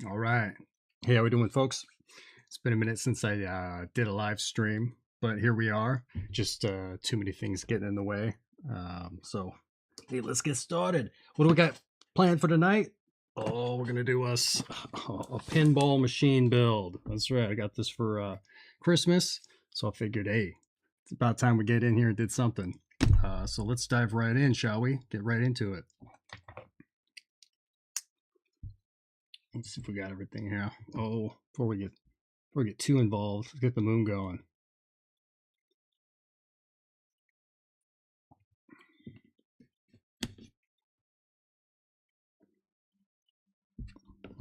All right. Hey, how we doing, folks? It's been a minute since I did a live stream, but here we are. Just too many things getting in the way. So, hey, let's get started. What do we got planned for tonight? Oh, we're gonna do us a pinball machine build. That's right. I got this for Christmas, so I figured, hey, it's about time we get in here and did something. So let's dive right in, shall we? Get right into it. Let's see if we got everything here. Oh, before we get too involved, let's get the moon going.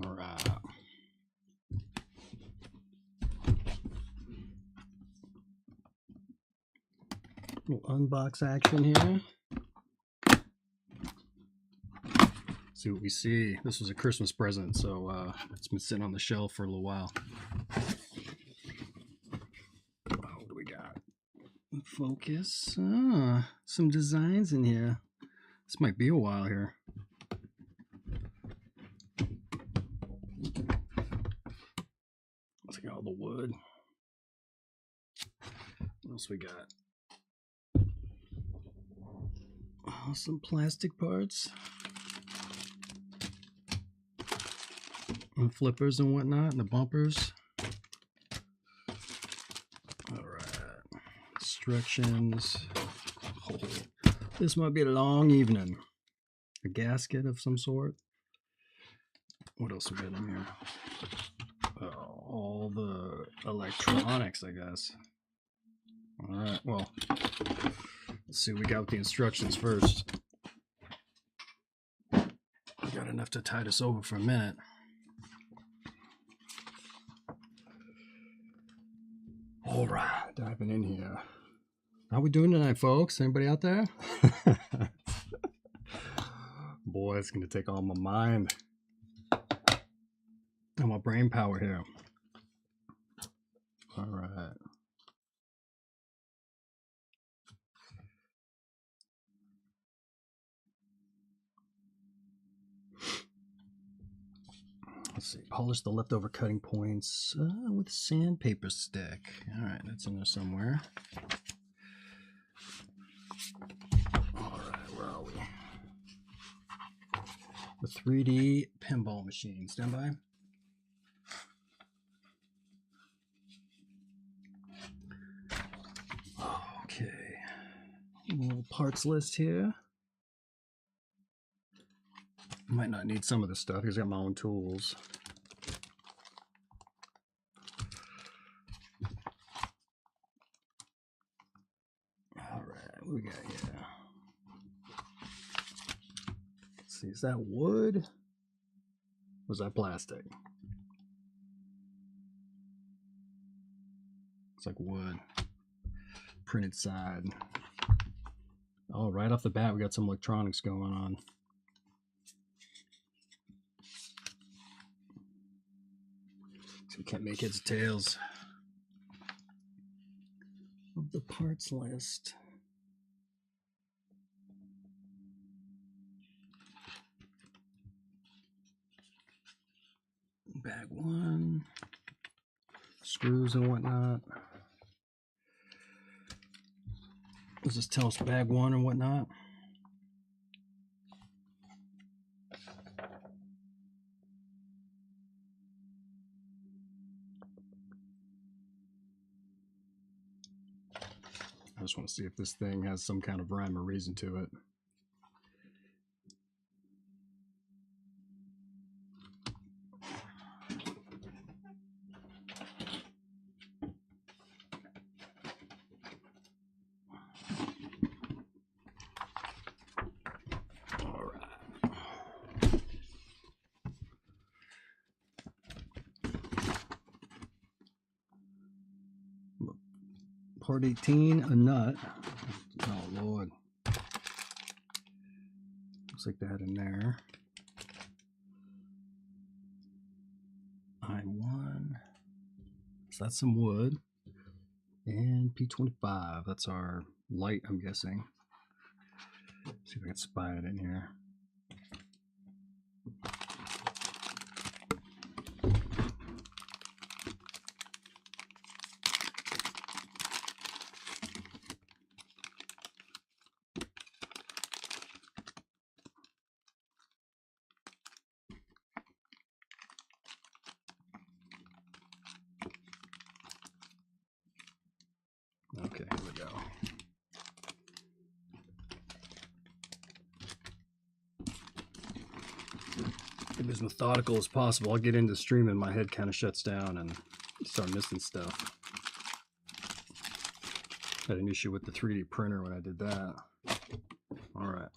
All right. Little unbox action here. See what we see. This was a Christmas present, so it's been sitting on the shelf for a little while. What do we got? Focus. Some designs in here. This might be a while here. Let's get all the wood. What else we got? Oh, some plastic parts. And flippers and whatnot, and the bumpers. Alright. Instructions. Oh, this might be a long evening. A gasket of some sort. What else we got in here? Oh, all the electronics, I guess. Alright, well, let's see what we got with the instructions first. We got enough to tide us over for a minute. Alright, diving in here. How we doing tonight, folks? Anybody out there? Boy, it's going to take all my mind and my brain power here. Alright. Let's see, polish the leftover cutting points with a sandpaper stick. All right, that's in there somewhere. All right, where are we? The 3D pinball machine. Stand by. Okay, a little parts list here. Might not need some of this stuff because I got my own tools. All right, what we got here? Let's see, is that wood? Or was that plastic? It's like wood. Printed side. Oh, right off the bat, we got some electronics going on. So we can't make heads or tails of the parts list. Bag one, screws and whatnot. Does this tell us bag one and whatnot? I just want to see if this thing has some kind of rhyme or reason to it. All right. Part 18, a nut. Oh, Lord. Looks like that in there. I1. So that's some wood. And P25. That's our light, I'm guessing. See if I can spy it in here. Okay, here we go. Be as methodical as possible. I'll get into streaming, my head kind of shuts down and start missing stuff. Had an issue with the 3D printer when I did that. All right.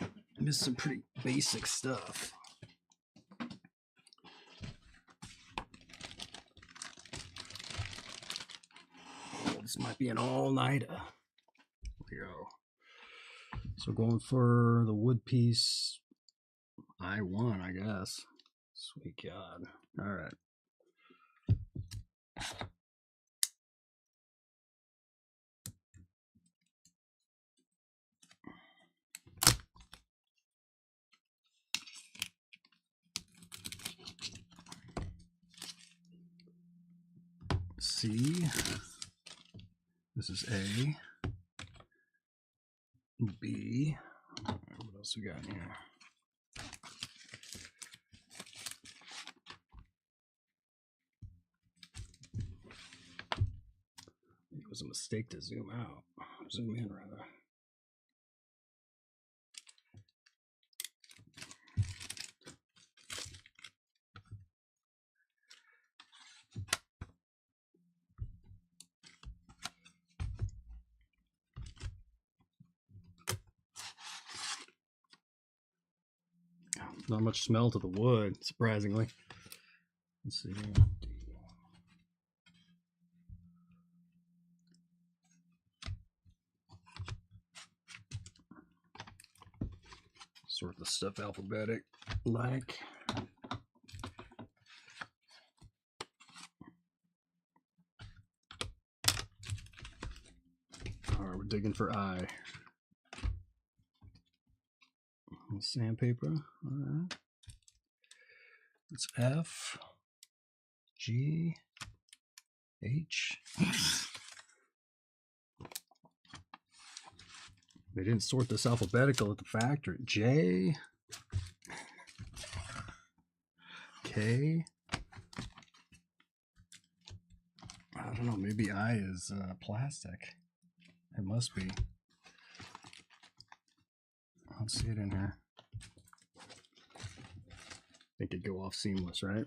I missed some pretty basic stuff. Oh, this might be an all-nighter. Here we go. So going for the wood piece, I won, I guess. Sweet God. All right. C. This is A. B. What else we got in here? It was a mistake to zoom out. Zoom in, rather. Not much smell to the wood, surprisingly. Let's see. Sort the stuff alphabetic like. All right, we're digging for I. Sandpaper. All right. It's F, G, H. They didn't sort this alphabetical at the factory. J, K. I don't know. Maybe I is plastic. It must be. I don't see it in here. I think it'd go off seamless, right?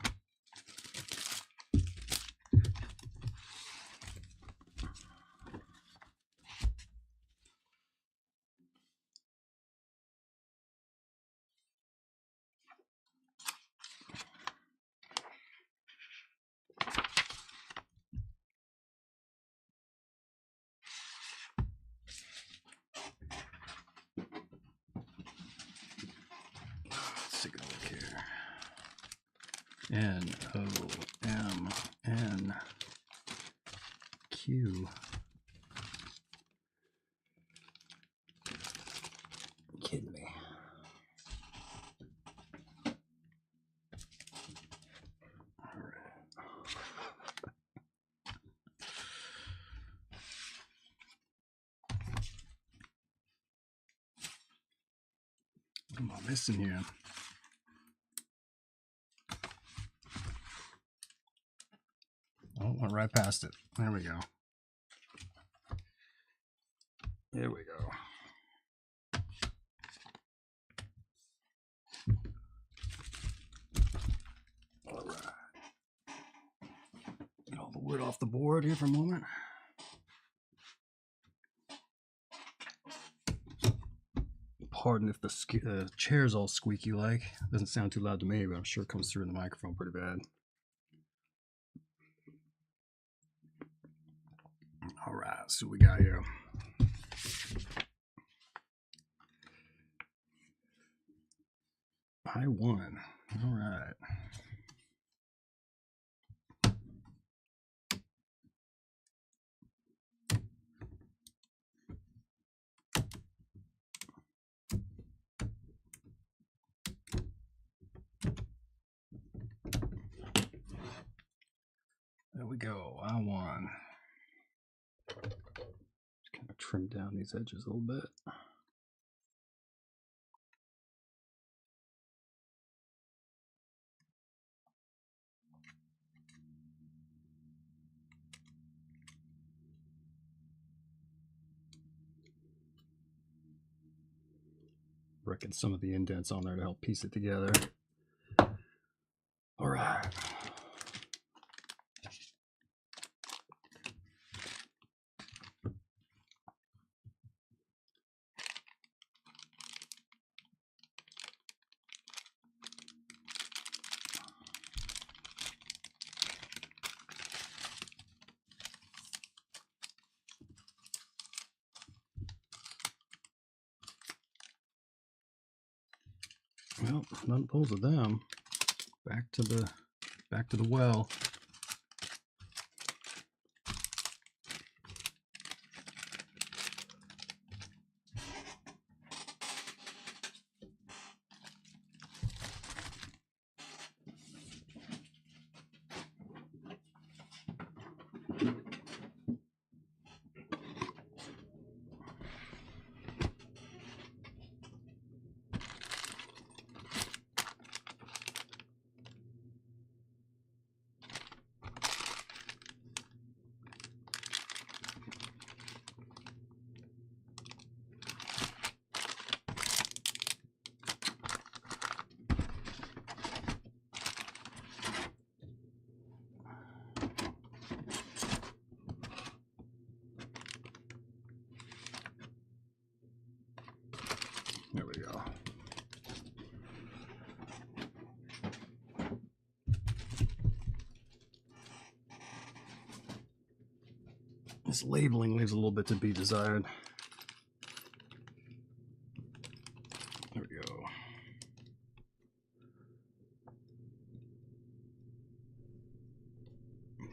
Let's take a look here. N O M N Q. You're kidding me. All right. What am I missing here? Oh, went right past it. There we go. There we go. All right. Get all the wood off the board here for a moment. Pardon if the chair's all squeaky like. Doesn't sound too loud to me, but I'm sure it comes through in the microphone pretty bad. All right, so we got here. I won. All right. There we go. I won. Just kind of trim down these edges a little bit. Reckon some of the indents on there to help piece it together. All right. Well, none pulls of them. Back to the well. There we go. This labeling leaves a little bit to be desired. There we go.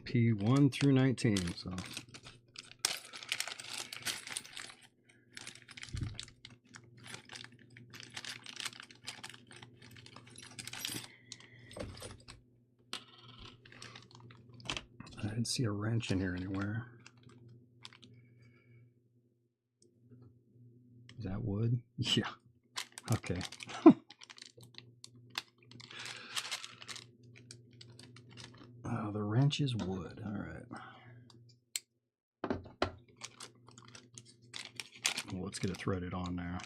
P1 through 19, so. I didn't see a wrench in here anywhere. Is that wood? Yeah. Okay. Oh, the wrench is wood. All right. Well, let's get it threaded on there.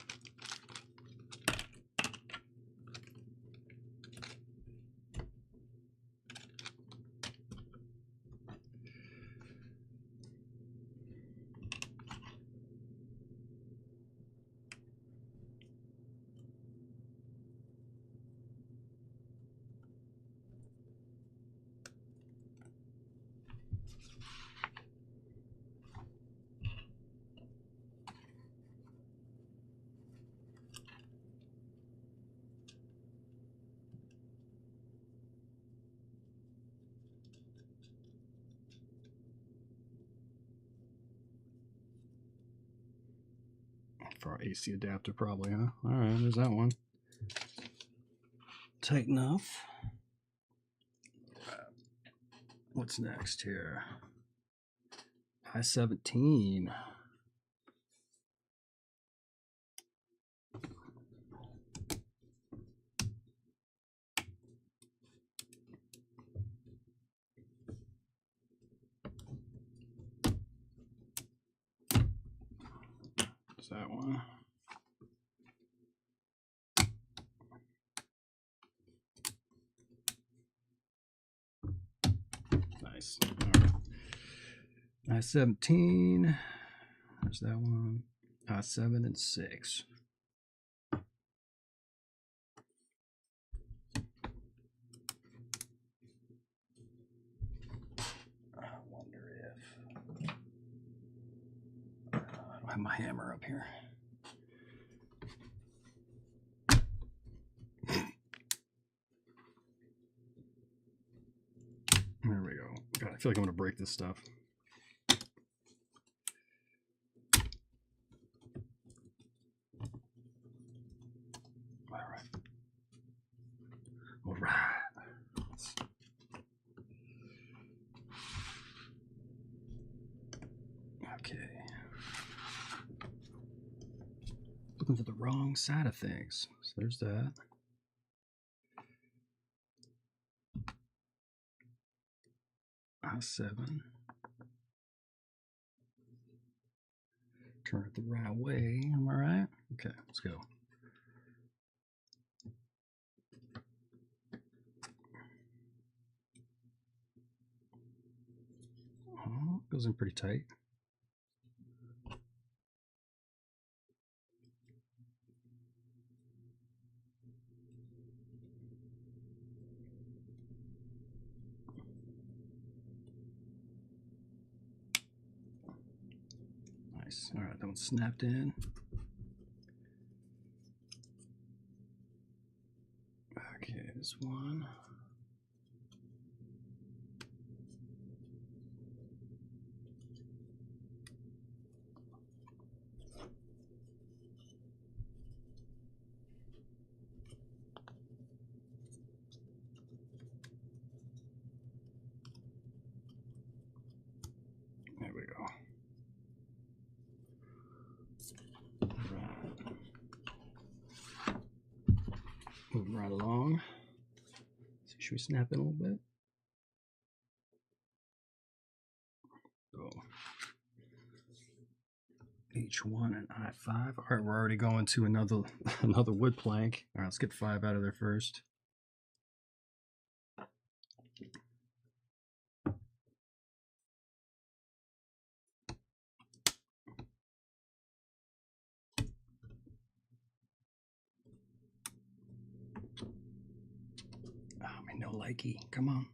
For our AC adapter, probably, huh? All right, there's that one. Tight enough. What's next here? I-17. What's that one? Nice. All right. I-17. There's that one. I-7 and 6. I wonder if I don't have my hammer up here. There we go. God, I feel like I'm gonna break this stuff. All right. All right. Okay. Looking for the wrong side of things. So there's that. I-7. Turn it the right way. Am I right? Okay, let's go. Oh, goes in pretty tight. Nice. All right, that one snapped in. This one. There we go. Moving right along. So should we snap in a little bit? Go. H1 and I5. All right, we're already going to another wood plank. All right, let's get 5 out of there first. Oh, man, no likey. Come on.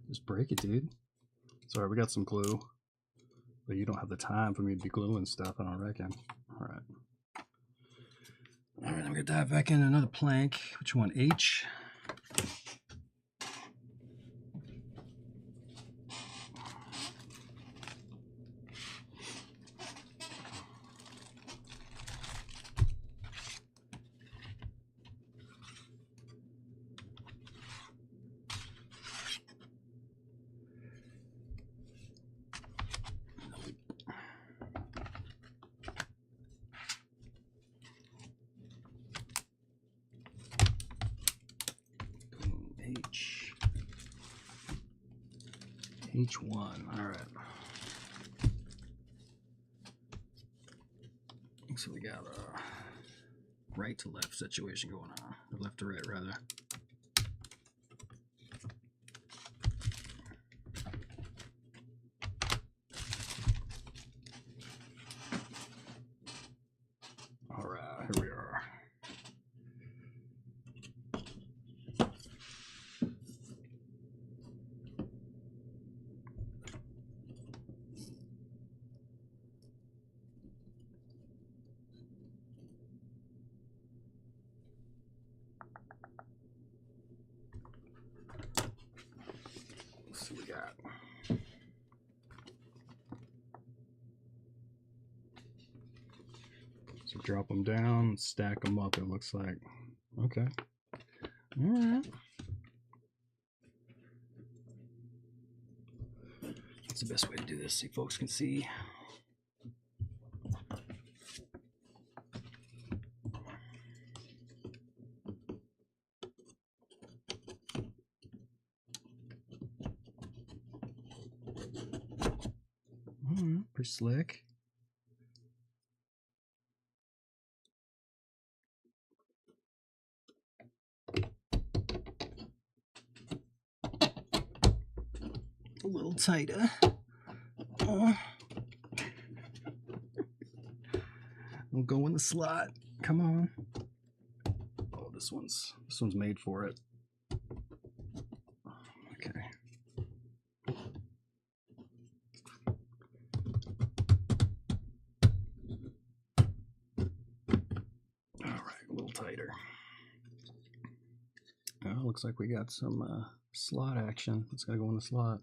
Just break it, dude. Sorry, we got some glue. But you don't have the time for me to be gluing stuff, I don't reckon. All right. All right, I'm going to dive back in another plank. Which one? H? H1. All right. So we got a right to left situation going on, or left to right rather. All right, here we are. Let's see what we got. So drop them down, stack them up, it looks like. Okay. All right. That's the best way to do this, so folks can see. Pretty slick. A little tighter. We'll go in the slot. Come on. Oh, this one's made for it. Okay. All right, a little tighter. Oh, looks like we got some slot action. It's gotta go in the slot.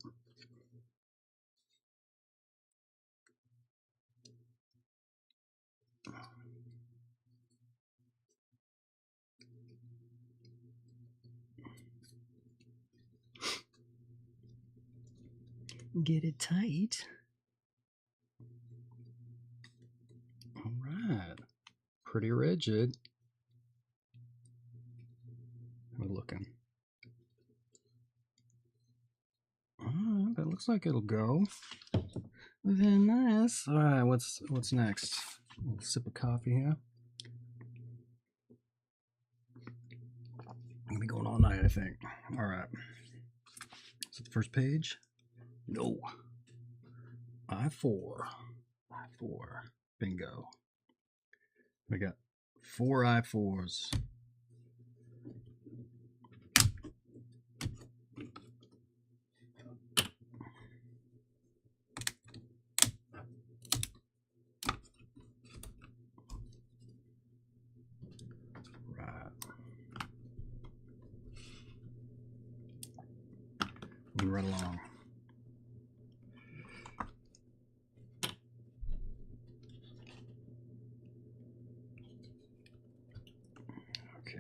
Get it tight. All right. Pretty rigid. We're looking. That looks like it'll go. Very nice. All right, what's next? A little sip of coffee here. Gonna be going all night, I think. All right. Is it the first page? No. I4. Bingo. We got 4 I4s. right along. Okay.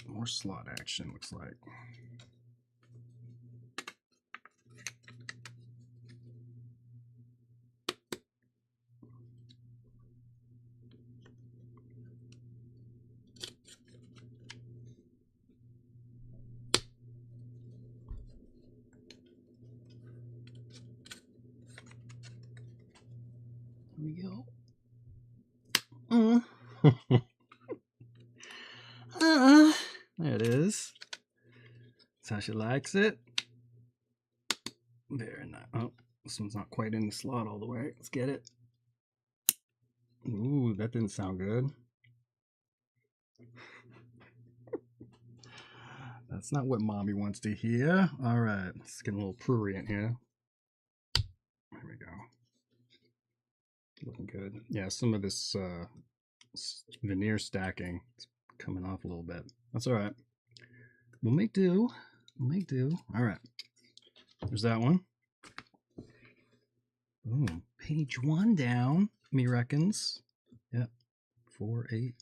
More slot action, looks like. Here we go. There it is. That's how she likes it. Very nice. Oh, this one's not quite in the slot all the way. Let's get it. Ooh, that didn't sound good. That's not what mommy wants to hear. All right, let's get a little prurient here. There we go. Looking good. Yeah, some of this veneer stacking is coming off a little bit. That's all right. We'll make do. We'll make do. All right. There's that one. Boom. Page 1 down, me reckons. Yep. 4, 8.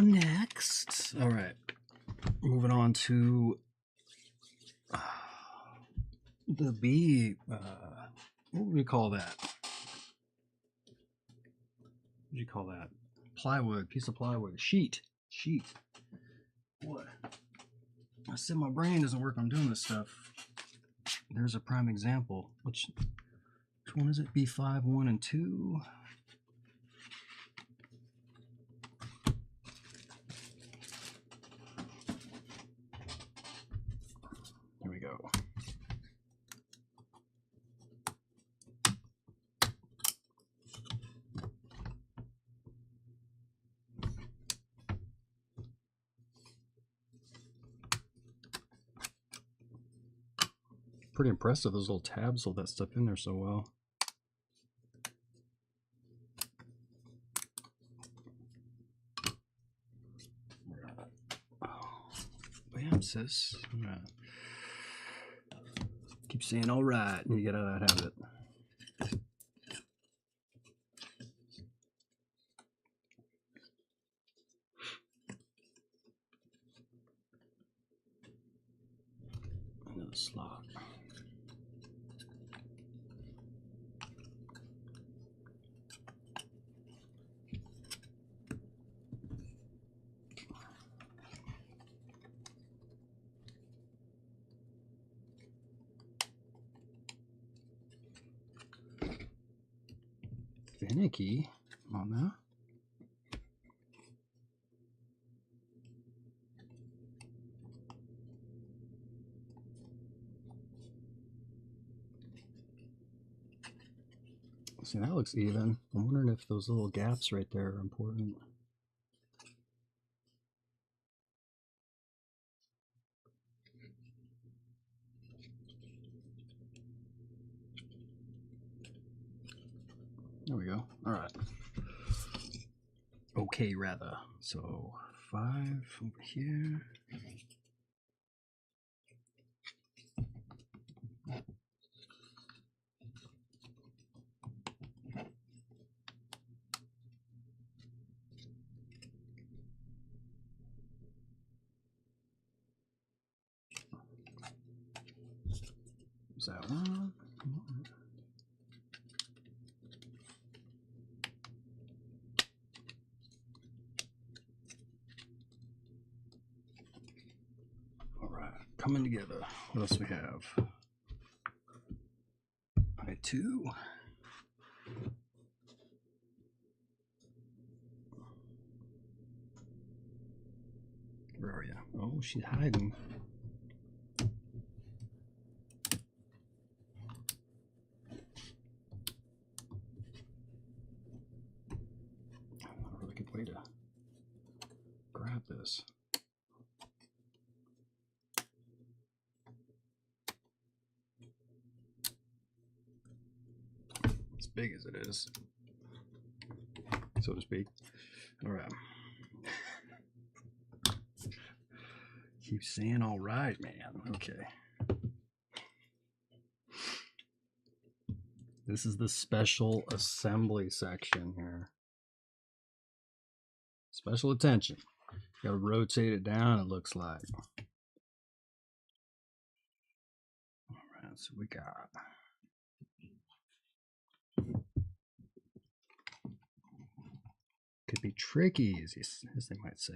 Next. All right. Moving on to the B. What would we call that? What do you call that? Plywood. Piece of plywood. Sheet. What? I said my brain doesn't work. I'm doing this stuff. There's a prime example. Which one is it? B5, 1, and 2. Here we go. Pretty impressive. Those little tabs hold that stuff in there so well. Bam, sis. Right. Keep saying all right, and you get out of that habit. Another slot. Finicky on that. See, that looks even. I'm wondering if those little gaps right there are important. There we go. All right. Okay, rather. So 5 over here. Is that one? All right, coming together. What else we have? I2. Where are you? Oh, she's hiding. Not a really good way to grab this. As big as it is, so to speak. All right. Keep saying all right, man. Okay. This is the special assembly section here. Special attention. Got to rotate it down, it looks like. All right, so we got could be tricky, as they might say.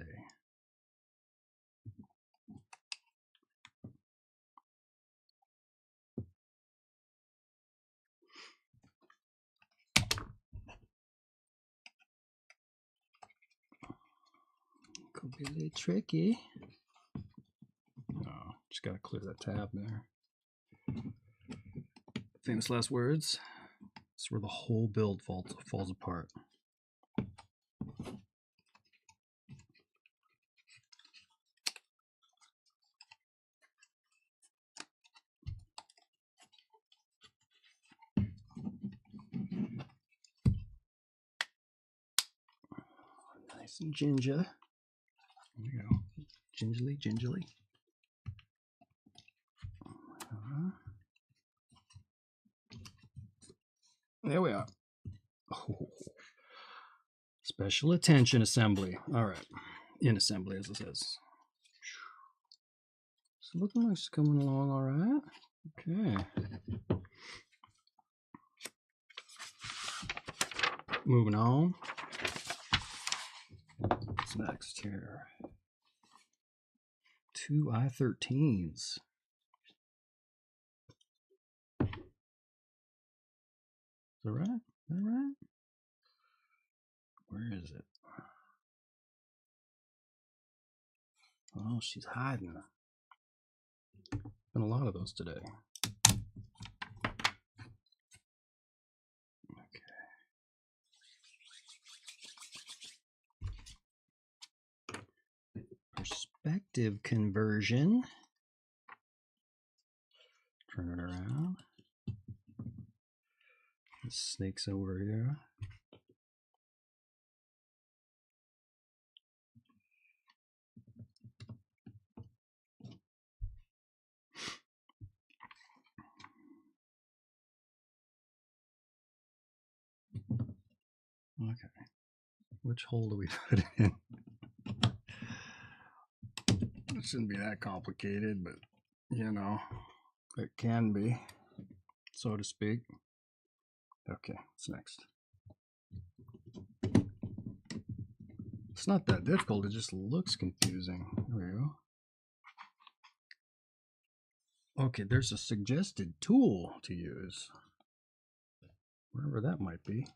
Could be a little tricky. Oh, just got to clear that tab there. Famous last words. This is where the whole build falls apart. Nice and ginger. There we go. Gingerly, gingerly. There we are. Oh. Special attention assembly. All right. In assembly, as it says. It's looking like it's coming along all right. Okay. Moving on. What's next here? 2 I-13s. Is that right? Is that right? Where is it? Oh, she's hiding. Been a lot of those today. Okay. Perspective conversion. Turn it around. The snake's over here. Okay. Which hole do we put it in? It shouldn't be that complicated, but you know, it can be, so to speak. Okay, what's next? It's not that difficult, it just looks confusing. There we go. Okay, there's a suggested tool to use. Wherever that might be.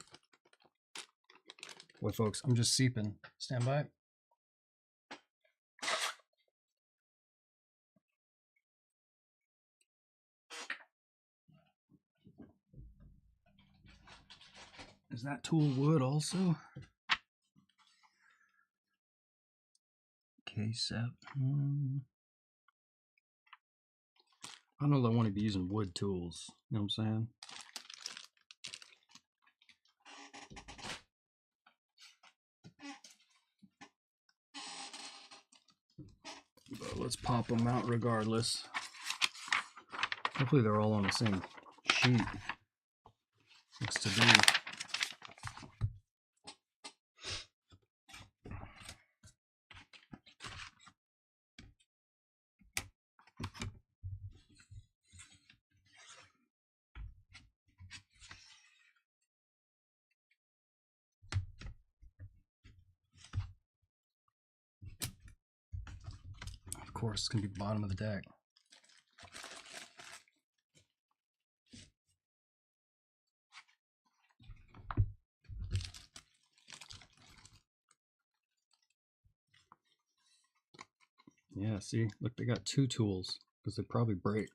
Boy, folks, I'm just seeping. Stand by. Is that tool wood also? K7. I don't know that I want to be using wood tools. You know what I'm saying? But let's pop them out regardless. Hopefully they're all on the same sheet. Looks to be. Of course, it's going to be the bottom of the deck. Yeah, see, look, they got 2 tools because they probably break.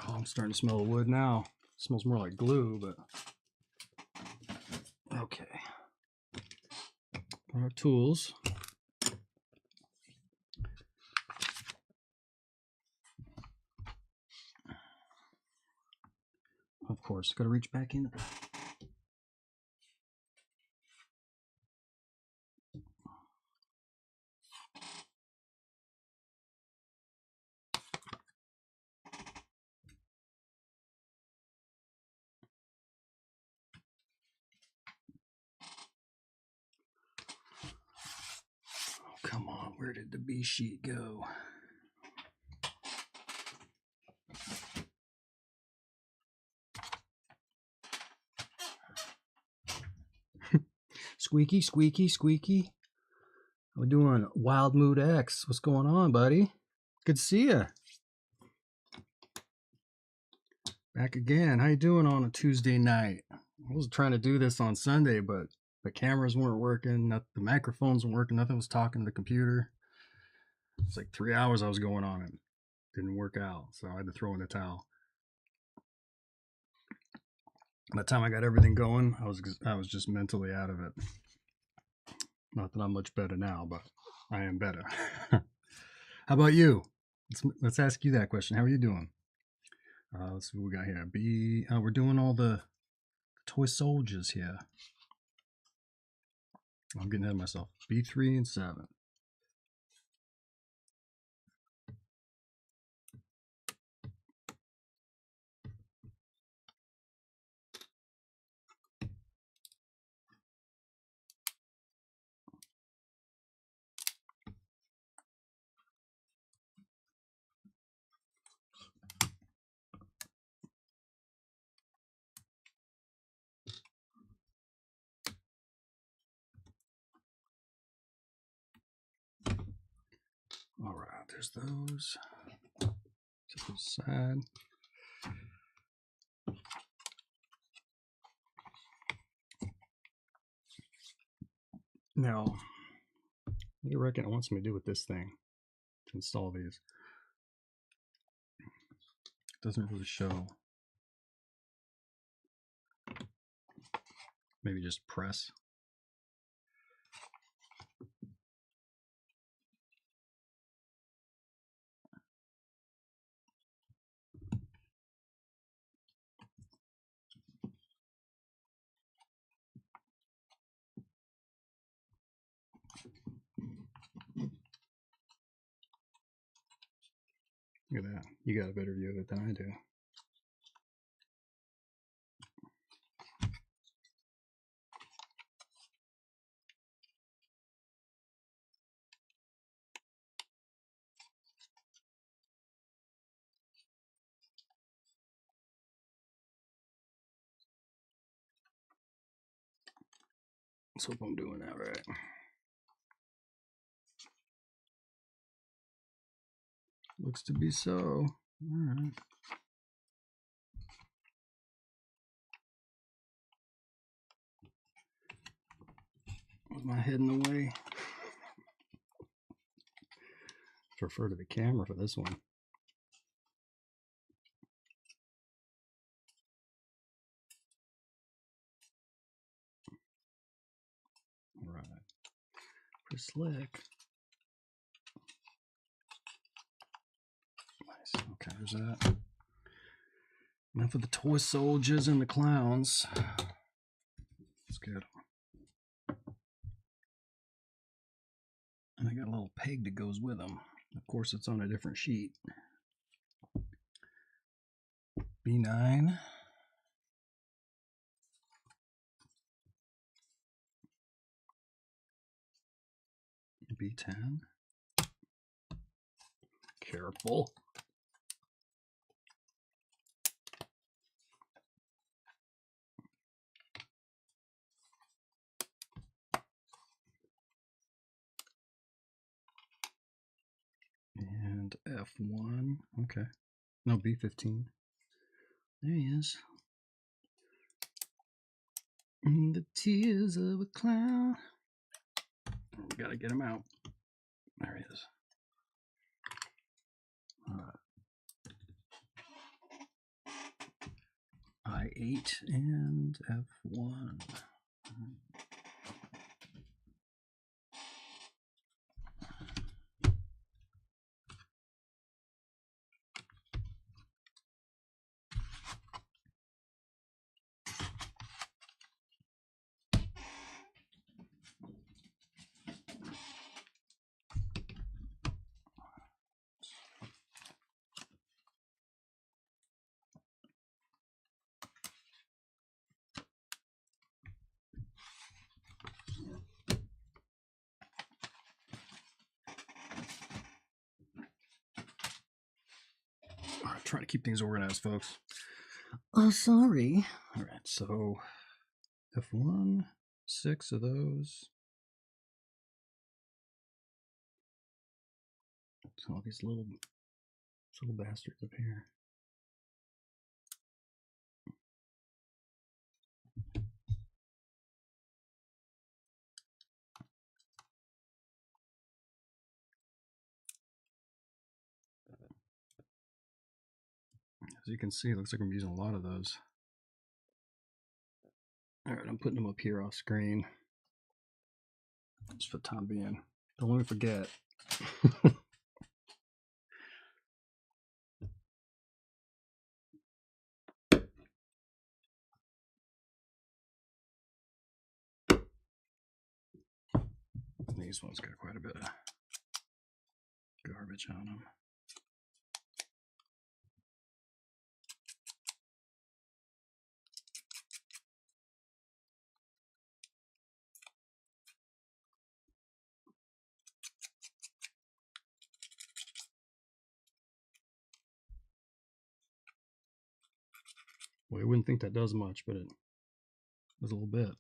Oh, I'm starting to smell the wood now. It smells more like glue, but okay. our tools. Of course, got to reach back in. Oh, come on, where did the B sheet go? Squeaky, squeaky, squeaky. We're doing Wild Mood X. What's going on, buddy? Good to see you. Back again. How you doing on a Tuesday night? I was trying to do this on Sunday, but the cameras weren't working. The microphones weren't working. Nothing was talking to the computer. It's like 3 hours I was going on it. Didn't work out, so I had to throw in the towel. By the time I got everything going, I was just mentally out of it. Not that I'm much better now, but I am better. How about you? Let's ask you that question. How are you doing? Let's see what we got here. We're doing all the toy soldiers here. I'm getting ahead of myself. B3 and 7. All right, there's those. Set those aside. Now, what do you reckon it wants me to do with this thing to install these? It doesn't really show. Maybe just press. Look at that. You got a better view of it than I do. Let's hope I'm doing that right. Looks to be so. All right. With my head in the way. Refer to the camera for this one. All right. For slick. Nice. Okay, there's that. Now for the toy soldiers and the clowns. That's good. And I got a little peg that goes with them. Of course, it's on a different sheet. B9. B10. Careful. And F1. Okay. No, B15. There he is. The tears of a clown. We gotta get him out. There he is. I8 and F1. trying to keep things organized, folks. Oh, sorry. All right, so F1, 6 of those. So all these little bastards up here. As you can see, it looks like I'm using a lot of those. All right, I'm putting them up here off screen. Just for the time being. Don't let me forget. These ones got quite a bit of garbage on them. Well, you wouldn't think that does much, but it does a little bit.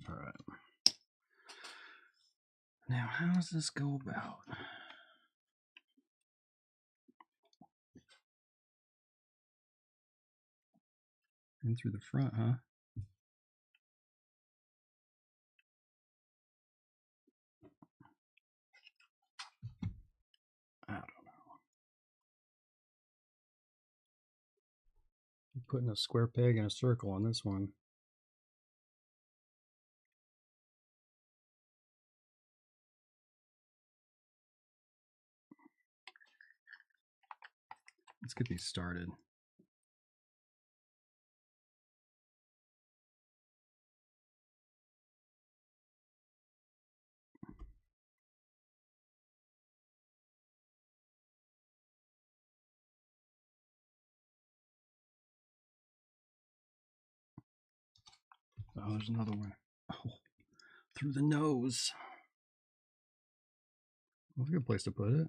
All right. Now, how does this go about? In through the front, huh? I don't know. I'm putting a square peg in a circle on this one. Let's get these started. Oh, there's another one. Oh, through the nose. That's a good place to put it.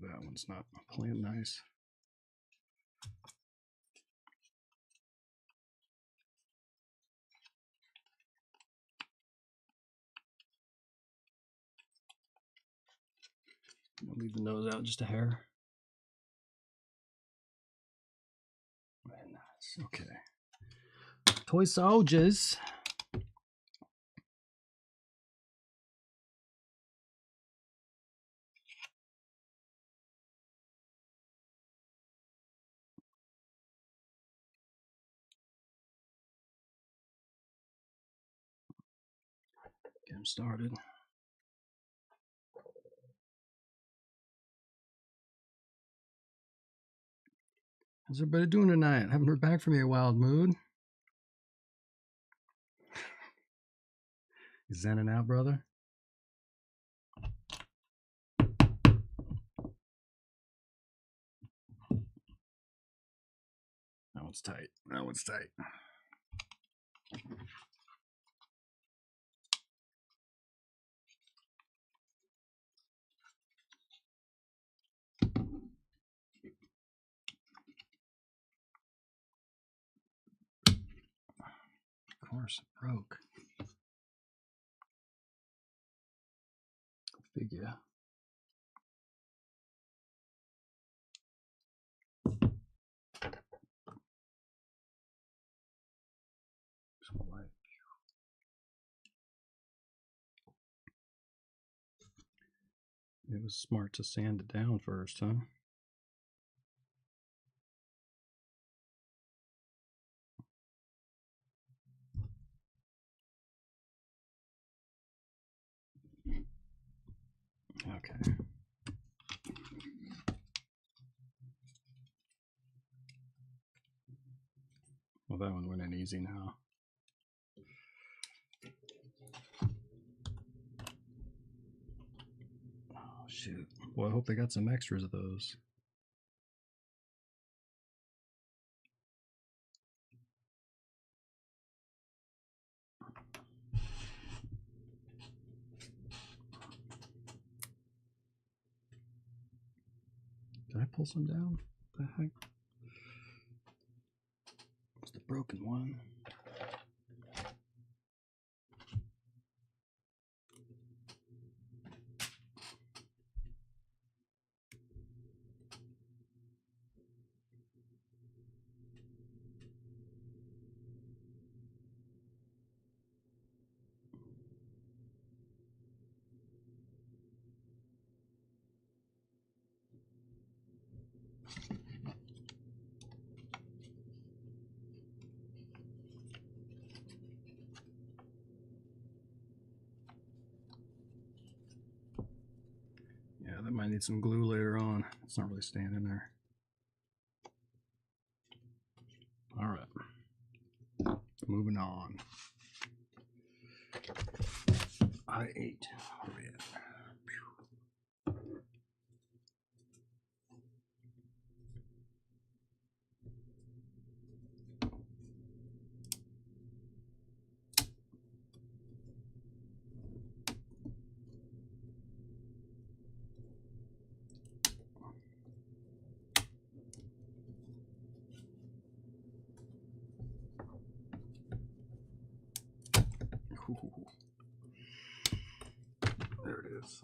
That one's not playing nice. I'll leave the nose out just a hair. Very nice. Okay. Toy soldiers. Get them started. How's everybody doing tonight? Haven't heard back from you, Wild Mood. You zenning out, brother? That one's tight. That one's tight. Of course, it broke. Figure. It was smart to sand it down first, huh? Okay. Well, that one went in easy now. Oh, shoot. Well, I hope they got some extras of those. Did I pull some down? What the heck? It's the broken one. Yeah, that might need some glue later on. It's not really staying in there. All right, moving on. I8. Where we at? Ooh. There it is.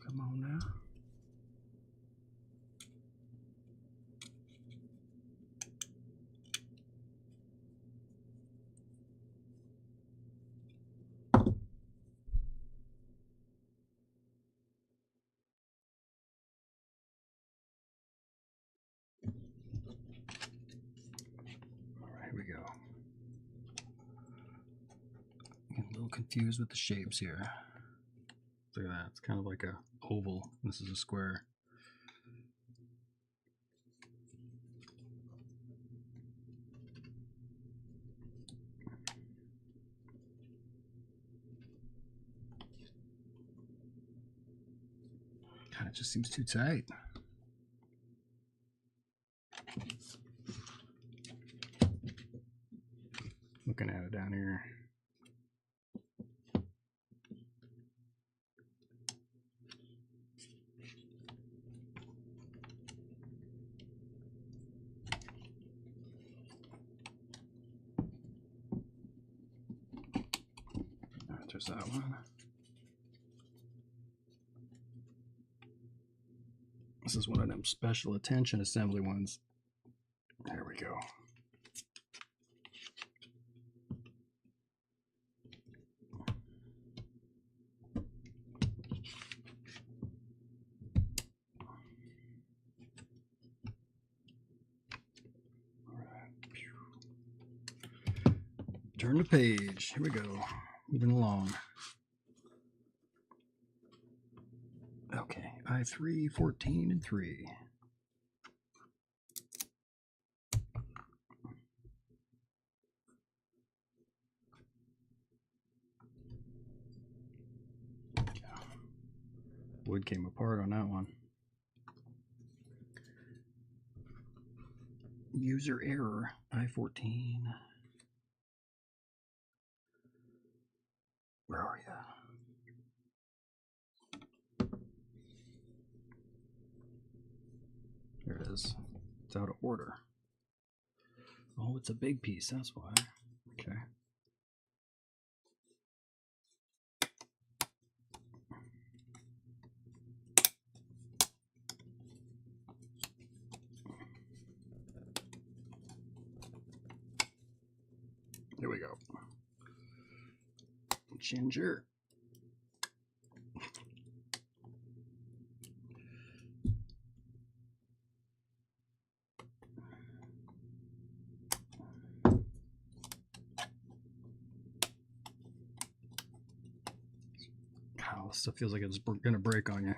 Come on now. All right, here we go. Getting a little confused with the shapes here. Look at that. It's kind of like a oval. This is a square. God, it just seems too tight. Looking at it down here. All right, there's that one. This is one of them special attention assembly ones. There we go. Turn the page. Here we go. Moving along. Okay, I3, 14, and 3. Wood came apart on that one. User error, I14. Where are you? There it is. It's out of order. Oh, it's a big piece, that's why. Okay. Here we go. Ginger. stuff feels like it's gonna break on you.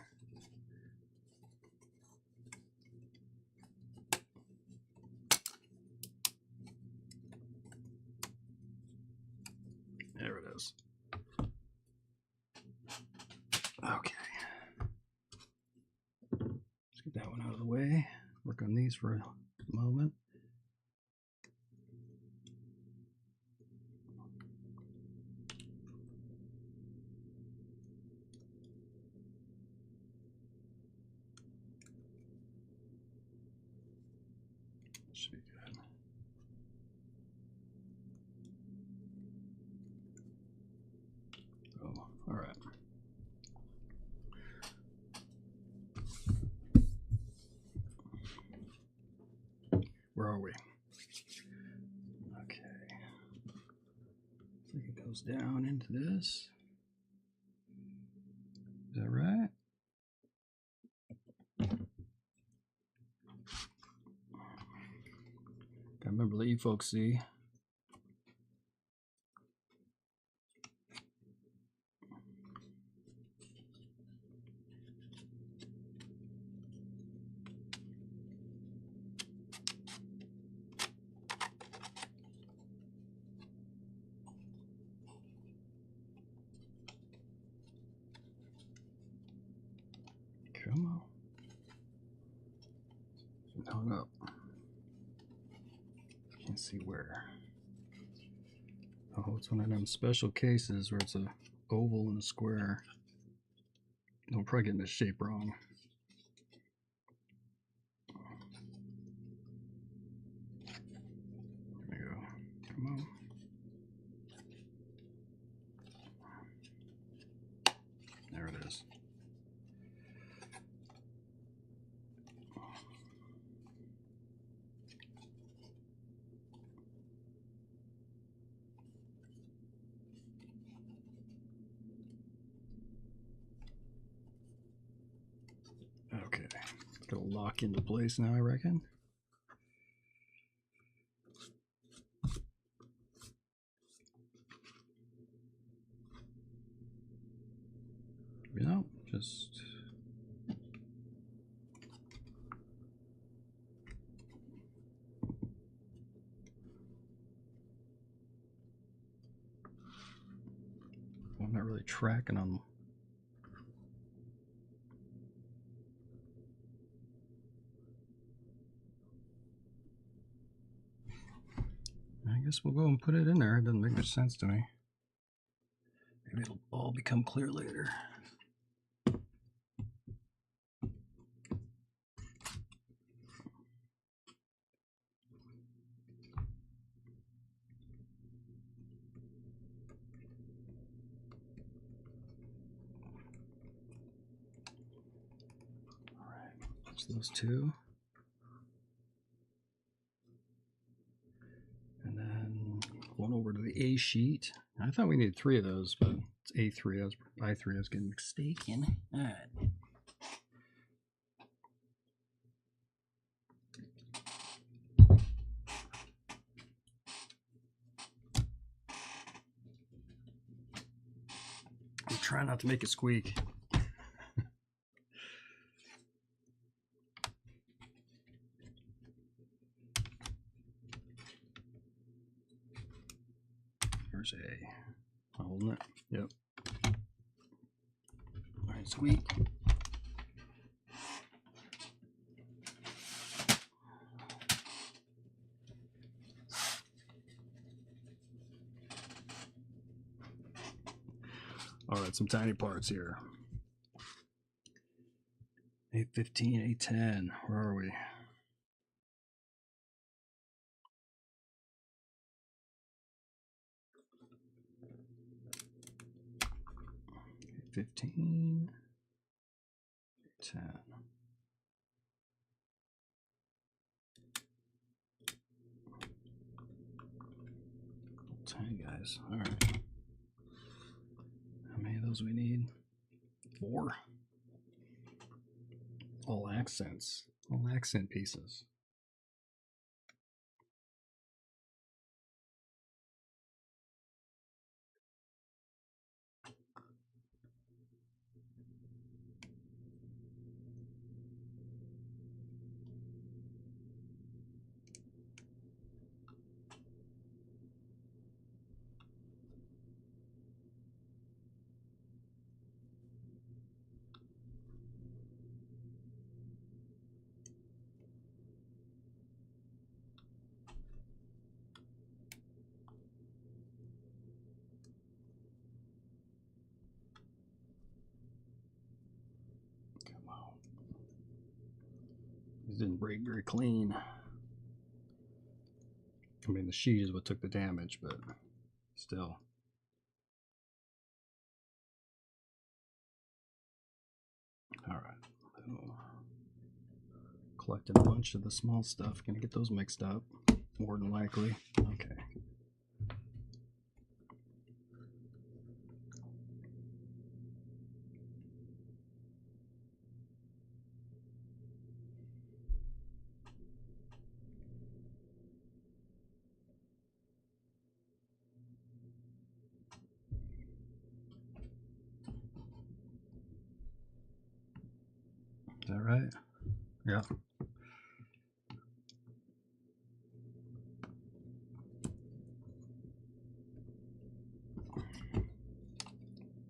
There it is. Okay. Let's get that one out of the way. Work on these for a moment. Should be good. Oh, all right. Where are we? Okay. I think it goes down into this. Is that right? Gotta remember to let you folks see. Come on. It's hung up. Can't see where. Oh, it's one of them special cases where it's a oval and a square. I'm probably getting the shape wrong. There we go. Come on. There it is. Okay, it'll lock into place now, I reckon. You know, just I'm not really tracking on. I guess we'll go and put it in there. It doesn't make much sense to me. Maybe it'll all become clear later. All right, there's those two. And then going over to the A sheet. I thought we needed 3 of those, but it's A3. I3. I was getting mistaken. All right. I'm trying not to make it squeak. Here's A. I'm holding it. Yep. All right, squeak. All right, some tiny parts here. A15, A10. Where are we? A15, A10. 10 guys. All right. How many of those we need? 4. All accents. All accent pieces. It didn't break very clean. I mean, the sheet is what took the damage, but still. All right. Collected a bunch of the small stuff. Gonna get those mixed up, more than likely. Okay. Is that right? Yeah.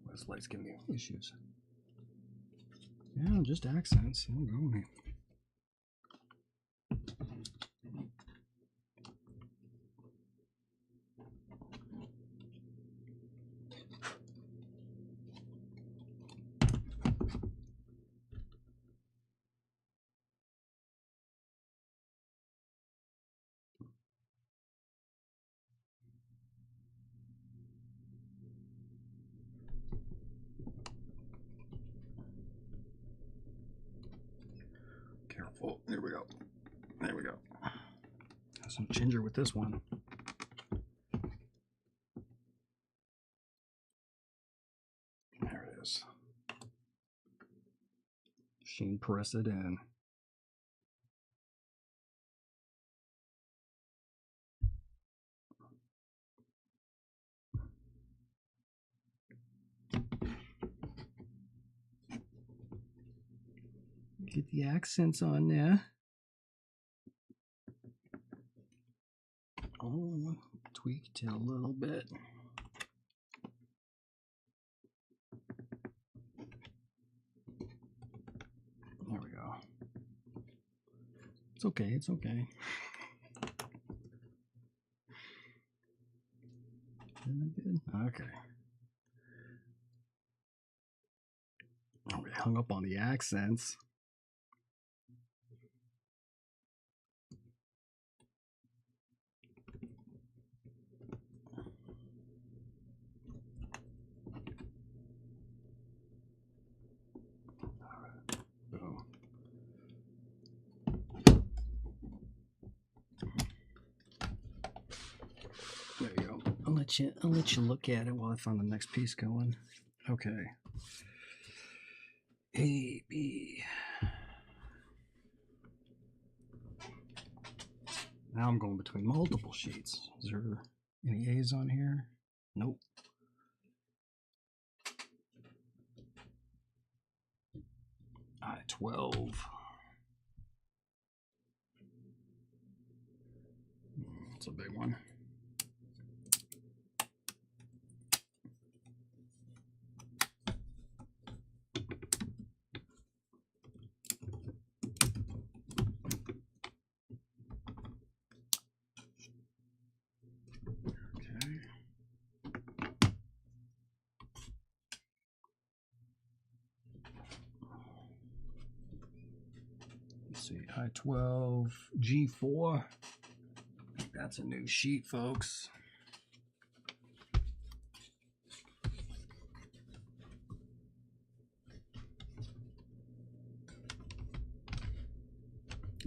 This light's giving me issues. Yeah, just accents. Oh, go. Careful. There we go. There we go. Have some ginger with this one. There it is. Machine press it in. Get the accents on there. Oh, tweaked it a little bit. There we go. It's okay, it's okay. Isn't that good? Okay. Oh, we hung up on the accents. There you go. I'll let you look at it while I find the next piece going. Okay. A, B. Now I'm going between multiple sheets. Is there any A's on here? Nope. I-12. It's a big one. Okay. Let's see, I-12, G4. That's a new sheet, folks.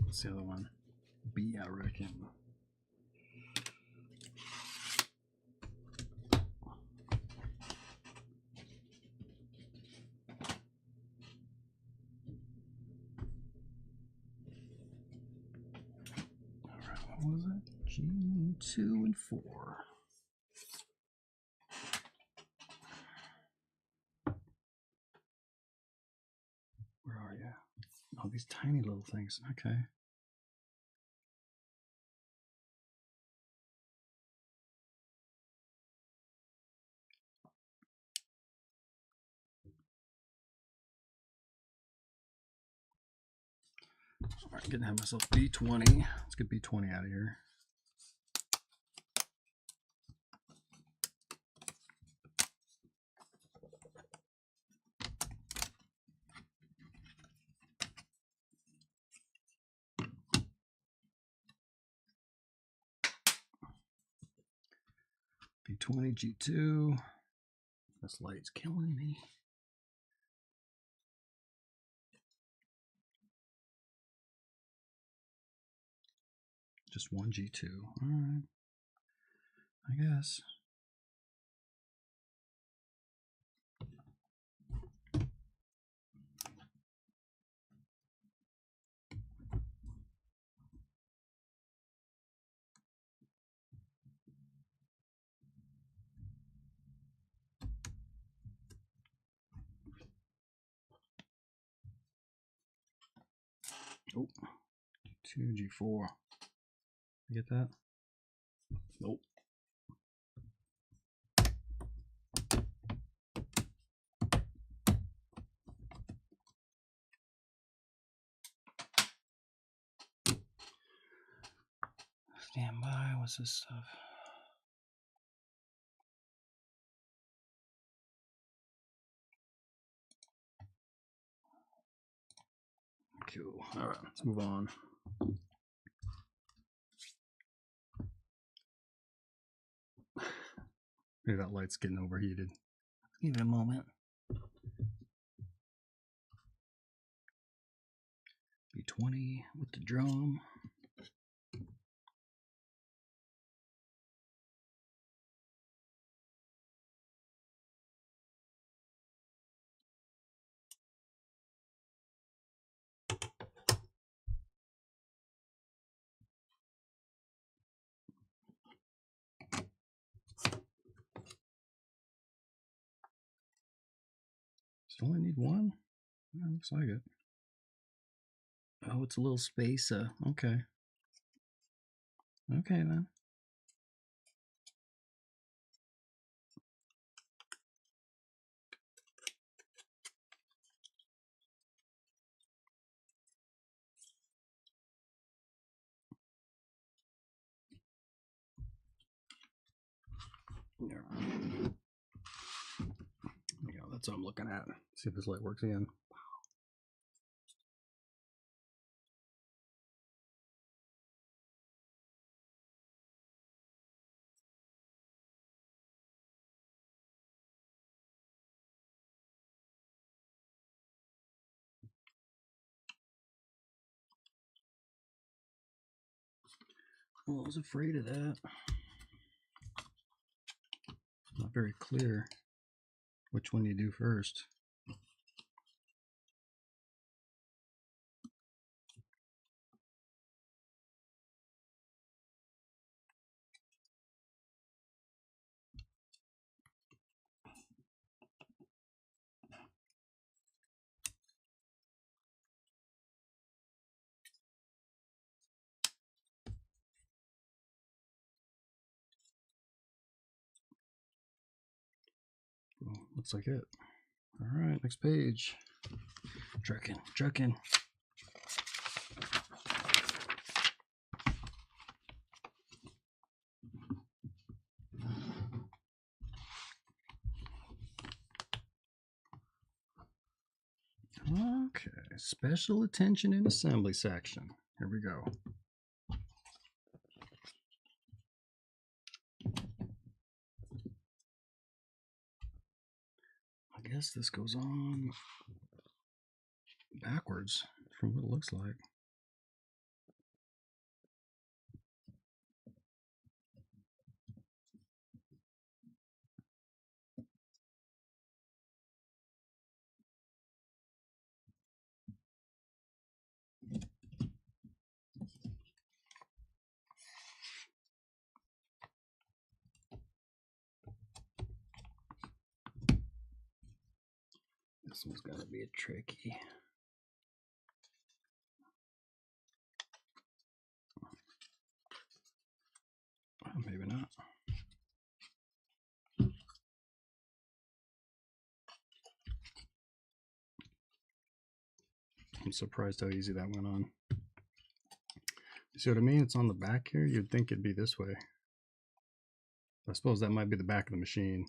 What's the other one? B, I reckon. All right, what was it? G2 and 4. Where are you? Oh, these tiny little things. Okay. All right, gonna have myself B20. Let's get B20 out of here. B20 G2. This light's killing me. Just one G2. All right. I guess. Oh, G2, G4. You get that? Nope. Stand by. What's this stuff? Cool. All right, let's move on. Maybe that light's getting overheated. Give it a moment. B20 with the drum. Still only need one? Yeah, looks like it. Oh, it's a little spacer. Okay. Okay then. Yeah. Yeah, that's what I'm looking at. See if this light works again. Well, I was afraid of that. Not very clear which one you do first. Well, looks like it. All right, next page. Trucking. Okay, special attention in assembly section. Here we go. I guess this goes on backwards from what it looks like. This one's got to be a tricky. Well, maybe not. I'm surprised how easy that went on. You see what I mean? It's on the back here. You'd think it'd be this way. I suppose that might be the back of the machine.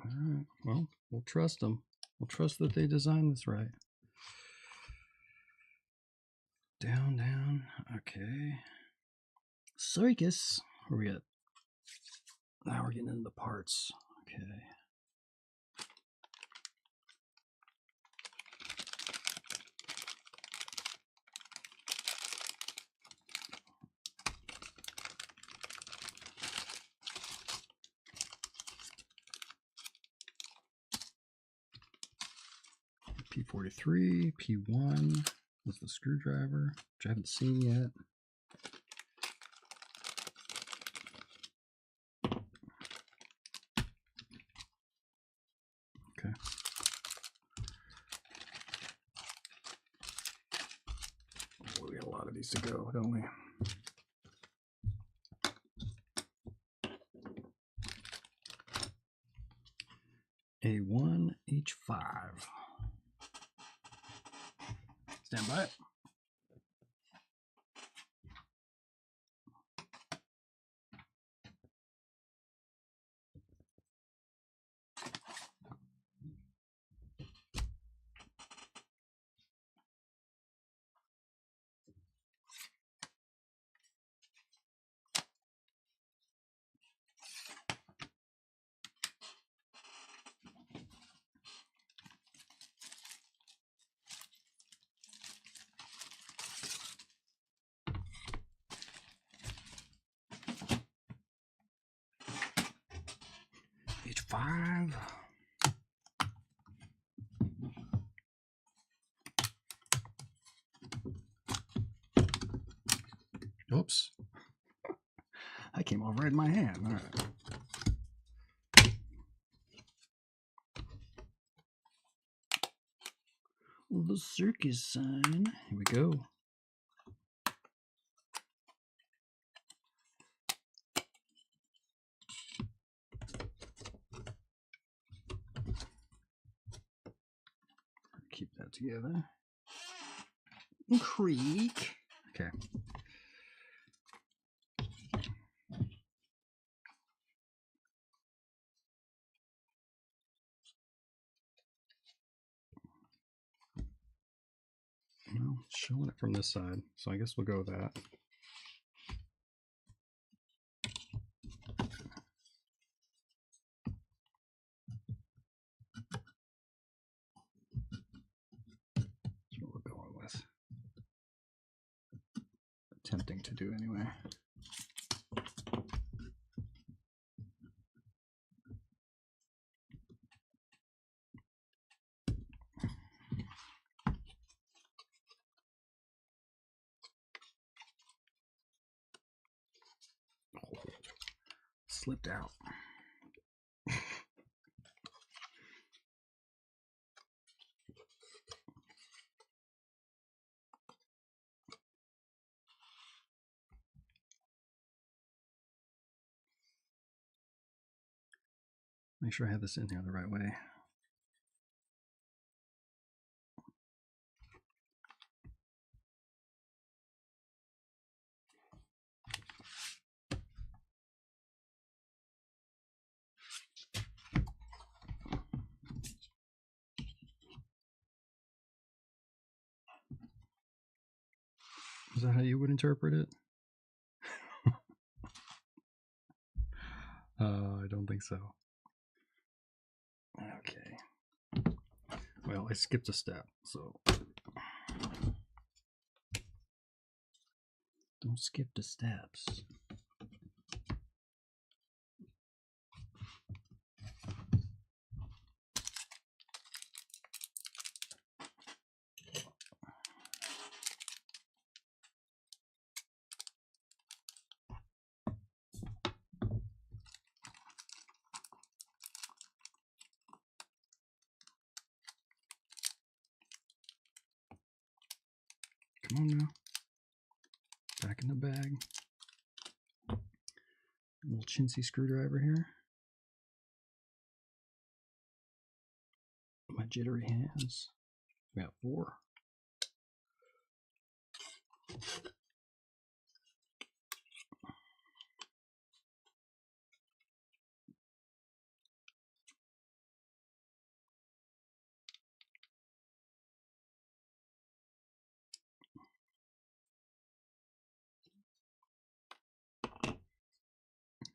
All right. Well, we'll trust them. We'll trust that they designed this right. Down, down. one. Okay. Circus. Where we at? Now we're getting into the parts. Okay. P43, P1 was the screwdriver, which I haven't seen yet. Okay. Oh, we got a lot of these to go, don't we? A1, H5. Stand by. H5. Oops. I came over in my hand. All right. The circus sign. Here we go. Keep that together. Creak. Okay. Well, showing it from this side, so I guess we'll go with that. That's what we're going with. Attempting to do anyway. Slipped out. Make sure I have this in here the right way. Is that how you would interpret it? I don't think so. Okay. Well, I skipped a step, so don't skip the steps. Come on now. Back in the bag. A little chintzy screwdriver here. My jittery hands. We got 4.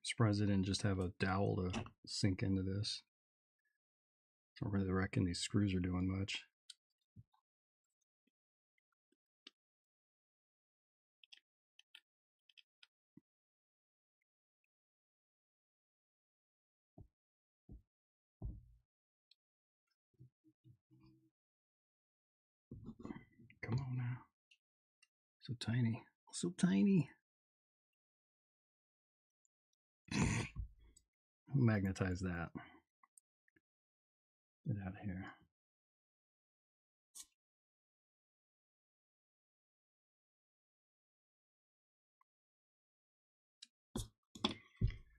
Surprised they didn't just have a dowel to sink into this. I don't really reckon these screws are doing much. Come on now. So tiny. So tiny. Magnetize that. Get out of here.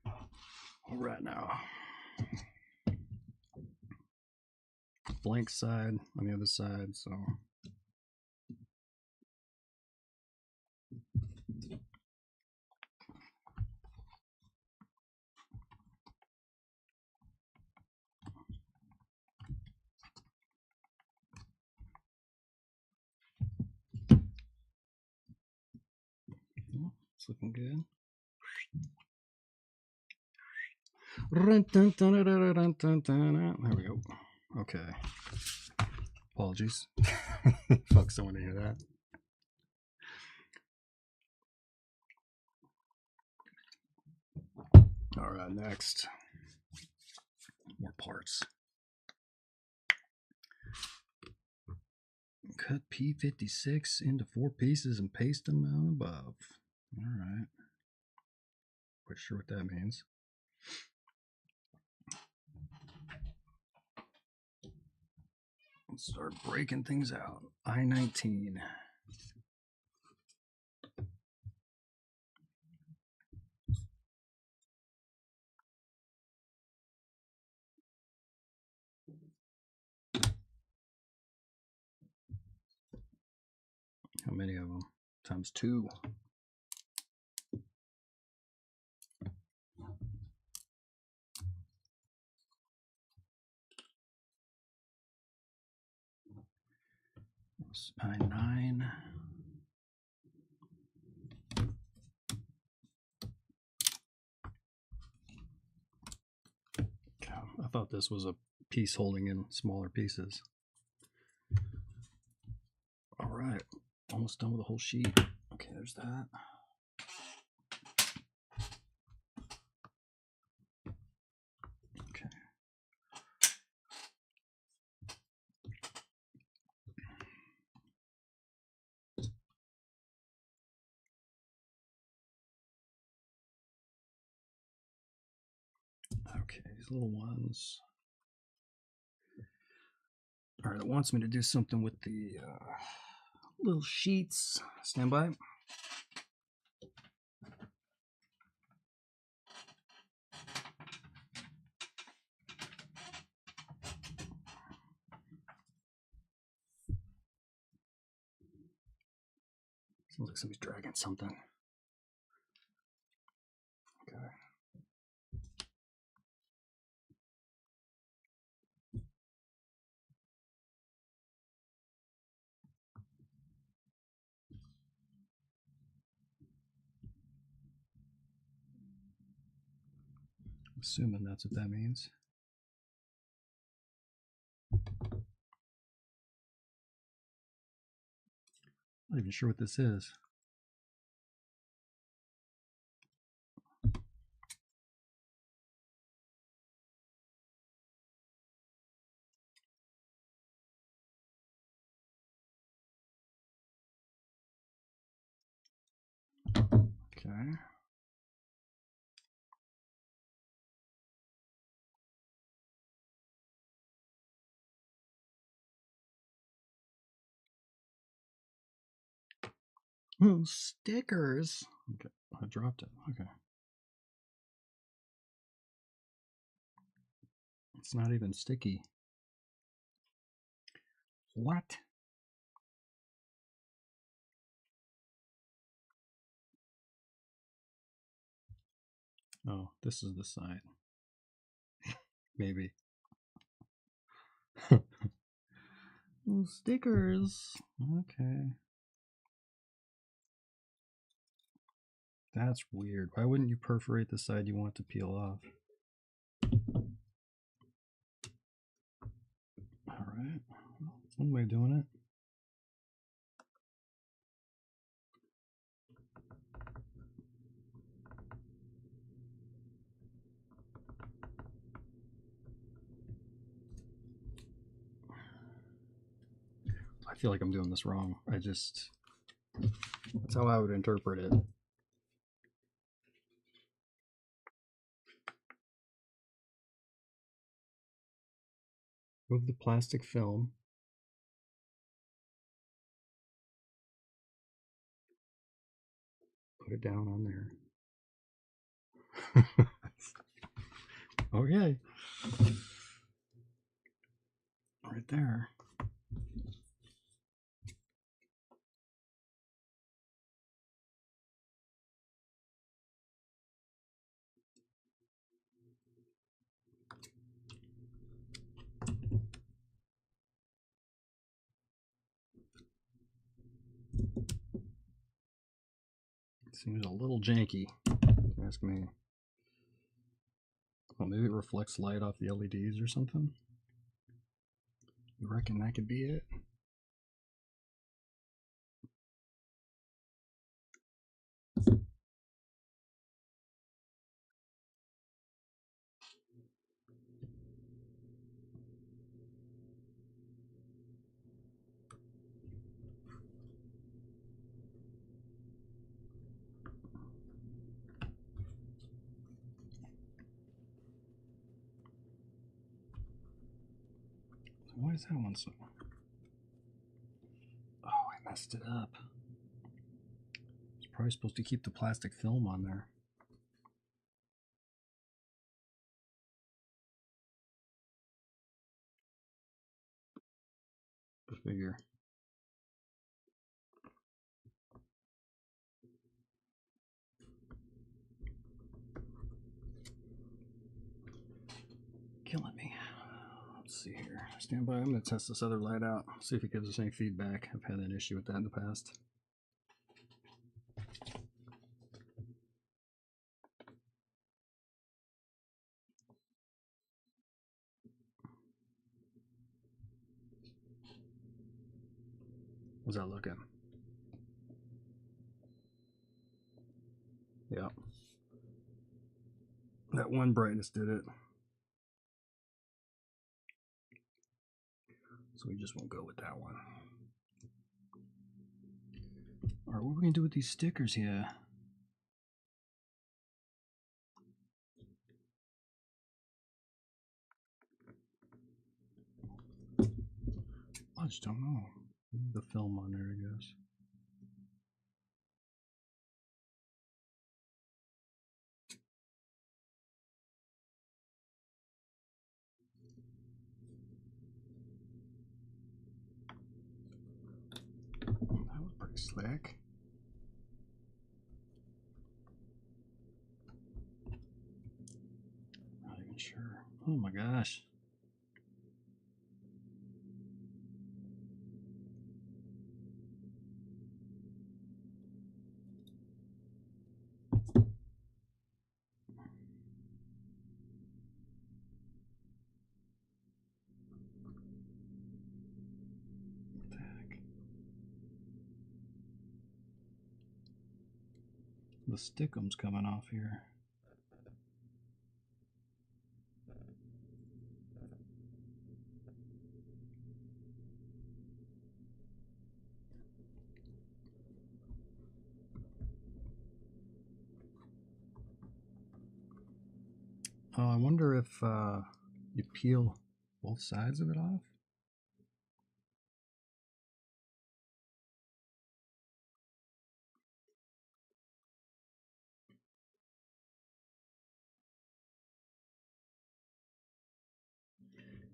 All right now. Blank side on the other side, so it's looking good. There we go. Okay. Apologies. Folks don't want to hear that. All right, next. More parts. Cut P56 into 4 pieces and paste them out above. All right. Quite sure what that means. Let's start breaking things out. I-19. How many of them? Times 2. I-9. I thought this was a piece holding in smaller pieces. All right, almost done with the whole sheet. Okay, there's that. Okay. Okay, these little ones. All right, it wants me to do something with the little sheets. Stand by. Sounds like somebody's dragging something. Okay. Assuming that's what that means. Not even sure what this is. Okay. Oh, stickers. Okay, I dropped it. Okay. It's not even sticky. What? Oh, this is the side. Maybe. Oh, stickers. Okay. That's weird. Why wouldn't you perforate the side you want to peel off? All right, well, that's one way of doing it. I feel like I'm doing this wrong. That's how I would interpret it. Move the plastic film. Put it down on there. Okay. Right there. Seems a little janky, ask me. Well, maybe it reflects light off the LEDs or something. You reckon that could be it? Why is that one so... Oh, I messed it up. It's probably supposed to keep the plastic film on there. Go figure. Killing me. Let's see here. Stand by. I'm going to test this other light out. See if it gives us any feedback. I've had an issue with that in the past. How's that looking? Yeah. That one brightness did it. So we just won't go with that one. Alright, what are we going to do with these stickers here? I just don't know. The film on there, I guess. That was pretty slick. Not even sure. Oh my gosh. What the heck? The stickum's coming off here. Oh, I wonder if you peel both sides of it off.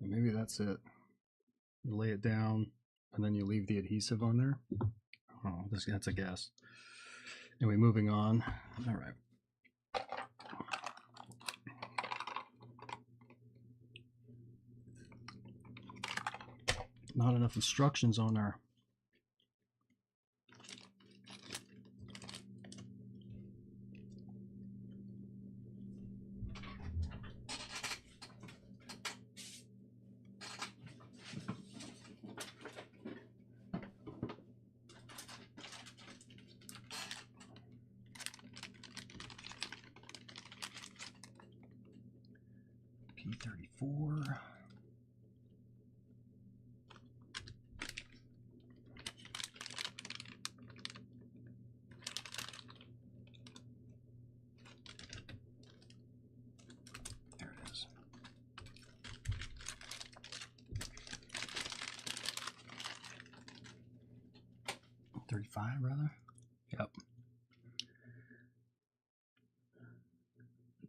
And maybe that's it. You lay it down and then you leave the adhesive on there. Oh, that's a guess. Anyway, moving on. All right. Not enough instructions on there. P34. There it is. .35 rather. Yep.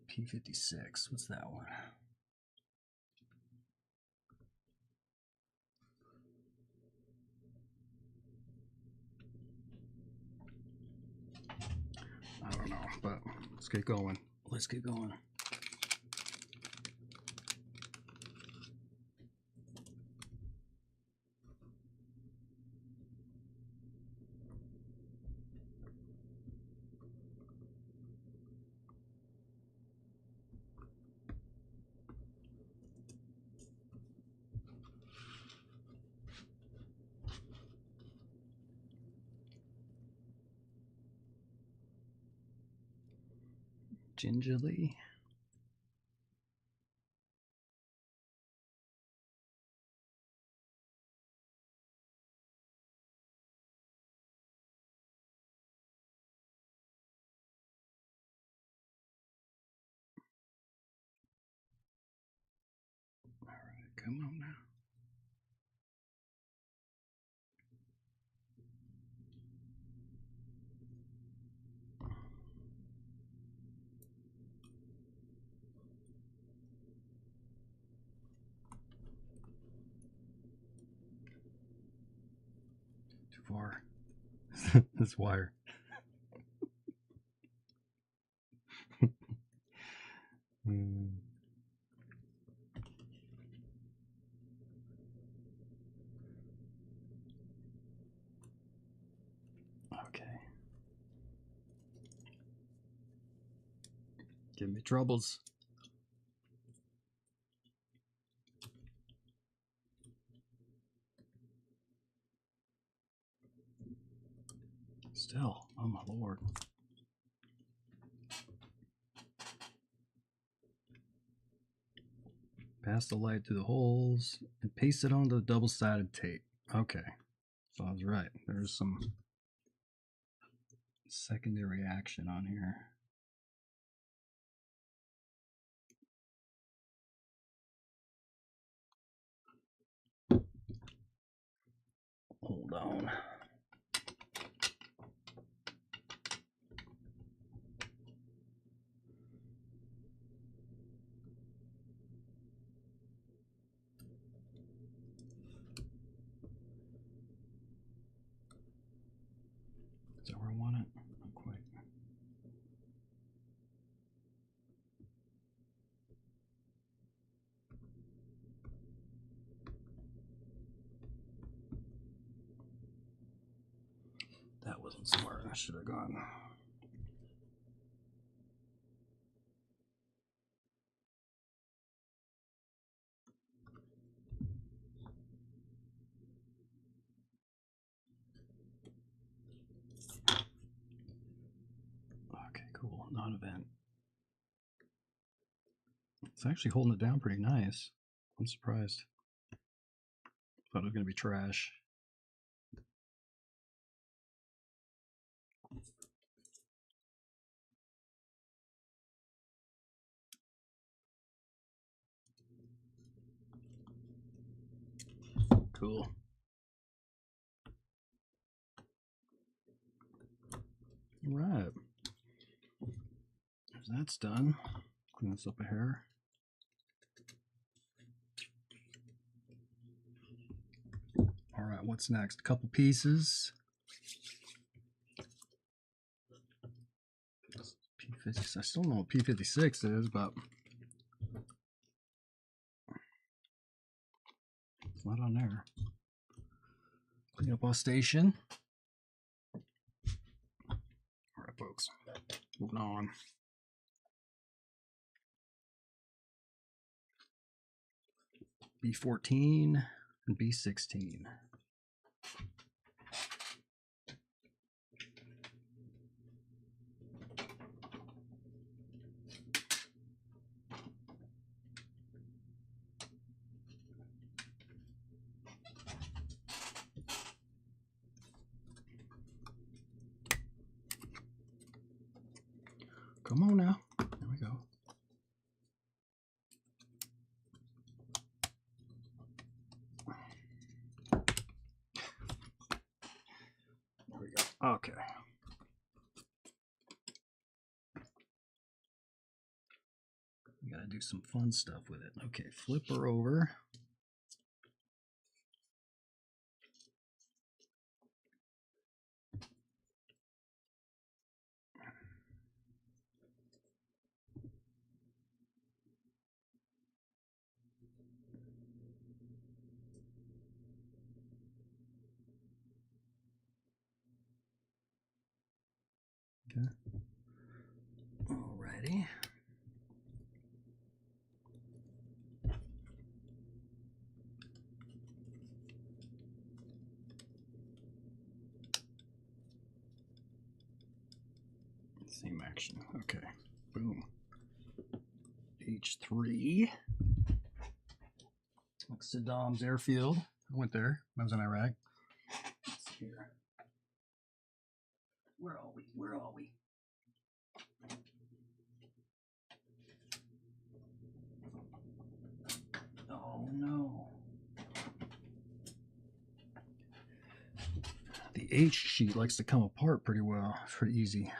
P56. What's that one? I don't know, but let's get going. Let's get going. Gingerly. All right, come on now. Too far. This wire. Okay. Give me troubles. Still, oh my lord. Pass the light through the holes and paste it onto the double-sided tape. Okay, so I was right. There's some secondary action on here. Hold on. Is that where I want it? Not quite. That wasn't smart. I should have gone. Okay, cool. Non-event. It's actually holding it down pretty nice. I'm surprised. Thought it was going to be trash. Cool. All right. That's done. Clean this up a hair. All right, what's next? A couple pieces. P56. I still don't know what P56 is, but it's not on there. Clean up our station. All right, folks. Moving on. B14 and B16. Come on now. There we go. There we go. Okay. We gotta do some fun stuff with it. Okay, flip her over. Okay. Alrighty. Same action. Okay. Boom. H3. Like Saddam's airfield. I went there. I was in Iraq. Let's see here. Where are we? Where are we? Oh no. The H sheet likes to come apart pretty well. It's pretty easy.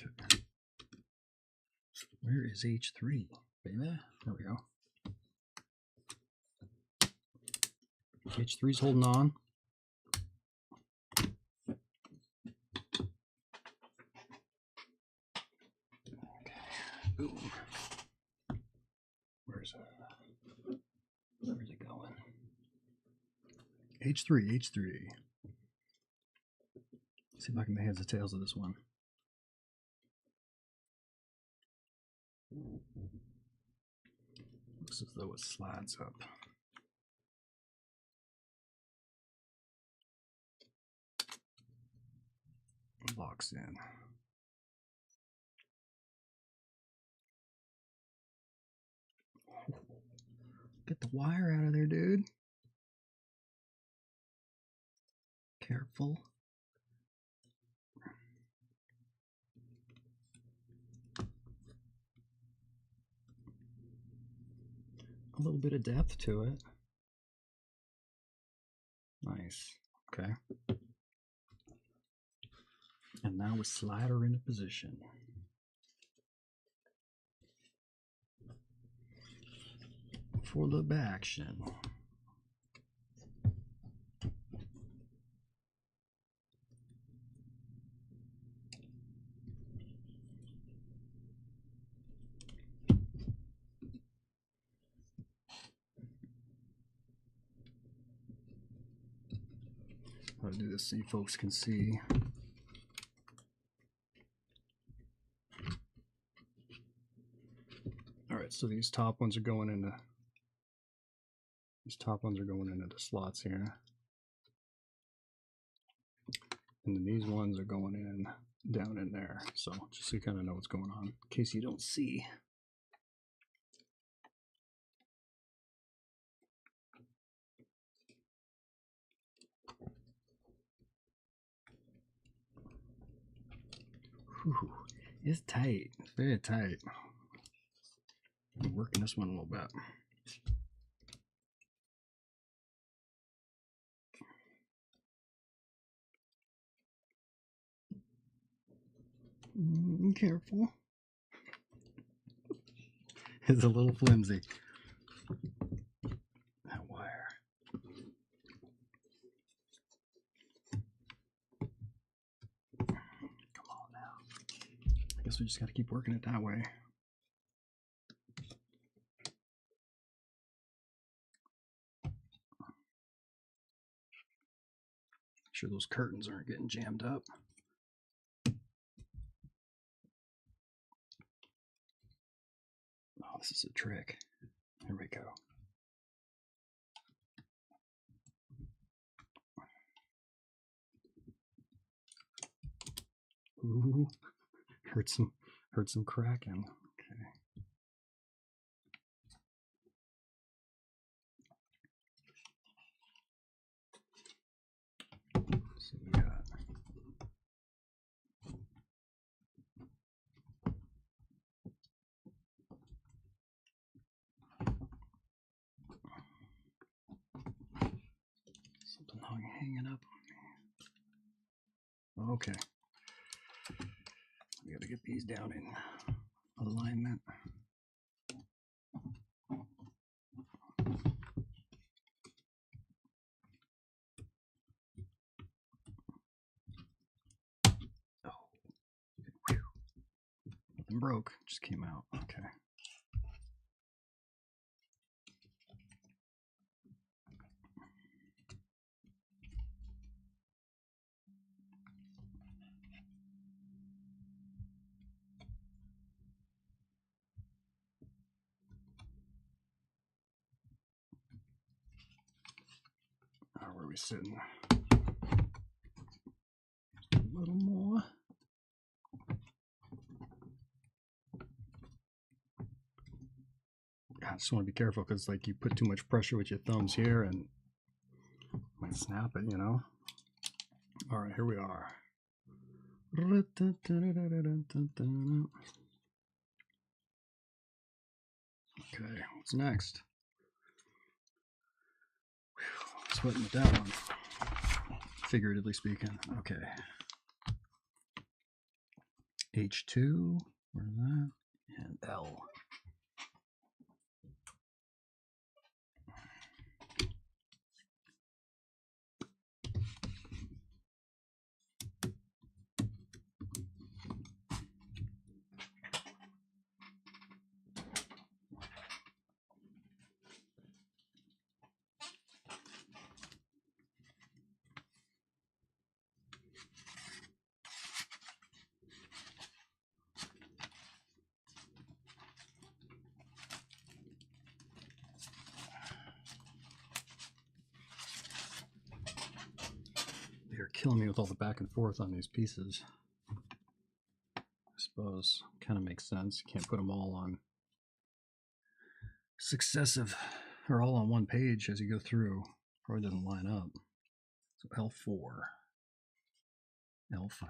Okay. Where is H3? Baby. There we go. H3's holding on. Okay. Boom. Where's it going? H3, H3. Let's see if I can make heads or tails of this one. Looks as though it slides up. Locks in. Get the wire out of there, dude. Careful. A little bit of depth to it. Nice. Okay. And now we slide her into position. For the back action. I'll do this so you folks can see. All right, so these top ones are going into the slots here, and then these ones are going in down in there. So just so you kind of know what's going on, in case you don't see. Whew, it's tight. It's very tight. I'm working this one a little bit. Careful. It's a little flimsy. That wire. Come on now. I guess we just got to keep working it that way. Make sure those curtains aren't getting jammed up. Oh, this is a trick. Here we go. Ooh, heard some cracking. Okay. Something hanging up on me. Okay. We got to get these down in alignment. Oh, whew. Nothing broke, just came out. Okay. Where are we sitting? A little more. I just want to be careful because, like, you put too much pressure with your thumbs here and might snap it, you know. All right, here we are. Okay, what's next? Whew, sweating it down, figuratively speaking. Okay. H2, where's that? And L. They're killing me with all the back and forth on these pieces. I suppose kind of makes sense. You can't put them all on successive or all on one page as you go through. Probably doesn't line up. So L4, L5.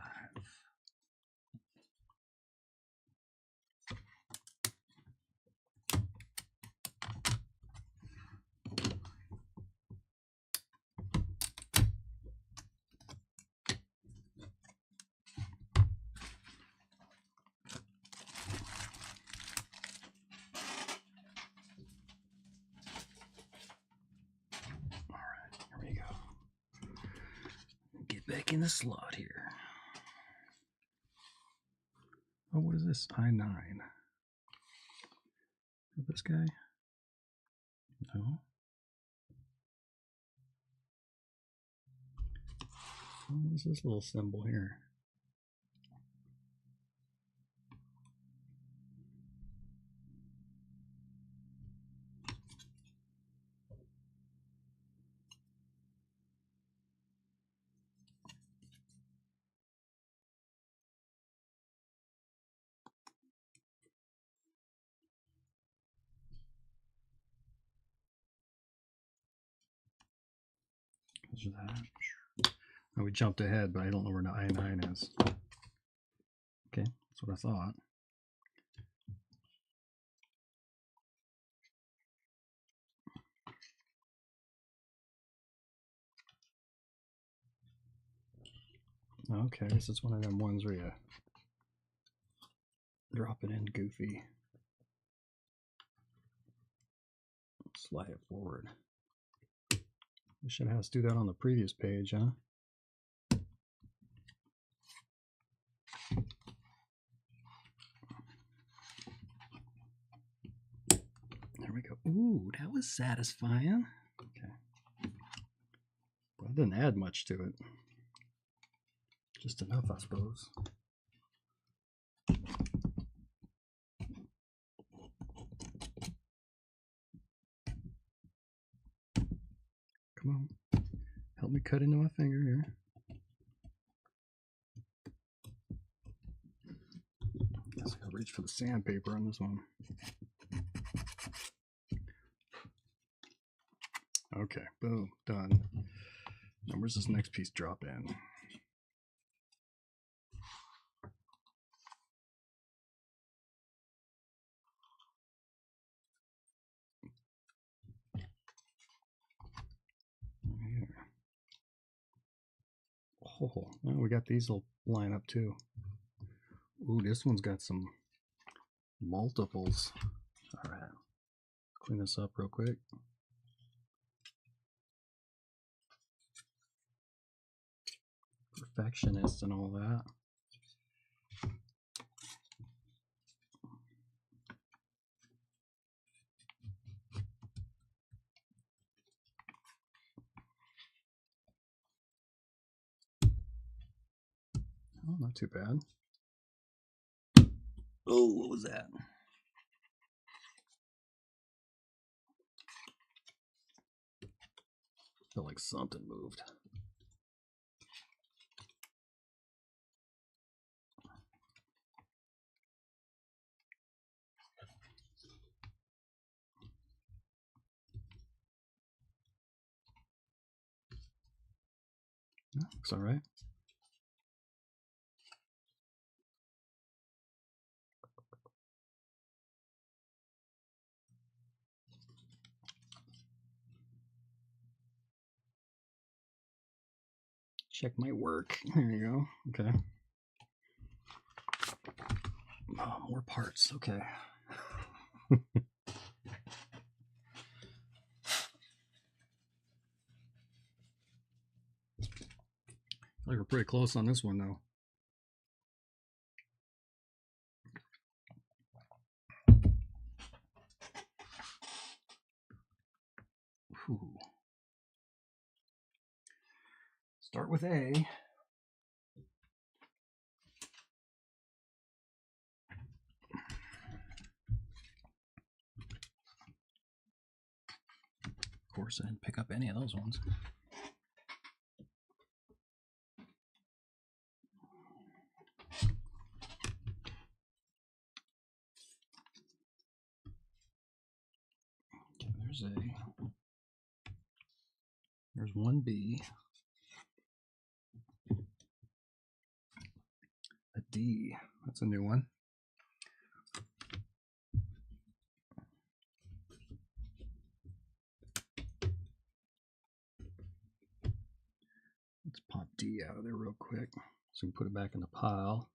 Back in the slot here. Oh, what is this? I9. Is this guy? No. What is this little symbol here? That. Oh, we jumped ahead, but I don't know where the I9 is. Okay, that's what I thought. Okay, this is one of them ones where you drop it in goofy. Slide it forward. We should have to do that on the previous page, huh? There we go. Ooh, that was satisfying. Okay. Well, it didn't add much to it. Just enough, I suppose. Come on. Help me cut into my finger here. Guess I gotta reach for the sandpaper on this one. Okay, boom, done. Now where's this next piece drop in? Here. Oh, well, we got these will line up too. Ooh, this one's got some multiples. All right, clean this up real quick. Perfectionist and all that. Oh, not too bad. Oh, what was that? Felt like something moved. Yeah, looks all right. Check my work. There you go. Okay. Oh, more parts. Okay. Like we're pretty close on this one though. Ooh. Start with A. Of course, I didn't pick up any of those ones. Okay, there's A. There's 1B. A D. That's a new one. Let's pop D out of there real quick so we can put it back in the pile.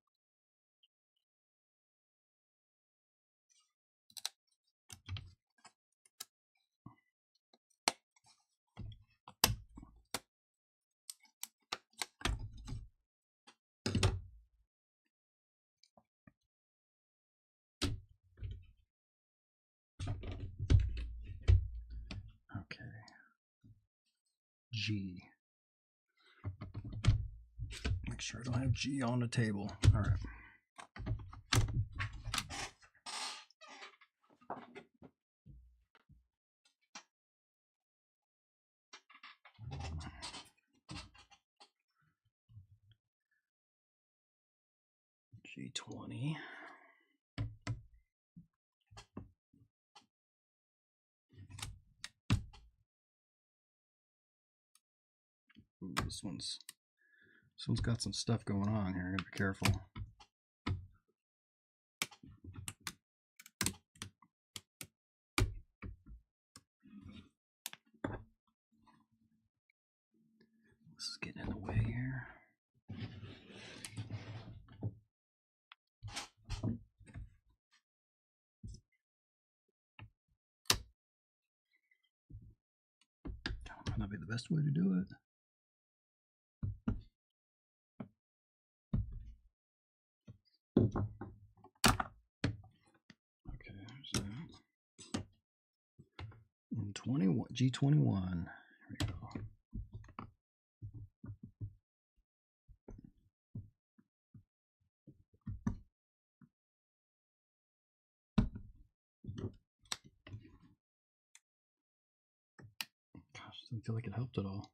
Okay. G. Make sure I don't have G on the table. All right. G20. Ooh, this one's got some stuff going on here. I gotta be careful. This is getting in the way here. Might not be the best way to do it. Okay, there's that. And 21, G21. Here we go. Gosh, doesn't feel like it helped at all.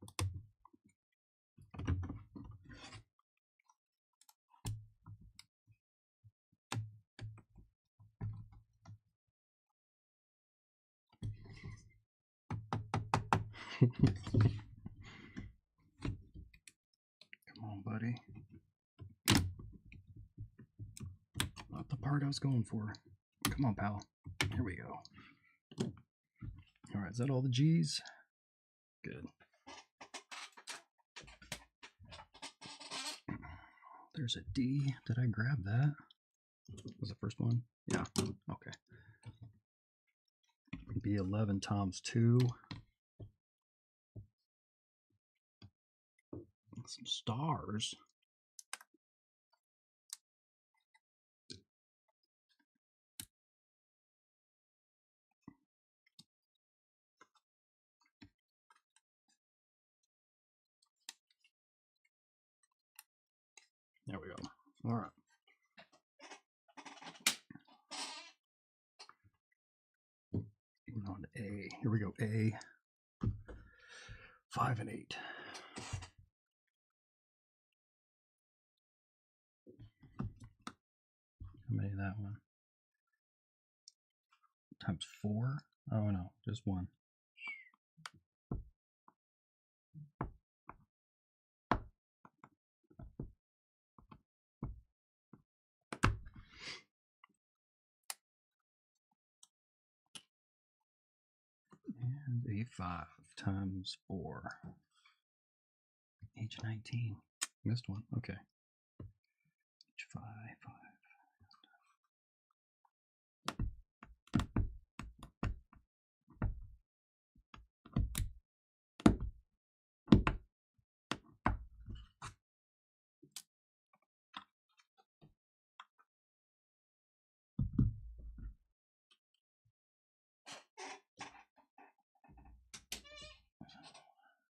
Come on, buddy. Not the part I was going for. Come on, pal. Here we go. All right, is that all the G's? Good. There's a D. Did I grab that? Was the first one? Yeah. Okay. B11 times 2. Some stars. There we go. All right. On A. Here we go. A. 5 and 8. How many of that one? Times 4? Oh no, just 1. And A5 times 4. H19. Missed one. Okay. H5, 5.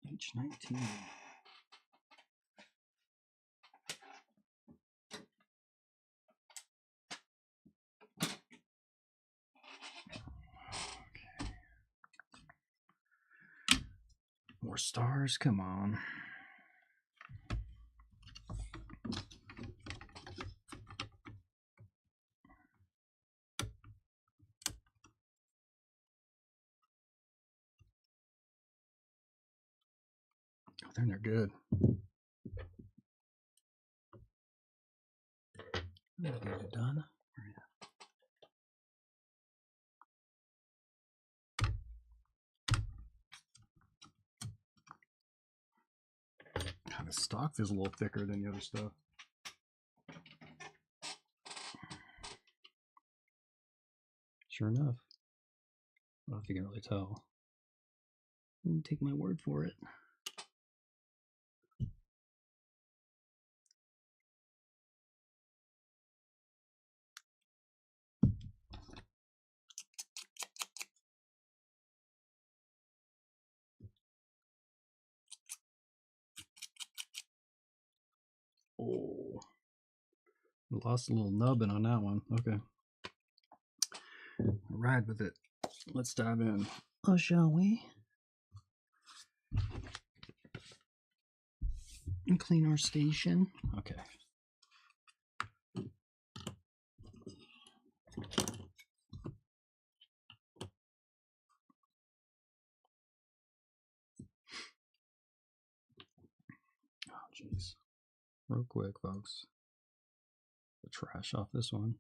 H19. Okay. More stars, come on. I think they're good. Get it done. God, the stock is a little thicker than the other stuff. Sure enough. I don't know if you can really tell. Take my word for it. Oh, lost a little nubbin on that one. Okay. I'll ride with it. Let's dive in. Oh, shall we? And clean our station. Okay. Oh, jeez. Real quick, folks. The trash off this one.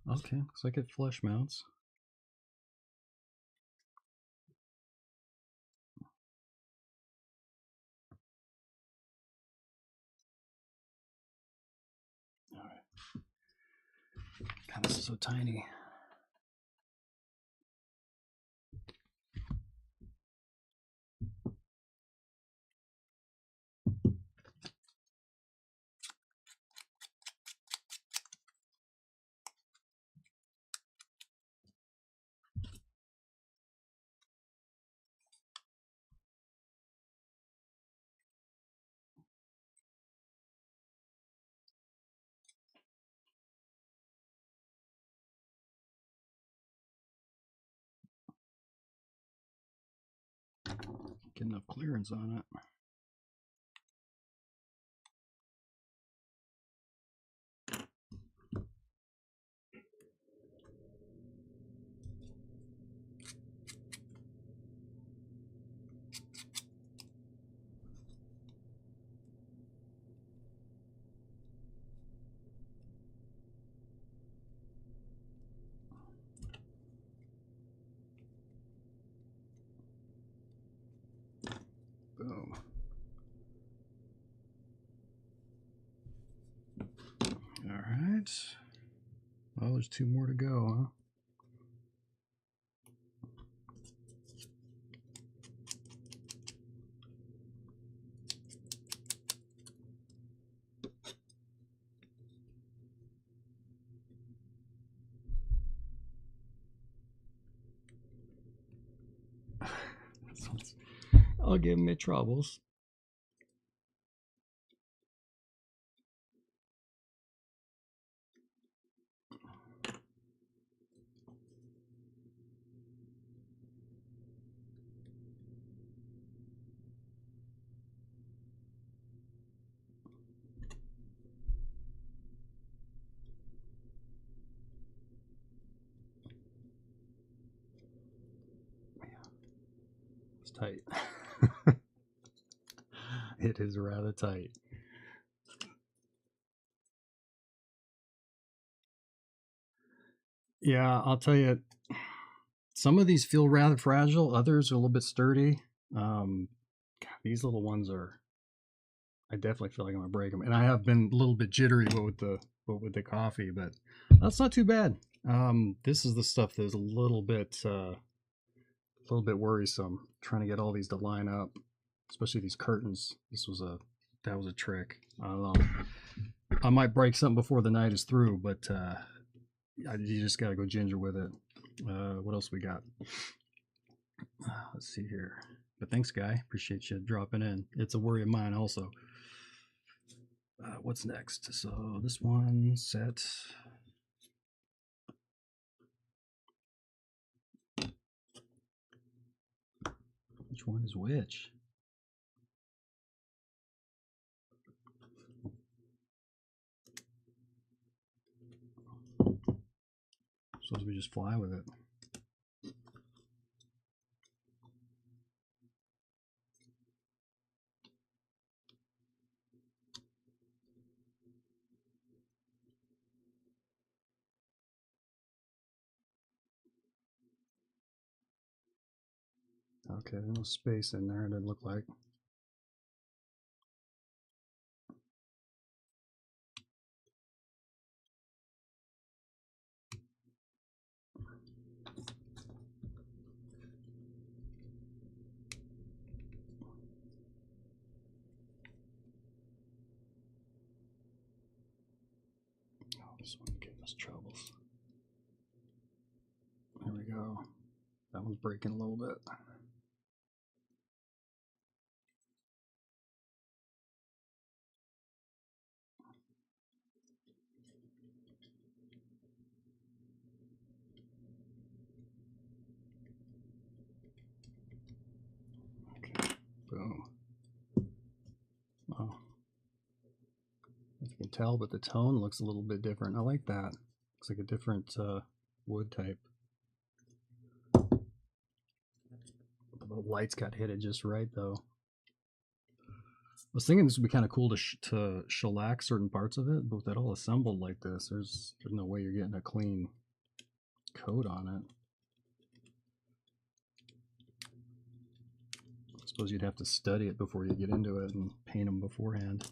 Okay, looks like it flush mounts. All right. God, this is so tiny. Get enough clearance on it. Boom. All right. Well, there's 2 more to go, huh? I'll give me troubles. It's tight. It is rather tight. Yeah, I'll tell you, some of these feel rather fragile. Others are a little bit sturdy. God, these little ones are, I definitely feel like I'm gonna break them. And I have been a little bit jittery with the coffee, but that's not too bad. This is the stuff that's a little bit worrisome. Trying to get all these to line up, especially these curtains. That was a trick. I don't know. I might break something before the night is through, but you just gotta go ginger with it. What else we got? Let's see here. But thanks, Guy. Appreciate you dropping in. It's a worry of mine also. What's next? So this one set. Which one is which? Suppose we just fly with it. Okay, no space in there, it didn't look like. Oh, this one gave us troubles. There we go. That one's breaking a little bit. Okay, boom. Oh, if you can tell, but the tone looks a little bit different. I like that. Looks like a different wood type. The lights got hit it just right, though. I was thinking this would be kind of cool to shellac certain parts of it, but with that all assembled like this, there's no way you're getting a clean coat on it. I suppose you'd have to study it before you get into it and paint them beforehand.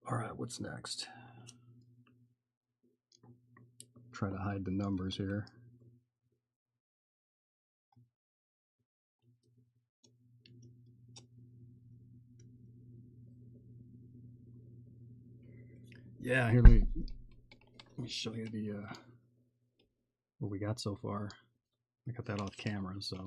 All right, what's next? Try to hide the numbers here. Yeah, here, let me show you the what we got so far. I got that off camera, so.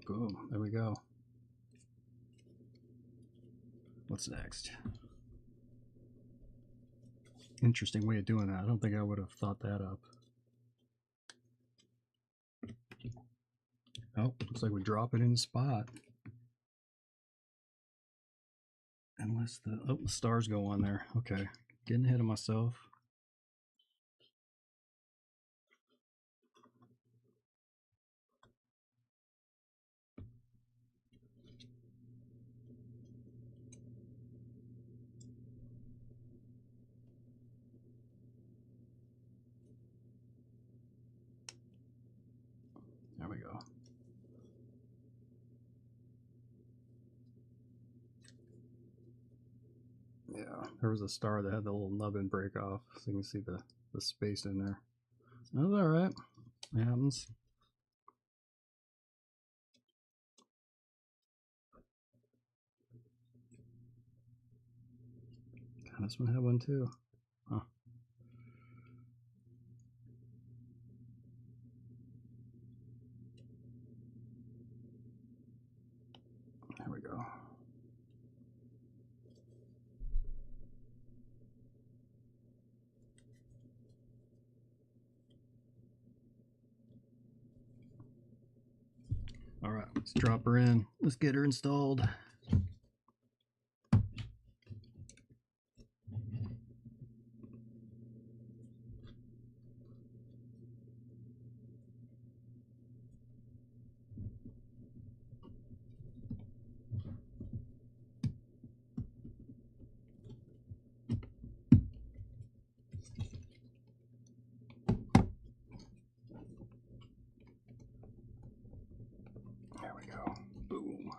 Boom, there we go. What's next? Interesting way of doing that. I don't think I would have thought that up. Oh, looks like we drop it in the spot. Unless the stars go on there. Okay, getting ahead of myself. we go. Yeah, there was a star that had the little nubbin break off, so you can see the space in there. That's all right. It happens. God, this one had one too. Huh. There we go. All right, let's drop her in. Let's get her installed. There we go. Boom.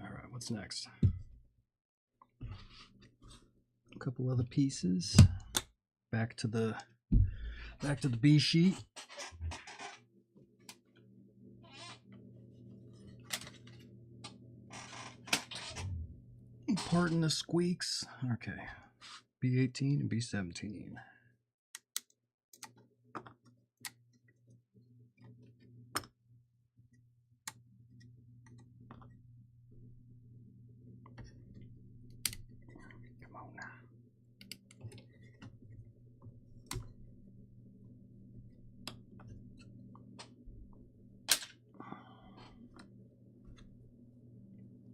All right, what's next? A couple other pieces. Back to the B sheet. Pardon the squeaks. Okay. B18 and B17. Come on now.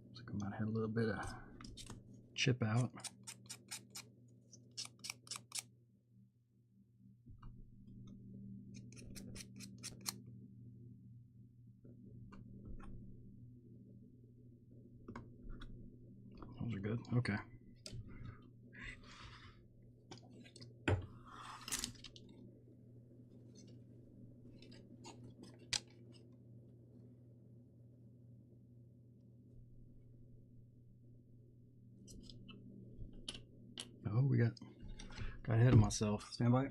Looks like I might have a little bit of chip out. Those are good. Okay. Oh, we got ahead of myself. Stand by.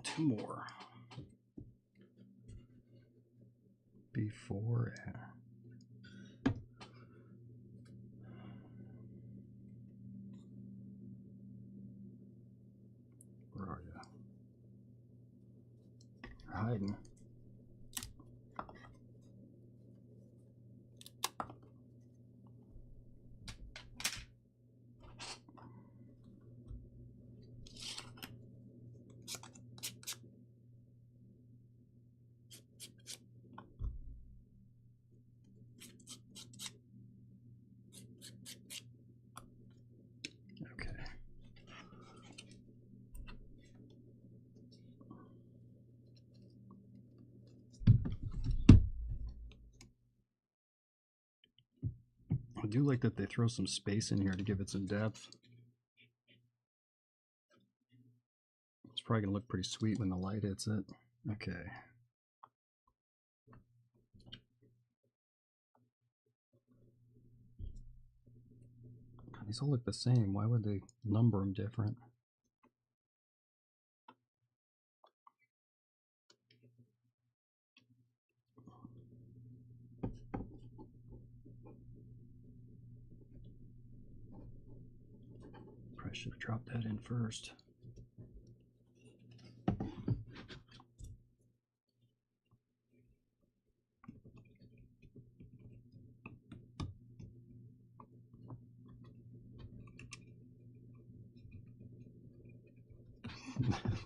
Two more. B4. Where are you? You're hiding. I do like that they throw some space in here to give it some depth. It's probably going to look pretty sweet when the light hits it. Okay. God, these all look the same. Why would they number them different? Probably should have dropped that in first.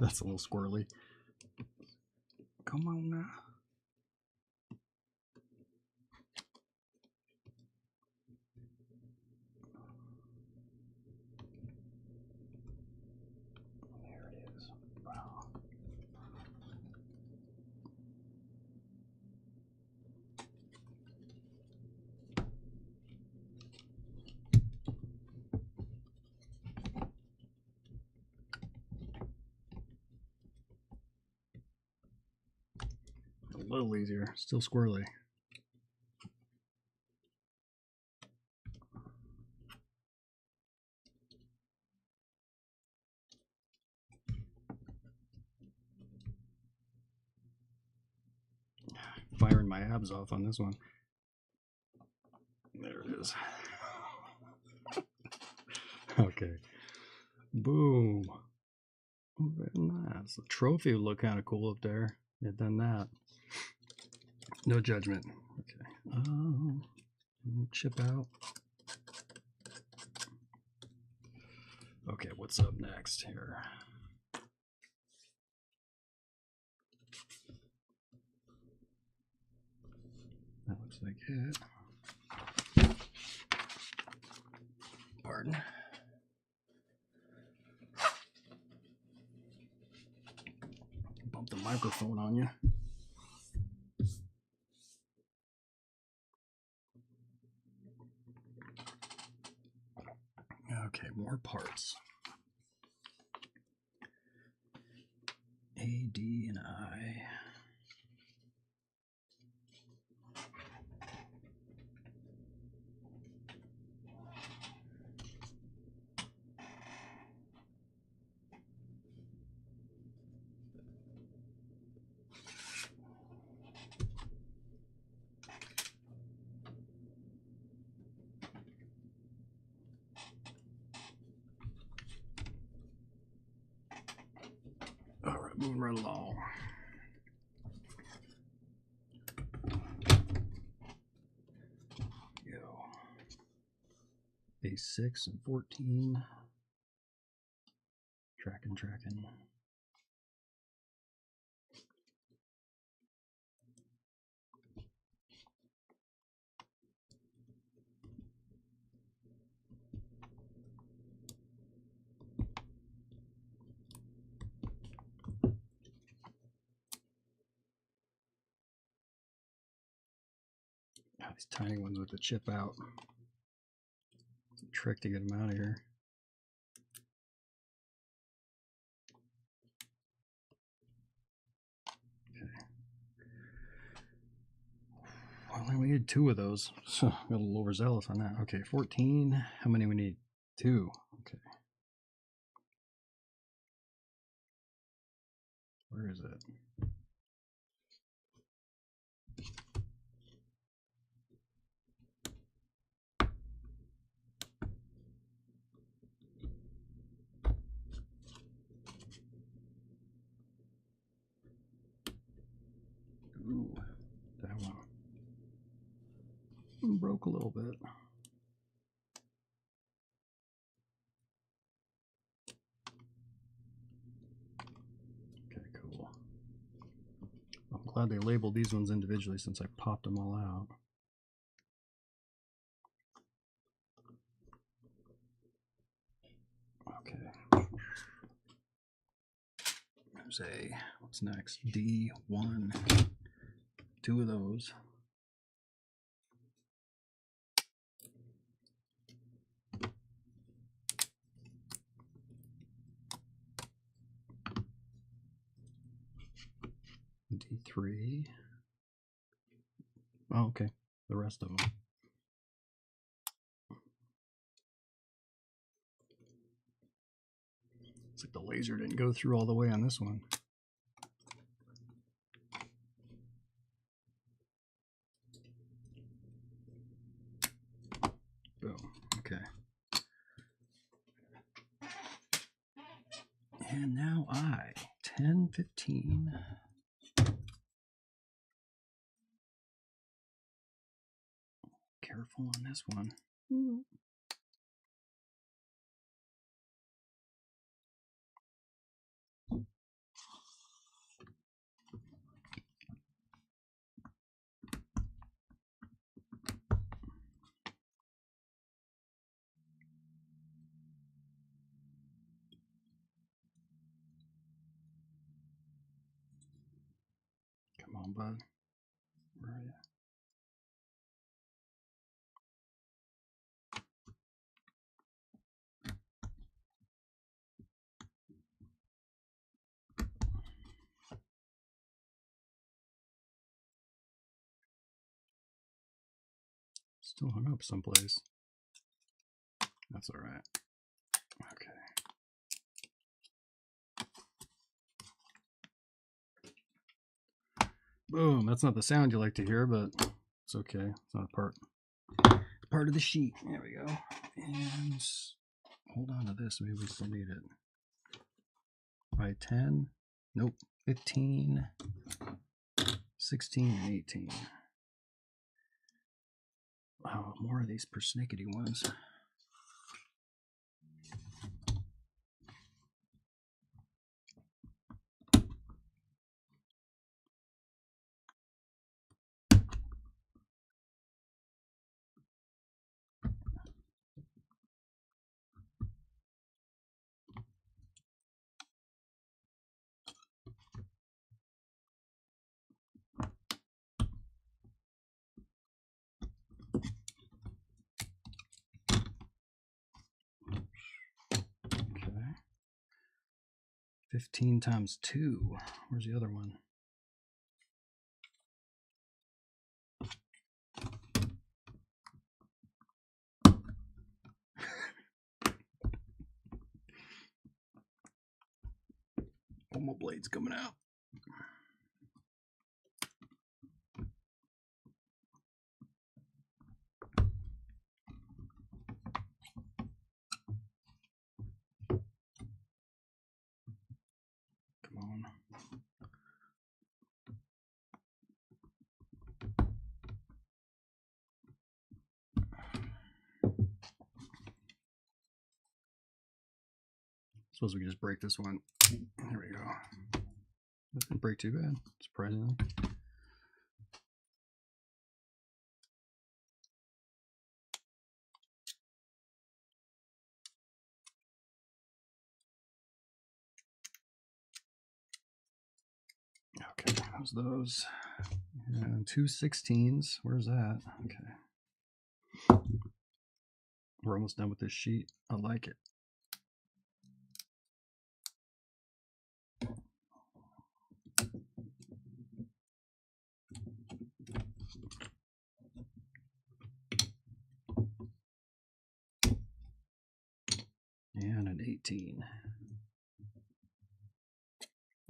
That's a little squirrely. Come on now. There it is. Wow. little easier. Still squirrely. Firing my abs off on this one. There it is. Okay. Boom. Oh, very nice. The trophy would look kind of cool up there. They've done that. No judgment. Okay. Chip out. Okay, what's up next here? That looks like it. Pardon. Bump the microphone on you. Okay, more parts. A, D, and I. All right, moving right along. Go. A6 and 14. Tracking. These tiny ones with the chip out. It's a trick to get them out of here. Okay. Well, I only need 2 of those, so I got a little overzealous on that. Okay, 14. How many we need? 2. Okay. Where is it? Ooh, that one broke a little bit. Okay, cool. I'm glad they labeled these ones individually since I popped them all out. Okay. There's a, what's next? D1. 2 of those. D3. Oh, okay. The rest of them. It's like the laser didn't go through all the way on this one. Boom. Okay. And now I, 10, 15. Careful on this one. Come on, bud. Where are you? Still hung up someplace. That's all right. Okay. Boom. That's not the sound you like to hear, but it's okay. It's not a part of the sheet. There we go. And hold on to this. Maybe we still need it. By 10. Nope. 15. 16 and 18. Wow, more of these persnickety ones. Okay. 15 times 2. Where's the other one? One more blades coming out. Come on. Suppose we can just break this one. There we go. That didn't break too bad, surprisingly. Okay, how's those? And 2 16s. Where's that? Okay. We're almost done with this sheet. I like it. And an 18.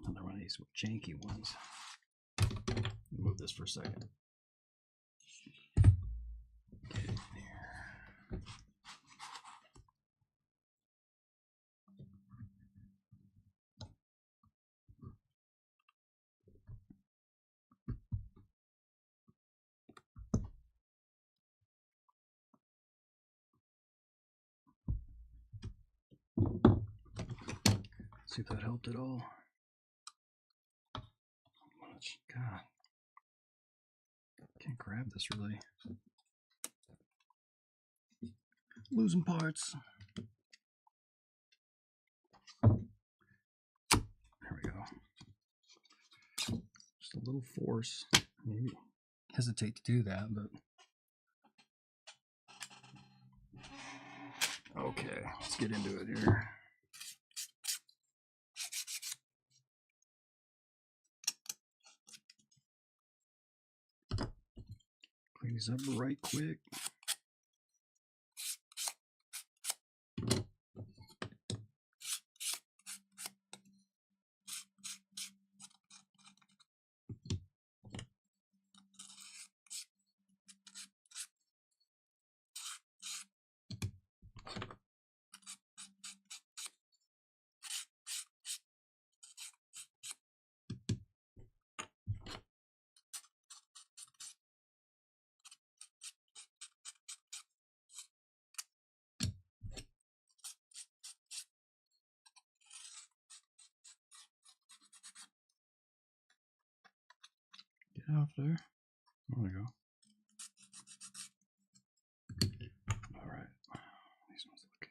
Another one of these janky ones. Move this for a second. Get in there. See if that helped at all. Much. God. Can't grab this really. Losing parts. There we go. Just a little force. Maybe hesitate to do that, but okay, let's get into it here. Clean these up right quick. Get off there. There we go. All right. These ones look good.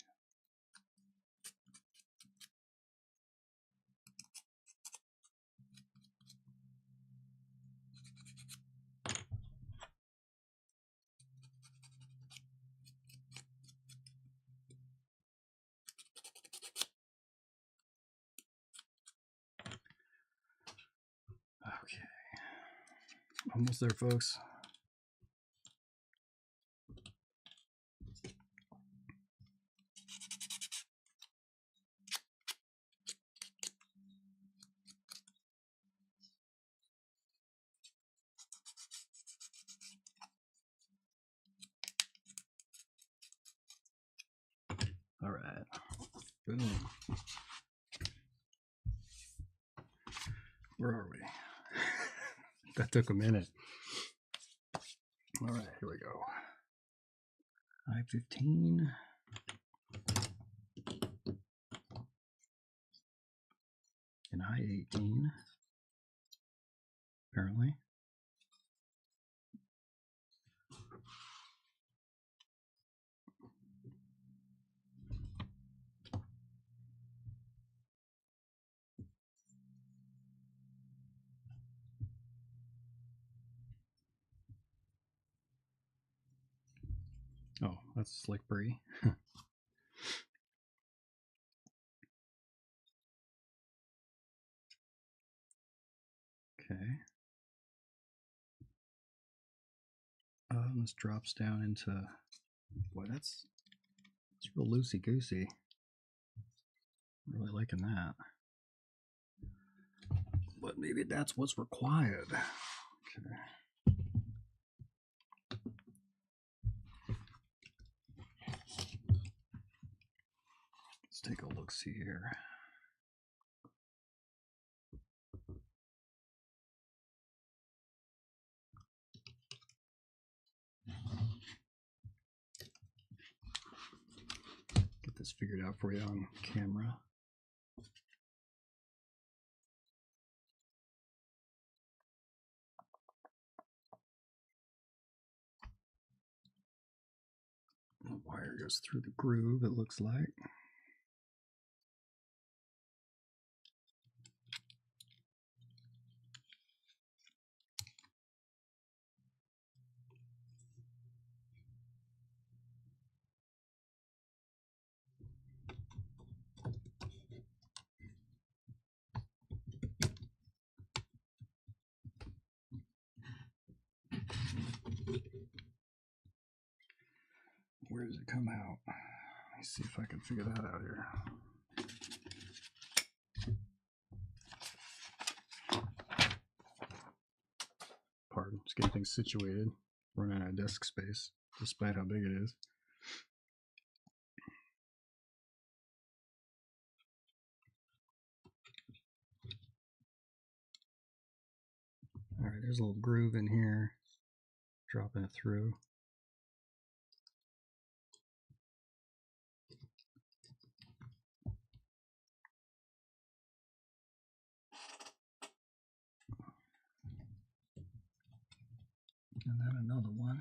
Okay. Almost there, folks. All right. Boom. Where are we? That took a minute. All right, here we go. I-15. And I-18. Apparently. Oh, that's Slick Brie. Okay. This drops down into, boy, that's real loosey-goosey. Really liking that. But maybe that's what's required. Okay. Let's take a look-see here. Get this figured out for you on camera. The wire goes through the groove, it looks like. Where does it come out? Let me see if I can figure that out here. Pardon, just getting things situated. Running out of desk space, despite how big it is. All right, there's a little groove in here, dropping it through. And then another one.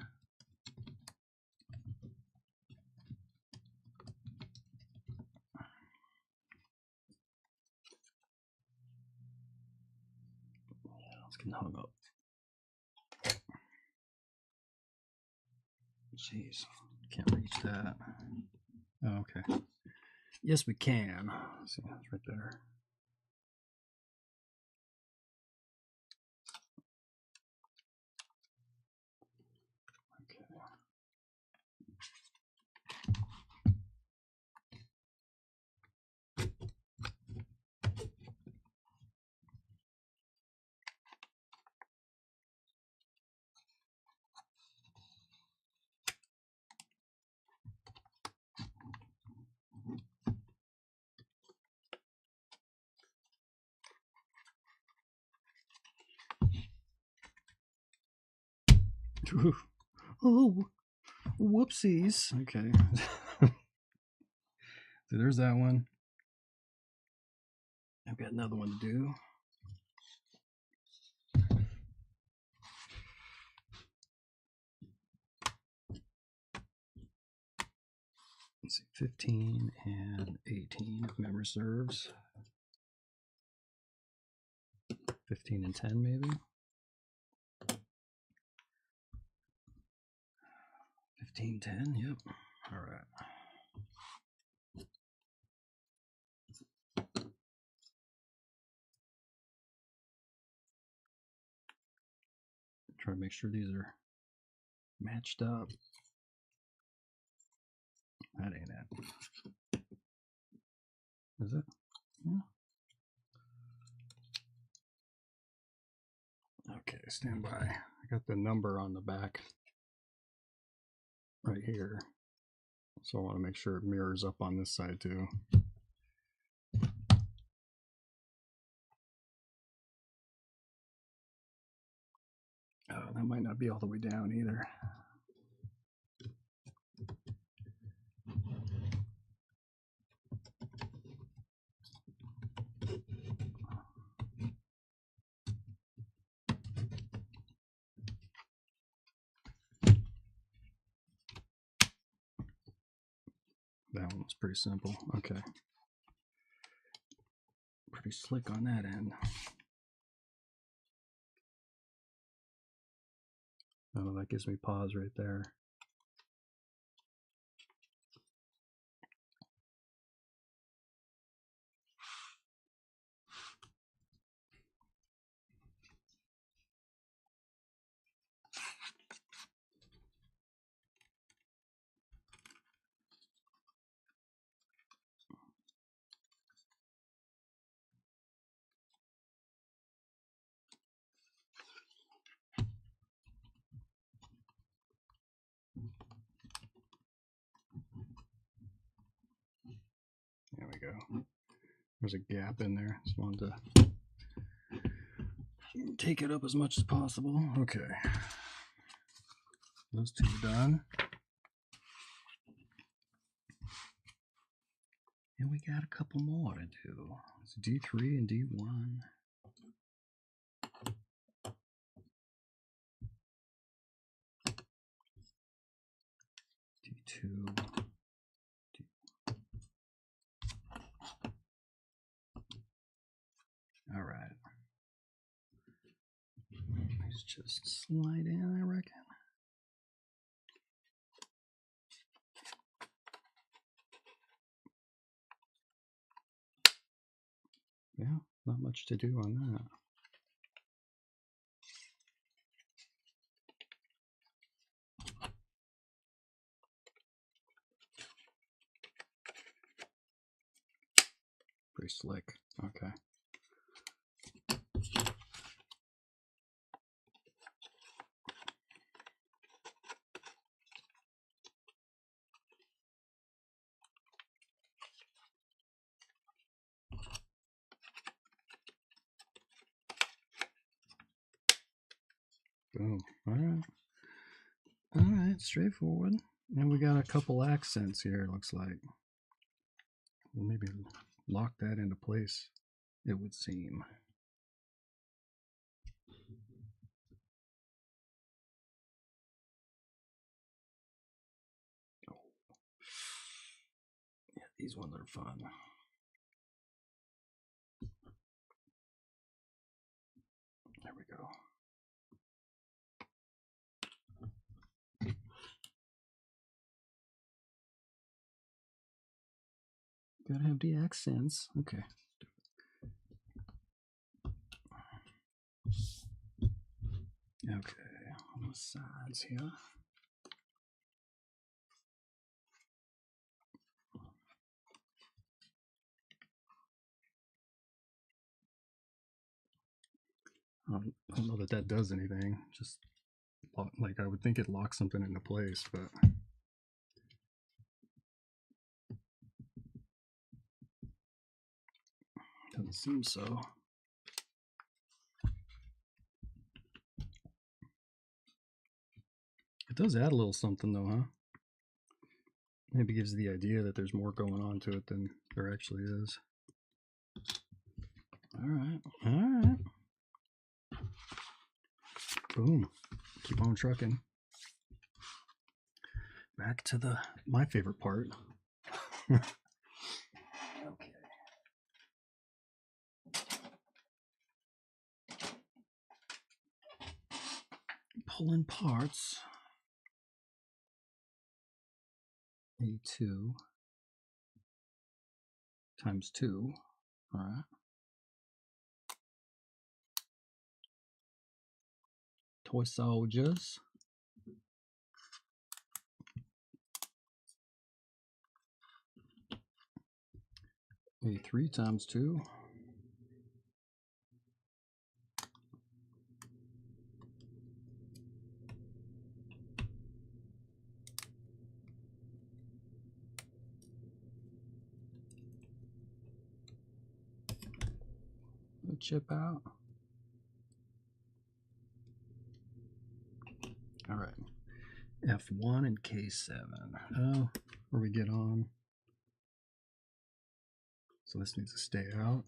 Yeah, it's getting hung up. Jeez, can't reach that. Oh, okay. Yes, we can. See, it's right there. Okay. Oh, whoopsies. Okay. So there's that one. I've got another one to do. Let's see, 15 and 18, if memory serves. 15 and 10, maybe. 15, 10, yep. All right. Try to make sure these are matched up. That ain't it. Is it? Yeah. Okay, stand by. I got the number on the back right here. So I want to make sure it mirrors up on this side too. Oh, that might not be all the way down either. That one was pretty simple. Okay. Pretty slick on that end. Oh, that gives me pause right there. There we go. There's a gap in there. Just wanted to take it up as much as possible. Okay. Those two are done. And we got a couple more to do. It's D3 and D1. D2. All right. Let's just slide in, I reckon. Yeah, not much to do on that. Pretty slick. Okay. Boom. All right. All right, straightforward. And we got a couple accents here, it looks like. We'll maybe lock that into place, it would seem. Oh. Yeah, these ones are fun. There we go. Gotta have the accents. Okay. Okay, on the sides here. I don't know that that does anything. Just like I would think it locks something into place, but doesn't seem so. It does add a little something though, huh? Maybe gives the idea that there's more going on to it than there actually is. All right, all right. Boom. Keep on trucking. Back to my favorite part. Okay. Pulling parts. A2 times 2. All right. Toy soldiers. A3 times 2. chip out. All right, F1 and K7. Oh, where we get on. So this needs to stay out.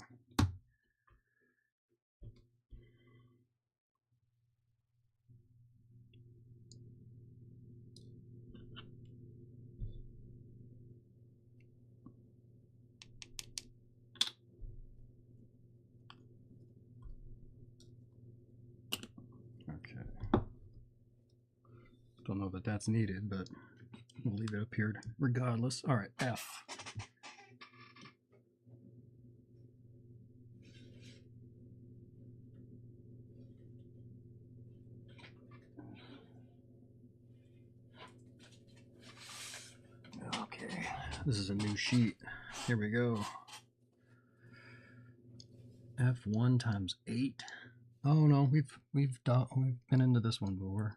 Okay. Don't know that that's needed, but we'll leave it up here regardless. All right, F. Okay, this is a new sheet. Here we go. F1 times 8. Oh no, we've been into this one before.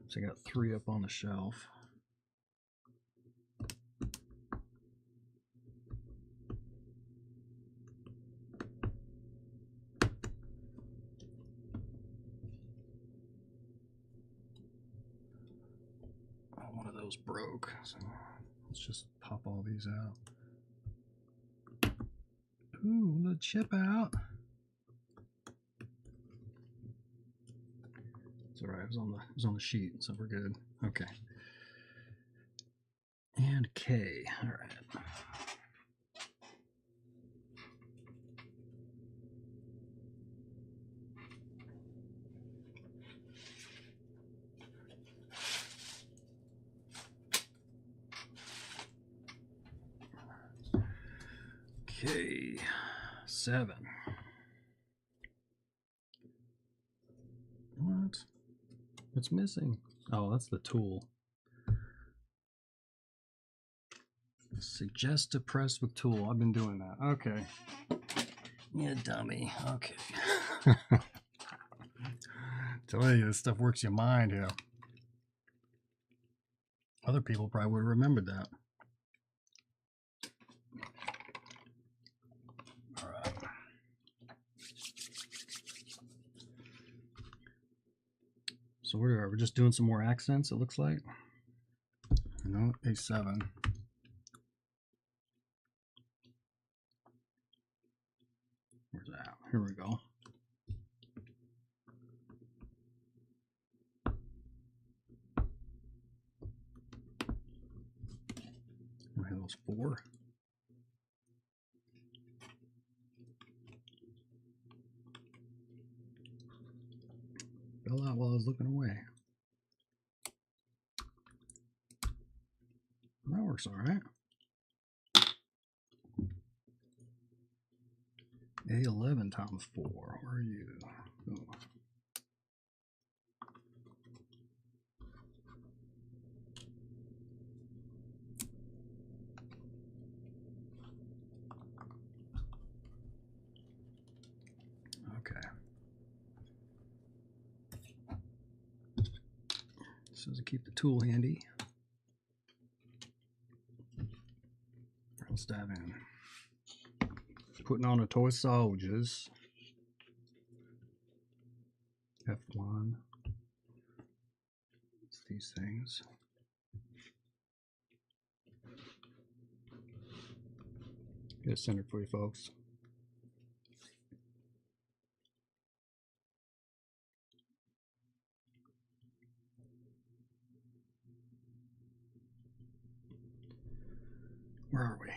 So I got 3 up on the shelf. Oh, one of those broke. So let's just pop all these out. Ooh, the chip out. It's all right. It was on the sheet, so we're good. Okay. And K. All right. Okay. 7. What? What's missing? Oh, that's the tool. Suggest to press with tool. I've been doing that. Okay. Yeah, dummy. Okay. Telling you, this stuff works your mind here. Other people probably would have remembered that. All right. So where are we? Just doing some more accents, it looks like. No, A7. Where's that? Here we go. We have those 4. Fell out while I was looking away. That works all right. A11 times 4. Where are you? Oh. Okay. So to keep the tool handy, let's dive in. Putting on a toy soldiers. F1. It's these things. Get it centered for you folks. Where are we?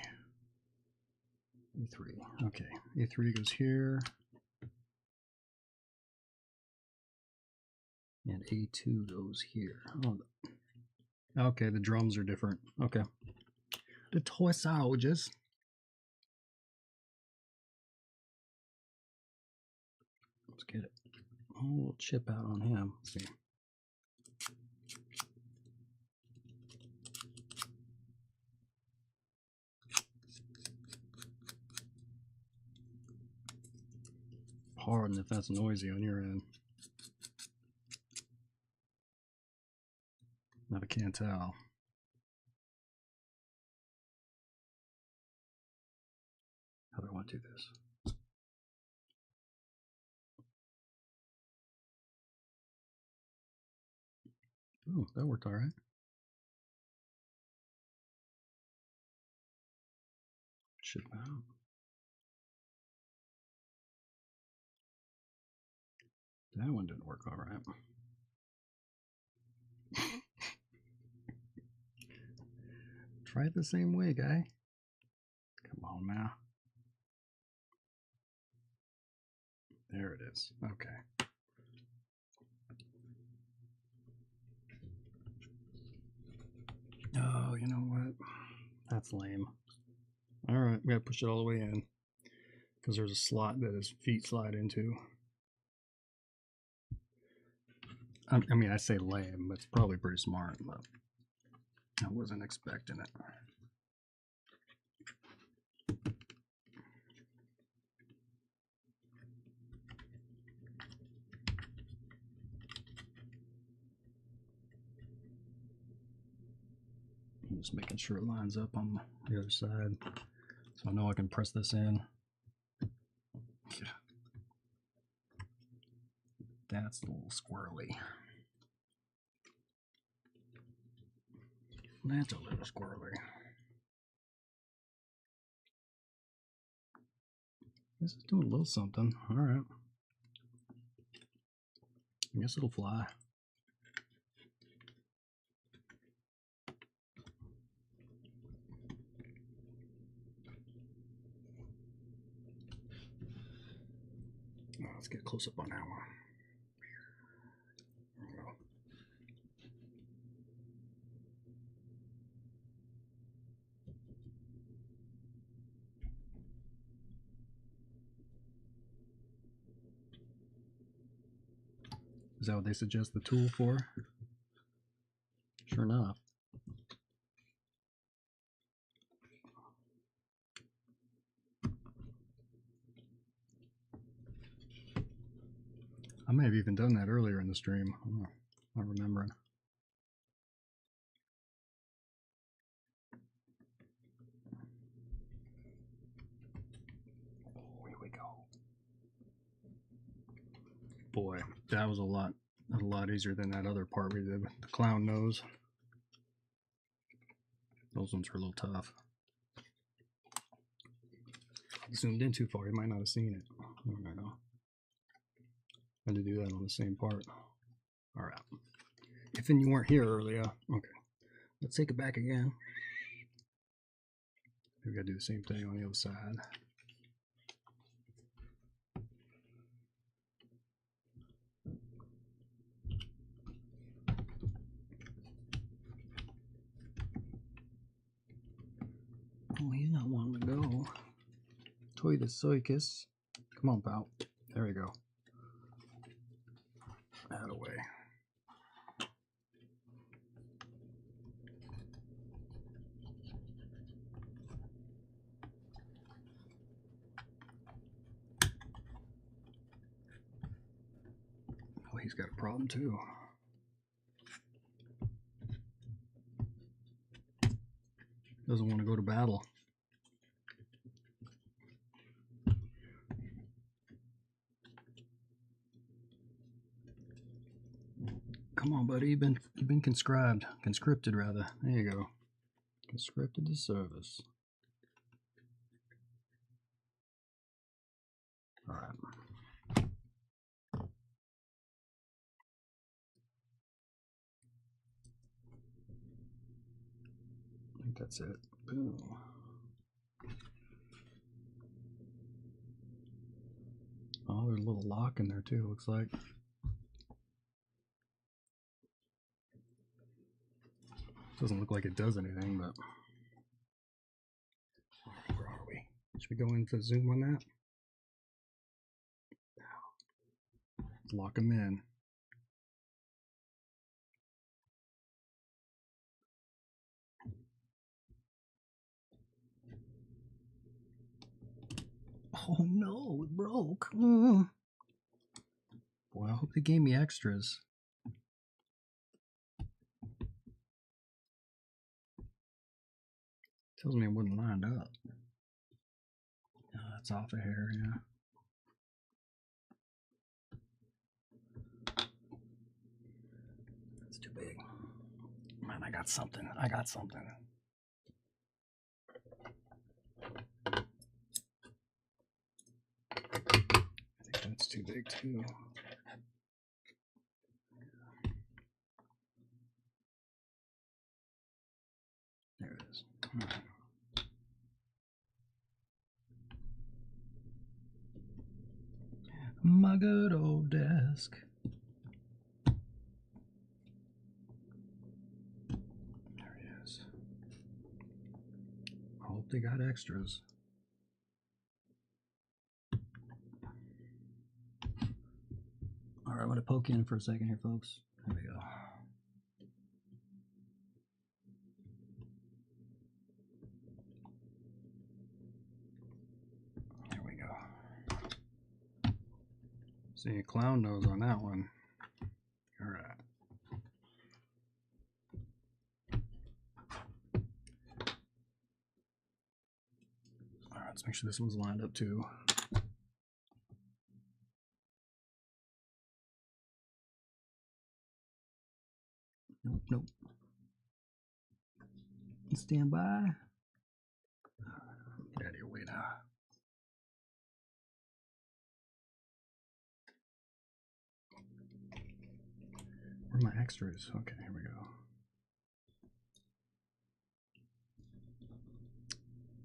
A3. Okay. A3 goes here. And A2 goes here. Oh, okay, the drums are different. Okay. The toy soldiers. Let's get it. Oh, a little chip out on him. Let's see. Pardon if that's noisy on your end. I can't tell. How do I want to do this? Oh, that worked all right. Ship out. That one didn't work all right. Try it the same way, guy. Come on now. There it is. Okay. Oh, you know what? That's lame. All right, we gotta push it all the way in because there's a slot that his feet slide into. I mean, I say lame, but it's probably pretty smart, but I wasn't expecting it. I'm just making sure it lines up on the other side, so I know I can press this in. Yeah. That's a little squirrely. That's a little squirrely. This is doing a little something. All right. I guess it'll fly. Oh, let's get close up on that one. There we go. Is that what they suggest the tool for? Sure enough. I may have even done that earlier in the stream. I'm not remembering. Oh, here we go. Boy, that was a lot easier than that other part we did with the clown nose. Those ones were a little tough. Zoomed in too far, you might not have seen it. I don't know. I had to do that on the same part. All right. If you weren't here earlier, okay. Let's take it back again. We gotta do the same thing on the other side. Oh, he's not wanting to go. Toy the Soicus. Come on, pal. There we go. Out of the way. Oh, he's got a problem too. Doesn't want to go to battle. Come on, buddy. You've been conscripted rather. There you go. Conscripted to service. All right. I think that's it. Boom. Oh, there's a little lock in there too, looks like. Doesn't look like it does anything, but where are we? Should we go into zoom on that? Lock them in. Oh no, it broke. Boy, I hope they gave me extras. Tells me it wouldn't lined up. Oh, that's off a hair, yeah. That's too big. on, I got something. I got something. I think that's too big too. There it is. All right. My good old desk. There he is. I hope they got extras. All right, I'm gonna poke in for a second here, folks. There we go. There we go. See a clown nose on that one. All right. All right, let's make sure this one's lined up too. Nope, nope. Stand by. Get out of your way now. Where are my extras? Okay, here we go.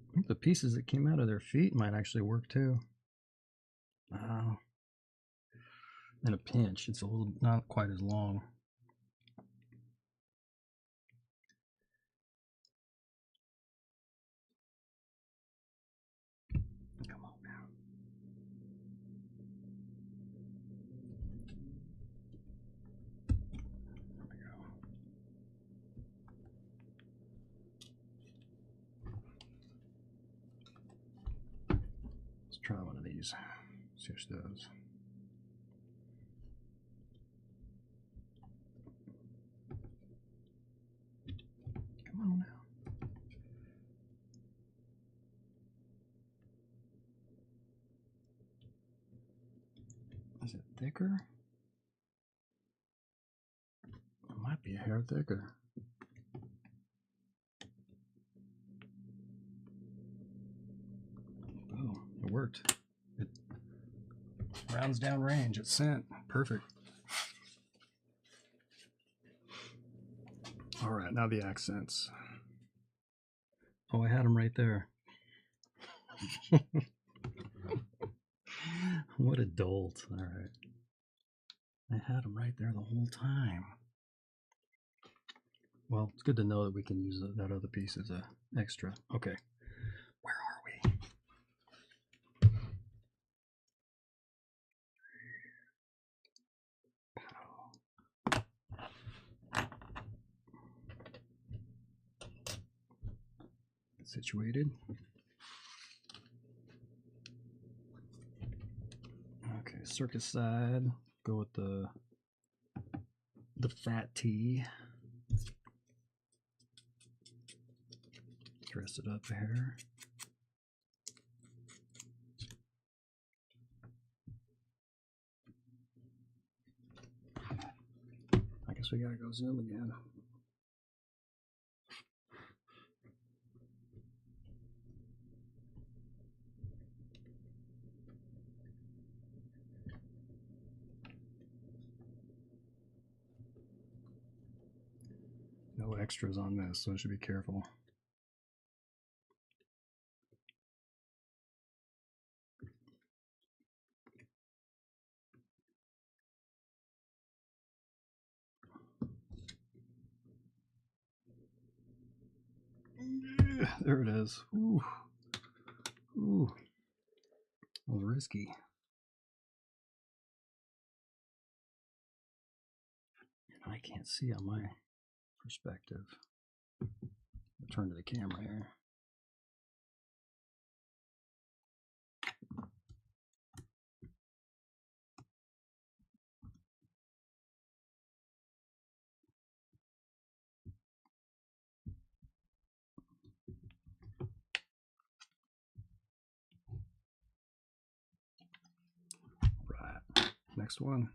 I think the pieces that came out of their feet might actually work too. In a pinch, it's a little not quite as long. Come on now. There we go. Let's try one of these. See what it does. Come on now. Is it thicker? It might be a hair thicker. Oh, it worked. It rounds down range. It's sent. Perfect. All right, now the accents. Oh, I had them right there. What a dolt. All right. I had them right there the whole time. Well, it's good to know that we can use that other piece as an extra. Okay. Where are we? Situated. Okay, circus side. Go with the fat T. Dress it up here. I guess we gotta go zoom again. No extras on this, so I should be careful. Yeah, there it is. Ooh. Ooh. That was risky. I can't see on my perspective. I'll turn to the camera here. Right. Next one.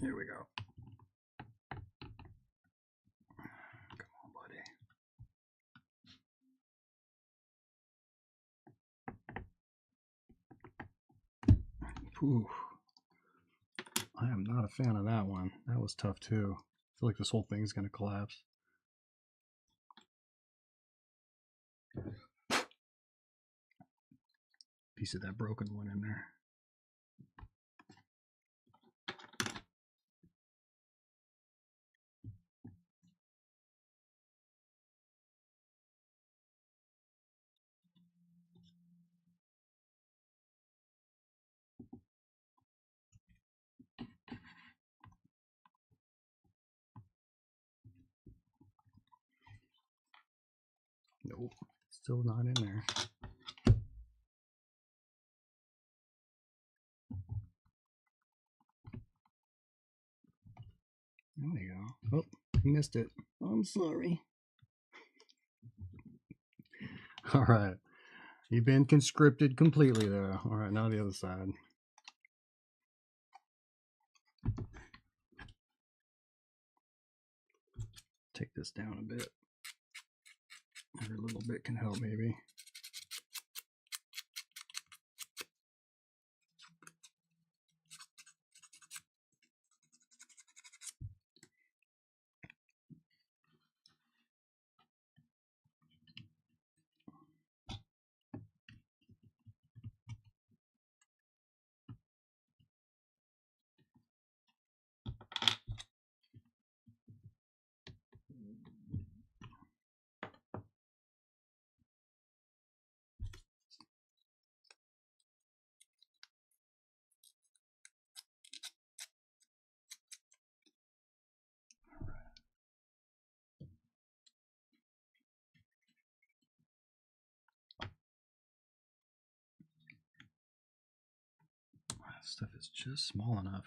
Here we go. Come on, buddy. Ooh. I am not a fan of that one. That was tough too. I feel like this whole thing's going to collapse. Piece of that broken one in there. Nope, still not in there. There we go. Oh, you missed it. I'm sorry. All right. You've been conscripted completely there. All right, now the other side. Take this down a bit. Every little bit can help, maybe. Stuff is just small enough.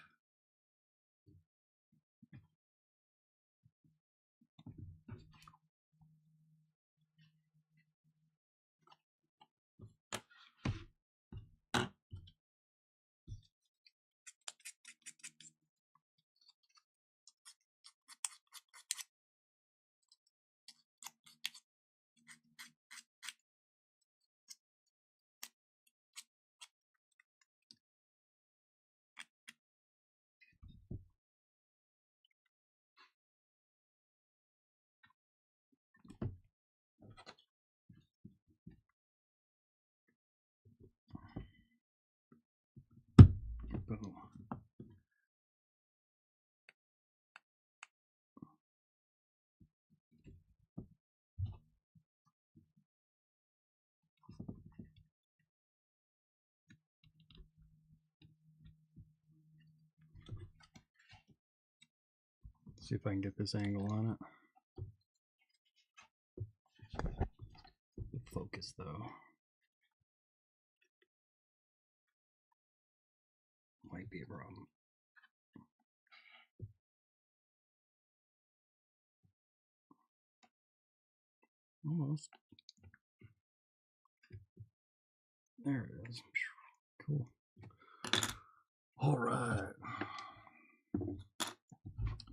Boom. See if I can get this angle on it. Focus though. Might be a problem. Almost. There it is. Cool. All right.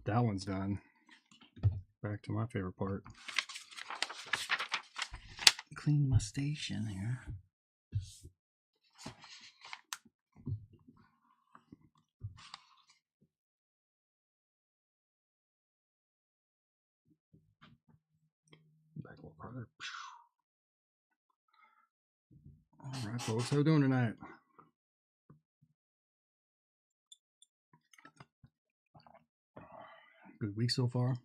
That one's done. Back to my favorite part. Clean my station here. Back a little farther. All right, folks, how we doing tonight? Good week so far.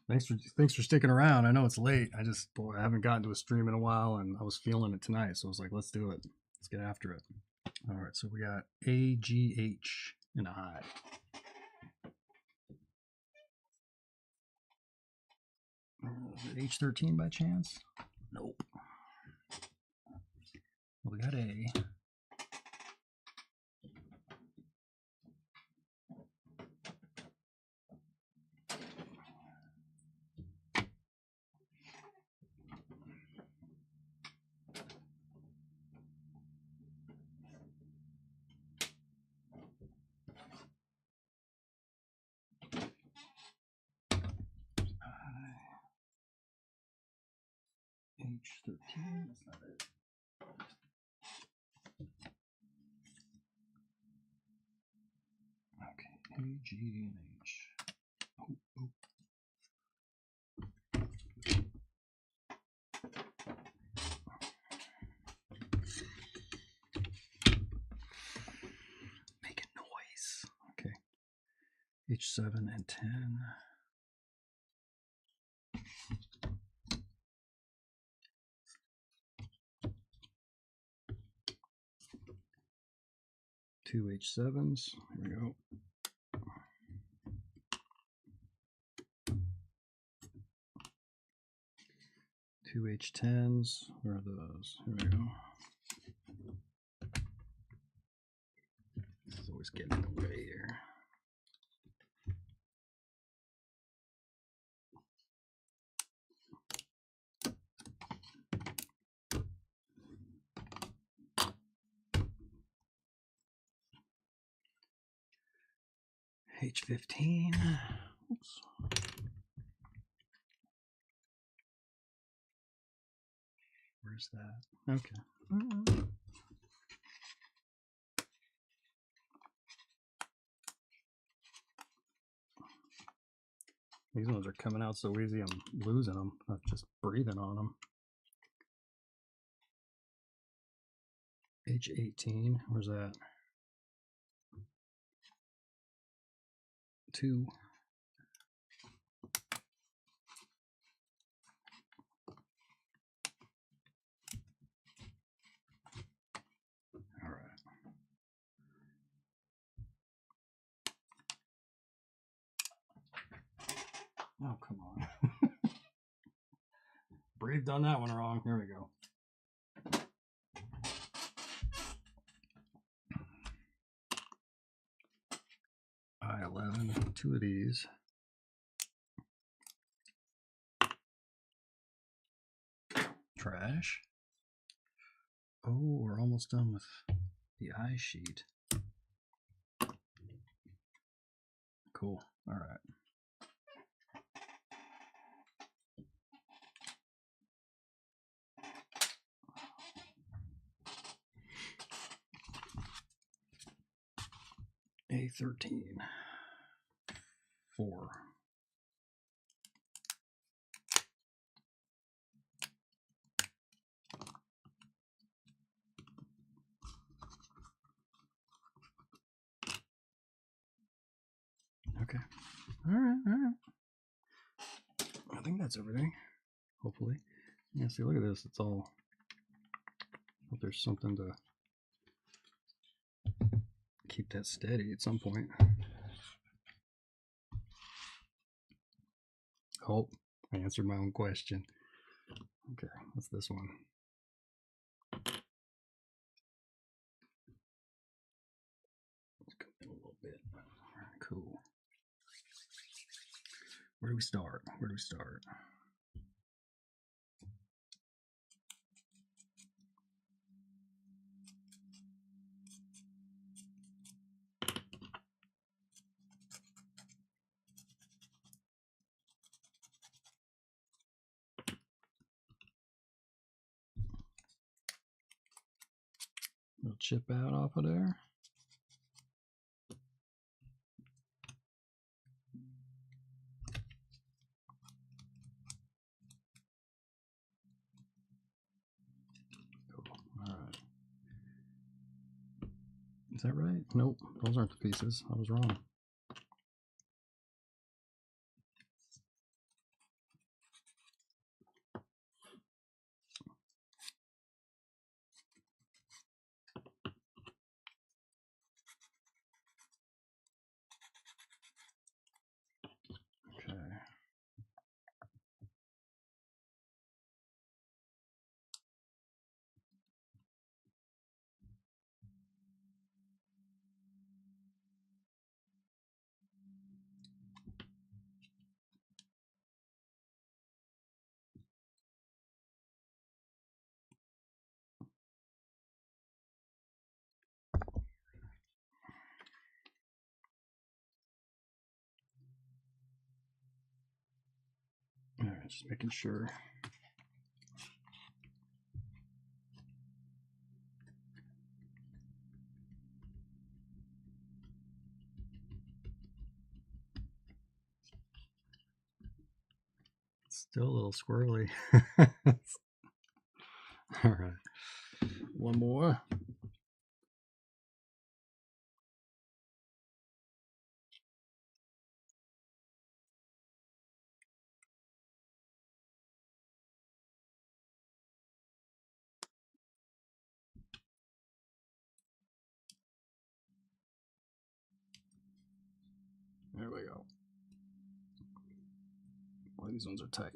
Thanks for sticking around. I know it's late. I haven't gotten to a stream in a while, and I was feeling it tonight, so I was like, let's do it. Let's get after it. All right, so we got AGH in a high. Is it H13 by chance? Nope. Well, we got A. H13, that's not it. Okay, A, G, and H. Oh, oh. Making noise. Okay. H7 and 10. Two H7s. Here we go. Two H10s. Where are those? Here we go. This is always getting in the way here. H15. Oops. Where's that? Okay. These ones are coming out so easy, I'm losing them. I'm just breathing on them. H18, where's that? 2. All right. Oh, come on. Breathed on that one wrong. Here we go. I11, 2 of these. Trash. Oh, we're almost done with the I sheet. Cool. All right. A13. 4. Okay. All right. All right. I think that's everything. Hopefully. Yeah, see, look at this. It's all. Hope there's something to keep that steady at some point. Oh, I answered my own question. Okay, what's this one? Let's come in a little bit. All right, cool. Where do we start? Where do we start? Little chip out off of there. Cool. All right. Is that right? Nope, those aren't the pieces. I was wrong. Okay. All right, just making sure. Still a little squirrely. All right. One more. There we go. Boy, these ones are tight.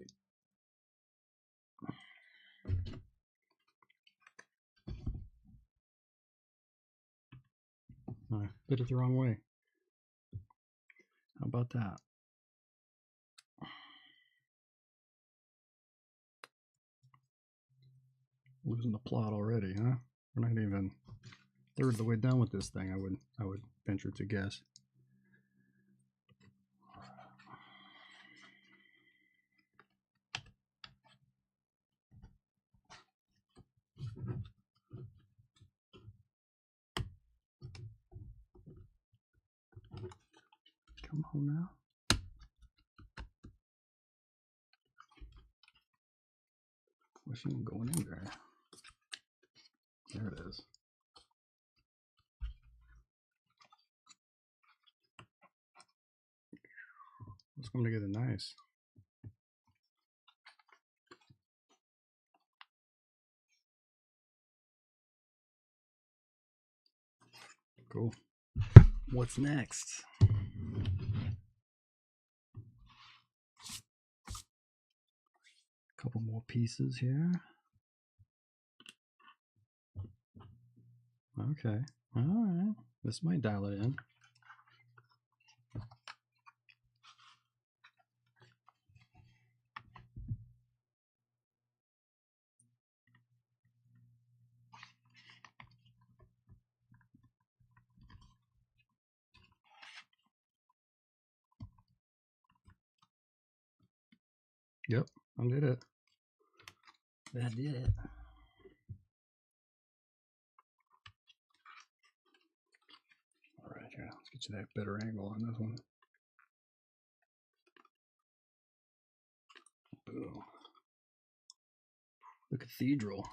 I did it the wrong way. How about that? Losing the plot already, huh? We're not even a third of the way done with this thing, I would venture to guess. Come on now. What's even going in there? There it is. It's coming together nice. Cool. What's next? Couple more pieces here. Okay. All right. This might dial it in. Yep, I did it. That did it. All right, here, let's get you that better angle on this one. Boom. The cathedral.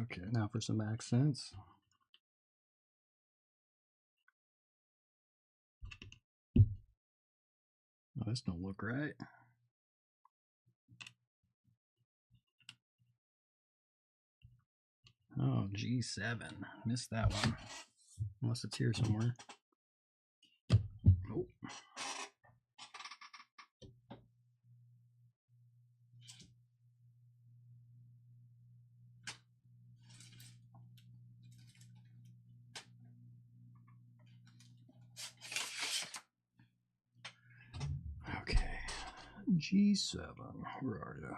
Okay, now for some accents. Oh, this don't look right. Oh, G7. Missed that one. Unless it's here somewhere. Nope. Okay. G7. Where are you?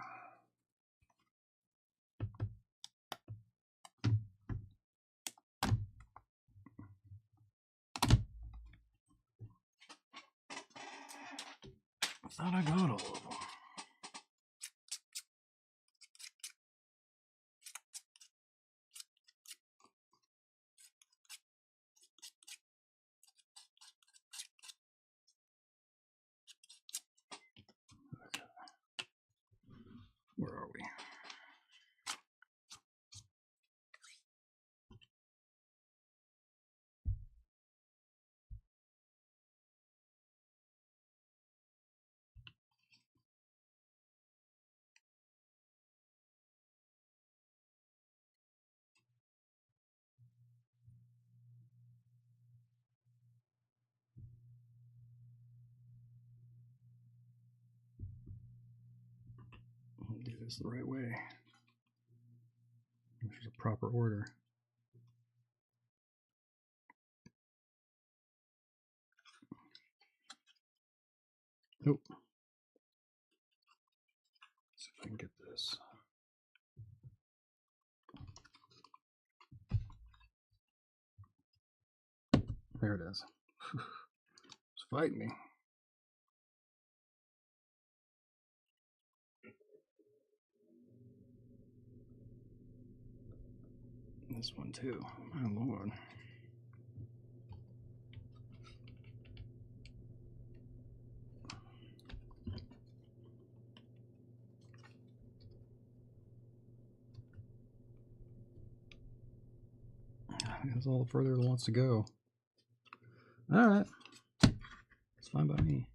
I thought I got all of them. Okay. Where are we? I'll do this the right way. This is a proper order. Nope. Let's see if I can get this. There it is. It's fighting me. This one too. My lord. That's all the further it wants to go. All right. It's fine by me.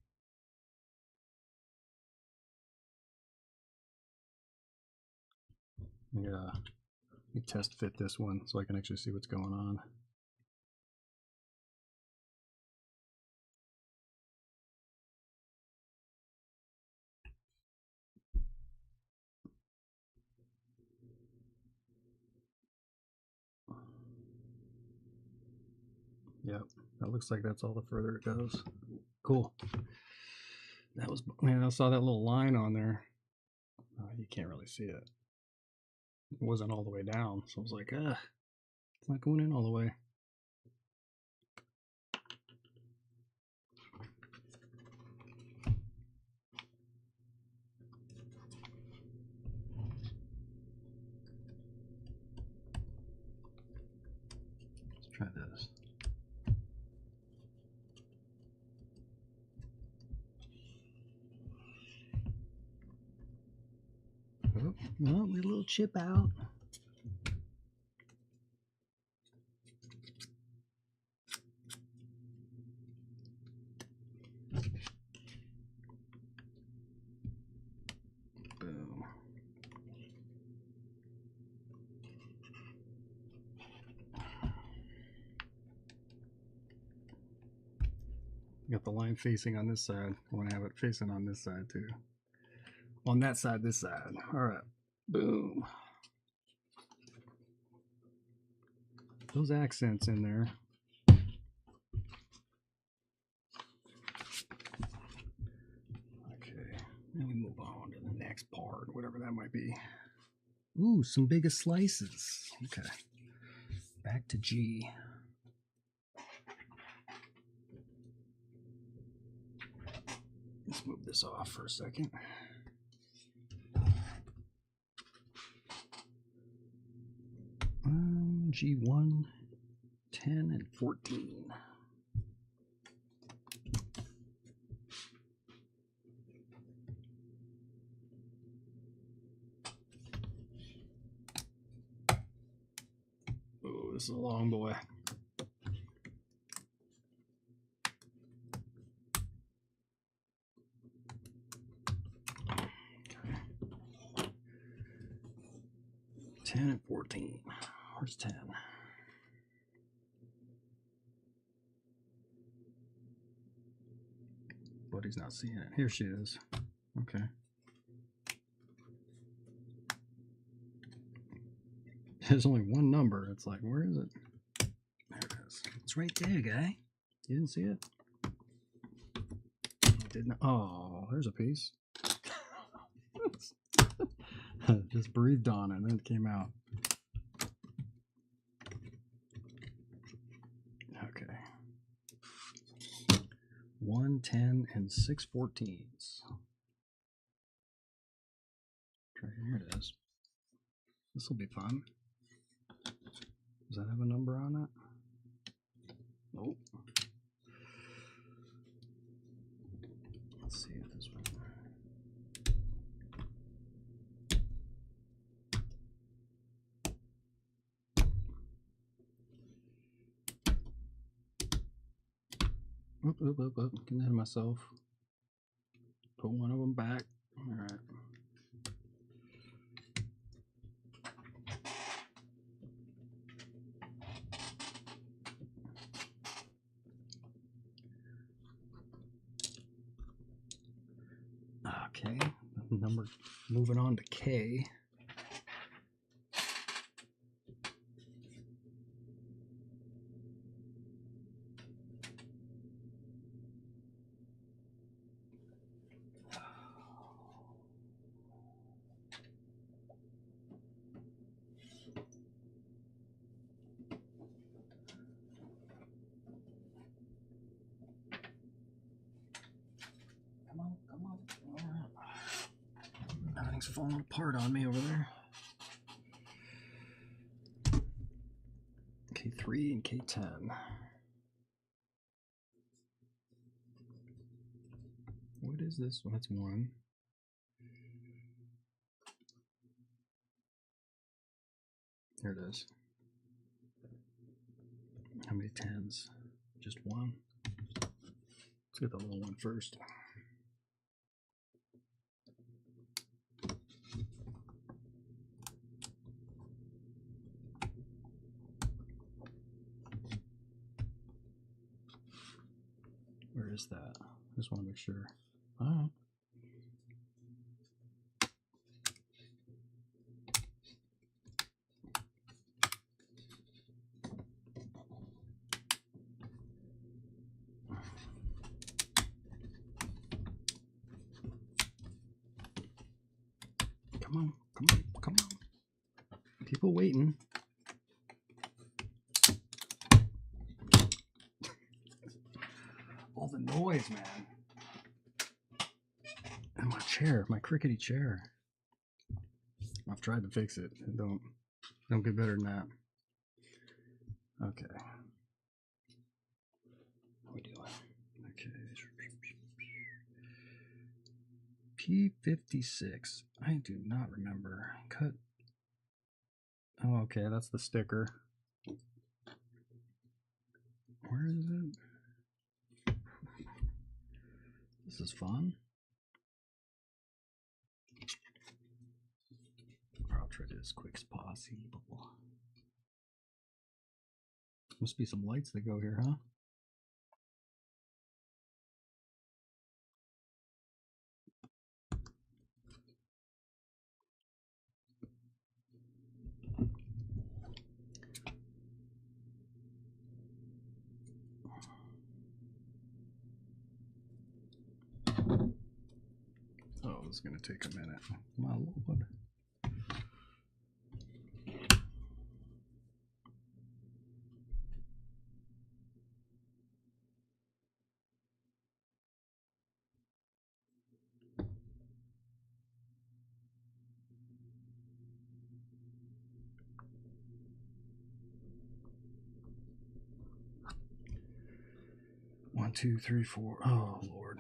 Yeah. Let me test fit this one so I can actually see what's going on. Yep, that looks like that's all the further it goes. Cool. That was, man, I saw that little line on there. You can't really see it. It wasn't all the way down, so I was like, it's not going in all the way. Let's try this. Oh, no, we a little chip out. Boom. Got the line facing on this side. I want to have it facing on this side too. On that side, this side. All right. Boom. Those accents in there. Okay. Now we move on to the next part, whatever that might be. Ooh, some bigger slices. Okay. Back to G. Let's move this off for a second. G1, 10, and 14. Oh, this is a long boy. Okay. 10 and 14. Where's 10? Buddy's not seeing it. Here she is. Okay. There's only one number. It's like, where is it? There it is. It's right there, guy. You didn't see it? I didn't. Oh, there's a piece. Just breathed on it and then it came out. Okay. 1, 10, and 6 14s. Here it is. This will be fun. Does that have a number on it? Nope. Let's see if this one. Oop. Getting ahead of myself. Put one of them back. All right. Okay, number moving on to K. Come on. All right. Everything's falling apart on me over there. K3 and K10. What is this? Well, that's 1. Here it is. How many 10s? Just one. Let's get the little one first. Where is that? Just want to make sure. All right. Come on, come on, come on. People waiting. All the noise, man. And my chair, my crickety chair. I've tried to fix it. It don't get better than that. Okay. How we doing? Okay. P56. I do not remember. Cut. Oh, okay. That's the sticker. Where is it? This is fun. I'll try to do as quick as possible. Must be some lights that go here, huh? Oh, it's going to take a minute. My lord. One, two, three, four. Oh, Lord.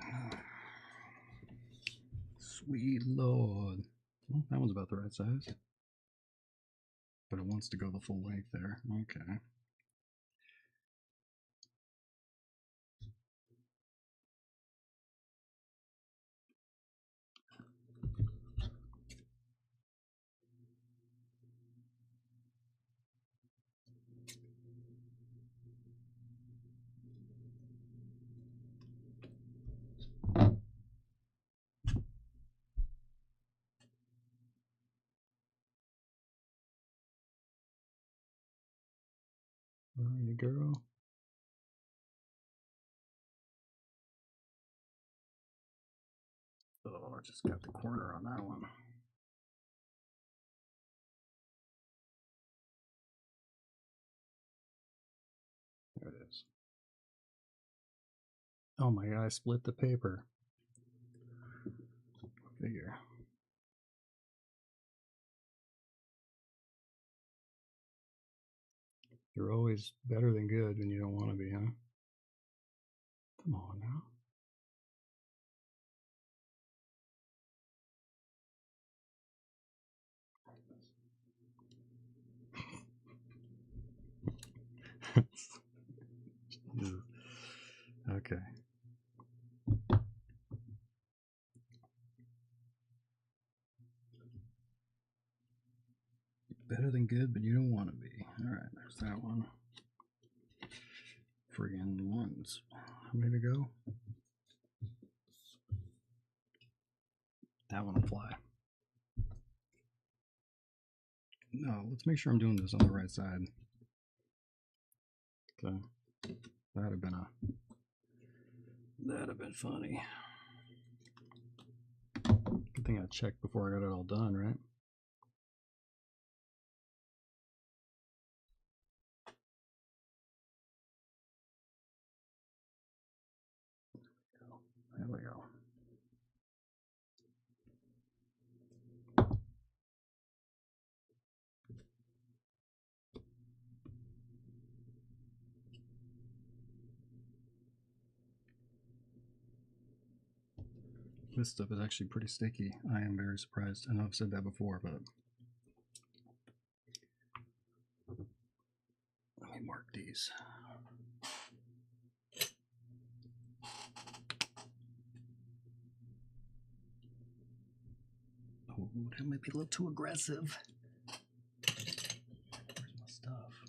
Sweet Lord. Well, that one's about the right size. But it wants to go the full length there. Okay. Where are you, girl? Oh, I just got the corner on that one. There it is. Oh my god, I split the paper. Figure. You're always better than good when you don't want to be, huh? Come on now. Okay. Better than good, but you don't want to be. All right, there's that one. Friggin' ones. How many to go? That one will fly. No, let's make sure I'm doing this on the right side. Okay. That'd have been funny. Good thing I checked before I got it all done, right? There we go. This stuff is actually pretty sticky. I am very surprised. I know I've said that before, but let me mark these. that might be a little too aggressive. Where's my stuff?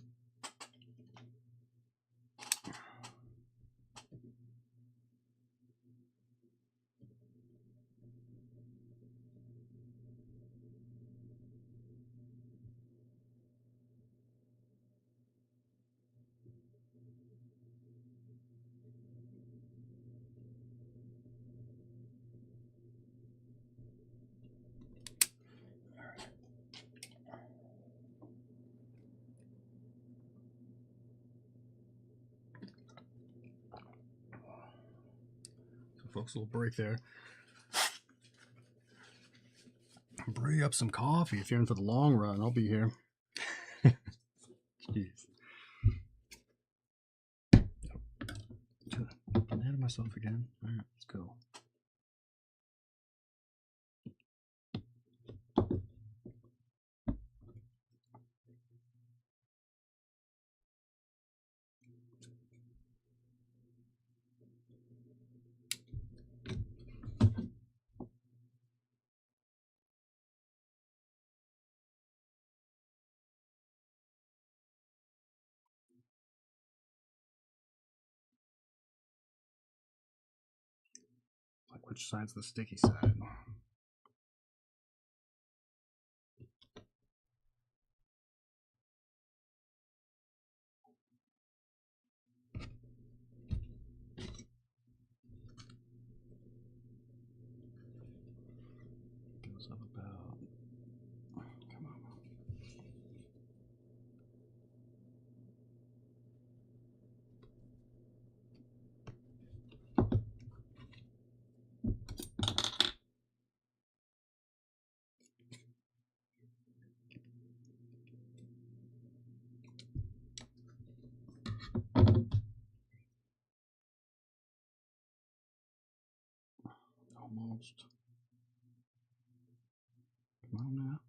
Folks, a little break there. Brew up some coffee if you're in for the long run. I'll be here. Jeez. Getting ahead of myself again. All right, let's go. Like, which side's the sticky side? Goes up about. Come on. Almost. Come on now.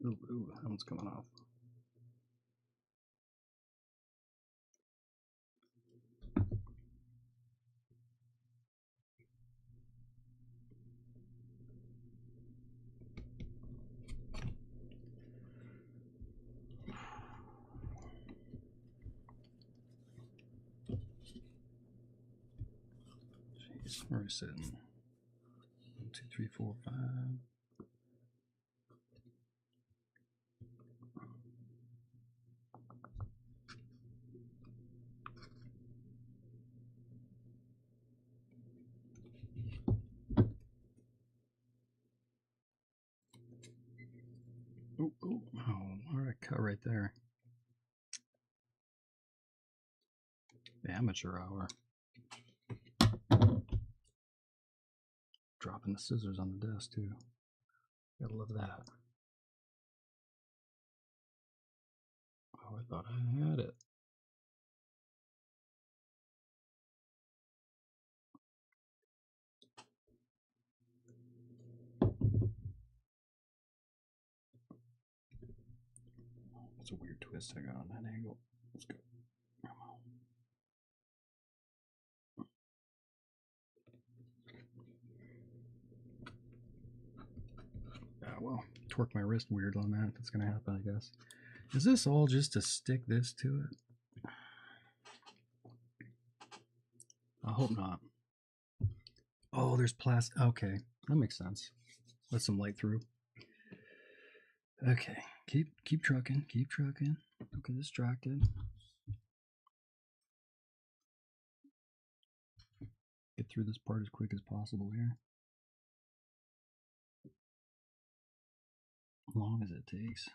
Ooh, that one's coming off. Jeez, where are we sitting? 1, 2, 3, 4, 5. Oh, all right, cut right there. Amateur hour. Dropping the scissors on the desk too. Gotta love that. Oh, I thought I had it. That's a weird twist I got on that angle. Let's go. Come on. Well, torque my wrist weird on that. That's gonna happen, I guess. Is this all just to stick this to it? I hope not. Oh, there's plastic. Okay, that makes sense. Let some light through. Okay, keep trucking, keep trucking. Don't get distracted. Get through this part as quick as possible here. As long as it takes.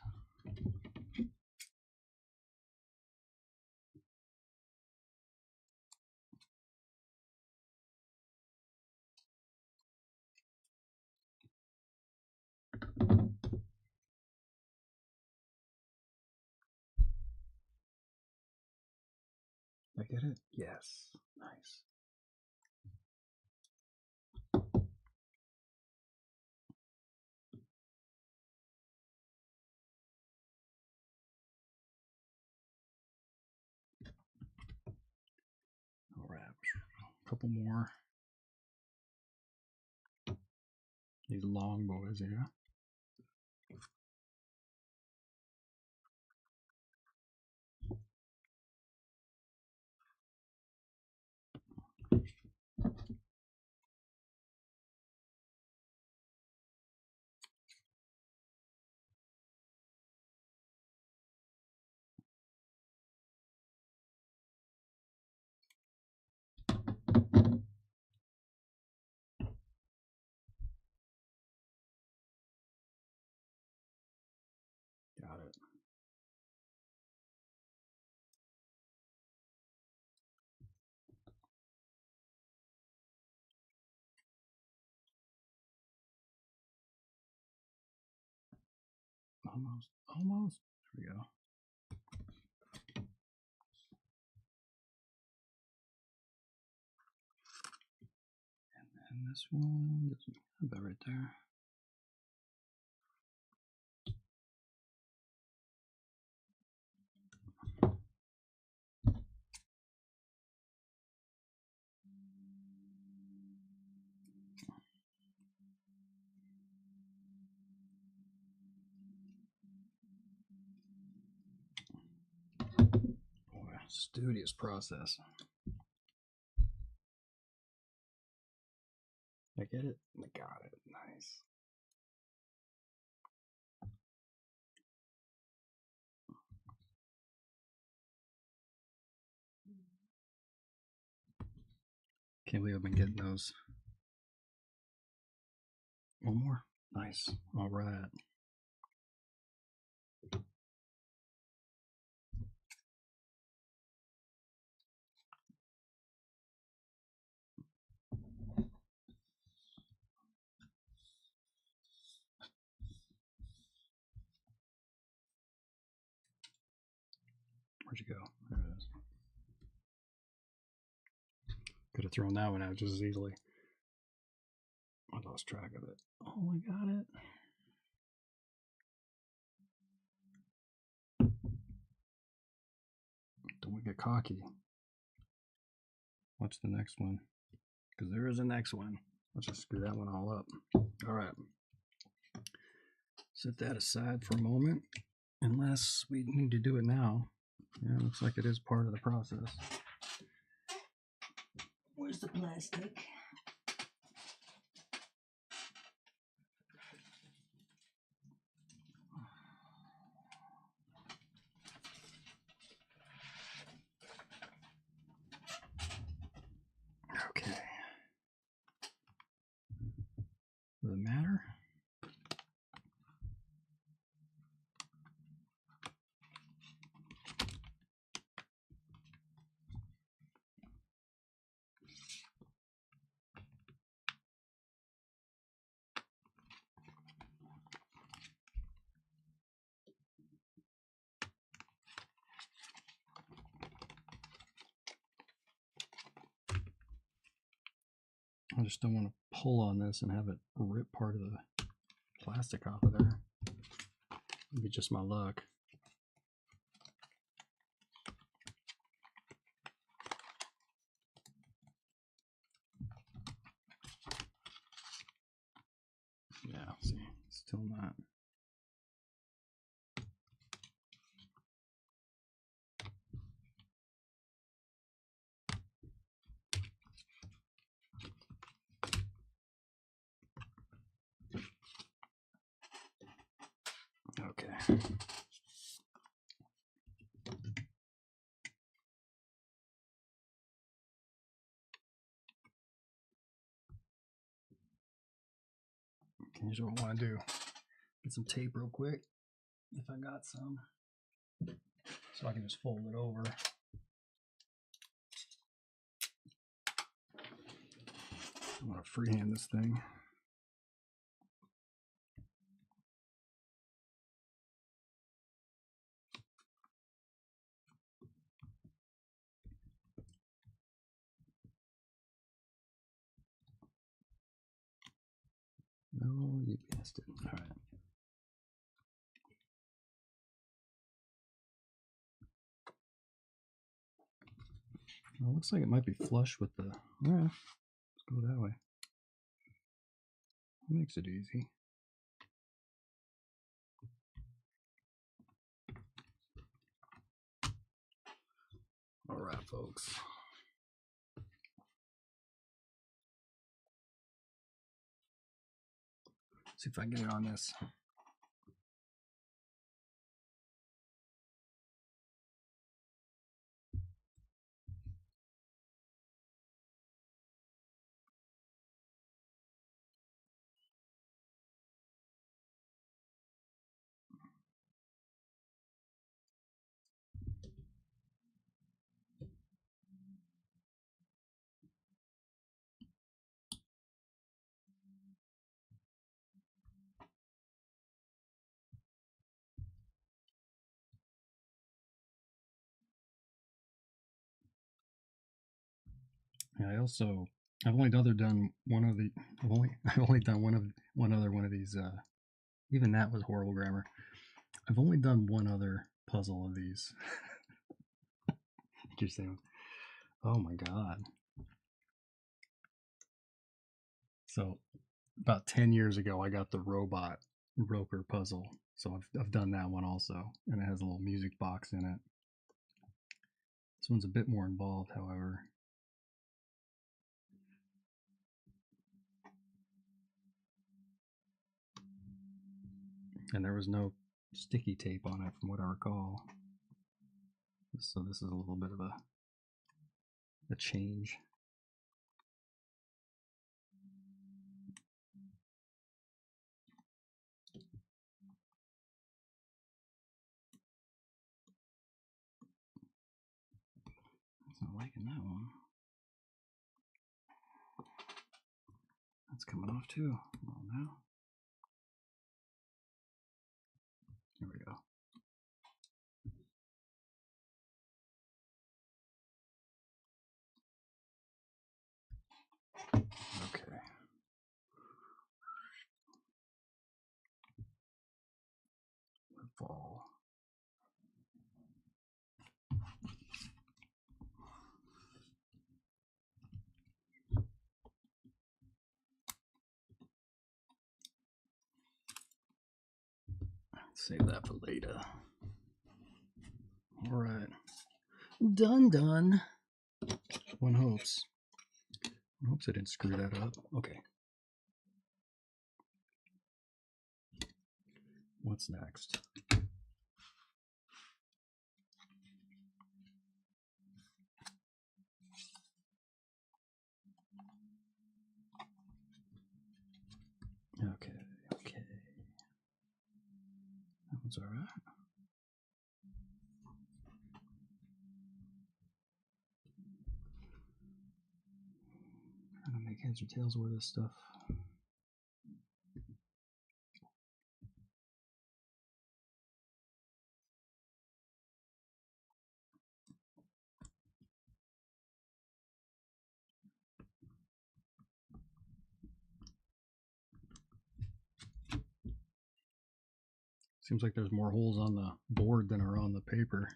I get it? Yes. Nice. couple more. These long boys here. Got it. Almost. There we go. And then this one, about right there. Studious process. I get it? I got it. Nice. Can't believe I've been getting those. One more. Nice. All right. Where'd you go? There it is. Could have thrown that one out just as easily. I lost track of it. Oh, I got it. Don't get cocky. Watch the next one, because there is a next one. Let's just screw that one all up. All right. Set that aside for a moment, unless we need to do it now. Yeah, it looks like it is part of the process. Where's the plastic? Okay. Does it matter? I just don't want to pull on this and have it rip part of the plastic off of there. Maybe just my luck. Yeah, see, still not. Okay. Here's what I want to do. Get some tape real quick, if I got some, so I can just fold it over. I want to freehand this thing. No, you guessed it. All right. Well, it looks like it might be flush with the. Yeah, let's go that way. That makes it easy. All right, folks. See if I can get it on this. Yeah, I've only done one of the I've only done one other one of these. Even that was horrible grammar. I've only done one other puzzle of these. You're saying, oh my god. So about 10 years ago, I got the robot ROKR puzzle. So I've done that one also, and it has a little music box in it. This one's a bit more involved, however. And there was no sticky tape on it from what I recall. So this is a little bit of a change. I'm not liking that one. That's coming off too. Well, now. Here we go. Okay. Fall. Save that for later. All right. Done. One hopes. One hopes I didn't screw that up. Okay. What's next? Okay. That one's all right. Trying to make heads or tails with this stuff. Seems like there's more holes on the board than are on the paper.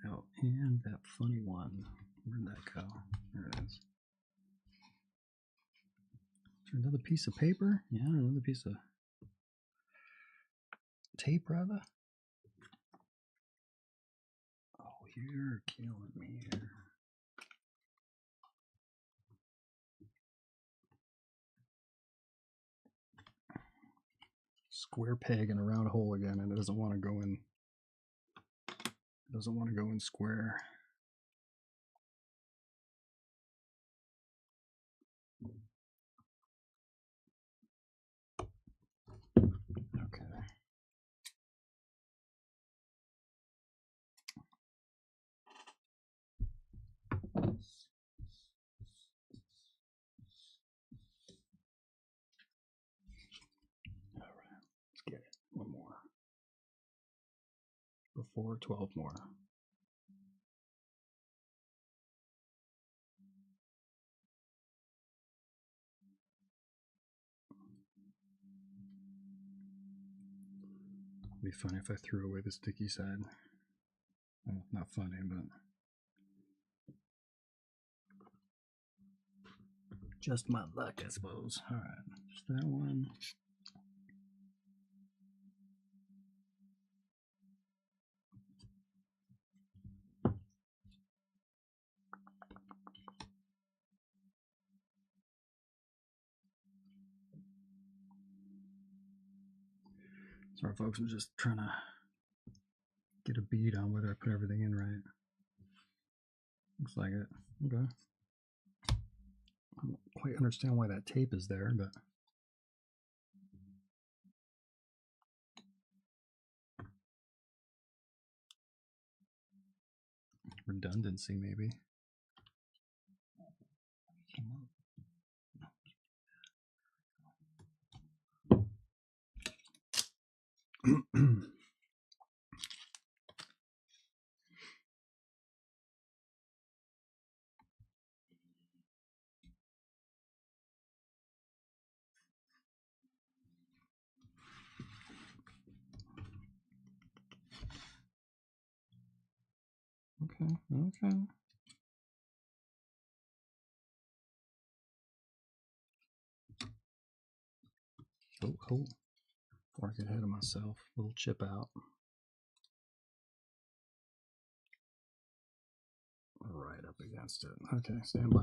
Oh, and that funny one. Where'd that go? There it is. Is there another piece of paper? Yeah, another piece of tape, rather. Oh, you're killing me here. Square peg in a round hole again, and it doesn't want to go in. It doesn't want to go in square. Okay. All right, let's get it. One more. Before 12 more. It'd be funny if I threw away the sticky side. Well, not funny, but just my luck, I suppose. All right, just that one. Sorry, folks, I'm just trying to get a bead on whether I put everything in right. Looks like it. Okay. I don't quite understand why that tape is there, but redundancy maybe. Okay, okay. Oh, before I get ahead of myself, a little chip out. Right up against it. Okay, stand by.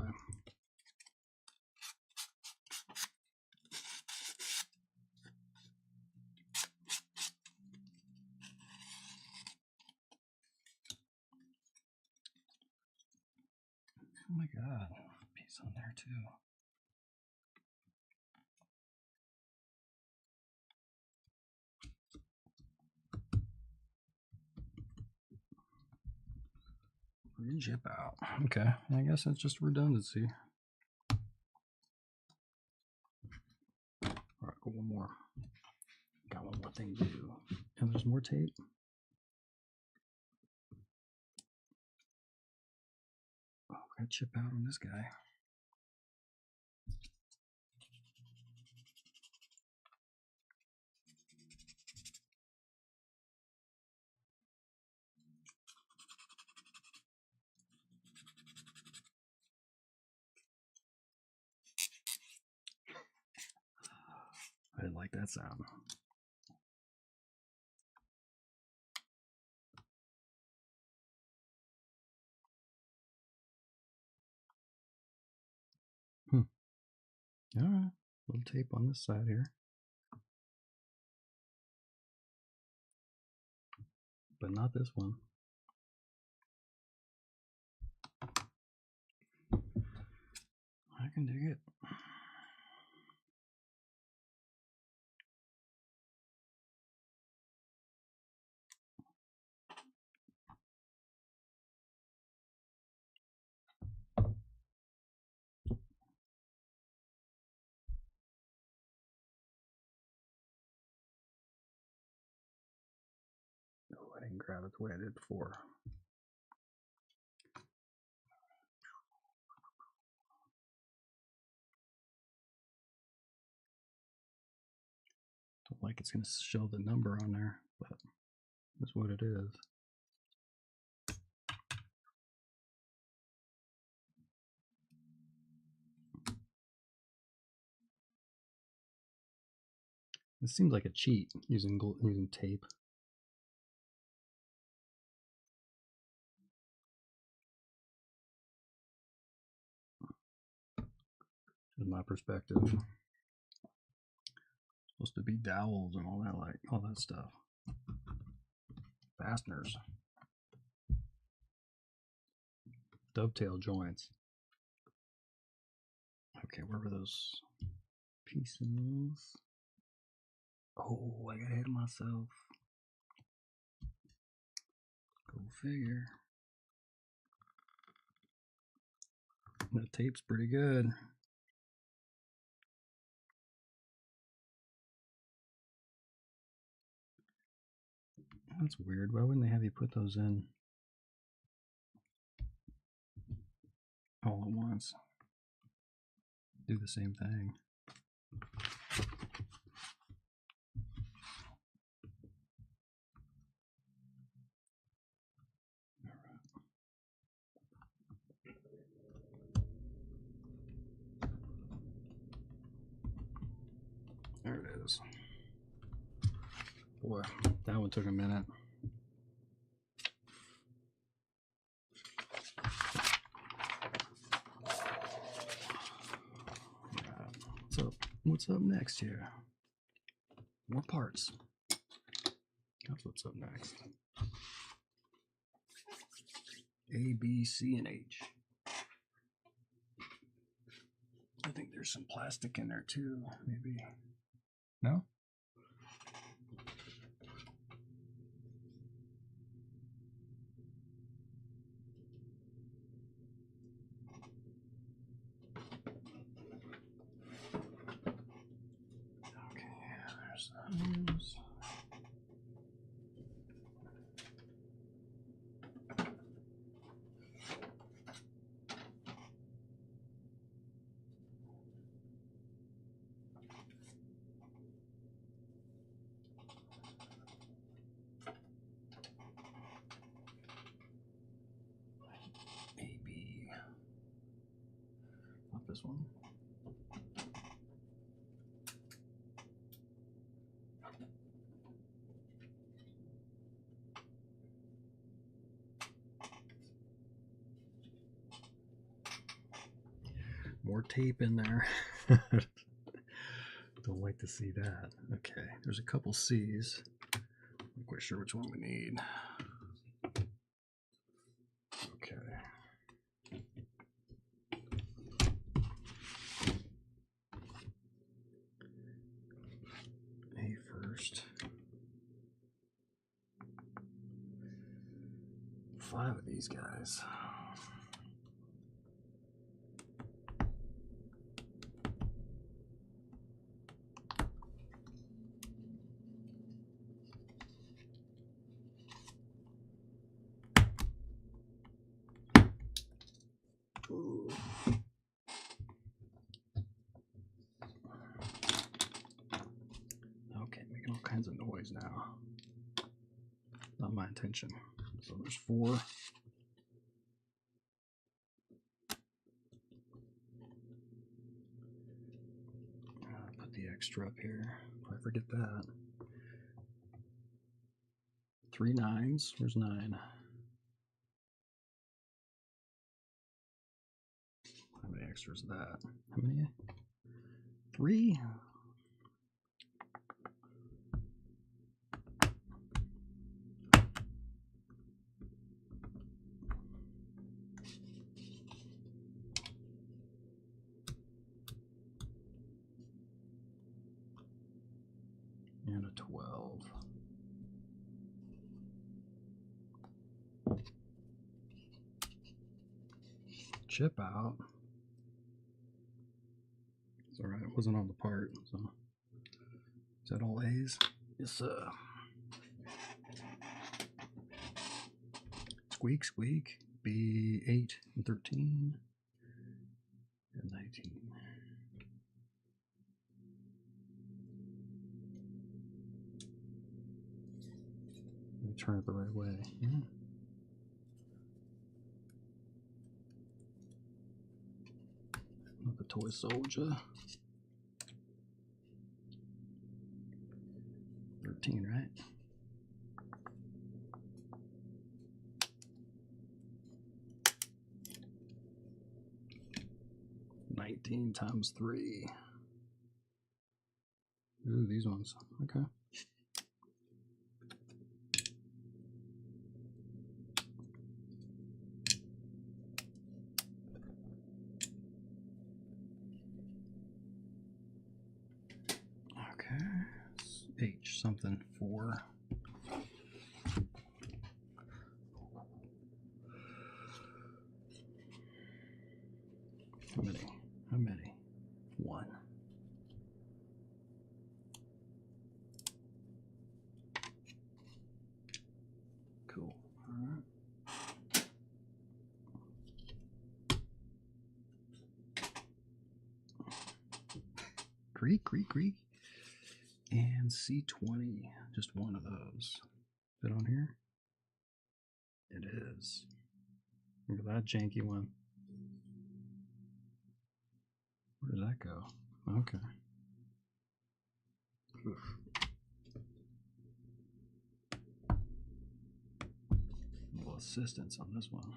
Oh my god, piece on there too. Chip out. Okay, I guess that's just redundancy. All right, go one more. Got one more thing to do. And there's more tape. Oh, got chip out on this guy. I didn't like that sound. All right, little tape on this side here, but not this one. I can dig it. Oh, I didn't grab it the way I did before. Don't like it's going to show the number on there, but that's what it is. It seems like a cheat using tape. In my perspective, supposed to be dowels and all that stuff. Fasteners, dovetail joints. Okay, where were those pieces? Oh, I got ahead of myself. Go figure. That tape's pretty good. That's weird. Why wouldn't they have you put those in all at once? Do the same thing. is. Boy, that one took a minute. Right. What's up next here? More parts. That's what's up next. A, B, C, and H. I think there's some plastic in there too, maybe. No? Okay, there's those. Not this one. More tape in there. Don't like to see that. Okay, there's a couple C's. Not quite sure which one we need. Okay. A first. 5 of these guys. Ooh. Okay, making all kinds of noise now. Not my intention. So there's 4. Put the extra up here. If I forget that. 3 9s. Where's 9? How many extras is that? How many? 3? And a 12. Chip out. It's alright, it wasn't on the part. So is that all A's? Yes, squeak, squeak. B 8 and 13 and 19. Let me turn it the right way. Yeah. Not the toy soldier. 13, right? $19 times 3. Ooh, these ones. Okay. Okay. H something 4. How many? How many? 1. Cool. All right. Creak, creak, creak. And C20. Just one of those. Is it on here? It is. Look at that janky one. Where does that go? Okay. assistance on this one.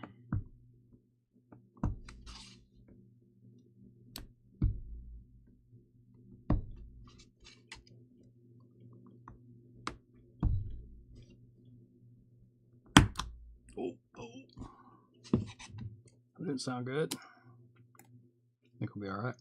That didn't sound good. I think we'll be all right.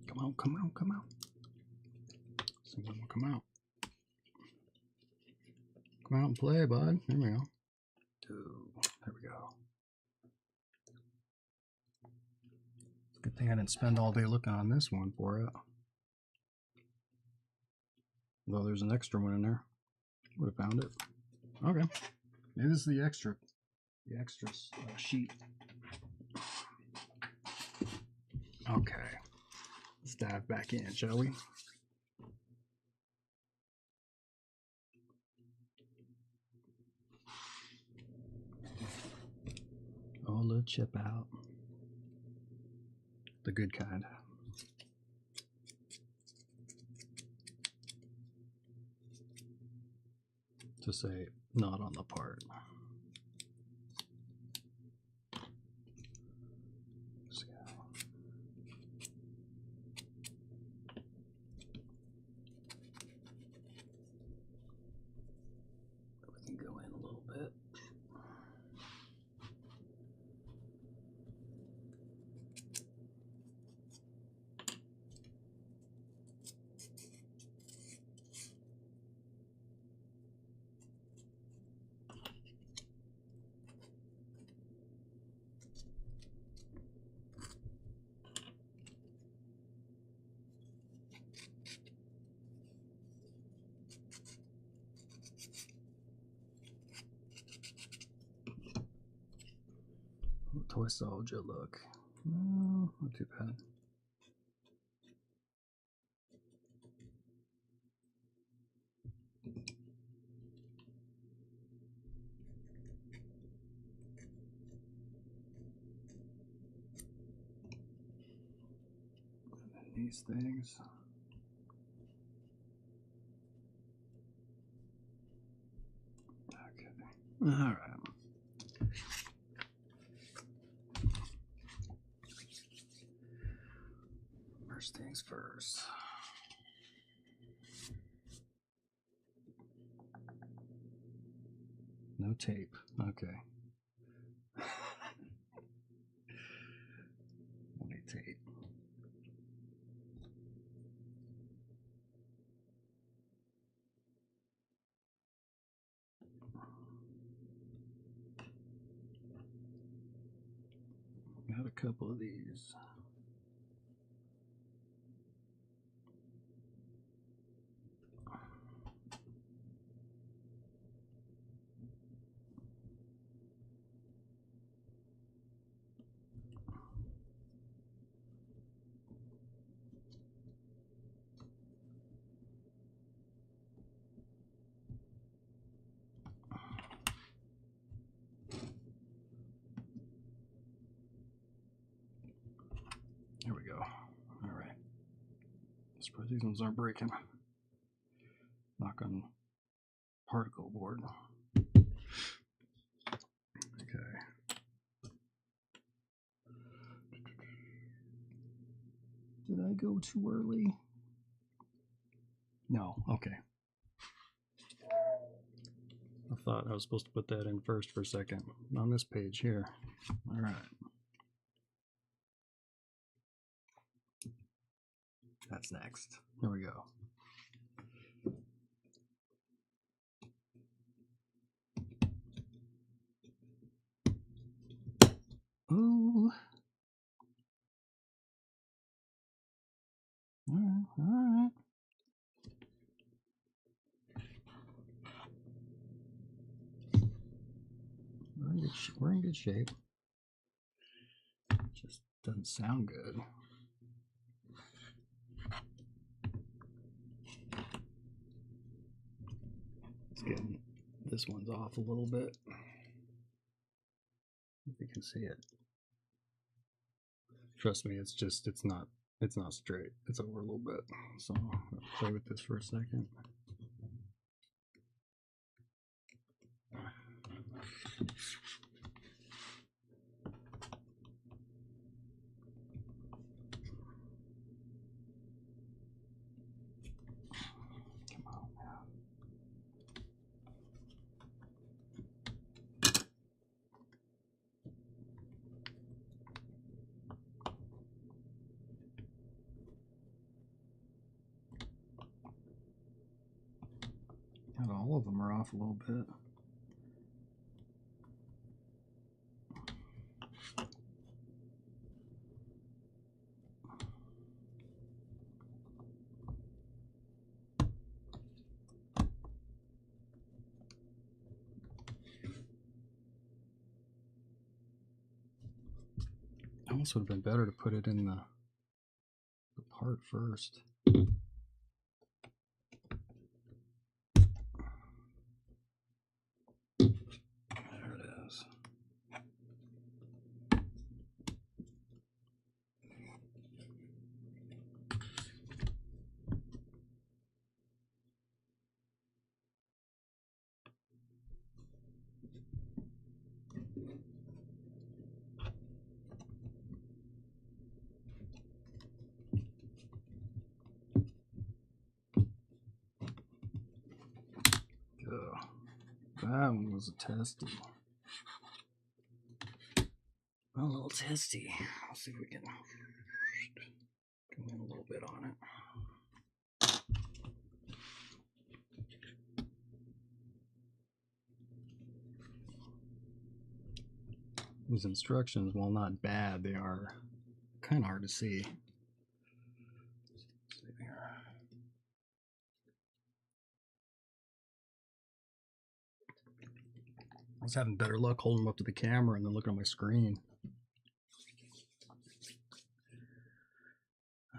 Come on, come on, come on. Something will come out. Come out and play, bud. There we go. Ooh, there we go. Good thing I didn't spend all day looking on this one for it. Although there's an extra one in there. Would have found it. Okay. Maybe this is the extra sheet. Okay. Let's dive back in, shall we? Oh, little chip out. The good kind. To say, not on the part. Everything go in a little bit. Toy soldier look. No, not too bad. And then these things. Okay. All right. First things first. No tape. Okay. Only tape. Got a couple of these. There we go. All right. Suppose these ones aren't breaking. Knock on particle board. Okay. Did I go too early? No. Okay. I thought I was supposed to put that in first for a second. On this page here. All right. That's next. Here we go. Ooh. All right. All right. We're in good shape. Just doesn't sound good. Let's get this one's off a little bit. If you can see it. Trust me, it's not straight. It's over a little bit. So I'll play with this for a second. God, all of them are off a little bit. Almost would have been better to put it in the part first. There it is. That one was a testy. A little testy. Let's see if we can come in a little bit on it. These instructions, while not bad, they are kind of hard to see. I was having better luck holding them up to the camera and then looking at my screen.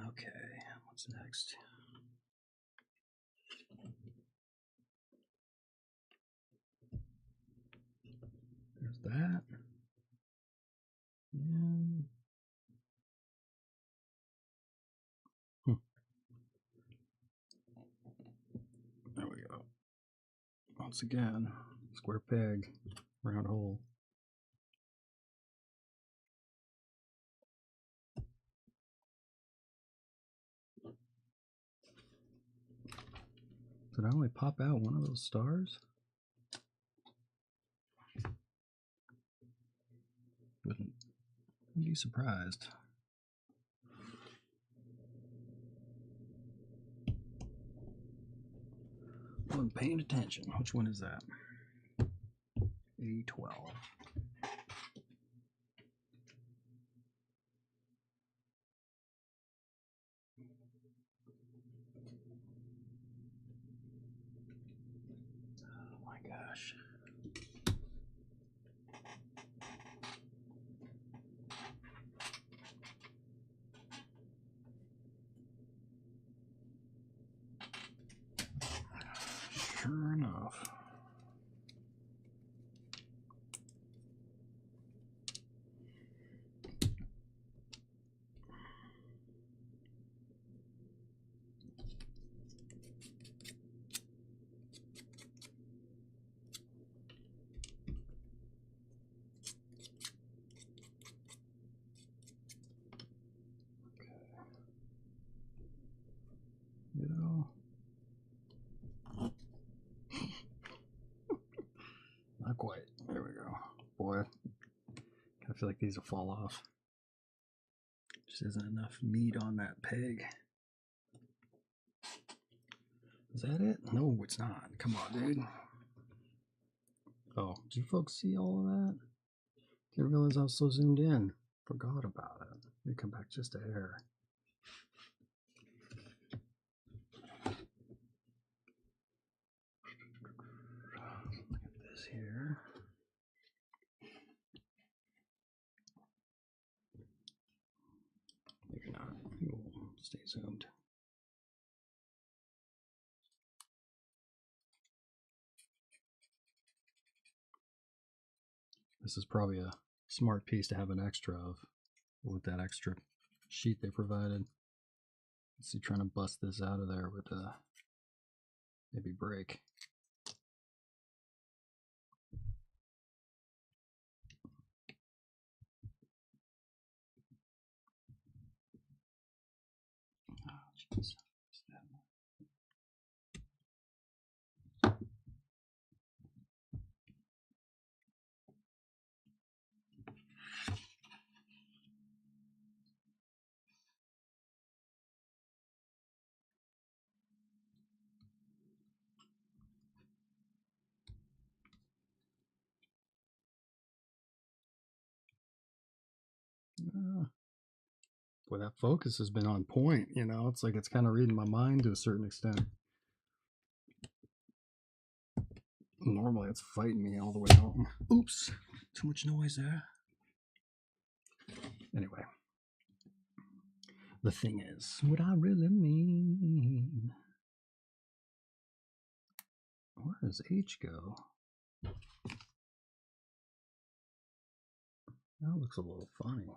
Okay, what's next? There's that. And there we go. Once again, square peg, round hole. Did I only pop out one of those stars? Wouldn't be surprised. Wasn't paying attention. Which one is that? A12. Oh my gosh. Sure enough. You know, not quite. There we go. Boy, I feel like these will fall off. Just isn't enough meat on that peg. Is that it? No, it's not. Come on, dude. Oh, did you folks see all of that? Didn't realize I was so zoomed in. Forgot about it. Let me come back just a hair. Look at this here. Maybe not. We'll stay zoomed. This is probably a smart piece to have an extra of with that extra sheet they provided. Let's see, trying to bust this out of there with a maybe break. Oh, jeez. Boy, that focus has been on point, you know. It's like it's kind of reading my mind to a certain extent. Normally it's fighting me all the way home. Oops, too much noise there. Anyway, the thing is, what I really mean. Where does H go? That looks a little funny.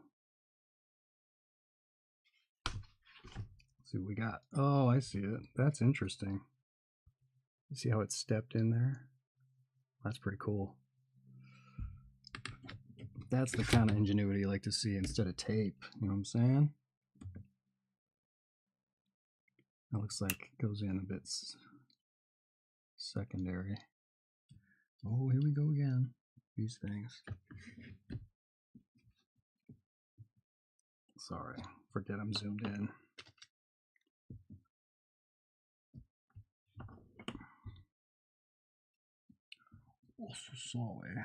Let's see what we got. Oh, I see it. That's interesting. You see how it stepped in there? That's pretty cool. That's the kind of ingenuity you like to see instead of tape. You know what I'm saying? That looks like it goes in a bit secondary. Oh, here we go again. These things. Sorry, forget I'm zoomed in. Also saw it.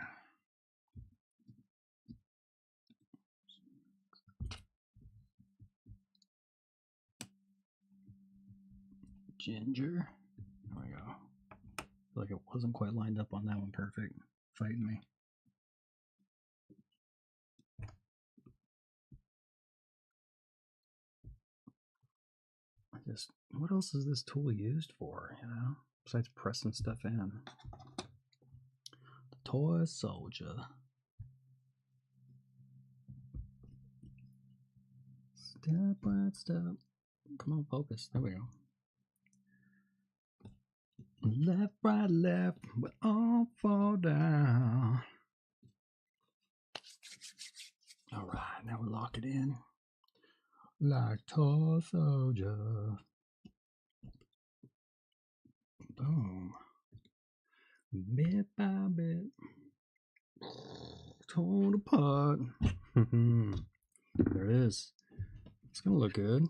Ginger. There we go. I feel like it wasn't quite lined up on that one perfect. Fighting me. Just, what else is this tool used for, you know? Besides pressing stuff in. The toy soldier. Step by step. Come on, focus. There we go. Left, right, left, we all fall down. All right, now we lock it in. Like toy soldier. Boom. Bit by bit. Torn apart. There it is. It's gonna look good.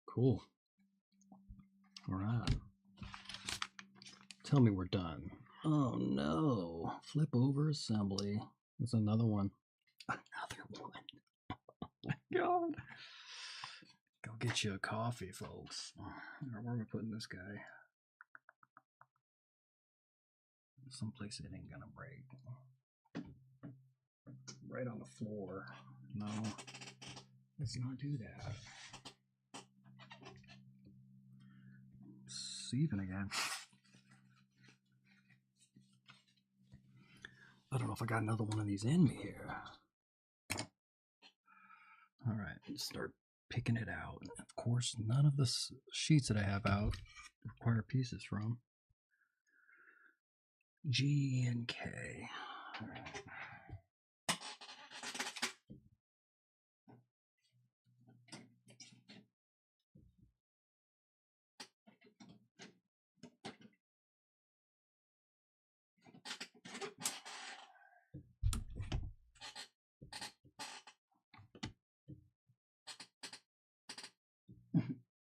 Cool. All right. Tell me we're done. Oh no. Flip over assembly. That's another one. Another one. Oh my God. Go get you a coffee, folks. Where are we putting this guy? Someplace it ain't gonna break. Right on the floor. No. Let's not do that. Seething again. I don't know if I got another one of these in me here. All right, let's start picking it out. Of course, none of the sheets that I have out require pieces from. G and K. All right.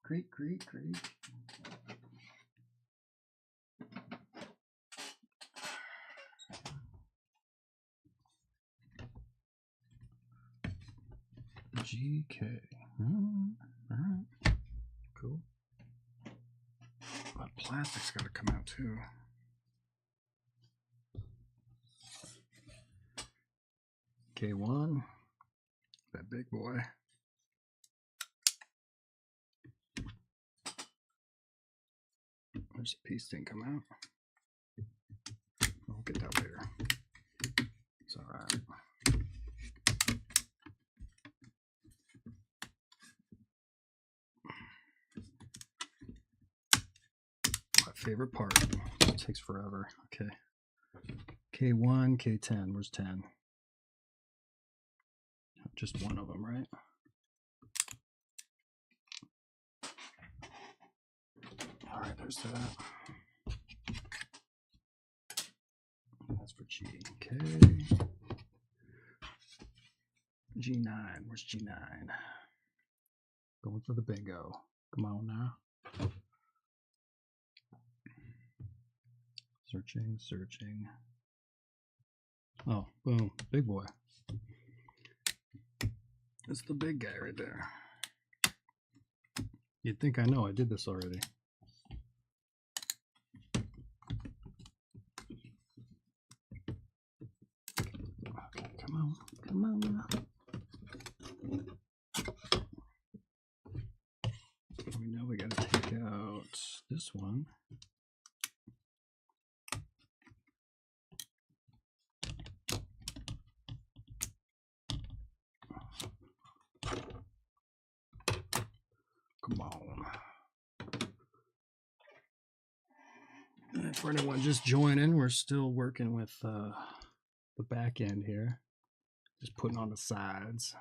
Creak, creak, creak. GK. All right. Cool. That plastic's got to come out too. K1. That big boy. There's a piece didn't come out. I'll get that later. It's all right. favorite part. It takes forever. Okay. K1, K10. Where's 10? Just one of them, right? All right, there's that. That's for G. Okay. G9. Where's G9? Going for the bingo. Come on now. Searching, searching. Oh, boom. Big boy. That's the big guy right there. You'd think I know. I did this already. Okay, come on. Come on now. We know we got to take out this one. Come on. And for anyone just joining, we're still working with the back end here. Just putting on the sides.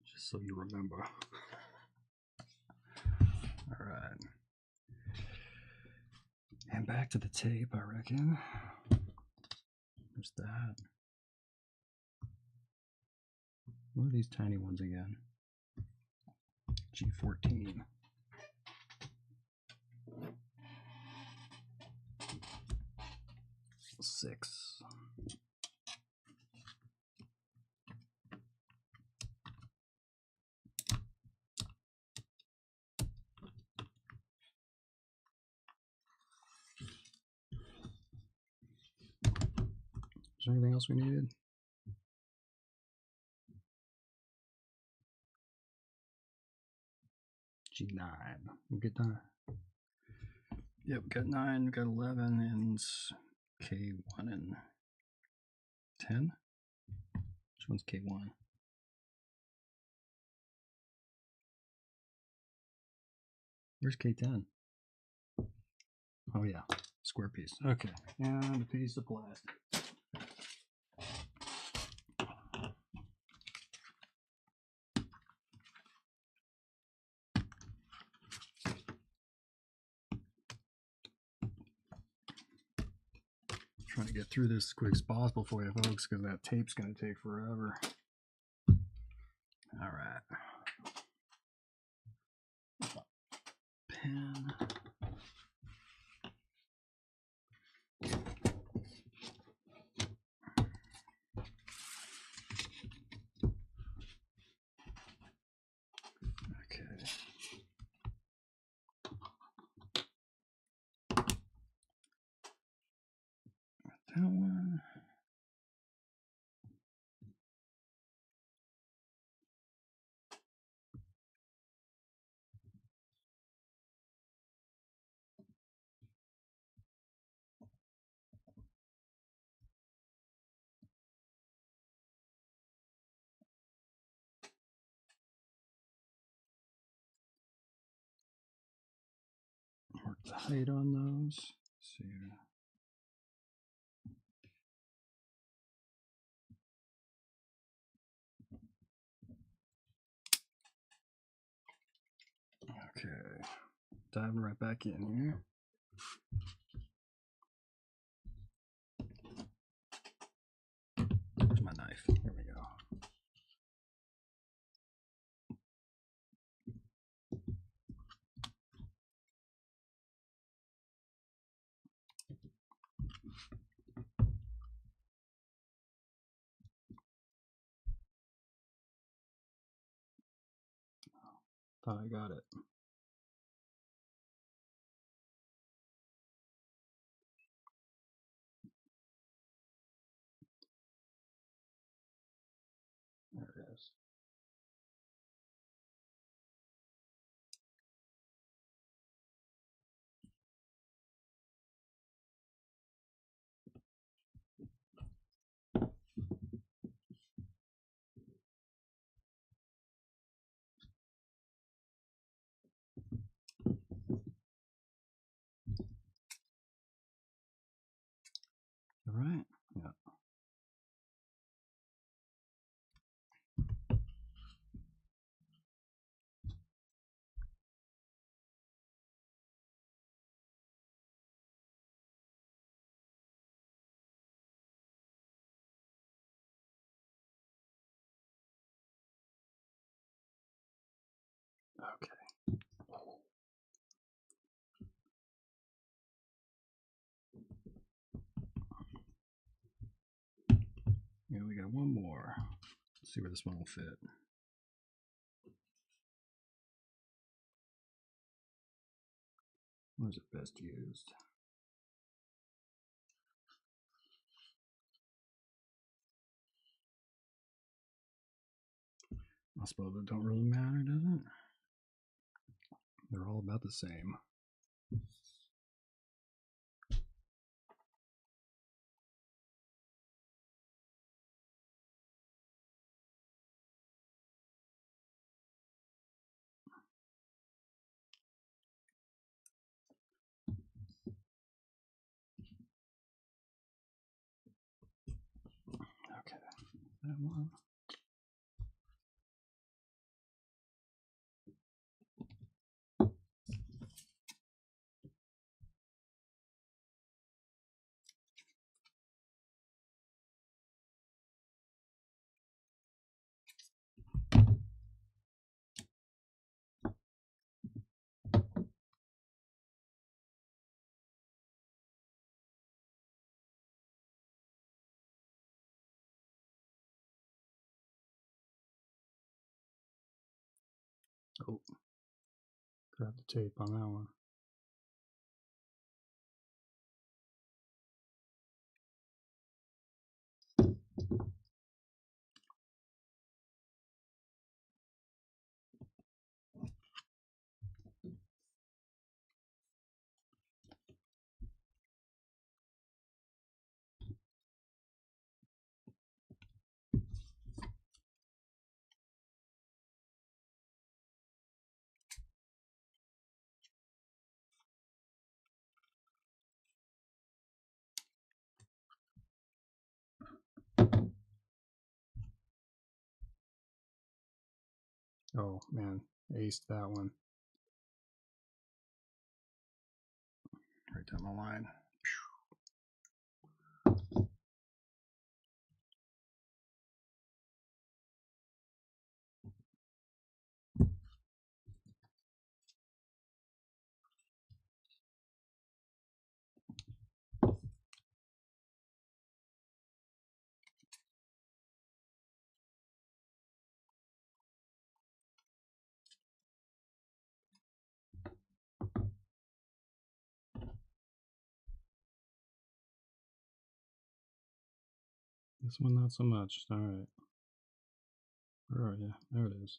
Just so you remember. All right. And back to the tape, I reckon. There's that. What are these tiny ones again? G14. Six. Is there anything else we needed? G9. We get that. Yep, we got 9, we got 11, and K1 and 10. Which one's K1? Where's K10? Oh yeah, square piece. Okay, and a piece of plastic. Trying to get through this as quick as possible for you folks, because that tape's going to take forever. All right. Pen. Okay. That one. Mark the height on those. Let's see here. Okay, diving right back in here. Where's my knife? Here we go. Thought I got it. There it is. All right. Yeah. Okay. Yeah, we got one more. Let's see where this one will fit. Where's it best used? I suppose it don't really matter, does it? They're all about the same. Okay, that one. Oh, grab the tape on that one. Oh man, aced that one. Right down the line. This one not so much. All right. Where are you? There it is.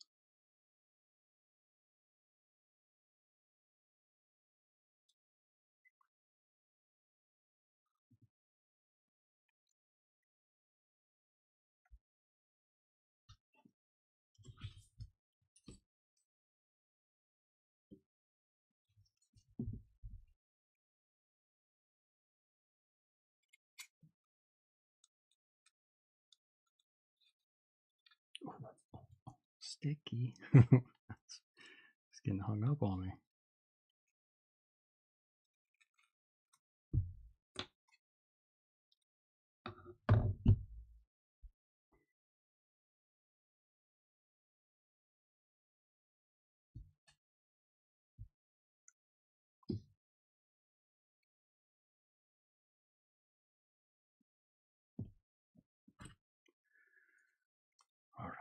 Sticky. It's getting hung up on me. All right.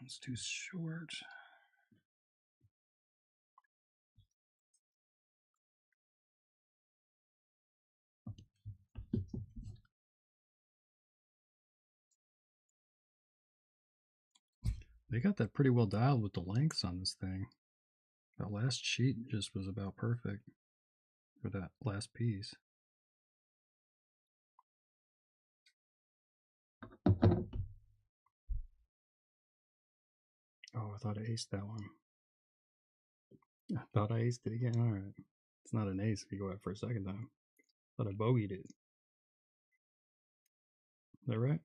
It's too short. They got that pretty well dialed with the lengths on this thing. That last sheet just was about perfect for that last piece. Oh, I thought I aced that one. I thought I aced it again. All right. It's not an ace if you go out for a second time. I thought I bogeyed it. that right?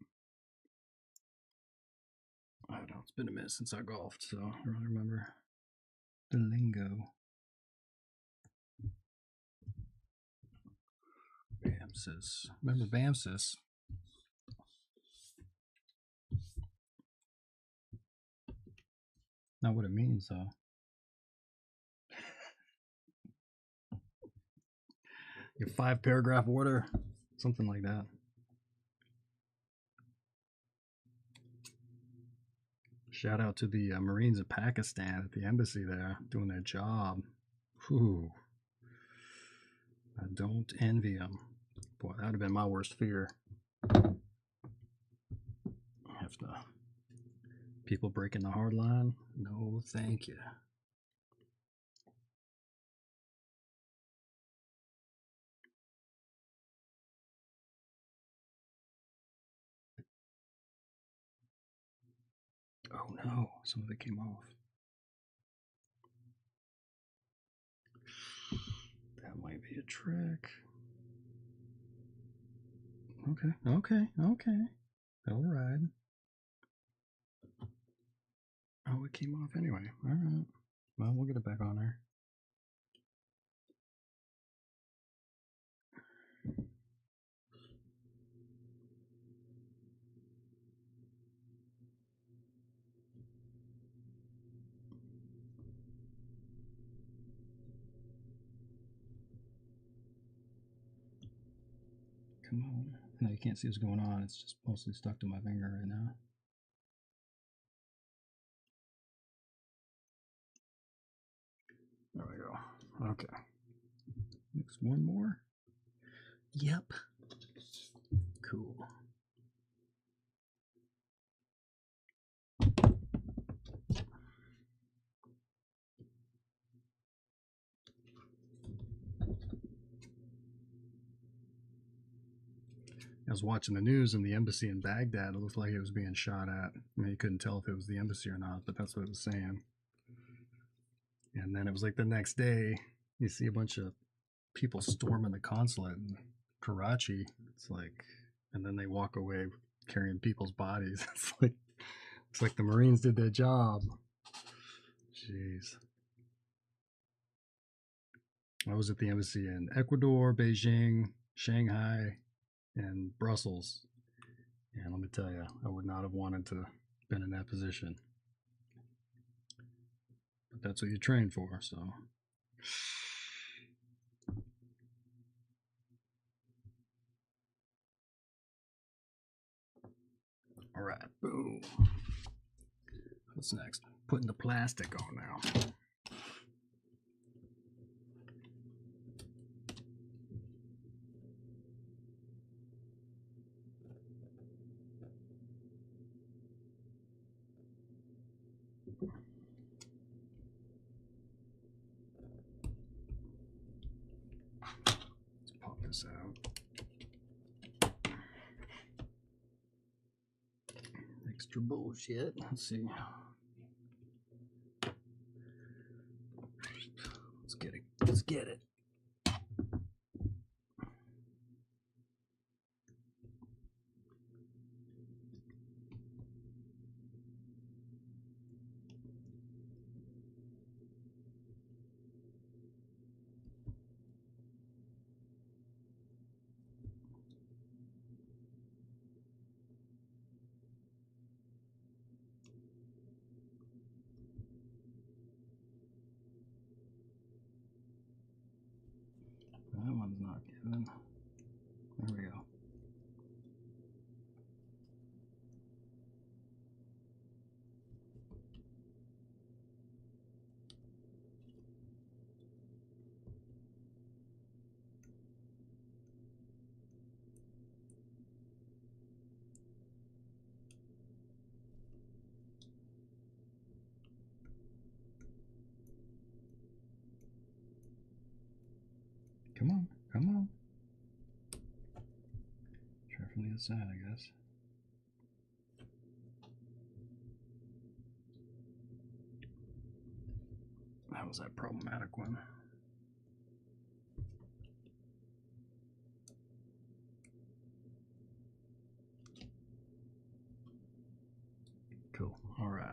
I don't know. It's been a minute since I golfed, so I don't really remember the lingo. BAMSIS. Remember BAMSIS? Not what it means, though. Your 5-paragraph order, something like that. Shout out to the Marines of Pakistan at the embassy there, doing their job. Whew. I don't envy them. Boy, that would have been my worst fear. Have to. People breaking the hard line? No, thank you. Oh no, some of it came off. That might be a trick. Okay. All right. Oh, it came off anyway. All right. Well, we'll get it back on there. Come on. No, you can't see what's going on. It's just mostly stuck to my finger right now. There we go. Okay. Mix one more. Yep. Cool. I was watching the news in the embassy in Baghdad. It looked like it was being shot at. I mean, you couldn't tell if it was the embassy or not, but that's what it was saying. And then it was like the next day, you see a bunch of people storming the consulate in Karachi. It's like, and then they walk away carrying people's bodies. It's like the Marines did their job. Jeez. I was at the embassy in Ecuador, Beijing, Shanghai, and Brussels. And let me tell you, I would not have wanted to been in that position. But that's what you train for, so. All right, boom. What's next? Putting the plastic on now. Let's pop this out. Extra bullshit. Let's see. Let's get it. Let's get it. That one's not given. There we go. Come on, come on. Try from the other side, I guess. That was that problematic one. Cool. All right.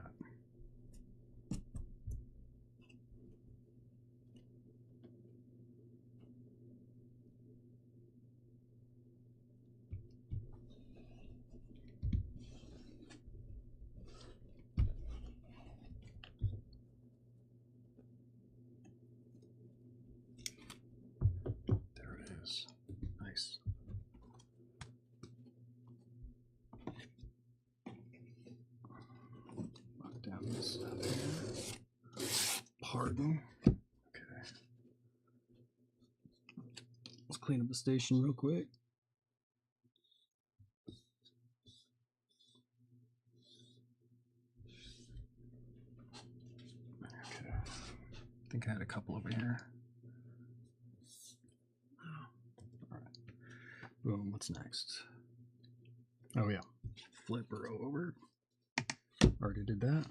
There it is. Nice. Lock down this side here. Pardon. Okay. Let's clean up the station real quick. Okay. I think I had a couple over here. All right. Boom. What's next? Oh yeah. Flip her over. Already did that.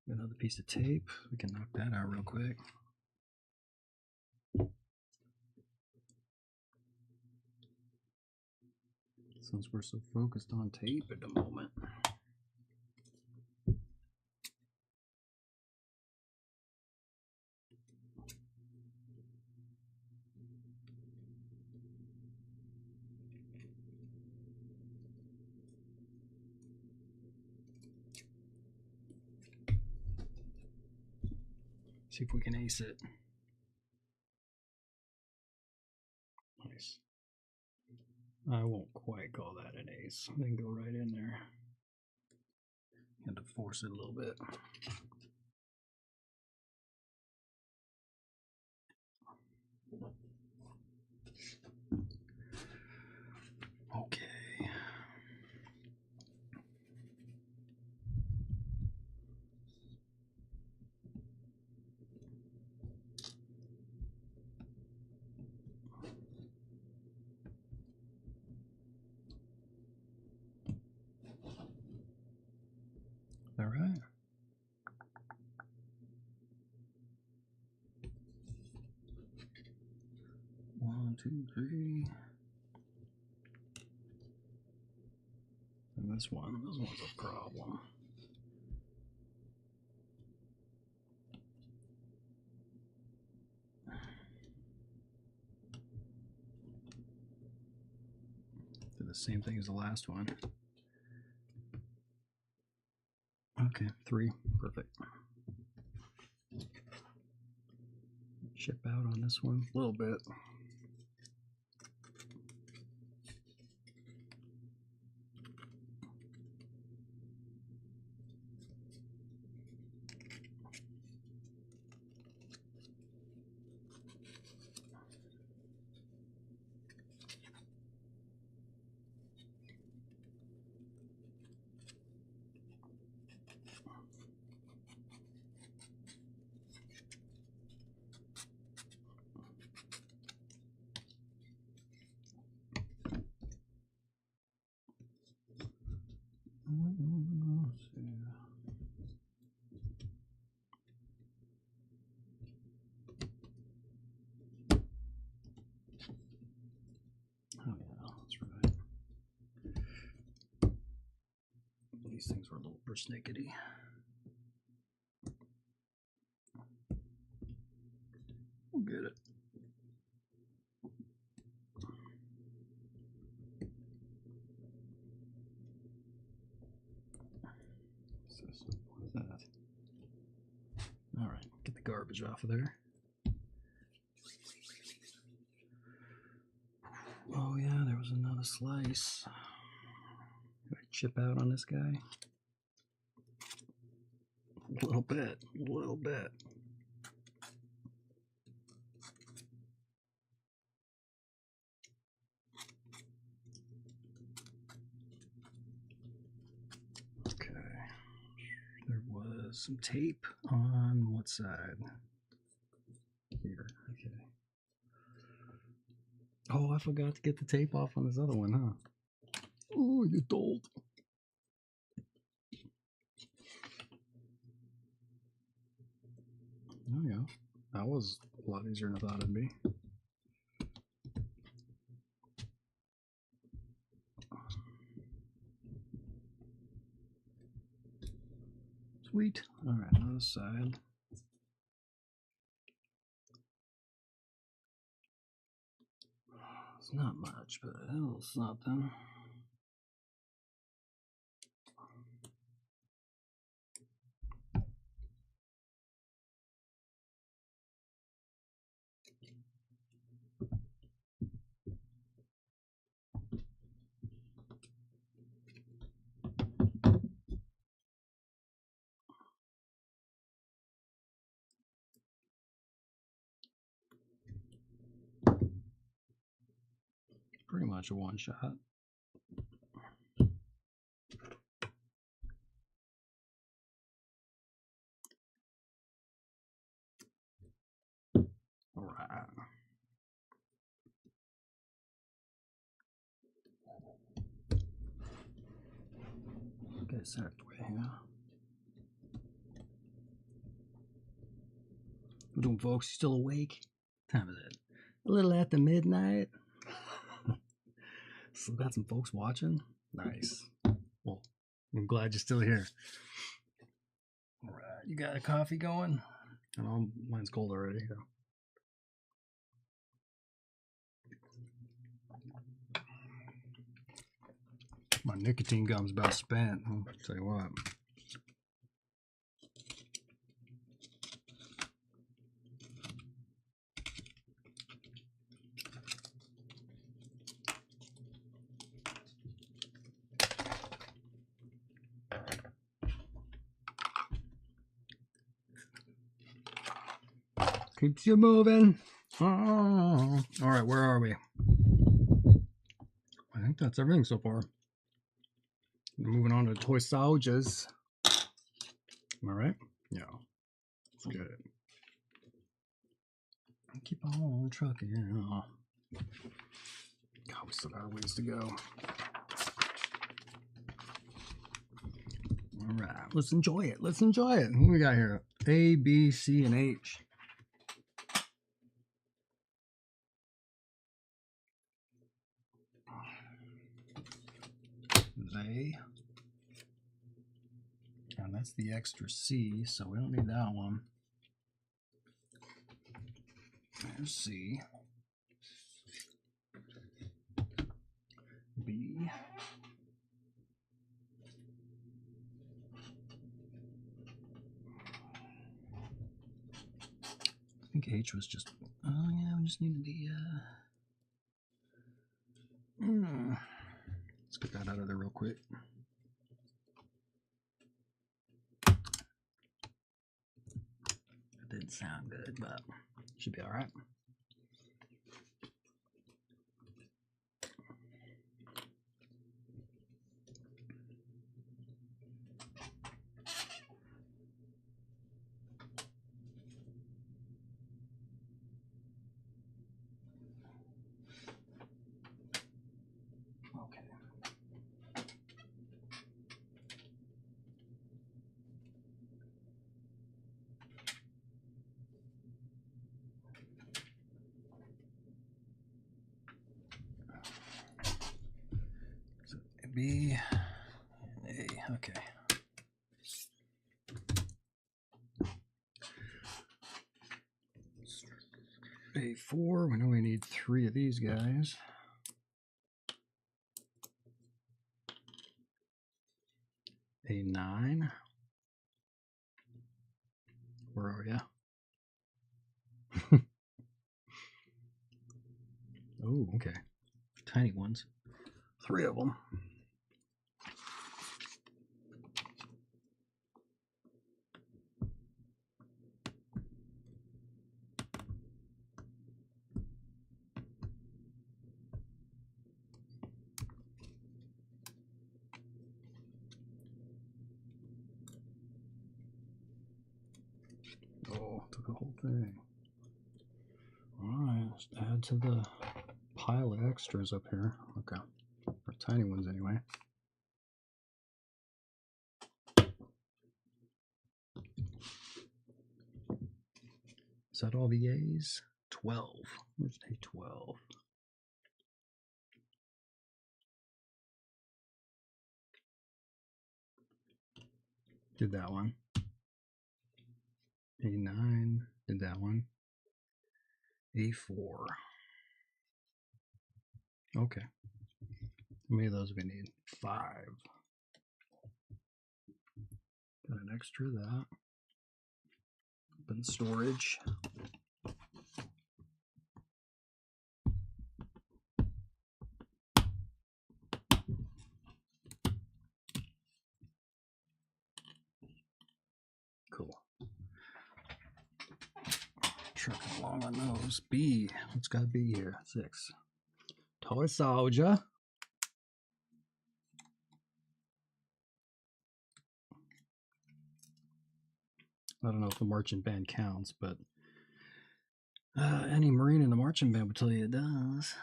Another piece of tape. We can knock that out real quick. Since we're so focused on tape at the moment. See if we can ace it. Nice. I won't quite call that an ace. I can go right in there. Had to force it a little bit. Okay. All right. One, two, three. And this one's a problem. Did the same thing as the last one. Okay, 3, perfect. Chip out on this one a little bit. Oh yeah, that's right. These things were a little persnickety. We'll get it. What is that? All right, get the garbage off of there. Oh yeah, there was another slice. Did I chip out on this guy? A little bit, a little bit. Okay. There was some tape on what side? Here, okay. Oh, I forgot to get the tape off on this other one, huh? Oh, you dolt. Oh yeah, that was a lot easier than I thought it'd be. Sweet. All right, another side. It's not much, but a little something. Pretty much a one shot. All right. Get set up the way here. What doing, folks? You still awake? What time is it? A little after midnight. Still got some folks watching. Nice. Well, I'm glad you're still here. All right, you got a coffee going? I know mine's cold already. So. My nicotine gum's about spent. I'll tell you what. Keeps you moving. Oh. All right, where are we? I think that's everything so far. Moving on to toy soldiers. Am I right? Yeah. Let's get it. Keep on trucking. Yeah. God, we still got a ways to go. All right, let's enjoy it. Let's enjoy it. What we got here? A, B, C, and H. They. And that's the extra C, so we don't need that one. There's C. B. I think H was just, oh yeah, we just needed the, let's get that out of there real quick. That didn't sound good, but should be all right. B, A, okay. A4, we know we need 3 of these guys. A9. Where are you? Oh, okay. Tiny ones. 3 of them. Oh, took the whole thing. Alright, let's add to the pile of extras up here. Okay. Or tiny ones anyway. Is that all the A's? 12. Where's A12? Did that one. A9, did that one. A4. Okay. How many of those do we need? 5. Got an extra of that. Open storage. Cool. Trucking along on those. B. What's got to be here? 6. Toy soldier. I don't know if the marching band counts, but any Marine in the marching band would tell you it does.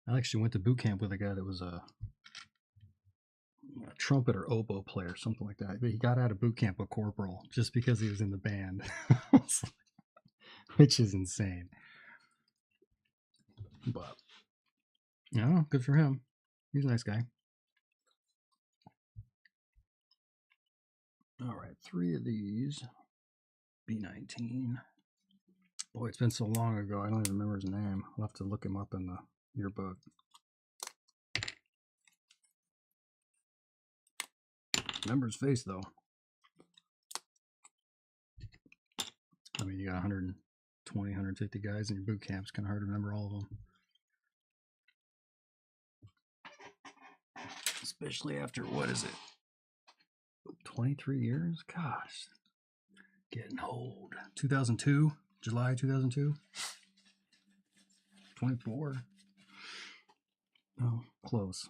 I actually went to boot camp with a guy that was a trumpet or oboe player, something like that. But he got out of boot camp a corporal just because he was in the band, which is insane. But yeah, good for him. He's a nice guy. All right, 3 of these. B19. Boy, it's been so long ago, I don't even remember his name. I'll have to look him up in the yearbook. Remember his face, though. I mean, you got 120, 150 guys in your boot camp. It's kind of hard to remember all of them. Especially after, what is it? 23 years? Gosh. Getting old. 2002? July 2002? 24? Oh, close.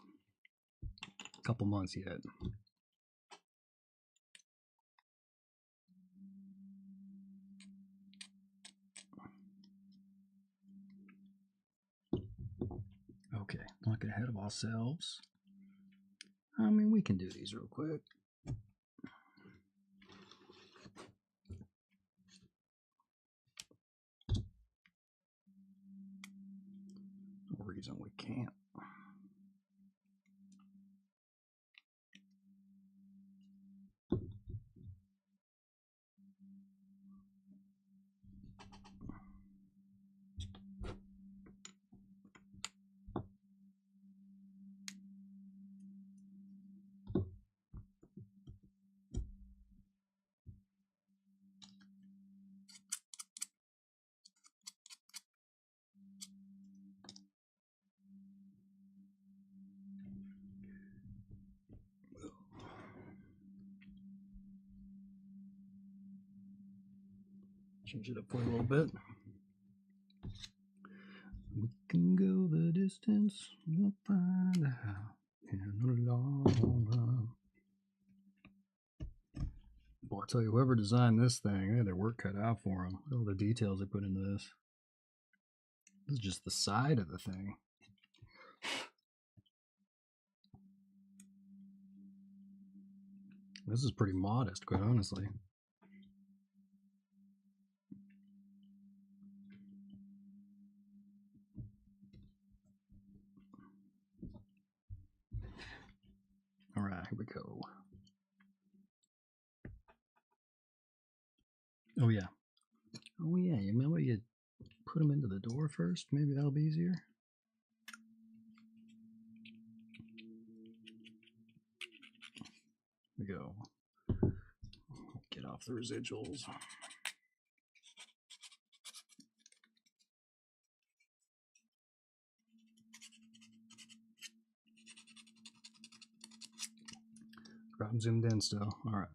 Couple months yet. Okay, don't get ahead of ourselves. I mean, we can do these real quick. No reason we can't. Change it up for a little bit. We can go the distance, we'll find out in the long run. Boy, I tell you, whoever designed this thing, they had their work cut out for them. All the details they put into this. This is just the side of the thing. This is pretty modest, quite honestly. All right, here we go. Oh yeah. Oh yeah, you remember you put them into the door first? Maybe that'll be easier. Here we go. Get off the residuals. Got them zoomed in still. All right.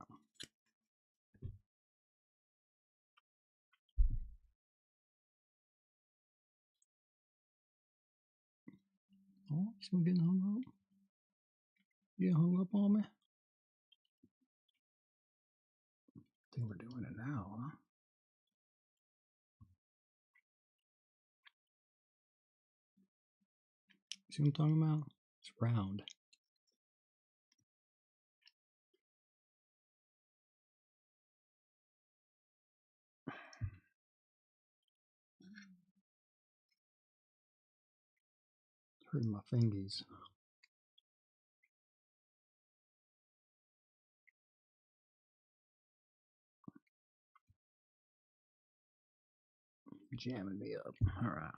Oh, still getting hung up? You hung up on me? I think we're doing it now, huh? See what I'm talking about? It's round. It's hurting my fingies. jamming me up. All right.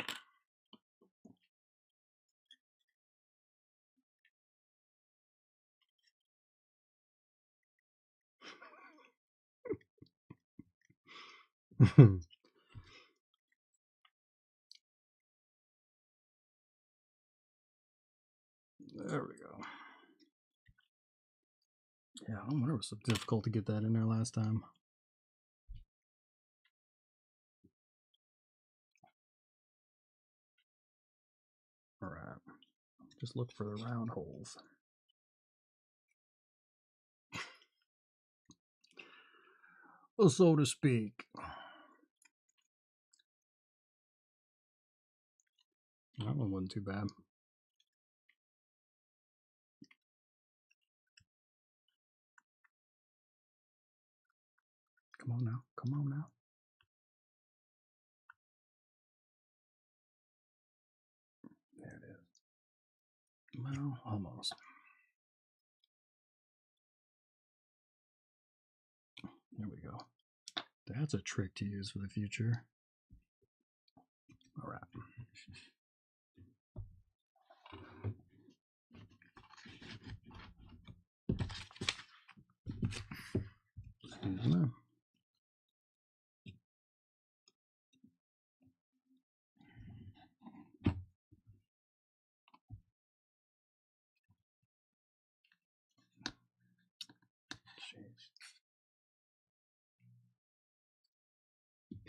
There we go. Yeah, I wonder it was so difficult to get that in there last time. All right. Just look for the round holes. So to speak. That one wasn't too bad. Come on now. Come on now. There it is. Well, almost. There we go. That's a trick to use for the future. All right.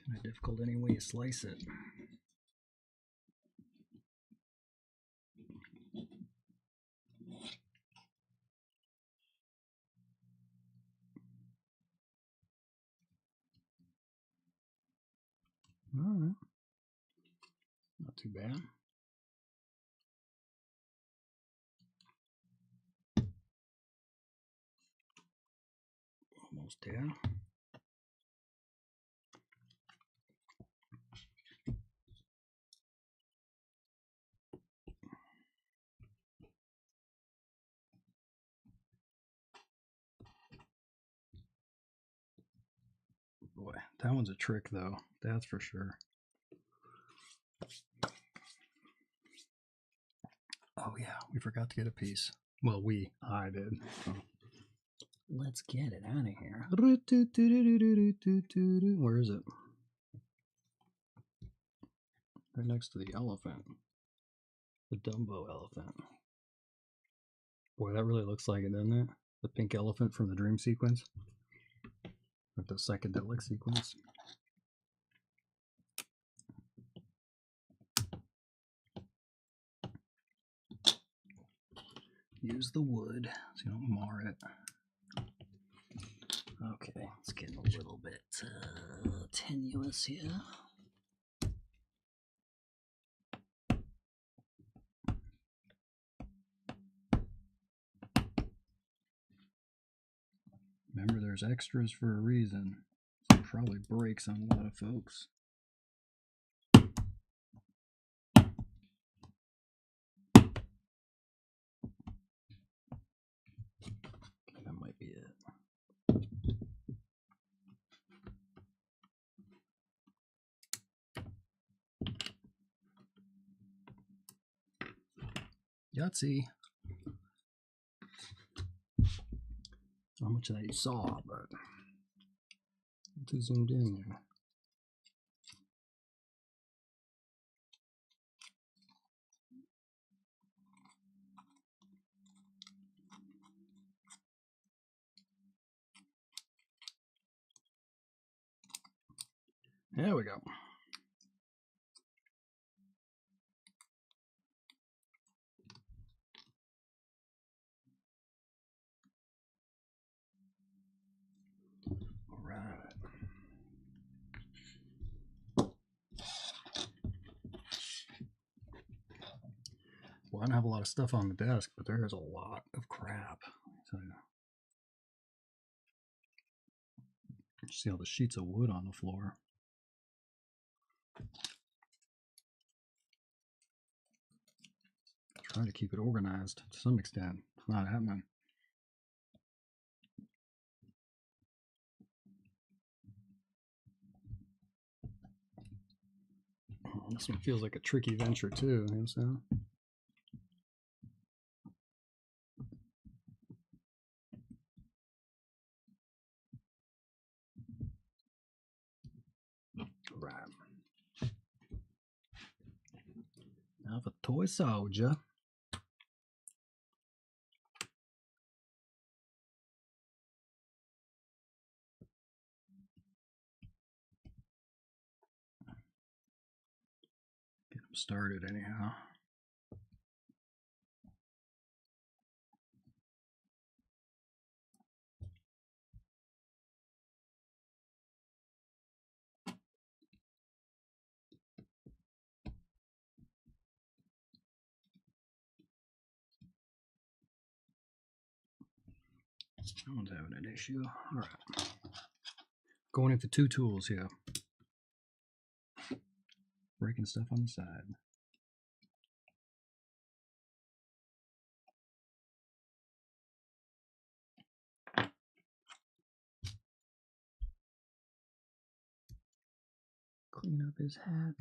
Kind of difficult any way you slice it. All right. Not too bad. Almost there. Boy, that one's a trick though. That's for sure. Oh yeah, we forgot to get a piece. Well, I did. So. Let's get it out of here. Where is it? Right next to the elephant. The Dumbo elephant. Boy, that really looks like it, doesn't it? The pink elephant from the dream sequence. Like the psychedelic sequence. Use the wood so you don't mar it. Okay, it's getting a little bit tenuous here. Remember, there's extras for a reason. So it probably breaks on a lot of folks. Okay, that might be it. Yahtzee. How much of that you saw, but too zoomed in there. There we go. All right. Well, I don't have a lot of stuff on the desk, but there is a lot of crap. So, you see all the sheets of wood on the floor. Trying to keep it organized to some extent. It's not happening. This one feels like a tricky venture too, you know what I'm saying? Right. Now for toy soldier. Get him started anyhow. No one's having an issue. All right. Going in for 2 tools here. Breaking stuff on the side. Clean up his hat.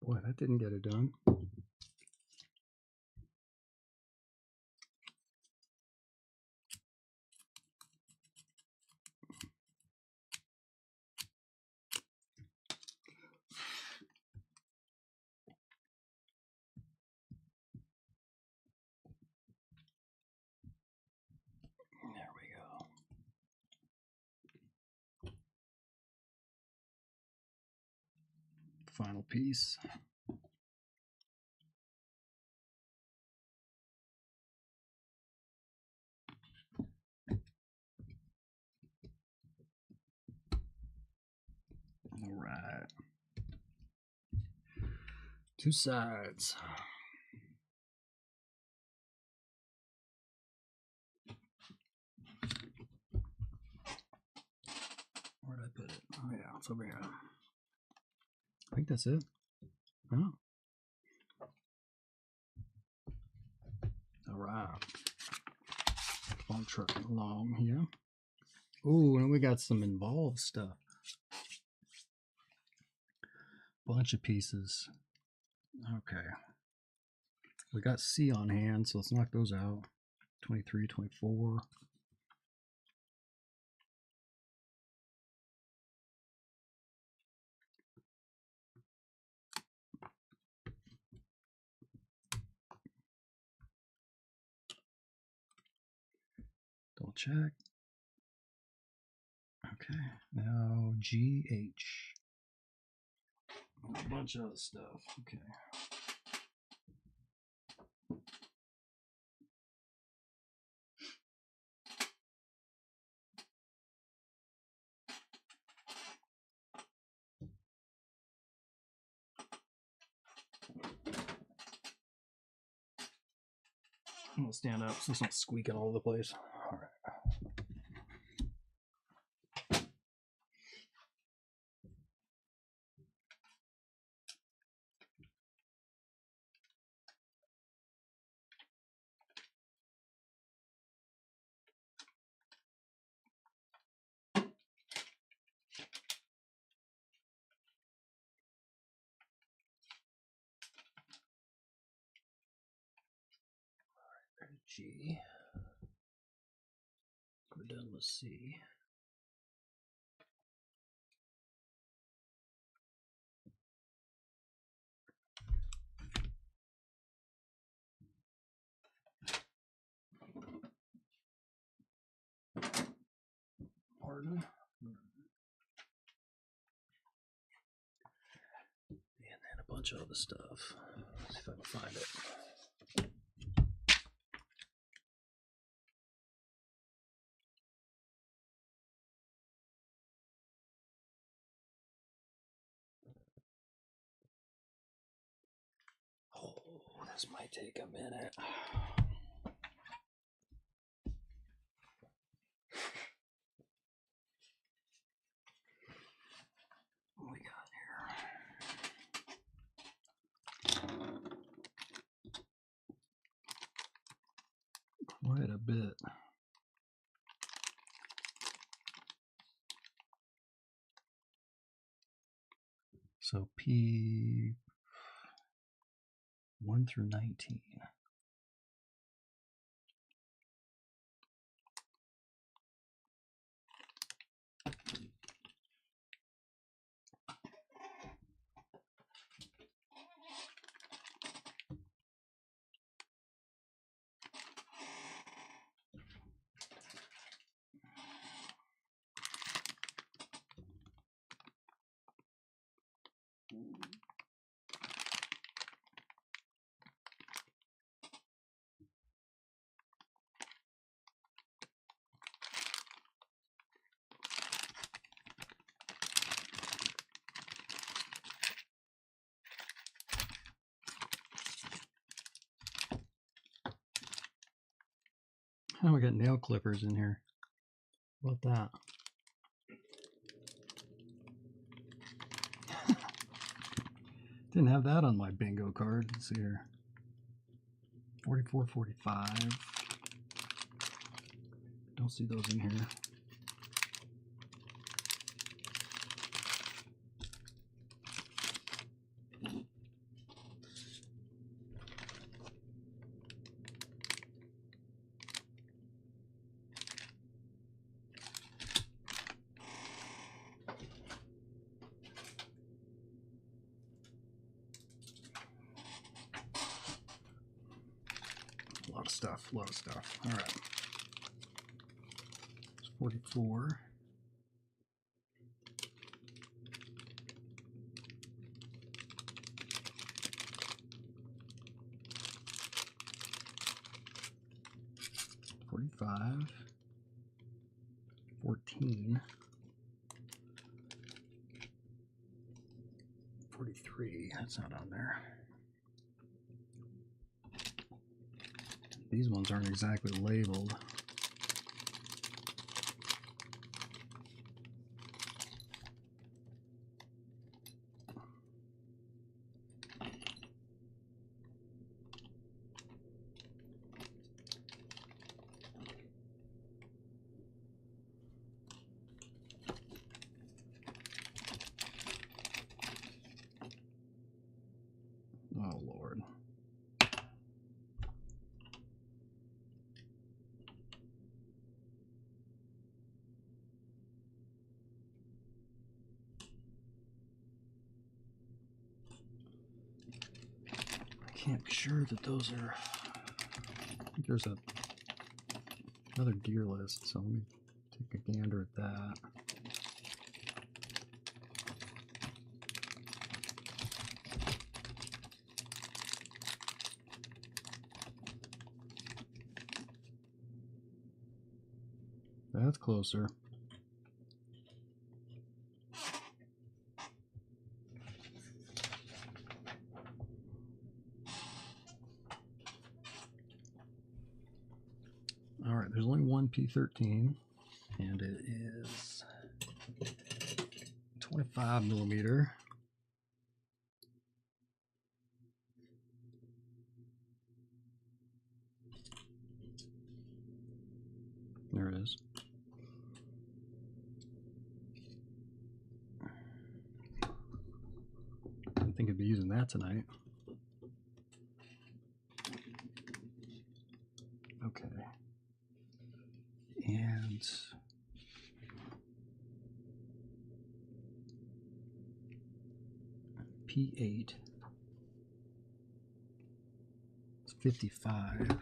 Boy, that didn't get it done. There we go. Final piece. All right. 2 sides. Where did I put it? Oh yeah, it's over here. I think that's it. Oh. All right. I'm trucking along here. Ooh, and we got some involved stuff. Bunch of pieces. Okay. We got C on hand, so let's knock those out. 23, 24. Double check. Okay, now GH. A bunch of other stuff. Okay. I'm gonna stand up so it's not squeaking all over the place. All right. G. We're done with C. Pardon. And then a bunch of other stuff. Let's see if I can find it. Oh, this might take a minute. What we got here? Quite a bit. So P 1 through 19. Oh, we got nail clippers in here. How about that? Didn't have that on my bingo card. Let's see here. 44, 45. Don't see those in here. A lot of stuff. All right. It's 44. 45. 14. 43. That's not on there. These ones aren't exactly labeled. Oh, Lord. I can't be sure that those are... I think there's another gear list, so let me take a gander at that. That's closer. All right, there's only one P13, and it is 25 millimeter. There it is. I think I'd be using that tonight. Okay. And P8 is 55.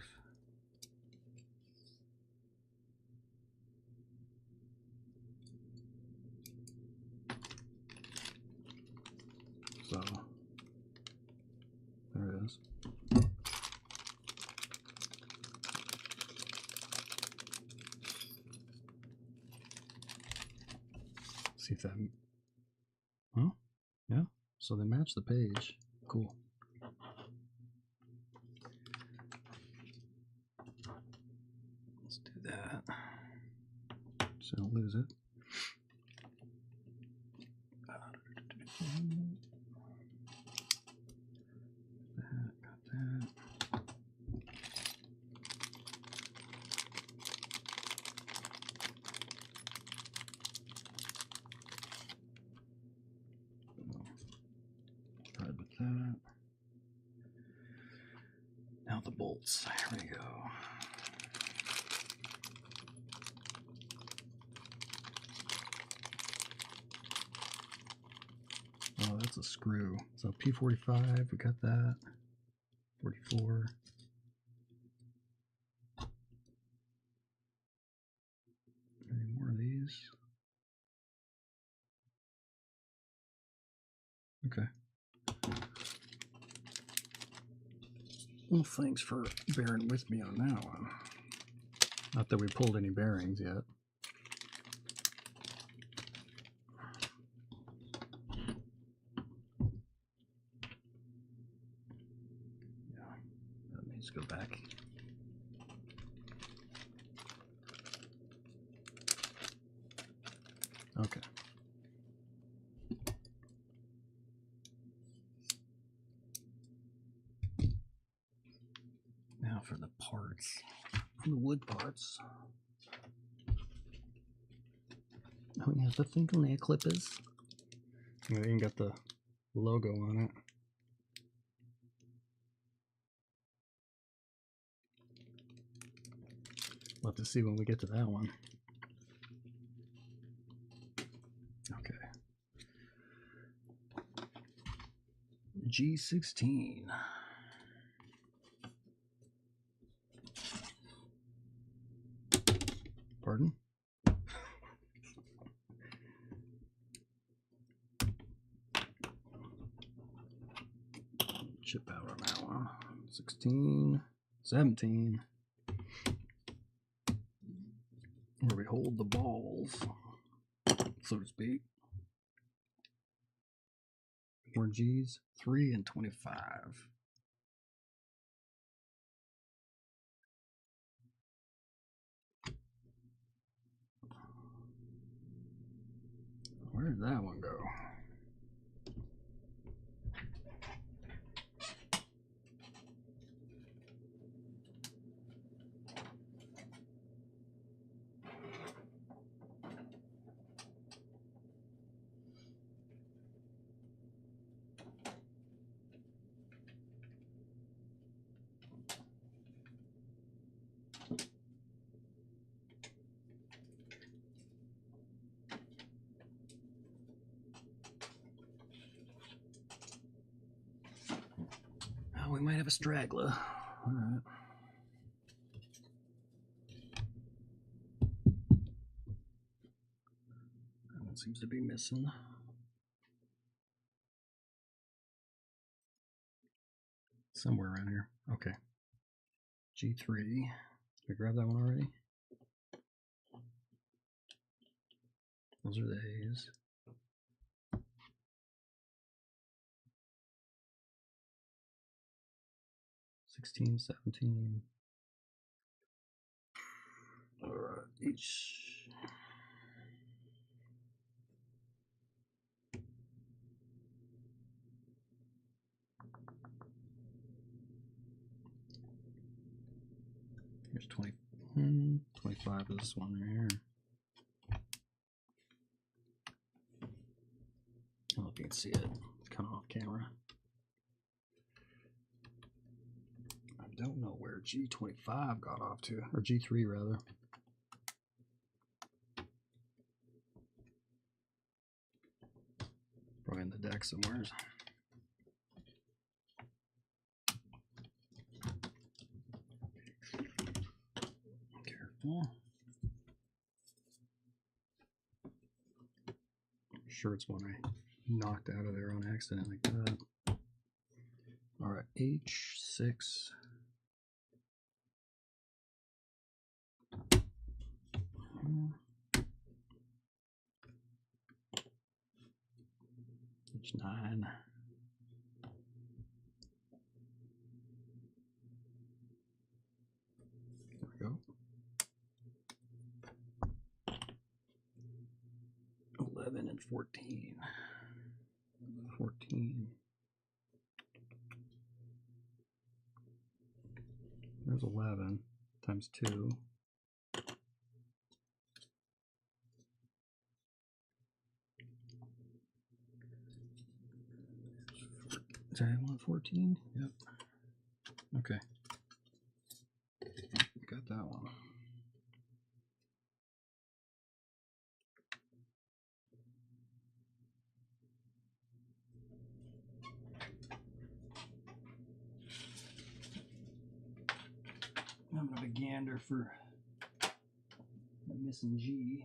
So there it is. See if that, oh, yeah, so they match the page. Cool. Let's do that so I don't lose it. Got that. that. Now the bolts. Here we go. Oh, that's a screw. So P45, we got that. 44. Any more of these? Okay. Well, thanks for bearing with me on that one. Not that we pulled any bearings yet. Yeah, that needs to go back. Okay. Now for the parts, the wood parts. Oh, you have to think on the clippers. They even got the logo on it. We'll have to see when we get to that one. Okay. G16. Pardon? Chip out on that one. 16, 17. Where we hold the balls, so to speak. 4 Gs, 3 and 25. Where did that one go? Oh, we might have a straggler. All right. That one seems to be missing. Somewhere around here. Okay. G3. Did we grab that one already? Those are the A's. $16, $17. All right, each. Here's 20, 25 of this one right here. I don't know if you can see it. It's kind of off camera. I don't know where G25 got off to, or G3 rather. Probably in the deck somewhere. Careful. I'm sure it's one I knocked out of there on accident like that. All right, H6. H9. There we go. 11 and 14. 14. There's 11 times 2. 14. 114? Yep. Okay. Got that one. I'm gonna have a gander for the missing G.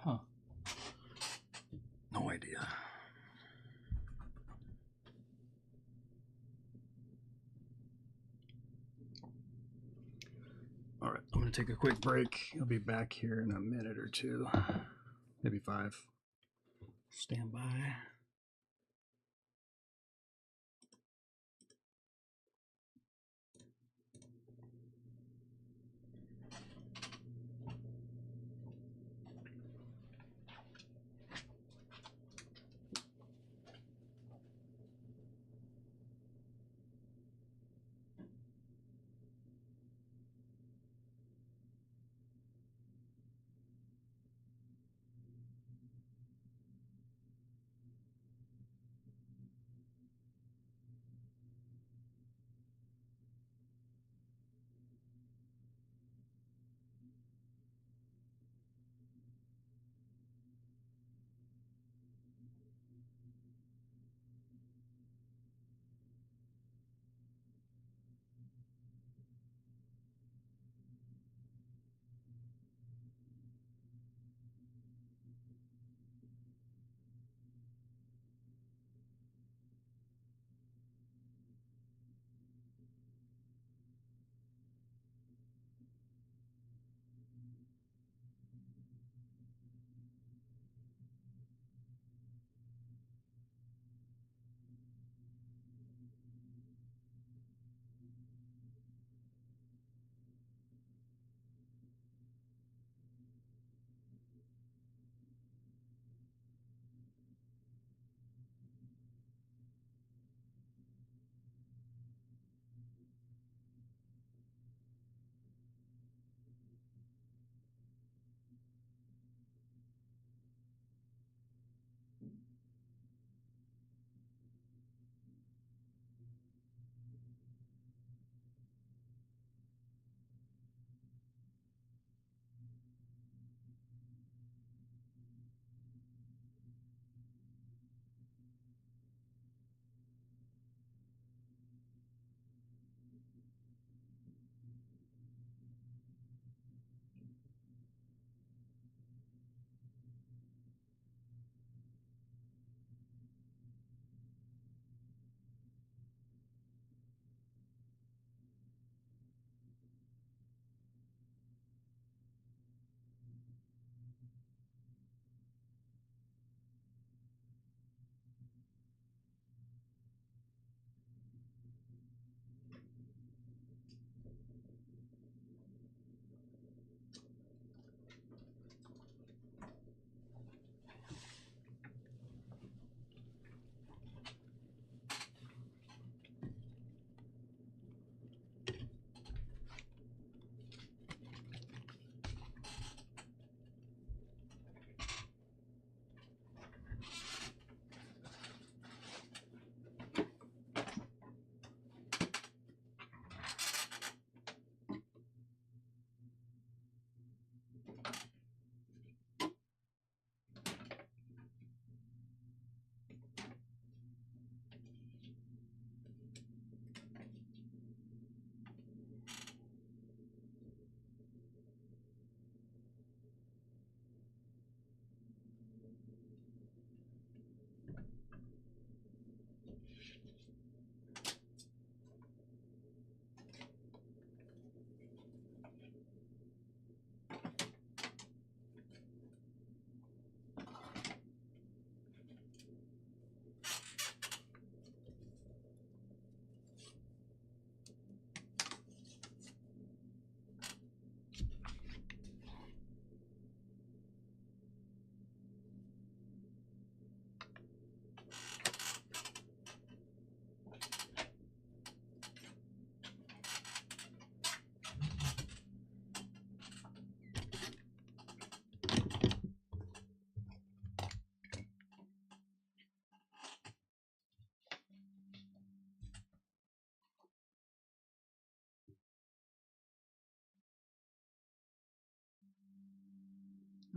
Huh. No idea. All right, I'm going to take a quick break. I'll be back here in a minute or two, maybe 5. Stand by.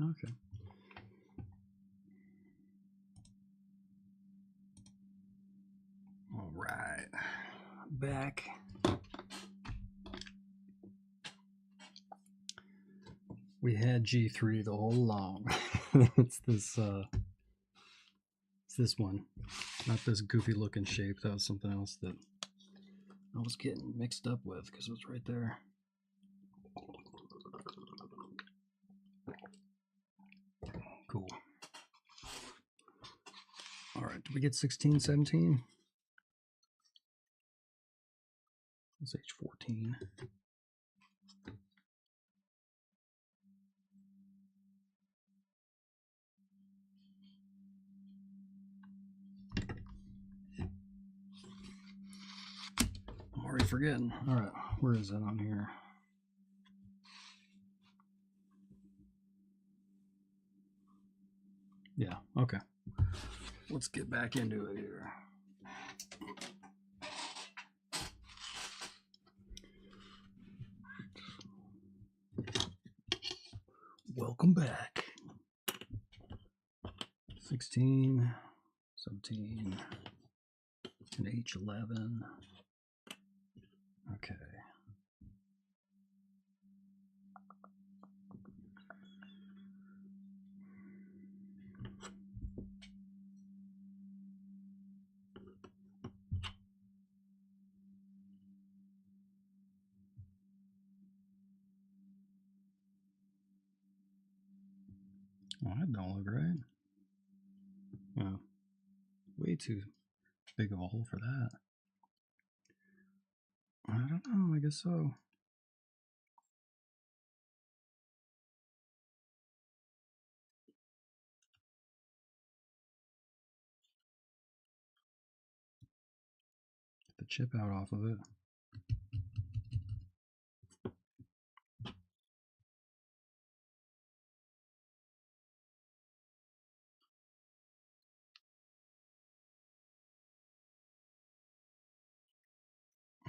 Okay. All right. Back. We had G3 the whole long. It's this one. Not this goofy looking shape. That was something else that I was getting mixed up with because it was right there. Cool. All right, did we get 16, 17? It's age 14. I'm already forgetting. All right, where is that on here? Yeah, okay. Let's get back into it here. Welcome back. 16, 17, and H11. Okay. Well, that don't look right. Oh, way too big of a hole for that. I don't know, I guess so. Get the chip out off of it.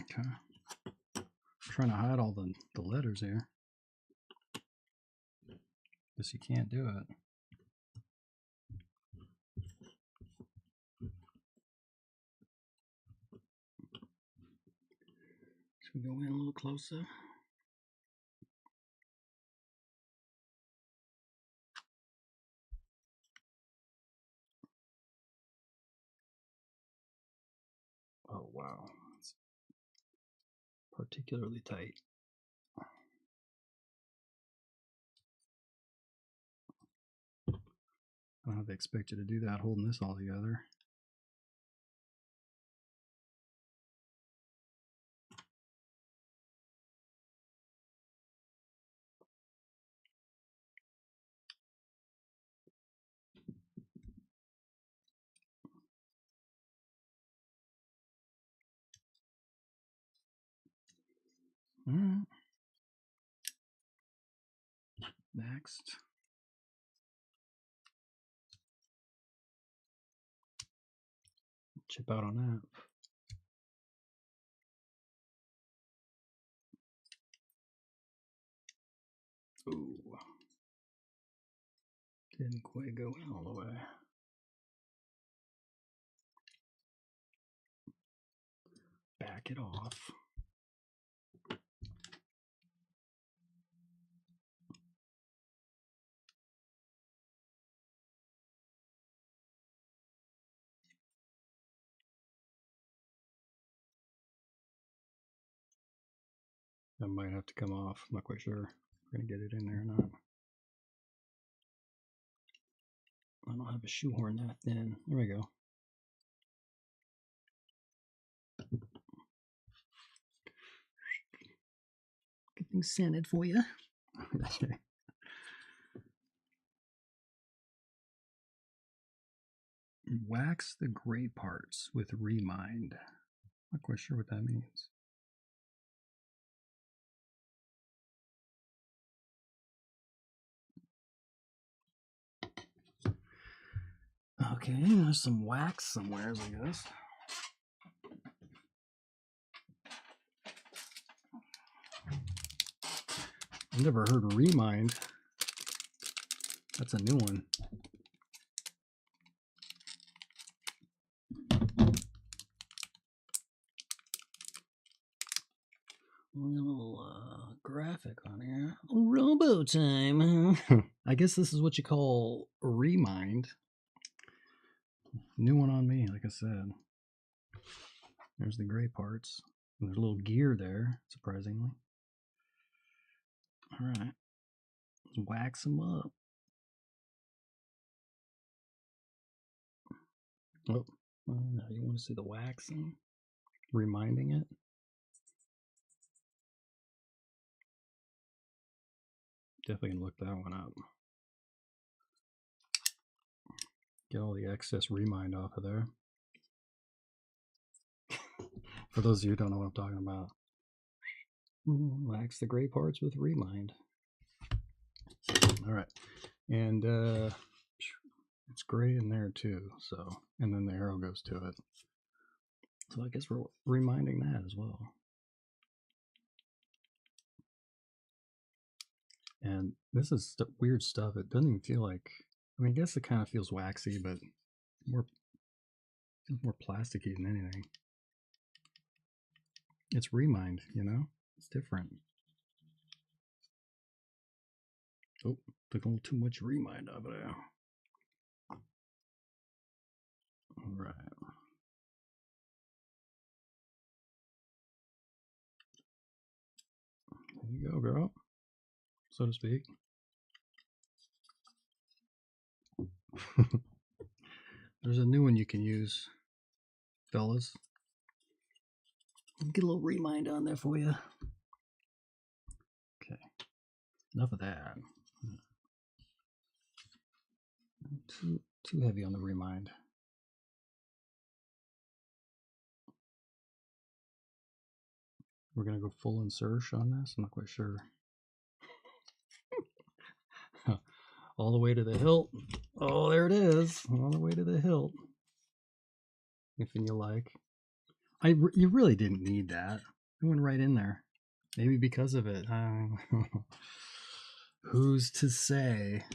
Okay. I'm trying to hide all the letters here. Guess you can't do it. Should we go in a little closer? Oh, wow. It's particularly tight. I don't have to expect you to do that holding this all together. All right. Next. Chip out on that. Ooh. Didn't quite go in all the way. Back it off. That might have to come off. I'm not quite sure if we're going to get it in there or not. I don't have a shoehorn that thin. There we go. Get things sanded for you. Wax the gray parts with Remind. Not quite sure what that means. Okay, there's some wax somewhere, I guess. I've never heard Remind. That's a new one. A little graphic on here. Robo time. I guess this is what you call remind. New one on me, like I said. There's the gray parts. There's a little gear there, surprisingly. All right. Let's wax them up. Oh, now you want to see the waxing? Reminding it? Definitely can look that one up. Get all the excess remind off of there. For those of you who don't know what I'm talking about. Wax the gray parts with remind. All right. And it's gray in there too. So, and then the arrow goes to it. So I guess we're reminding that as well. And this is weird stuff. It doesn't even feel like, I mean, I guess it kind of feels waxy, but feels more plasticky than anything. It's remind, you know? It's different. Oh, took a little too much remind out of there. All right. There you go, girl, so to speak. There's a new one you can use, fellas. Get a little remind on there for you. Okay, enough of that. Too heavy on the remind. We're gonna go full insertion on this. I'm not quite sure. All the way to the hilt. Oh, there it is. All the way to the hilt. If you like. You really didn't need that. It went right in there. Maybe because of it. Who's to say?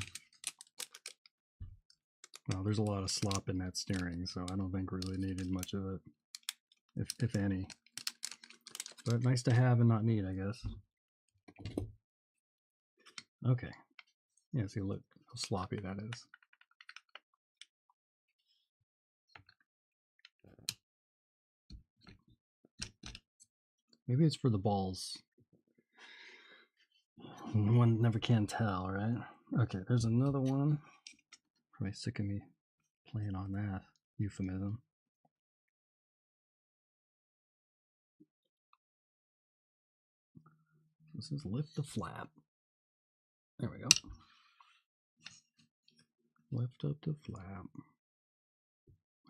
Well, there's a lot of slop in that steering, so I don't think really needed much of it, if any. But nice to have and not need, I guess. Okay. Yeah, see, look how sloppy that is. Maybe it's for the balls. One never can tell, right? Okay, there's another one. Probably sick of me playing on that euphemism. This is lift the flap. There we go. Lift up the flap.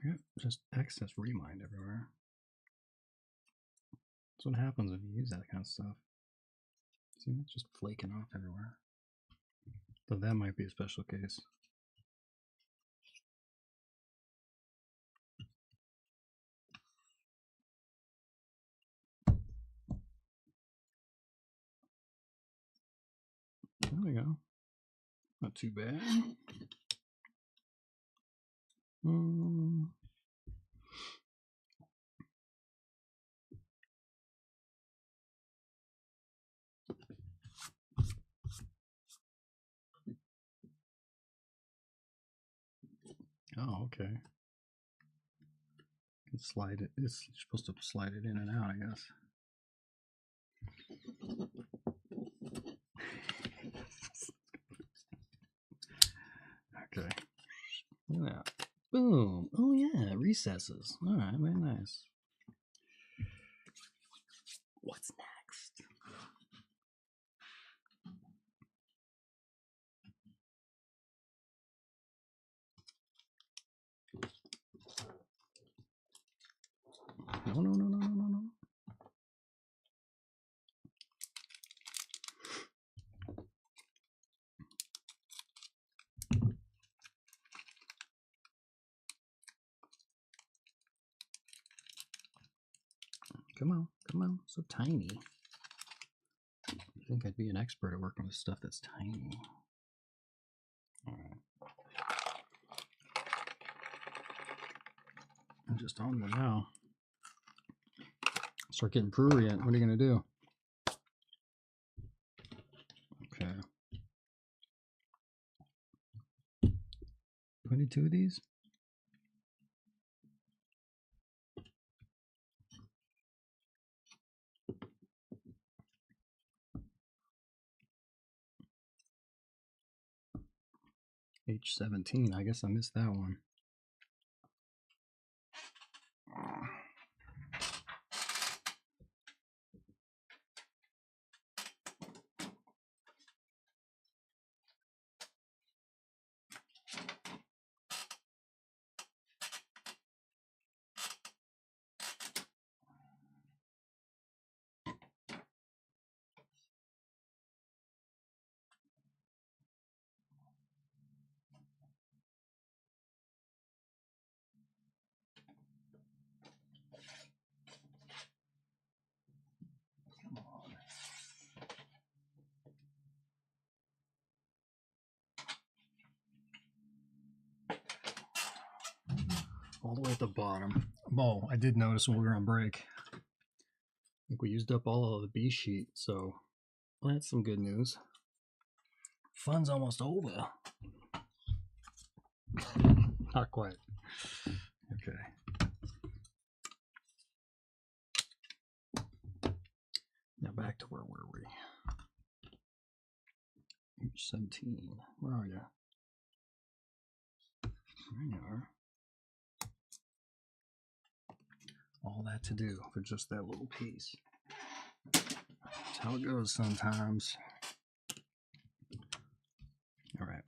I got just excess remind everywhere. That's what happens when you use that kind of stuff. See, it's just flaking off everywhere. But that might be a special case. There we go. Not too bad. Oh, okay. You can slide it. You're supposed to slide it in and out, I guess. Okay. Look at that. Boom. Oh, yeah. Recesses. All right. Very nice. What's next? No. Come on. So tiny. I think I'd be an expert at working with stuff that's tiny. All right. I'm just on there now. Start getting prurient. What are you going to do? Okay. 22 of these? H17. I guess I missed that one. All the way at the bottom. Oh, I did notice when we were on break. I think we used up all of the B sheet, so well, that's some good news. Fun's almost over. Not quite. Okay. Now back to where were we? H17. Where are you? There you are. All that to do for just that little piece. That's how it goes sometimes. All right.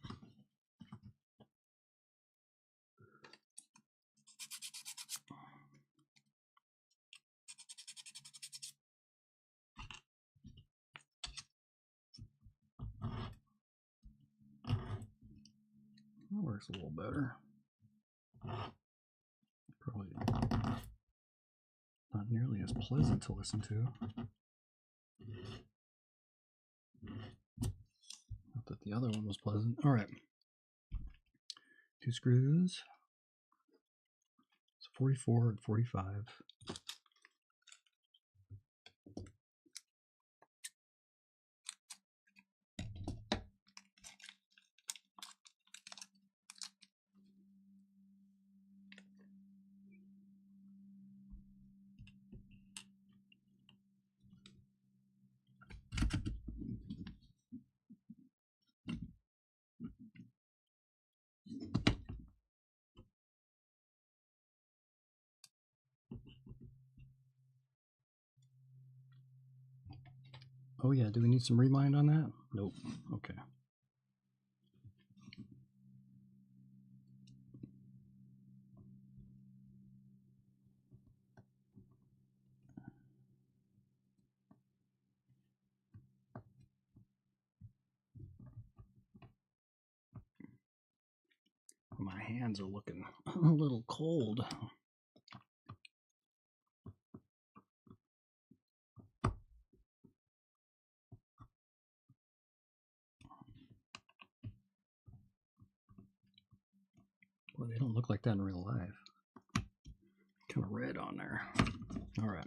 That works a little better. Probably not nearly as pleasant to listen to. Not that the other one was pleasant. All right. 2 screws. It's 44 and 45. Oh yeah, do we need some remind on that? Nope. Okay. My hands are looking a little cold. Well, they don't look like that in real life. Kind of red on there. All right.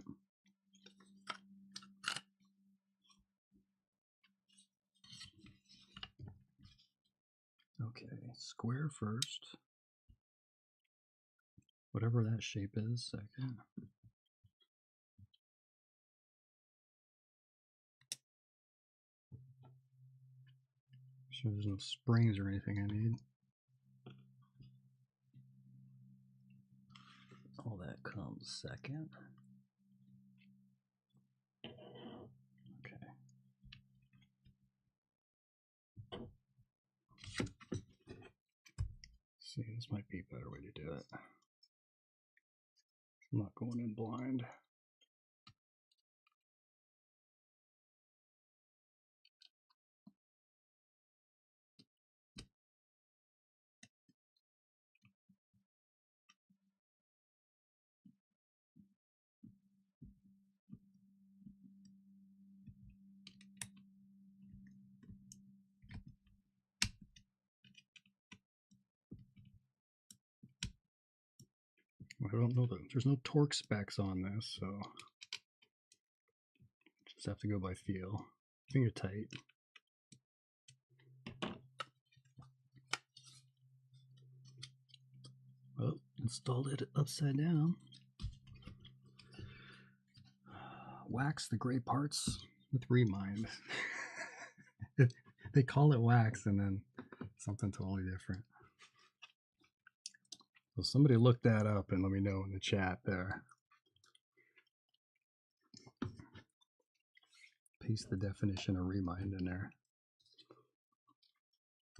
Okay, square first. Whatever that shape is, second. Sure there's no springs or anything I need. All that comes second. Okay. See, this might be a better way to do it. I'm not going in blind. I don't know there's no torque specs on this, so just have to go by feel. Finger tight. Oh, installed it upside down. Wax the gray parts with Remind. They call it wax and then something totally different. So somebody look that up and let me know in the chat there. Paste the definition of Remind in there.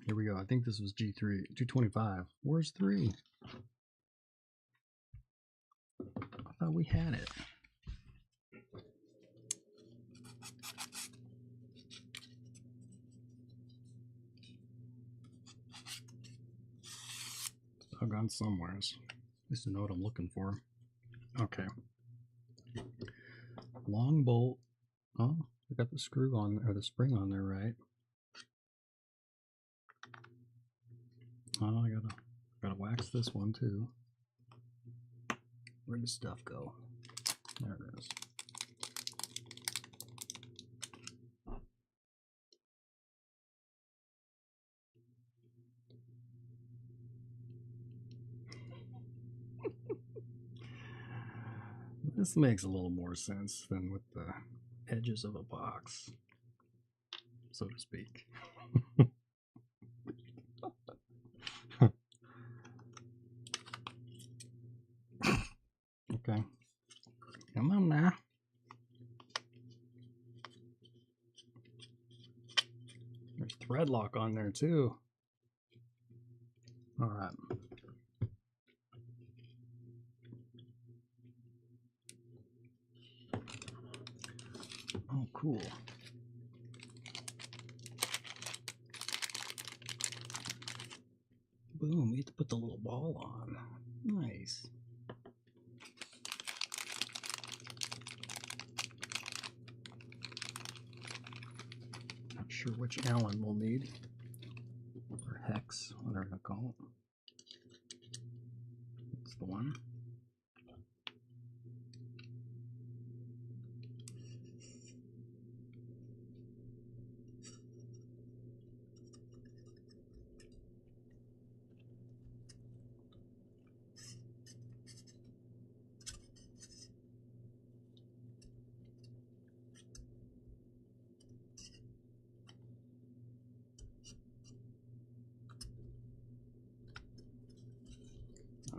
Here we go. I think this was G3, 225. Where's 3? I thought we had it. Gone somewheres. At least I know what I'm looking for. Okay. Long bolt. Oh, I got the screw on, or the spring on there, right? Oh, I gotta wax this one too. Where does stuff go? There it is. This makes a little more sense than with the edges of a box, so to speak. Okay. Come on now. There's thread lock on there too. All right. Oh, cool. Boom, we have to put the little ball on. Nice. Not sure which Allen we'll need. Or hex, whatever I call it. That's the one.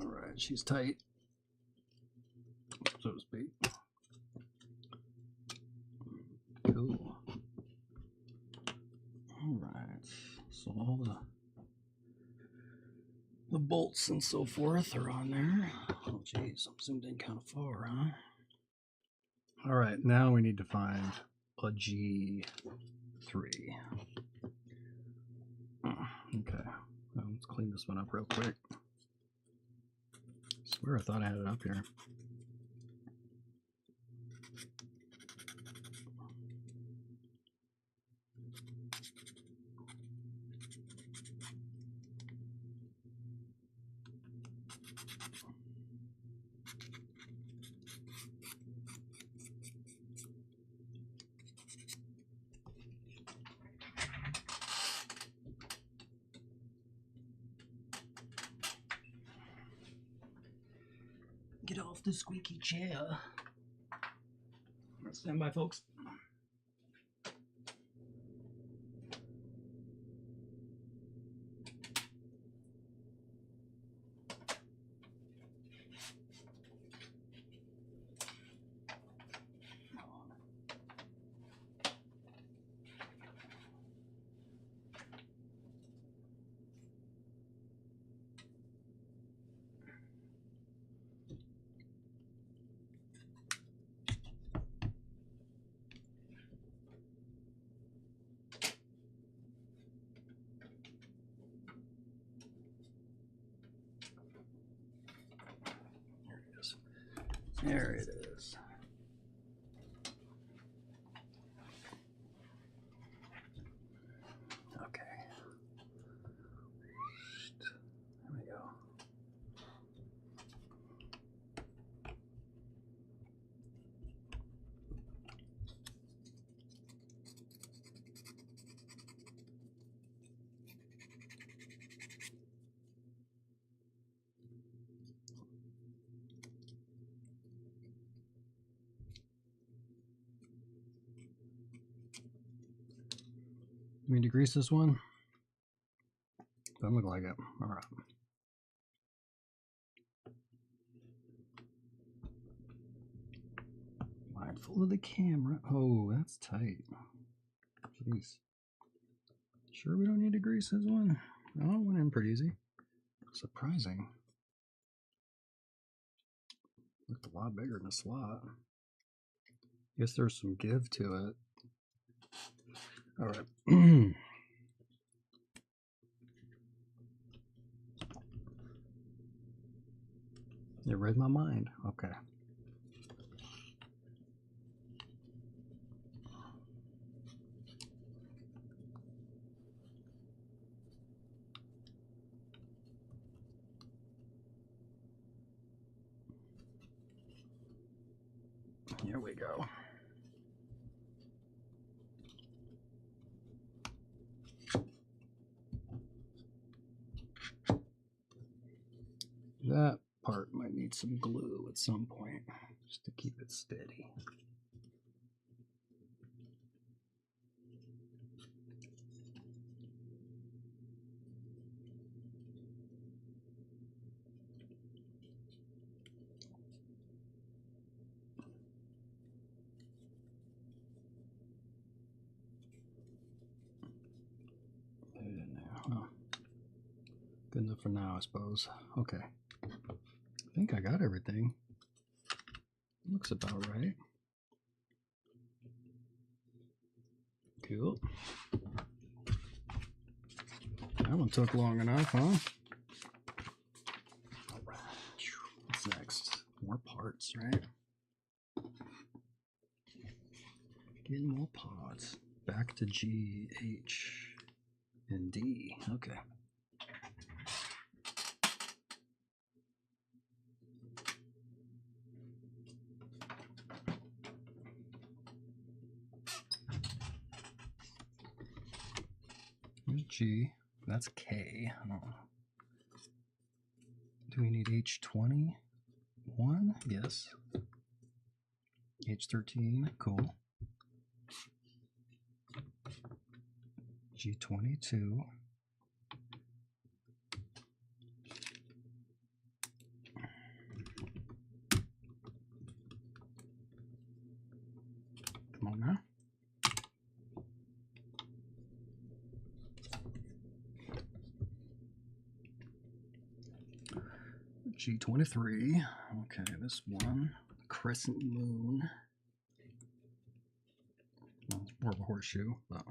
All right, she's tight, so to speak. Cool. All right, so all the bolts and so forth are on there. Oh geez, I'm zoomed in kind of far, huh? All right, now we need to find a G3. Okay, well, let's clean this one up real quick. I swear I thought I had it up here. Get off the squeaky chair. Stand by, folks. There it is. Okay. There we go. We need to grease this one. Doesn't look like it. All right. Mindful of the camera. Oh, that's tight. Jeez. Sure we don't need to grease this one? Oh, it went in pretty easy. Surprising. Looked a lot bigger than a slot. Guess there's some give to it. All right. It read my mind. Okay. Here we go. That part might need some glue at some point, just to keep it steady. Get it in there. Oh. Good enough for now, I suppose. Okay. I think I got everything. Looks about right. Cool. That one took long enough, huh? All right. What's next? More parts, right? Getting more parts. Back to G, H, and D. Okay. G, that's K. I don't know. Do we need H21? Yes. H13, cool. G22. Come on now. G23. Okay, this one. Crescent moon. Well, it's more of a horseshoe, but.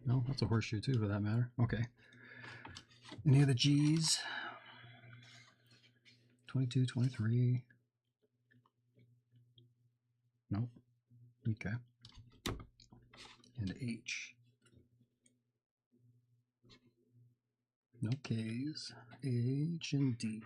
No, that's a horseshoe too, for that matter. Okay. Any of the G's? 22, 23. Nope. Okay. And H. No K's. H and D.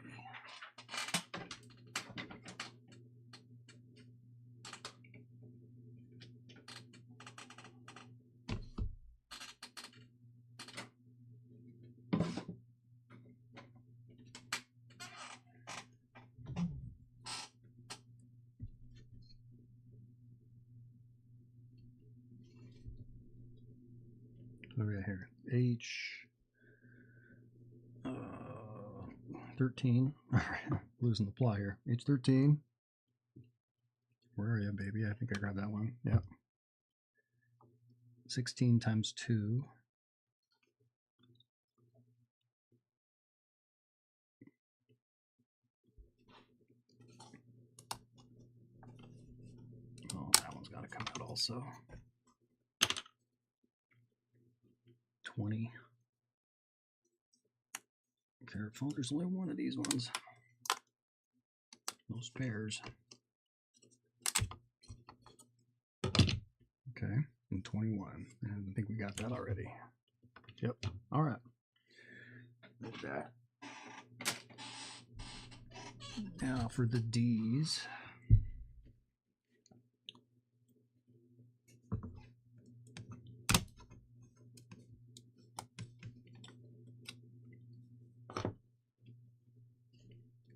What do we got here? H 13. All right, losing the plot here. H13. Where are you, baby? I think I grabbed that one. Yep. 16 times 2. Oh, that one's got to come out also. 20. Careful, there's only one of these ones. No spares. Okay, and 21. And I think we got that already. Yep. All right. Did that. Now for the D's.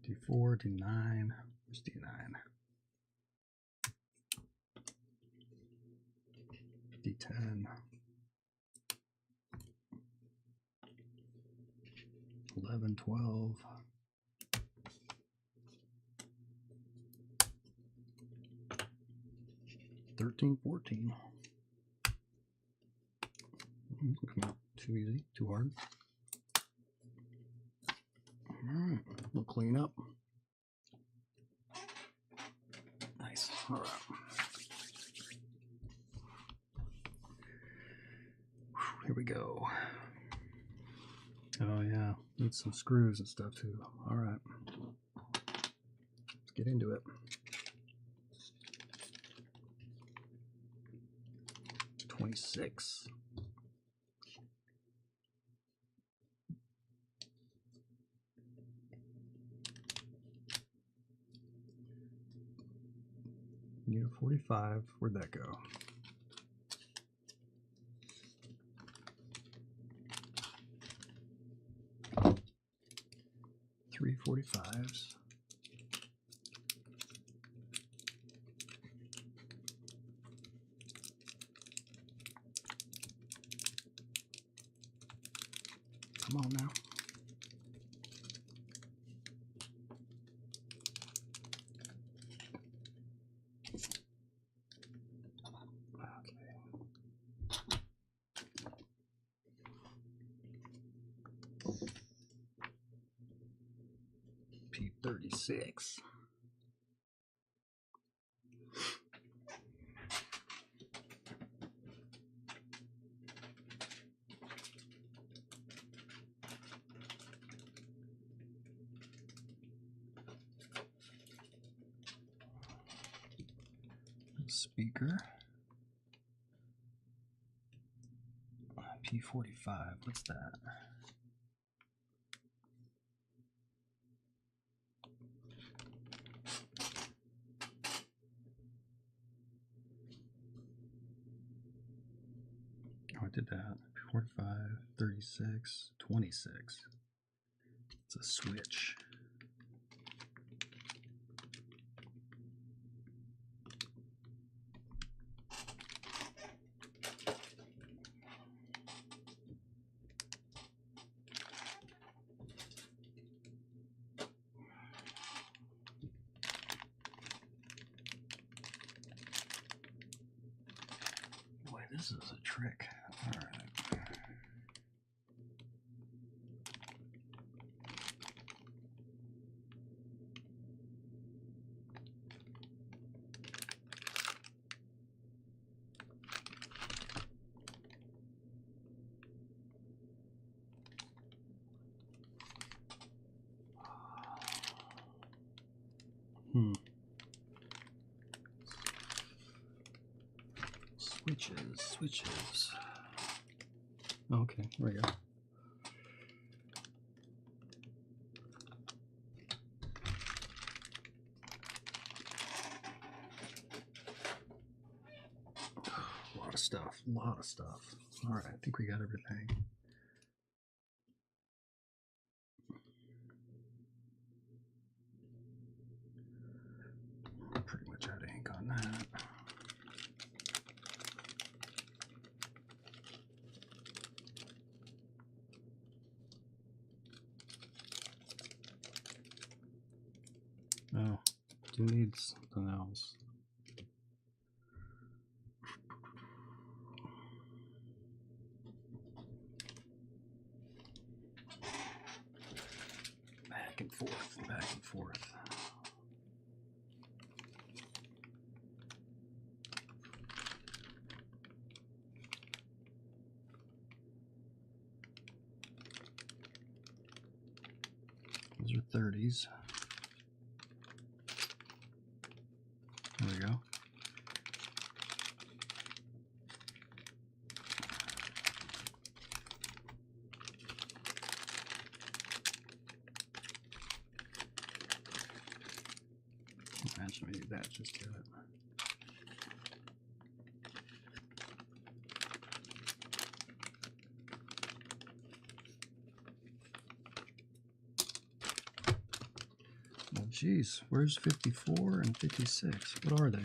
D4, D9. Where's D9? D10. 11, 12. 13, 14. Come out too easy, too hard. Alright, we'll clean up. Nice. Alright. Here we go. Oh yeah, need some screws and stuff too. Alright. Let's get into it. $26. Unit 45, where'd that go? Three 45s. Come on now. P36. Speaker. P45. What's that? Oh, I did that. 45, 36, 26. It's a switch. Boy, this is a trick. All right. Switches. Okay, there we go. A lot of stuff. All right, I think we got everything. Pretty much out of ink on that. Oh, do need something else. Back and forth, back and forth. Those are 30s. There we go. Imagine maybe that just did it. Jeez, where's 54 and 56? What are they?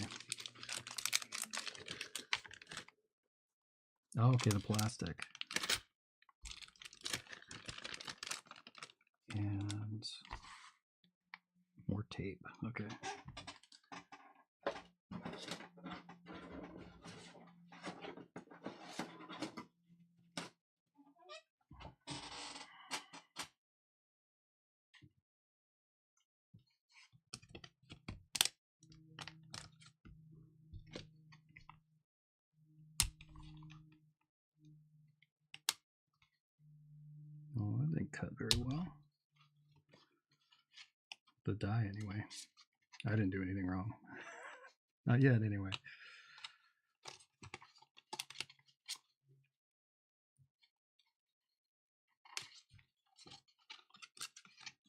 Oh, okay, the plastic. And more tape. Okay. Oh, that didn't cut very well. The die, anyway. I didn't do anything wrong. Not yet, anyway.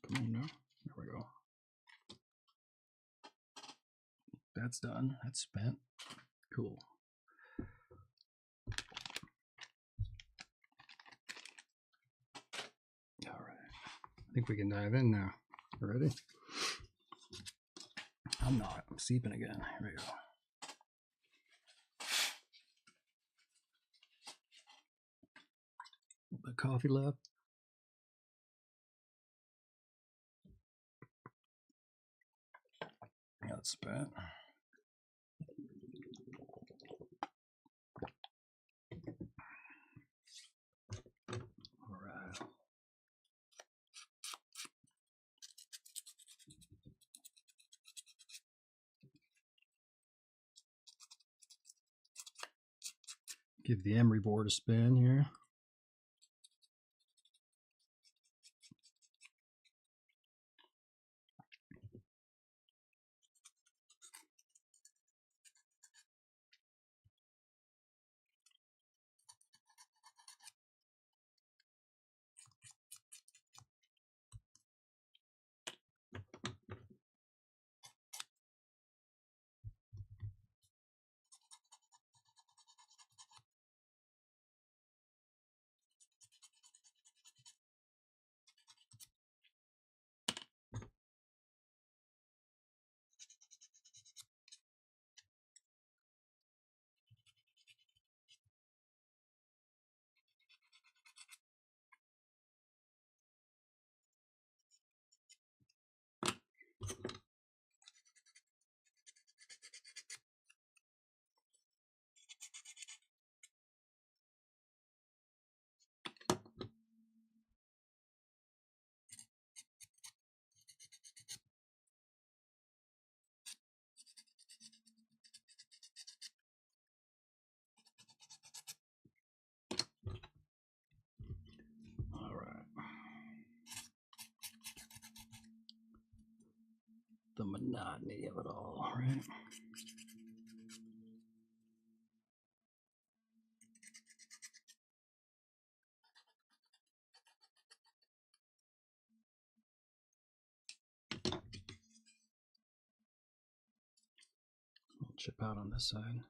Come on now. There we go. That's done. That's spent. Cool. All right. I think we can dive in now. Ready? I'm not. I'm seeping again. Here we go. The coffee left. That's spent. All right. Give the emery board a spin here. All right. The monotony of it all, right? I'll chip out on this side.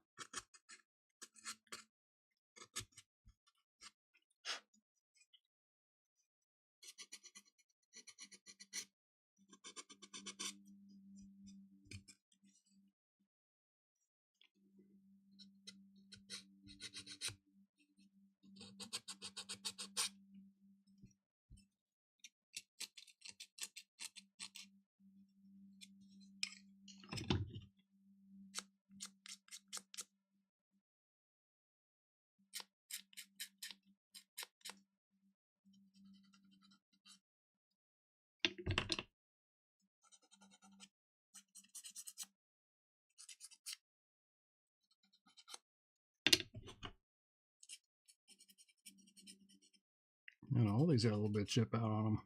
You know, all these got a little bit of chip out on them.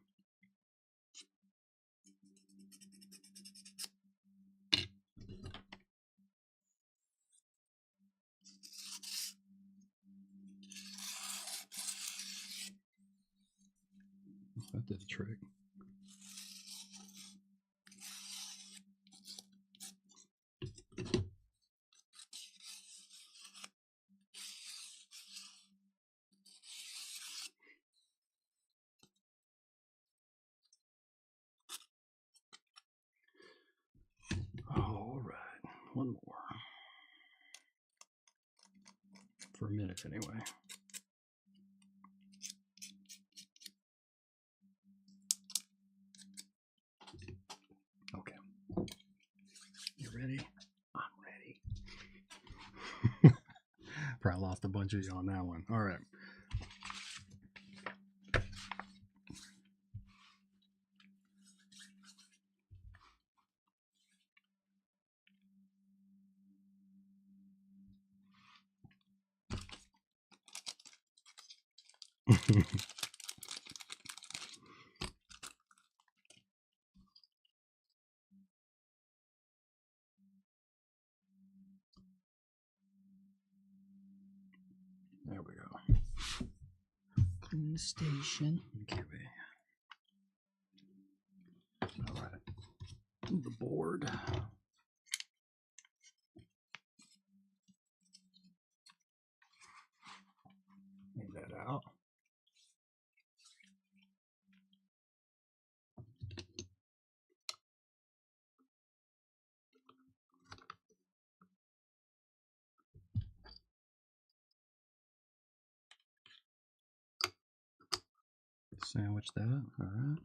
That did the trick. one more. For a minute, anyway. Okay. You ready? I'm ready. Probably lost a bunch of you on that one. All right. There we go. Clean the station. Okay. All right. The board. Move that out. Sandwich that. All right.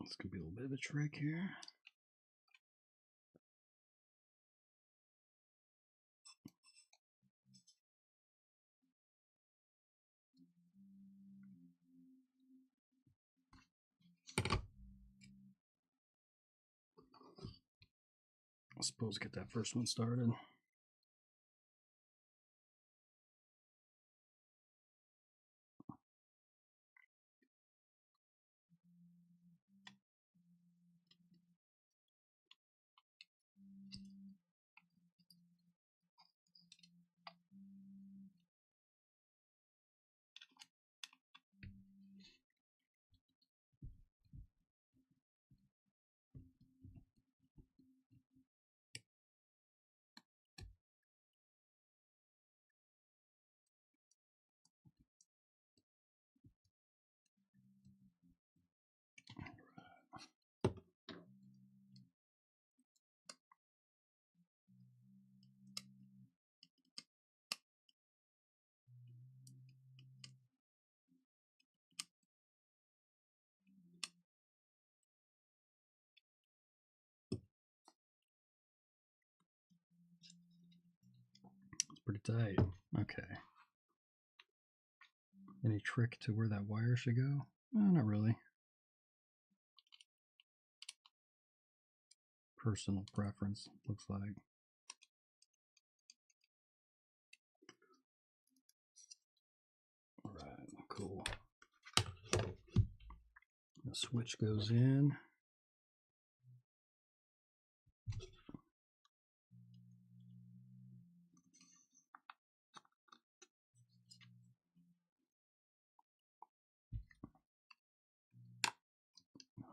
This could be a little bit of a trick here. I suppose get that first one started. It's pretty tight. Okay. Any trick to where that wire should go? Not really. Personal preference, looks like. All right, cool. The switch goes in.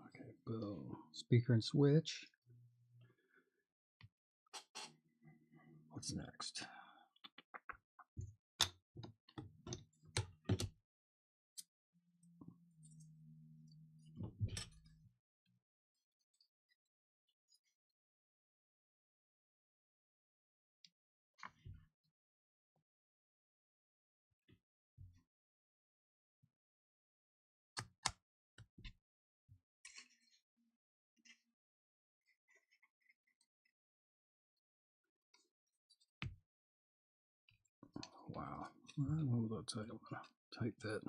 Okay, boom. Speaker and switch. What's next? Wow. What was that tight fit?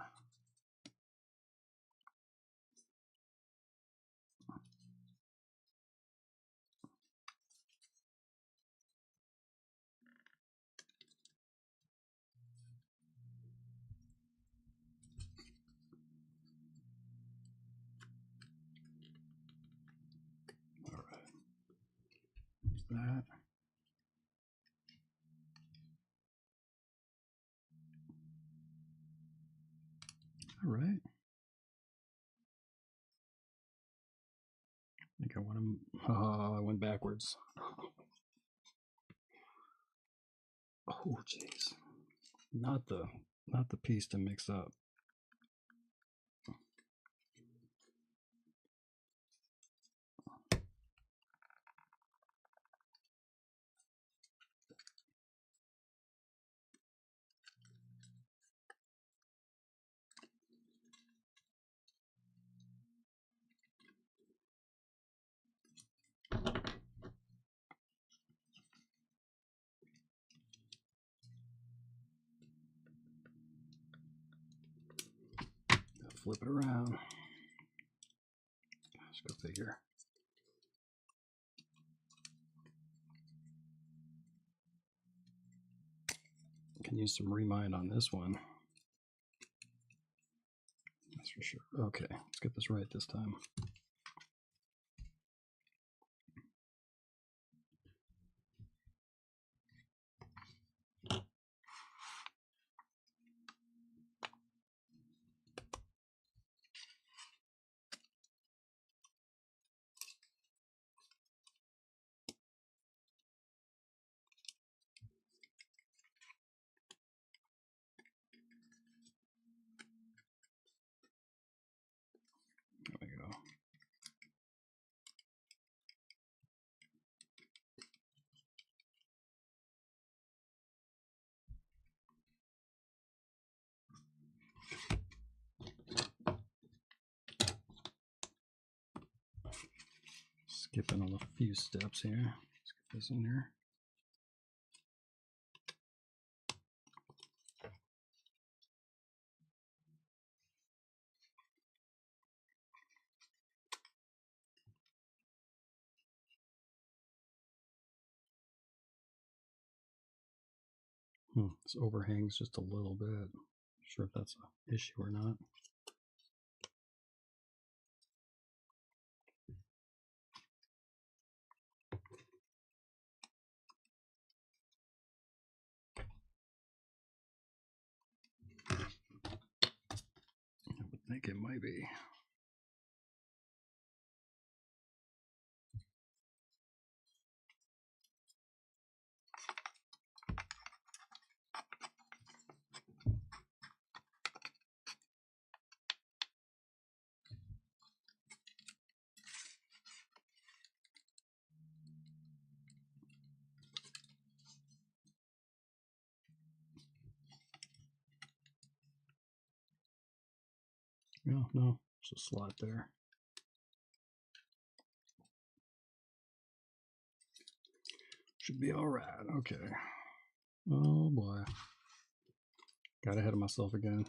that. All right. I think I want him. Oh, I went backwards. Oh, jeez. Not the piece to mix up. Flip it around. Let's go figure. Can use some remind on this one. That's for sure. Okay, let's get this right this time. There we go. Skipping a few steps here. Let's get this in there. This overhangs just a little bit. Not sure if that's an issue or not. I would think it might be. No, no, there's a slot there. Should be all right. Okay. Oh boy. Got ahead of myself again.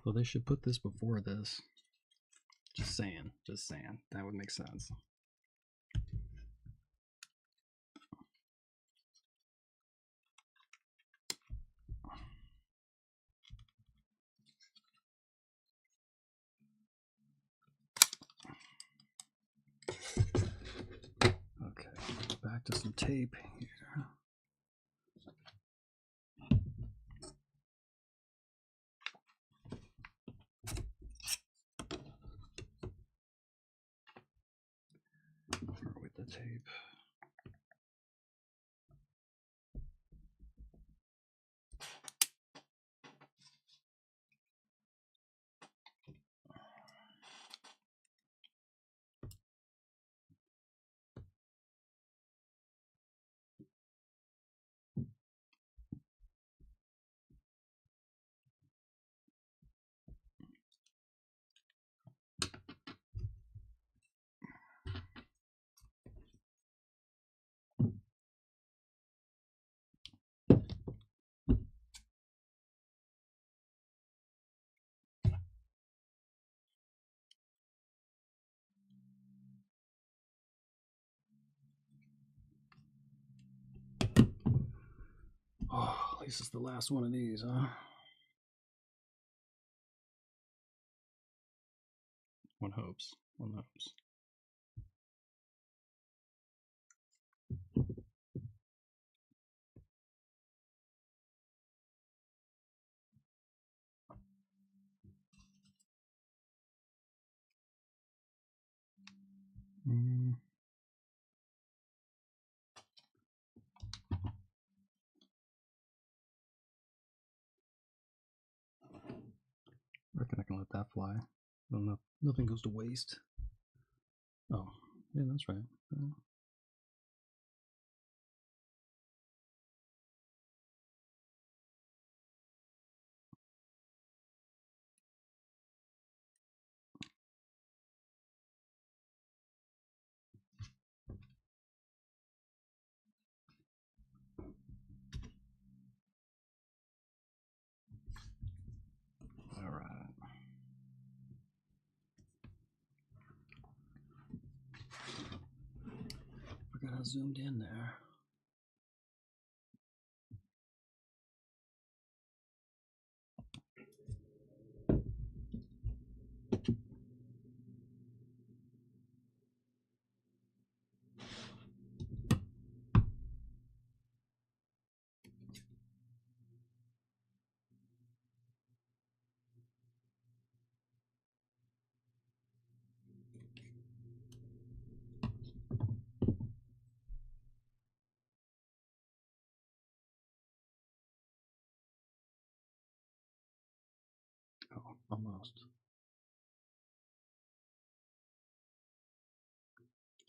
Well, they should put this before this. Just saying. Just saying. That would make sense. Okay, back to some tape here. With the tape. Oh, at least it's the last one of these, huh? One hopes. One hopes. Reckon I can let that fly. Well, nothing goes to waste. Oh, yeah, that's right. All right. Forgot I zoomed in there. Oh, almost.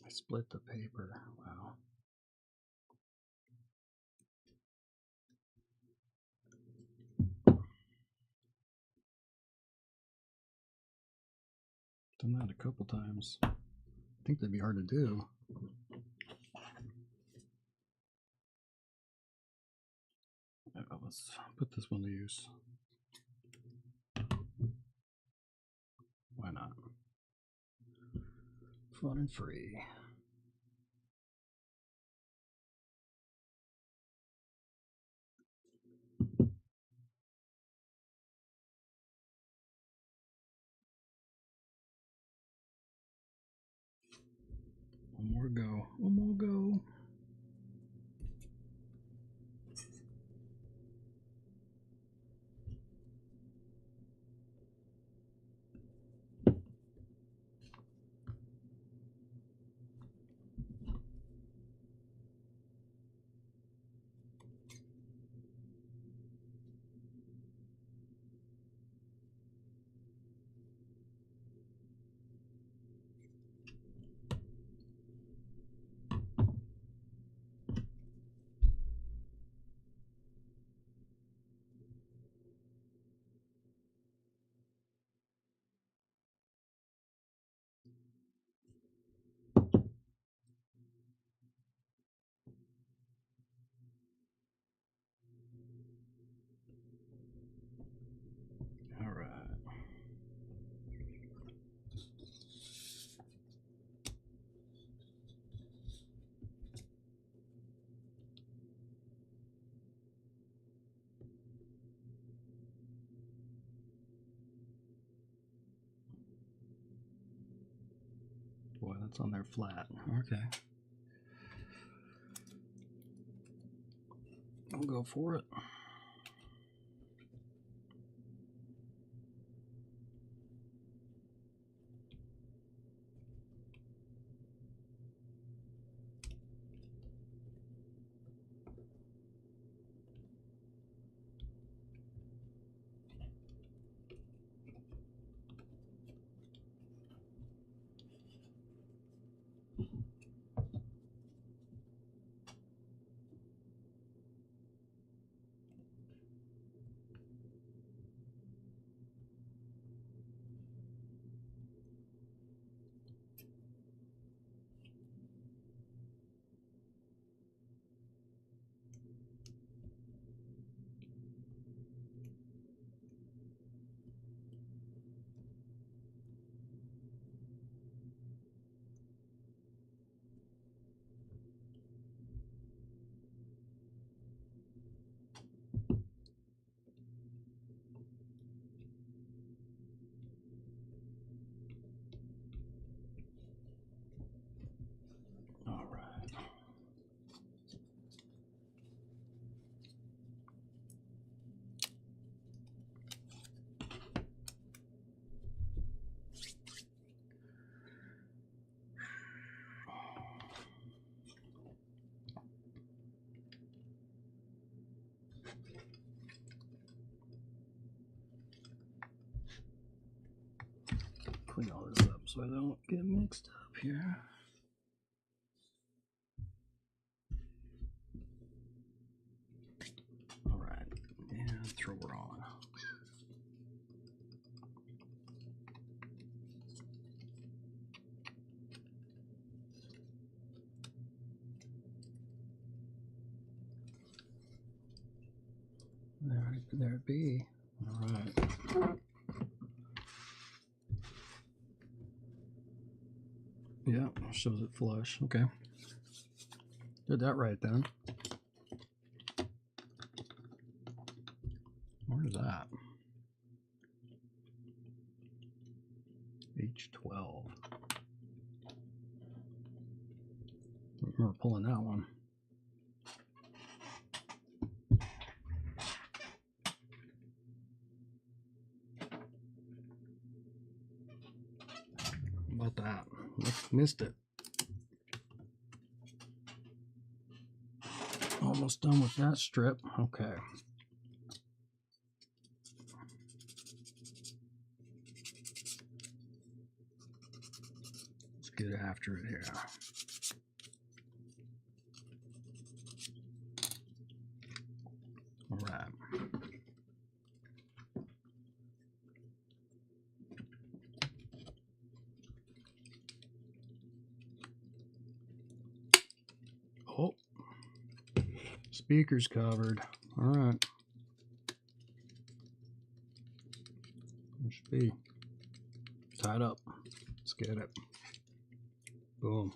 I split the paper. Wow. Done that a couple times. I think that'd be hard to do. Let's put this one to use. Why not? Fun and free. One more go. One more go. All right. Boy, that's on there flat. Okay. I'll go for it. Clean all this up so I don't get mixed up here. All right, and throw her on. There it be. All right. Yeah, shows it flush. Okay. Did that right then. Where's that? H12. I remember pulling that one. How about that? Missed it. Almost done with that strip. Okay. Let's get after it here. All right. Oh, speaker's covered. All right. It should be tied up. Let's get it. Boom.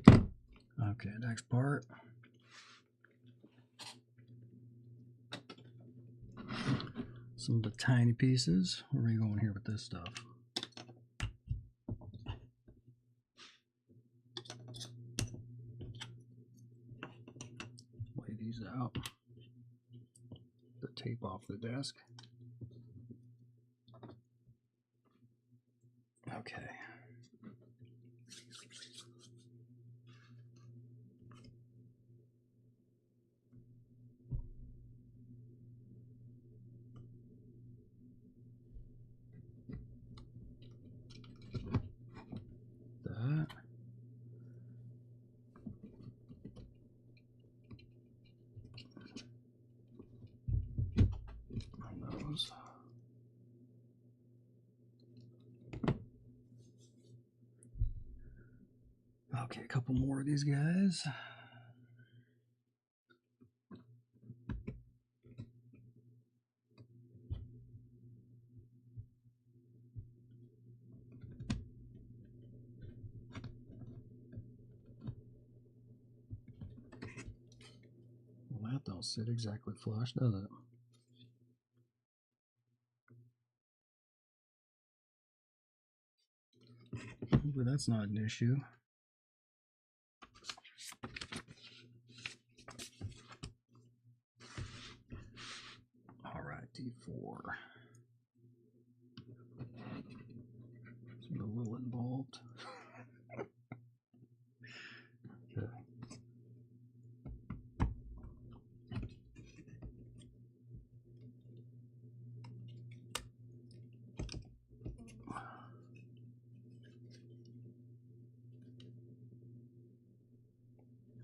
Okay, next part. Some of the tiny pieces. Where are we going here with this stuff? Lay these out. The tape off the desk. Okay. That. And those. Okay, a couple more of these guys. Well, that don't sit exactly flush, does it? Hopefully that's not an issue. All right, D4. It's a little involved. Okay.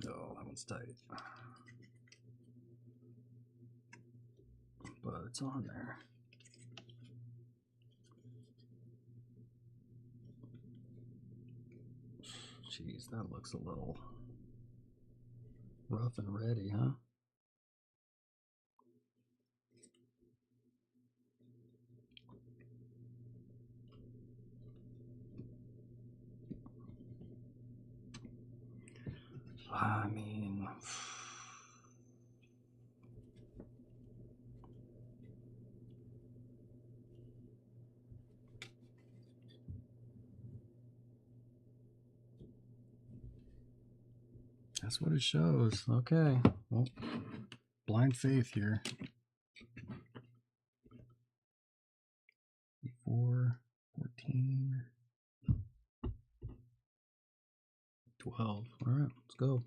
Oh, that one's tight. But it's on there. Jeez, that looks a little rough and ready, huh? I mean, that's what it shows. Okay, well, blind faith here. 4, 14, 12. All right, let's go.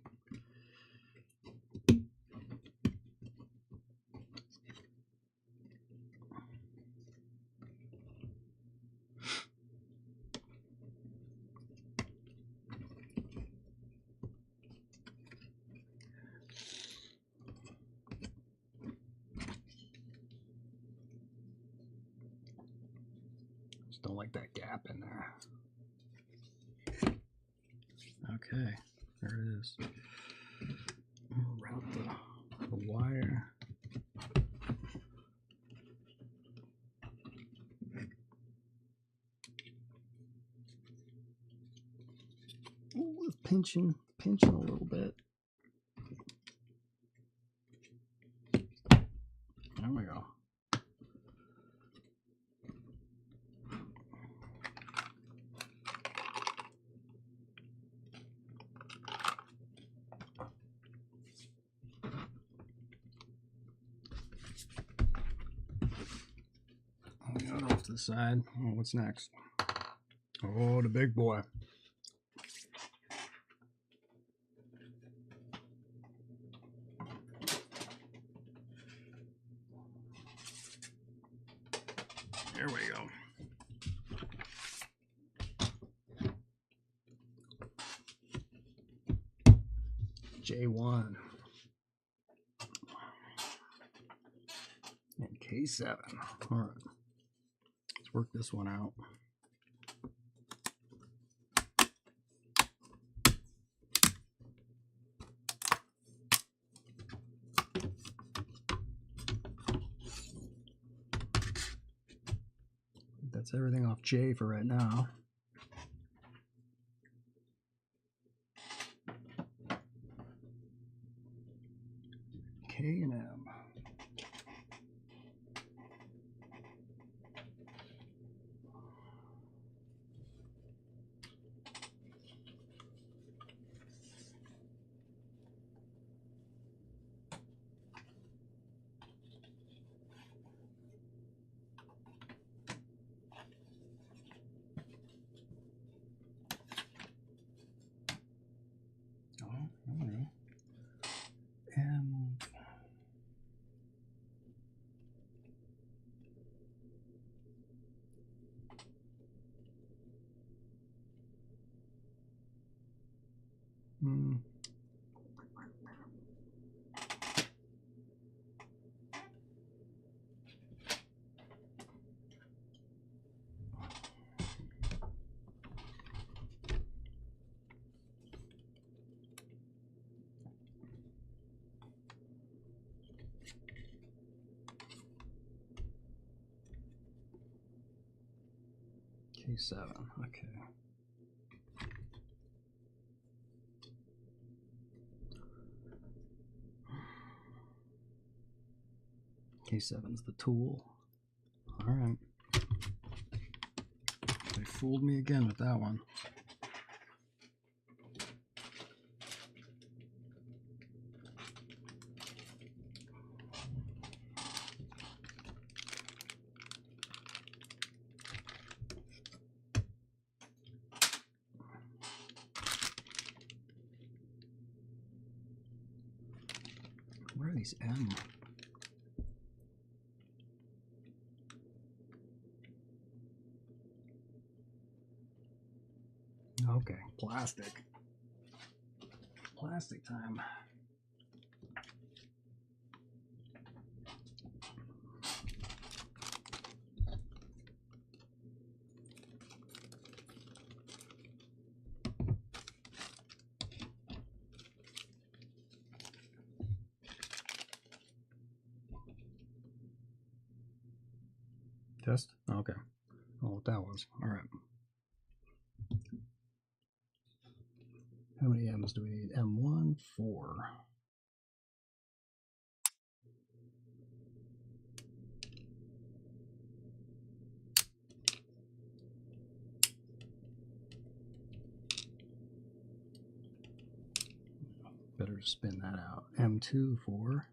Don't like that gap in there. Okay, there it is. Route the wire. Ooh, it's pinching a little bit. There we go. Off to the side. Oh, what's next? Oh, the big boy. Here we go. J1 and K7. All right, let's work this one out. That's everything off J for right now. K and M. Oh, all right. And K7, okay. K7's the tool. All right. They fooled me again with that one. Where are these M? Okay, plastic. Plastic time. Test? Okay. Oh, what that was. All right. How many M's do we need? M1, 4. Better spin that out. M2, 4.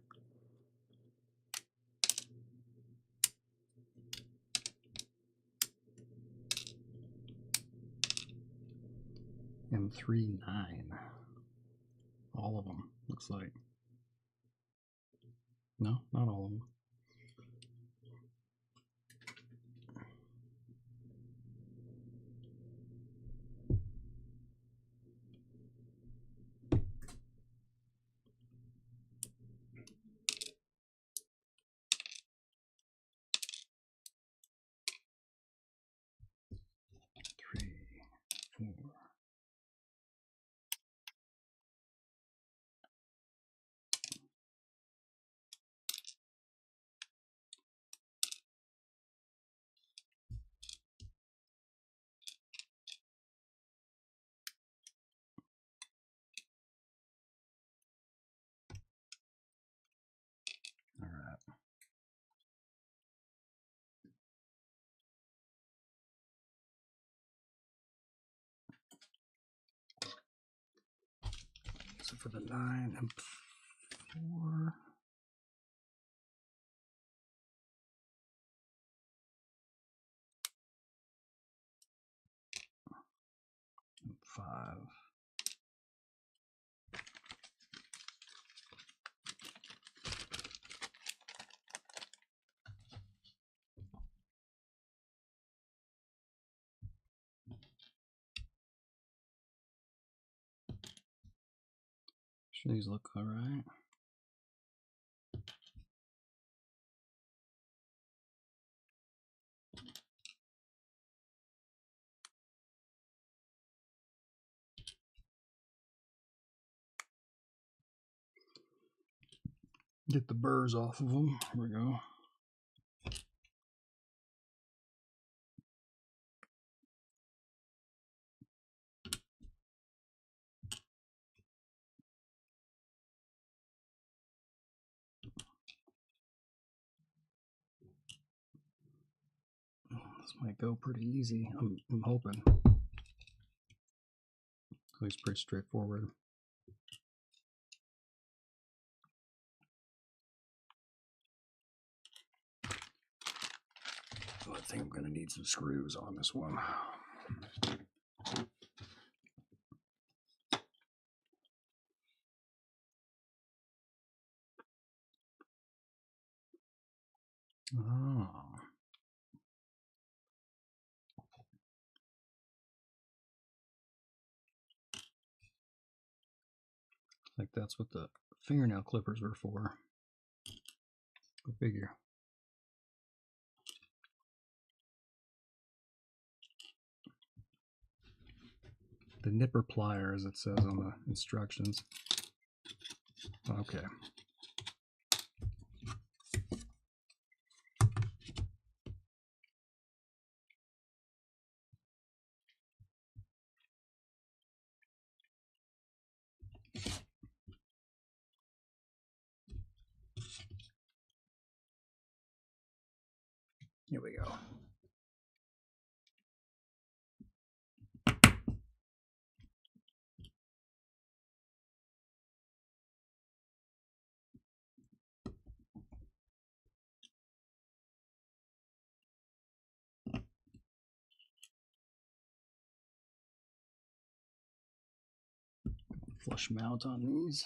M3, 9. All of them, looks like. No, not all of them. for the 9 and 4. And 5. These look all right. Get the burrs off of them. Here we go. This might go pretty easy. I'm hoping. At least pretty straightforward. So I think I'm going to need some screws on this one. Oh. Like that's what the fingernail clippers were for. Go figure. The nipper plier, as it says on the instructions. Okay. Here we go. Flush mount on these.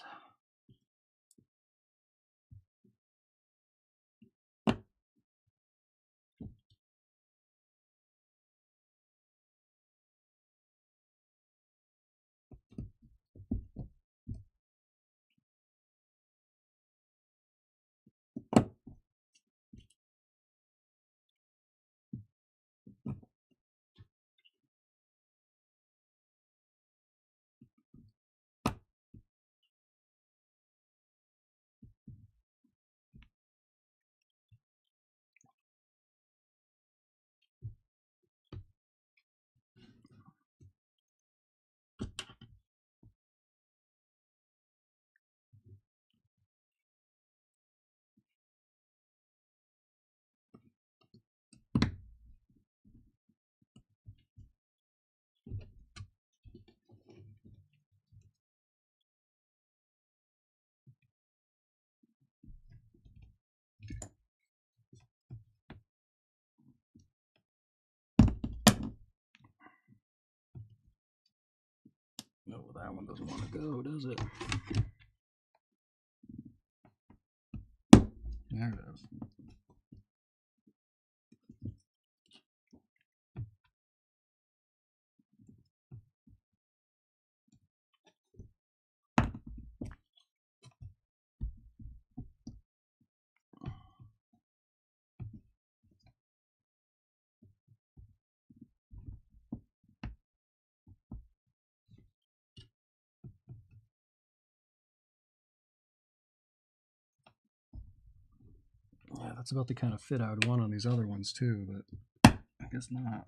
No, that one doesn't want to go, does it? There it is. Yeah, that's about the kind of fit I would want on these other ones too, but I guess not.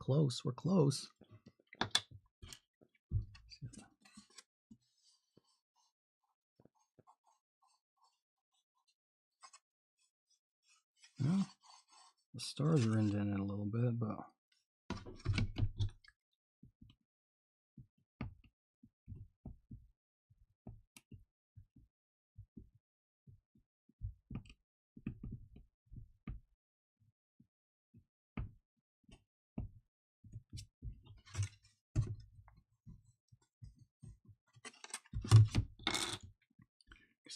close. We're close. Well, the stars are indented a little bit, but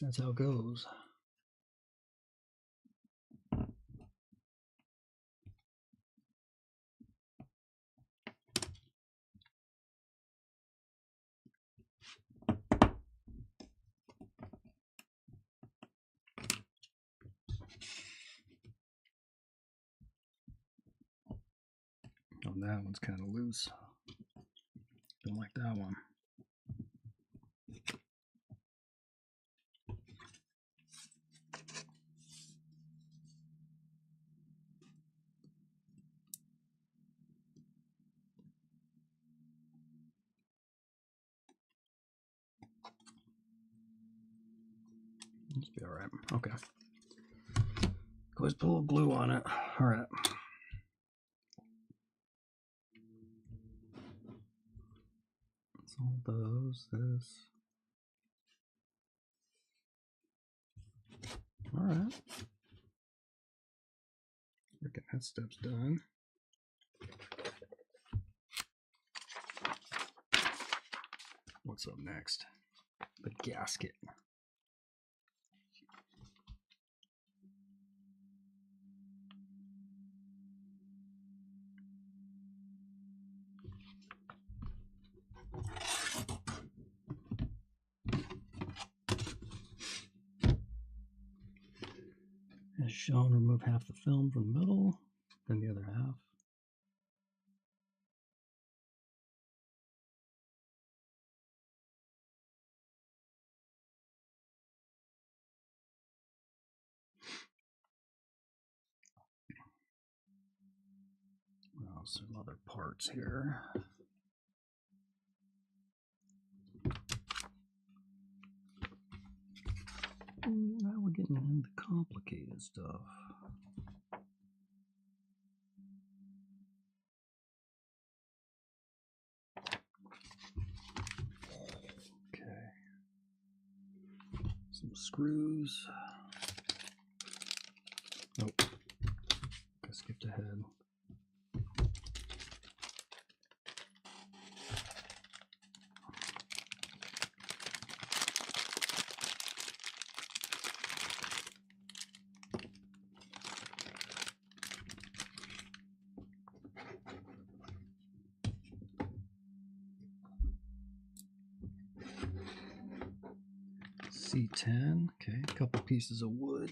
that's how it goes. Oh, that one's kind of loose. Don't like that one. Let's be all right. Okay. Always put a little glue on it. All right. So those, this. All right. Okay, that step's done. What's up next? The gasket. As shown, remove half the film from the middle, then the other half. Well, some other parts here. Now we're getting into complicated stuff. Okay. Some screws. Nope. I skipped ahead. C10, okay, a couple pieces of wood.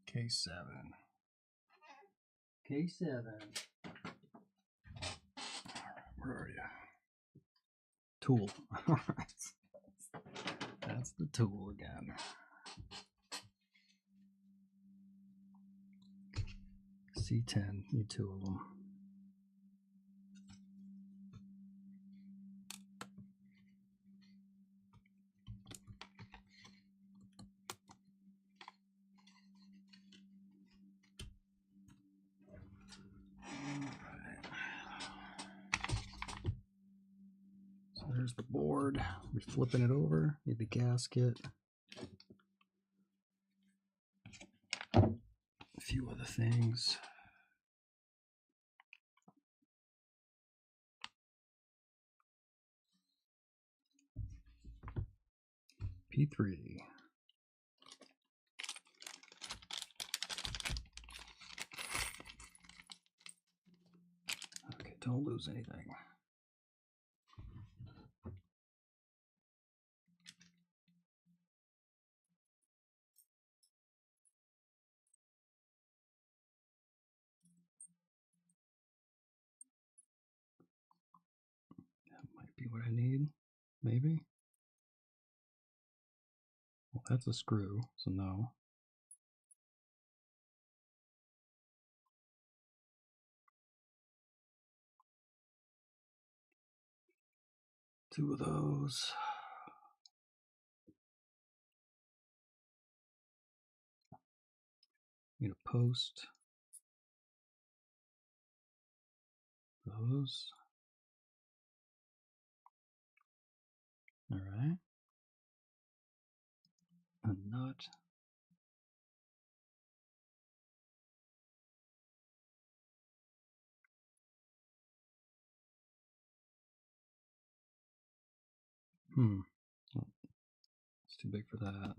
K7. K7. Where are you? Tool. All right. That's the tool again. C10, need two of them. So there's the board. We're flipping it over. Need the gasket. A few other things. P3. Okay, don't lose anything. what I need, maybe. Well, that's a screw, so no. Two of those. Need a post. Those. All right. A nut. It's too big for that.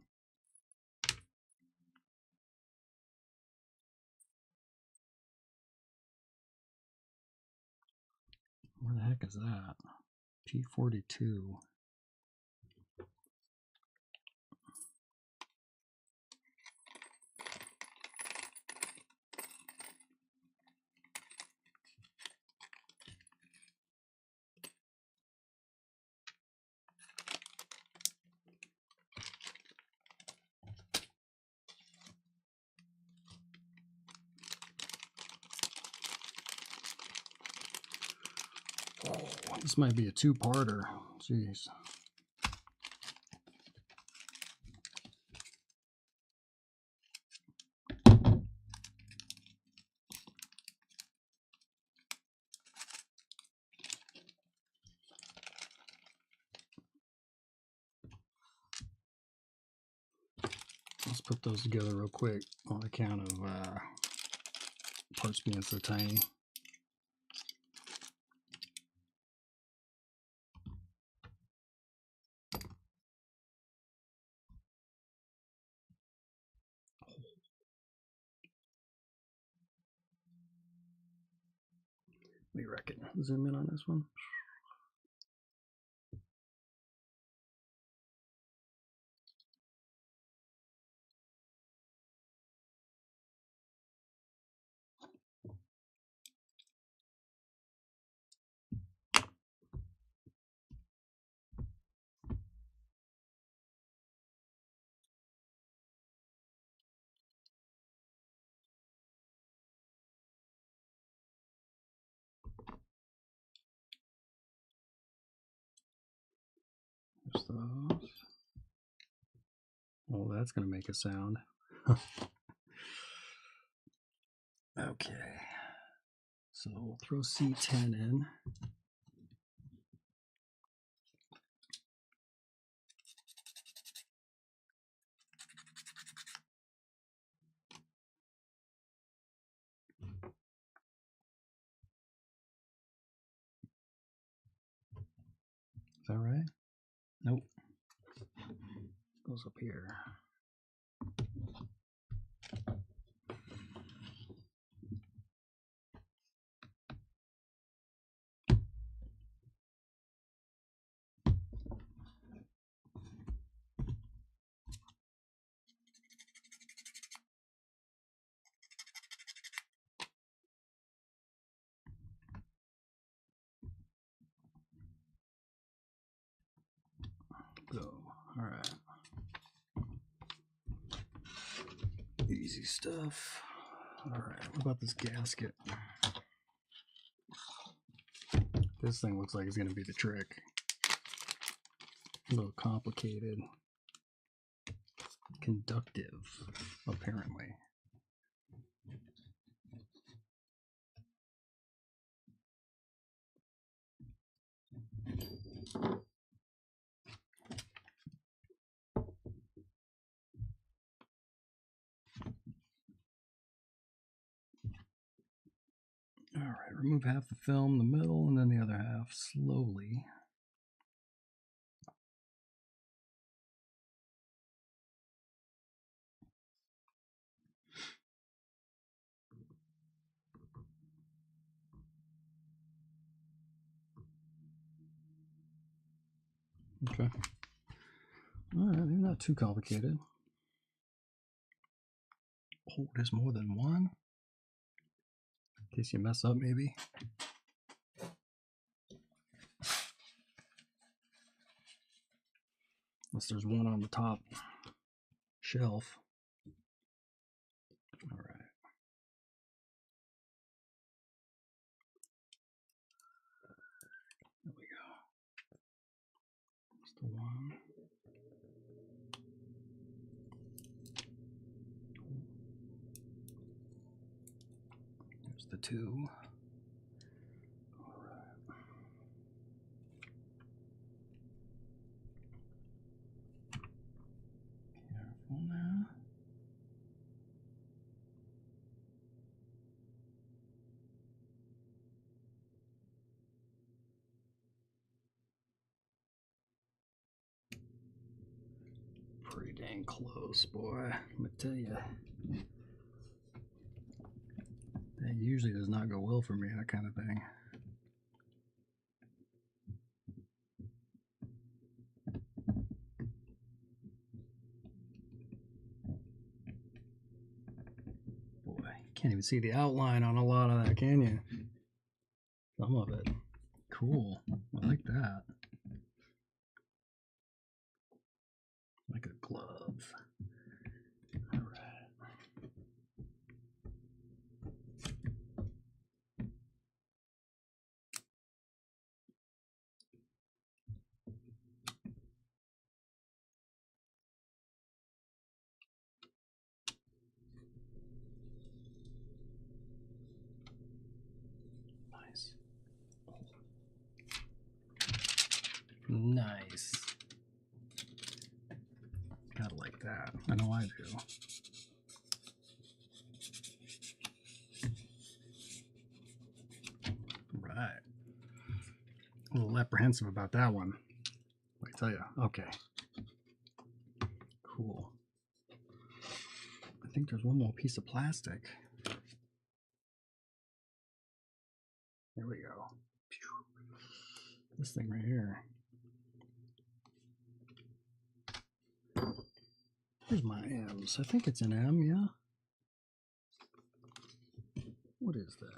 Where the heck is that? P42. Oh, this might be a two-parter. Jeez. Let's put those together real quick on account of parts being so tiny. What do you reckon? Zoom in on this one. There's those. Oh, that's going to make a sound. Okay. So we'll throw C10 in. Is that right? Nope. Goes up here. Go. All right. Easy stuff. All right. What about this gasket? This thing looks like it's going to be the trick. A little complicated. Conductive, apparently. All right, remove half the film, the middle, and then the other half slowly. Okay. All right, maybe not too complicated. Oh, there's more than one? In case you mess up, maybe. Unless there's one on the top shelf. All right. There we go. That's the one. There's the two. All right. Careful now. Pretty dang close, boy. I'm gonna tell you. That usually does not go well for me, that kind of thing. Boy, can't even see the outline on a lot of that, can you? Some of it. Cool. I like that. Like a glove. All right. Nice. Nice. Gotta like that. I know I do. Right. A little apprehensive about that one. Let me tell you. Okay. Cool. I think there's one more piece of plastic. There we go. This thing right here. Here's my M's. I think it's an M, yeah? What is that?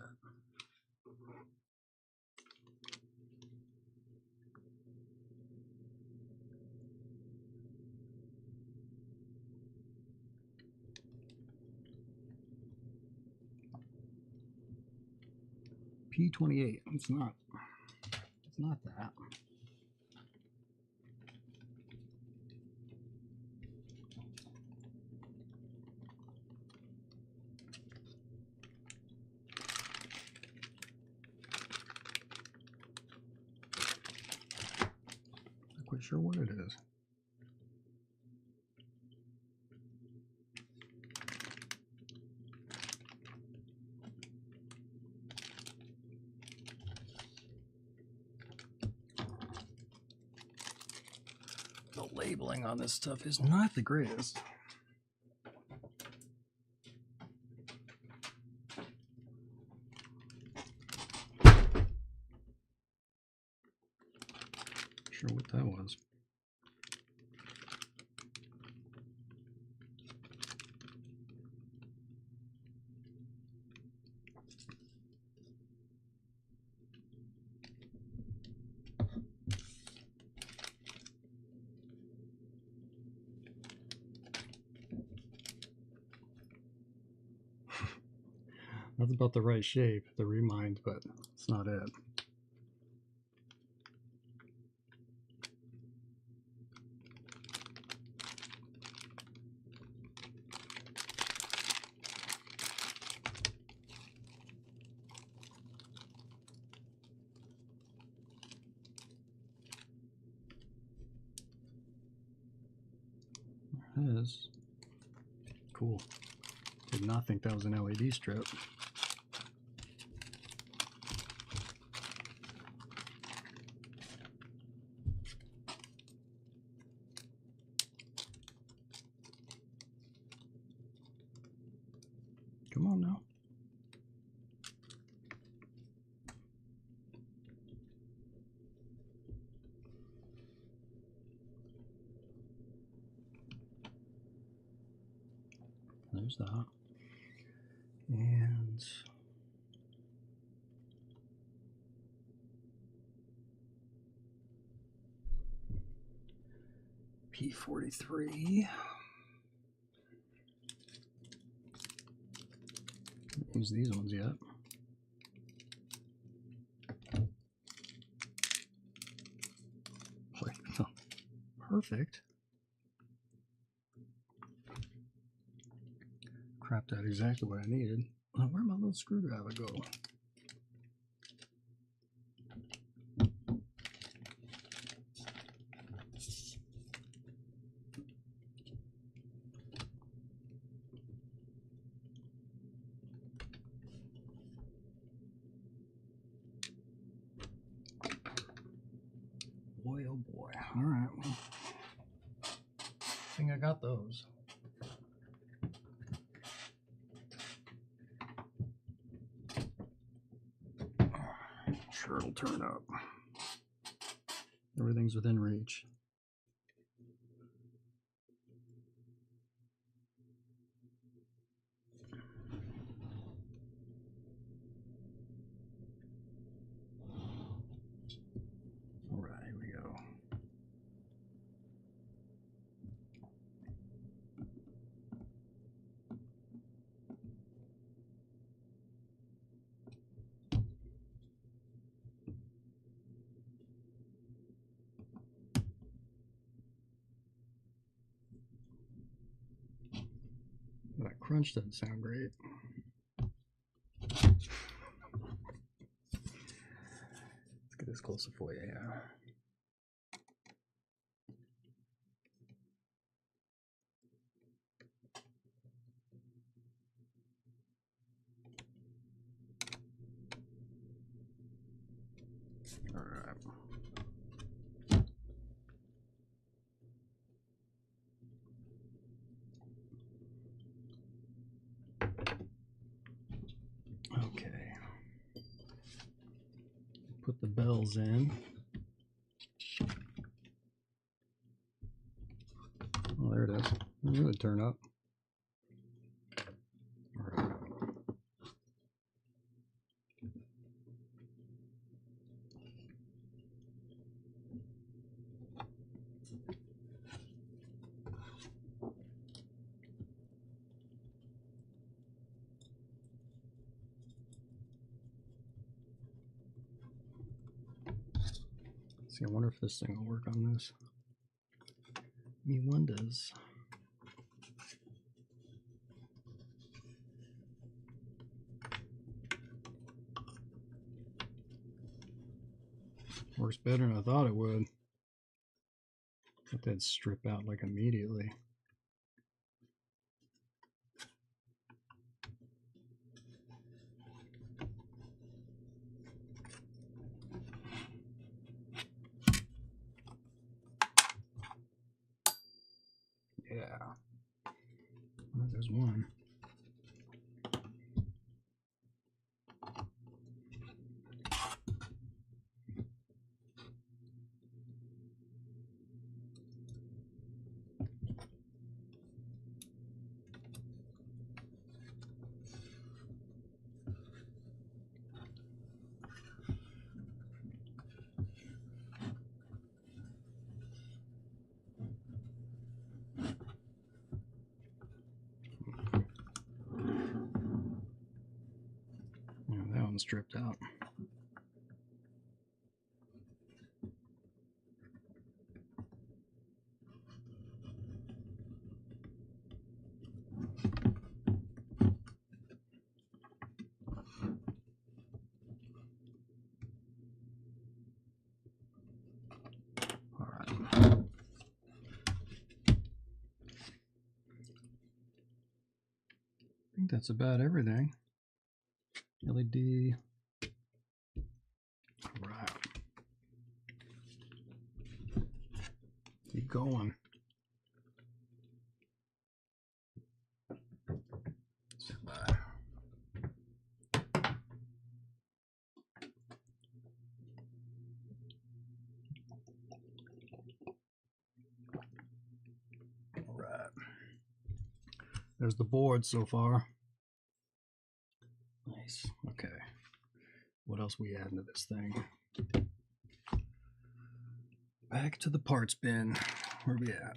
P28. It's not. It's not that. Not quite sure what it is. The labeling on this stuff is not the greatest. Sure what that was. That's about the right shape, the remind, but it's not it. There it is. Cool. Did not think that was an LED strip. Come on now. There's that. And P15. E43. Haven't used these ones yet. Oh, perfect. Crapped out exactly what I needed. Oh, where'd my little screwdriver go? Boy, oh boy. All right. Well, I think I got those. Sure, it'll turn up. Everything's within reach. All right, here we go. That crunch doesn't sound great. Let's get this closer for you. Yeah. All right. Okay. Put the bells in. Oh, there it is. It really turn up. All right. See, I wonder if this thing will work on this. Me wonders. Works better than I thought it would. Let that strip out like immediately. Yeah. Well, there's one. Yeah, that one's stripped out. All right. I think that's about everything. LED. All right. Keep going. Stand by. All right. There's the board so far. Nice. Okay. What else we add into this thing? Back to the parts bin. Where we at?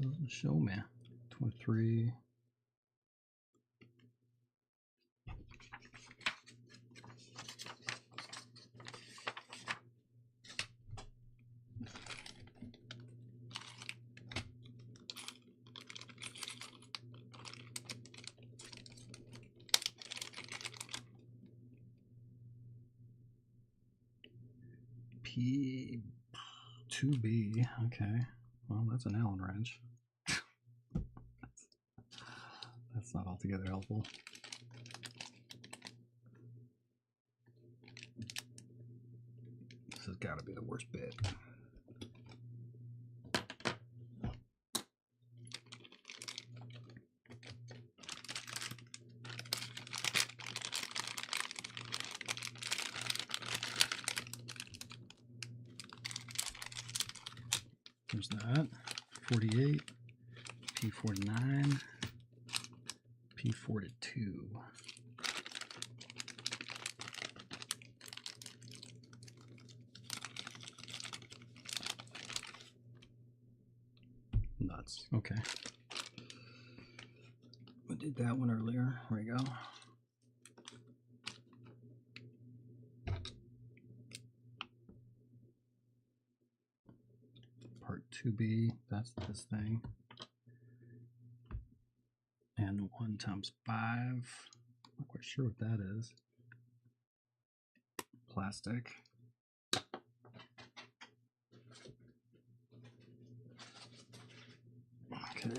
Doesn't show me. 23. P2B. Okay. Well, that's an Allen wrench. That's not altogether helpful. This has got to be the worst bit. There's that. 48, P49, P42. Nuts. Okay. I did that one earlier. There we go. Part 2B, that's this thing. And 1 times 5. Not quite sure what that is. Plastic. Okay.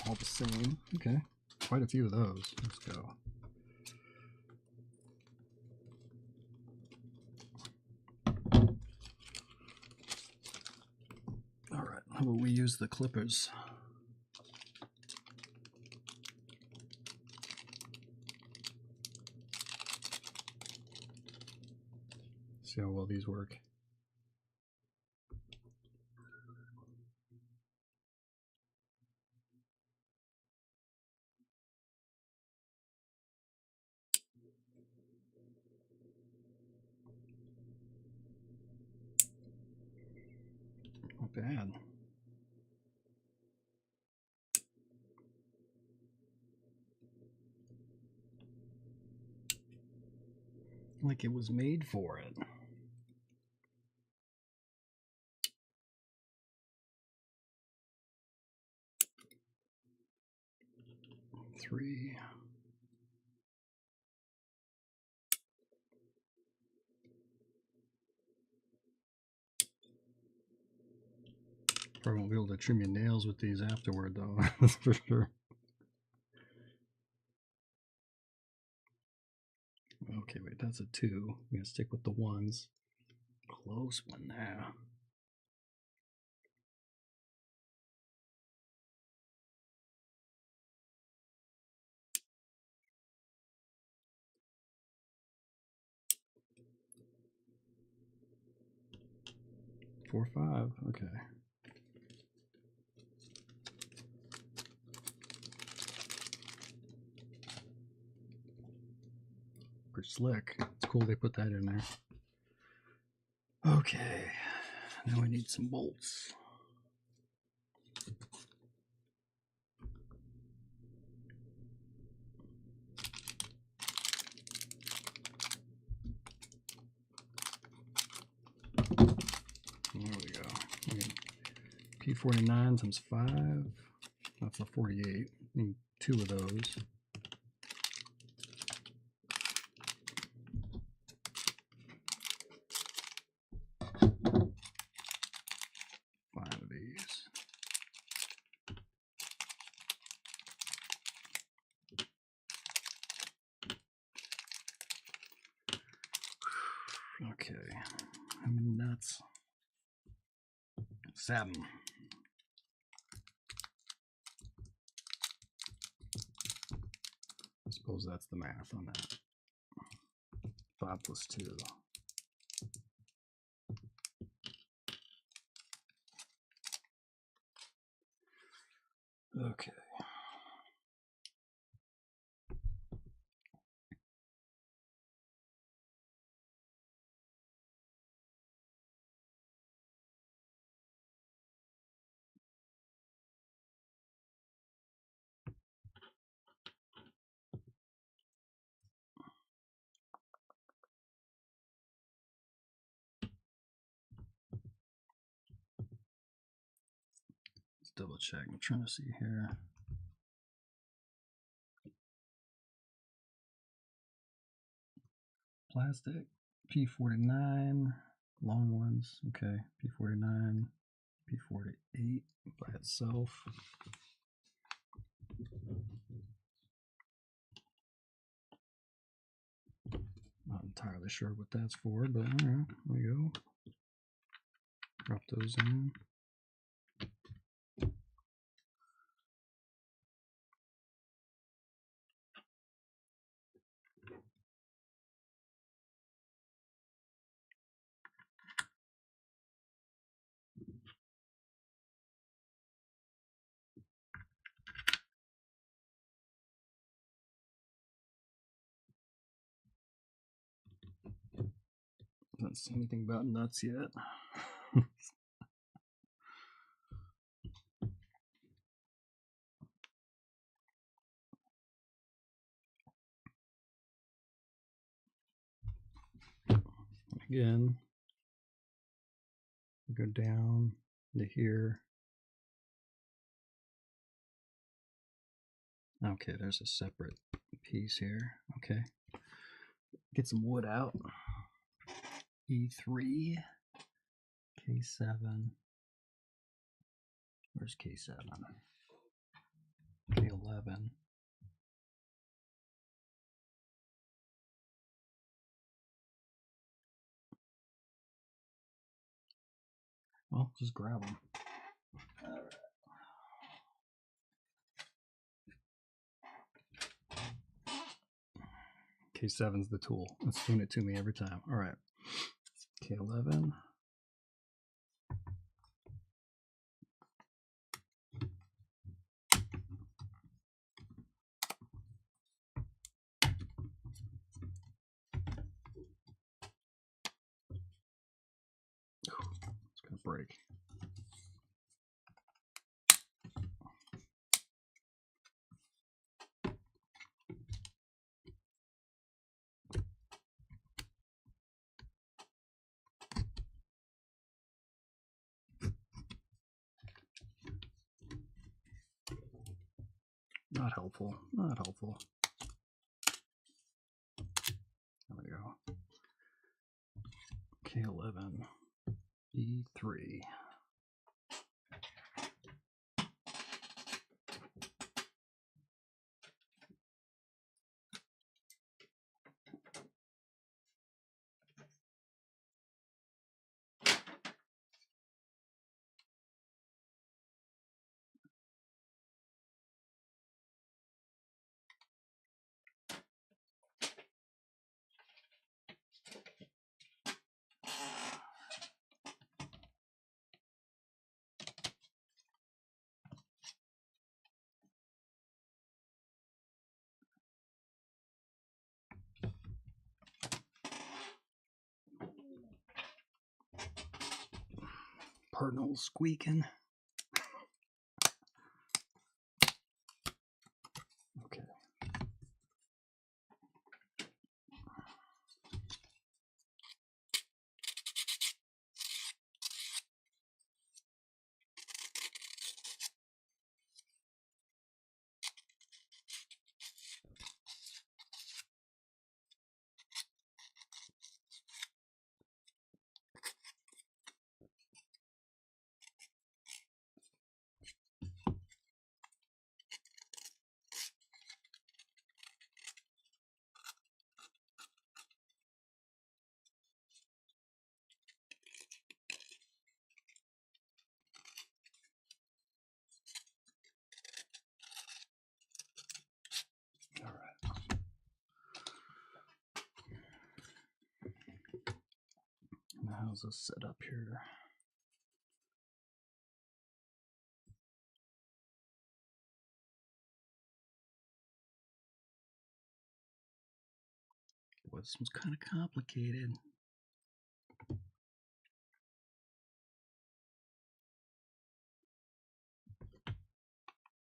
All the same. Okay. Quite a few of those. Let's go. All right. How about we use the clippers? See how well these work. Not bad. Like it was made for it. Three. Probably won't be able to trim your nails with these afterward, though. That's for sure. Okay, wait, that's a 2. We gotta stick with the 1s. Close one now. Four, 5. Okay. Pretty slick. It's cool they put that in there. Okay. Now we need some bolts. There we go. Okay. P49 times 5. That's a 48. Need 2 of those. Okay, how many nuts? 7. Let's suppose that's the math on that. 5 plus 2. Okay. Let's double check. I'm trying to see here. Plastic, P49, long ones, okay, P49, P48 by itself. Not entirely sure what that's for, but all right, here we go. Drop those in. Don't see anything about nuts yet. Again, go down to here. Okay, there's a separate piece here. Okay, get some wood out. E3, K7. Where's K7? K11. Well, just grab them. All right. K7's the tool. It's doing it to me every time. All right. K11. It's going to break. Not helpful. Not helpful. There we go. K11. E3. Pardon old squeaking. Okay. How's this set up here? Boy, this one's kind of complicated.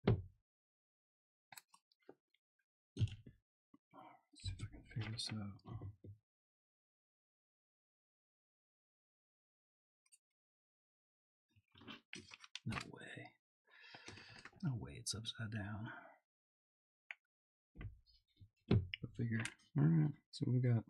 Let's see if I can figure this out. No way. No way it's upside down. But figure. Alright, so we got.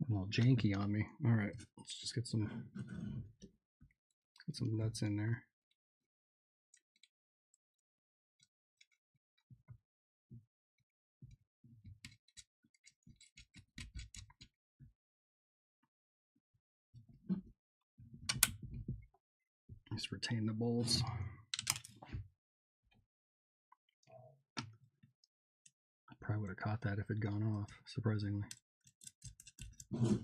A little janky on me. All right, let's just get some nuts in there. Just retain the bolts. I probably would have caught that if it had gone off, surprisingly. Okay.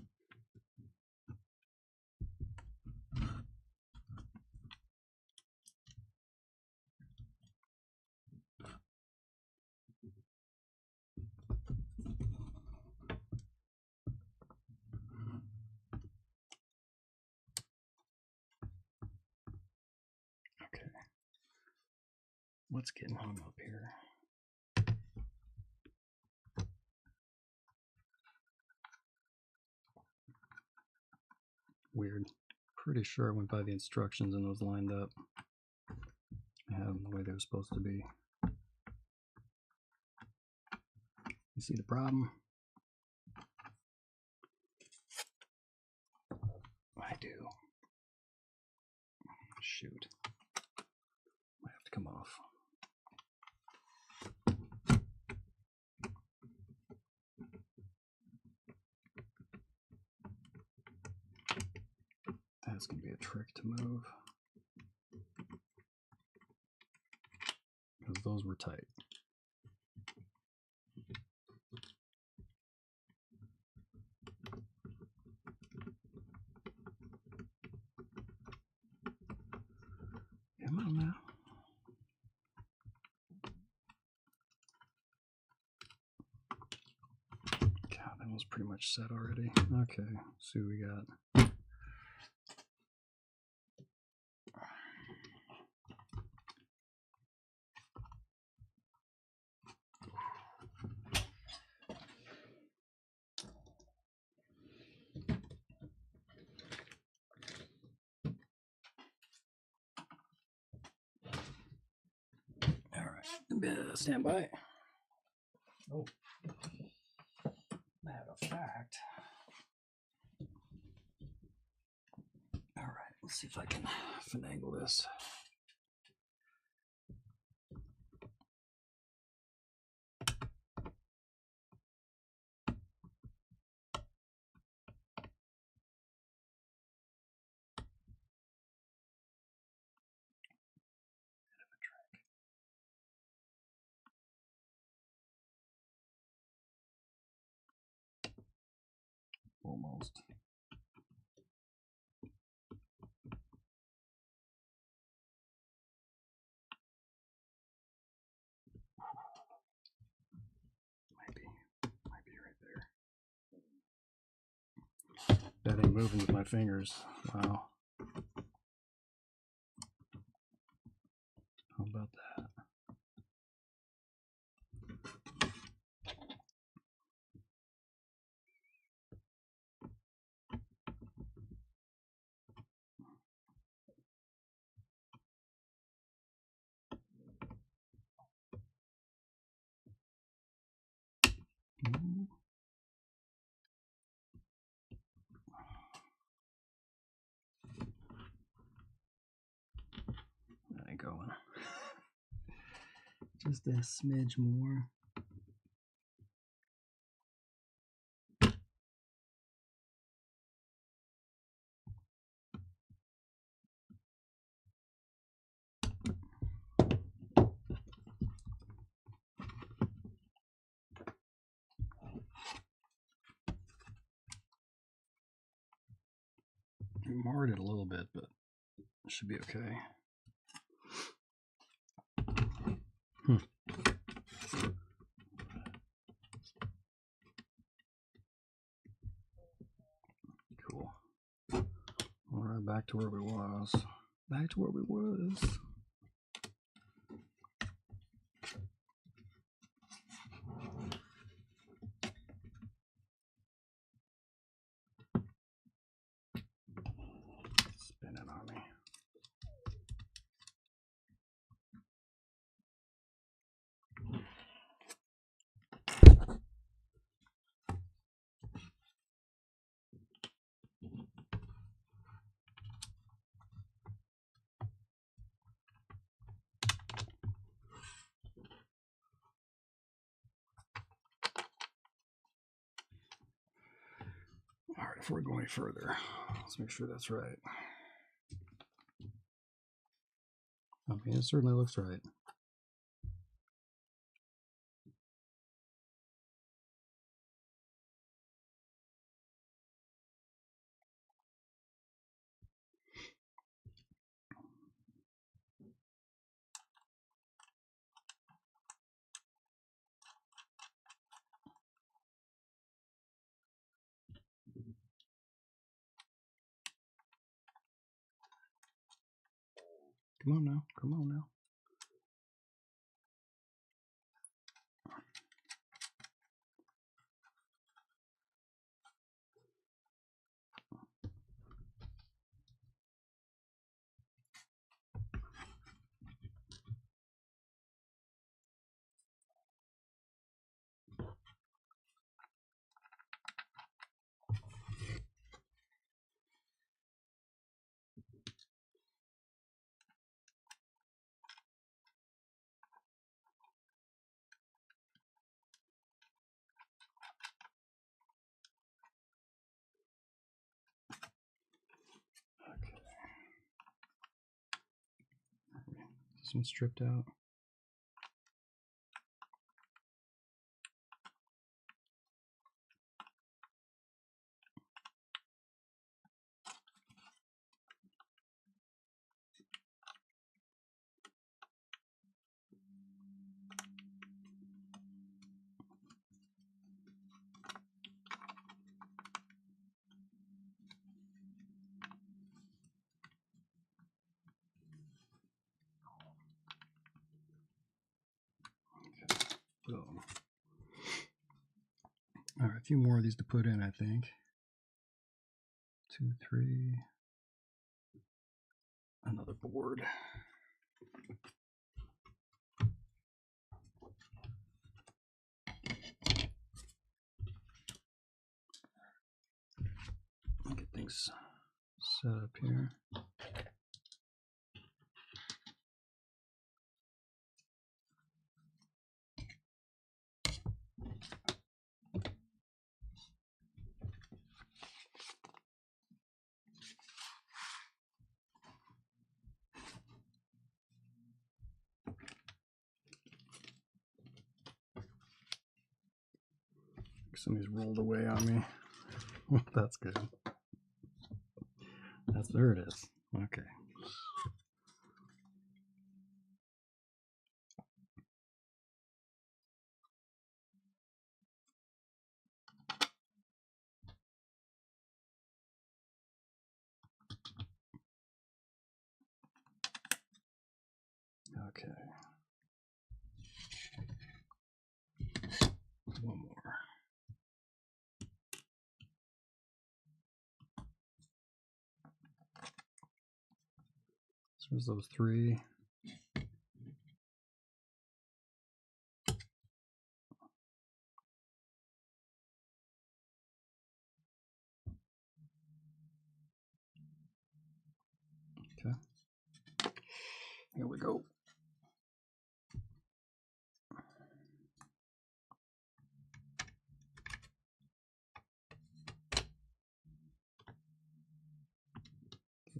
What's getting hung up here? Weird. Pretty sure I went by the instructions and those lined up. I have them the way they were supposed to be. You see the problem? I do. Shoot. Might have to come off. That's going to be a trick to move. Because those were tight. Come on now. God, that was pretty much set already. Okay, see what we got. Stand by. Oh, matter of fact. All right, let's see if I can finagle this. Almost. Might be right there. That ain't moving with my fingers. Wow. How about that? Just a smidge more. I marred it a little bit, but it should be okay. Cool. All right, back to where we was. Back to where we was. Spinning on me. All right, before we go any further, let's make sure that's right. I mean, it certainly looks right. Come on now, come on now. This one's stripped out. Boom. All right, a few more of these to put in, I think. 2, 3. Another board. Get things set up here. Somebody's rolled away on me. That's good. There it is. Okay. Okay. One more. So there's those 3. Okay. Here we go.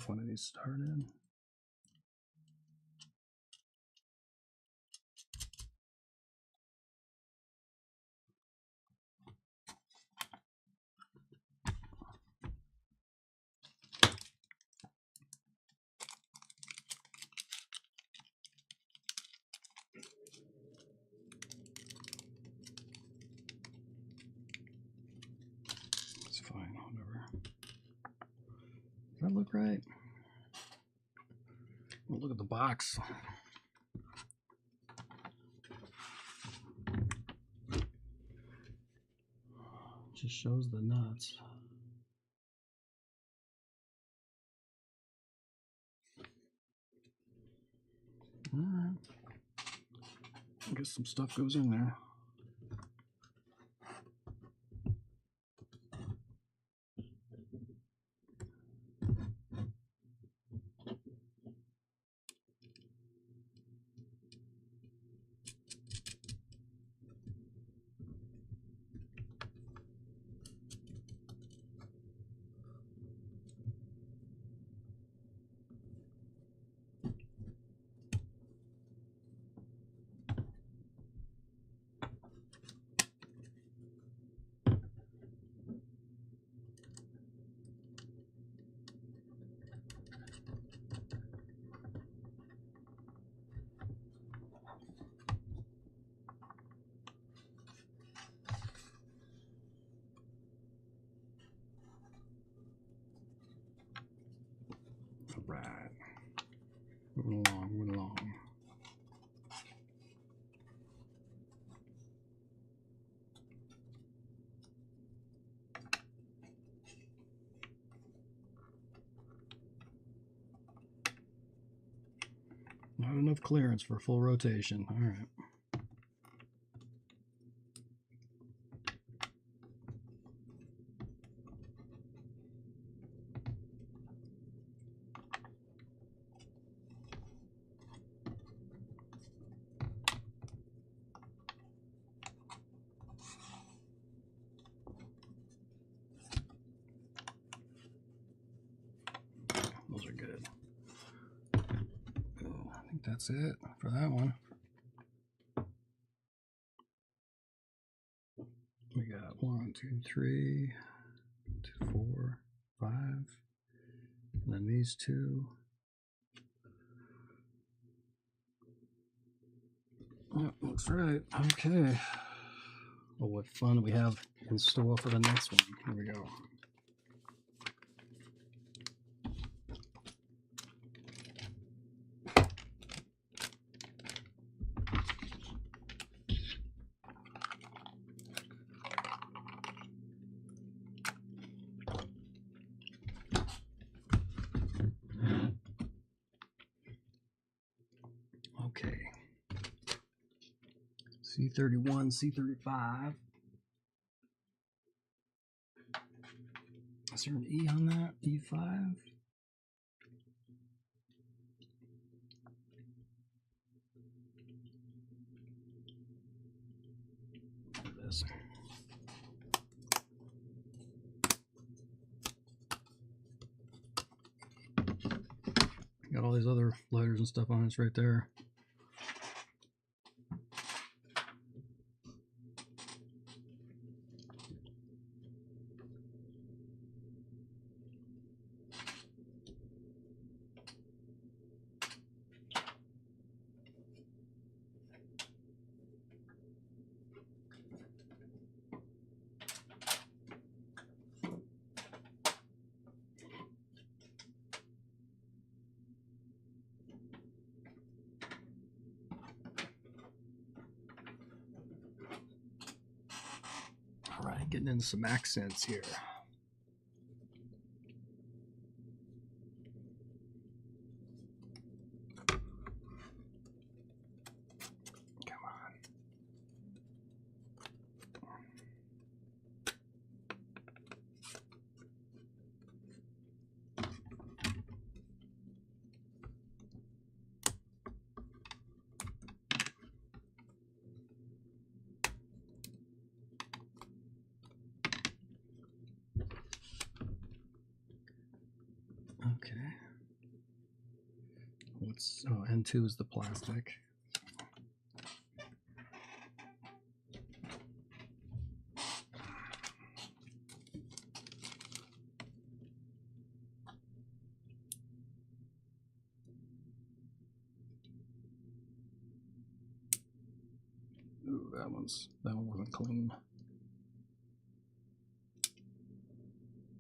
which one of these started. It's fine, whatever. Does that look right? Well, look at the box. Just shows the nuts. All right. I guess some stuff goes in there. Right. Moving along, moving along. Not enough clearance for full rotation. All right. Those are good. I think that's it for that one. We got 1, 2, 3, 2, 4, 5, and then these two. Yep, looks right. Okay. Well, what fun we have in store for the next one. Here we go. Okay. C31, C35. Is there an E on that? E5? There it is. Got all these other letters and stuff on it right there. All right, getting into some accents here. Come on. What's N2 is the plastic. Ooh, that one wasn't clean.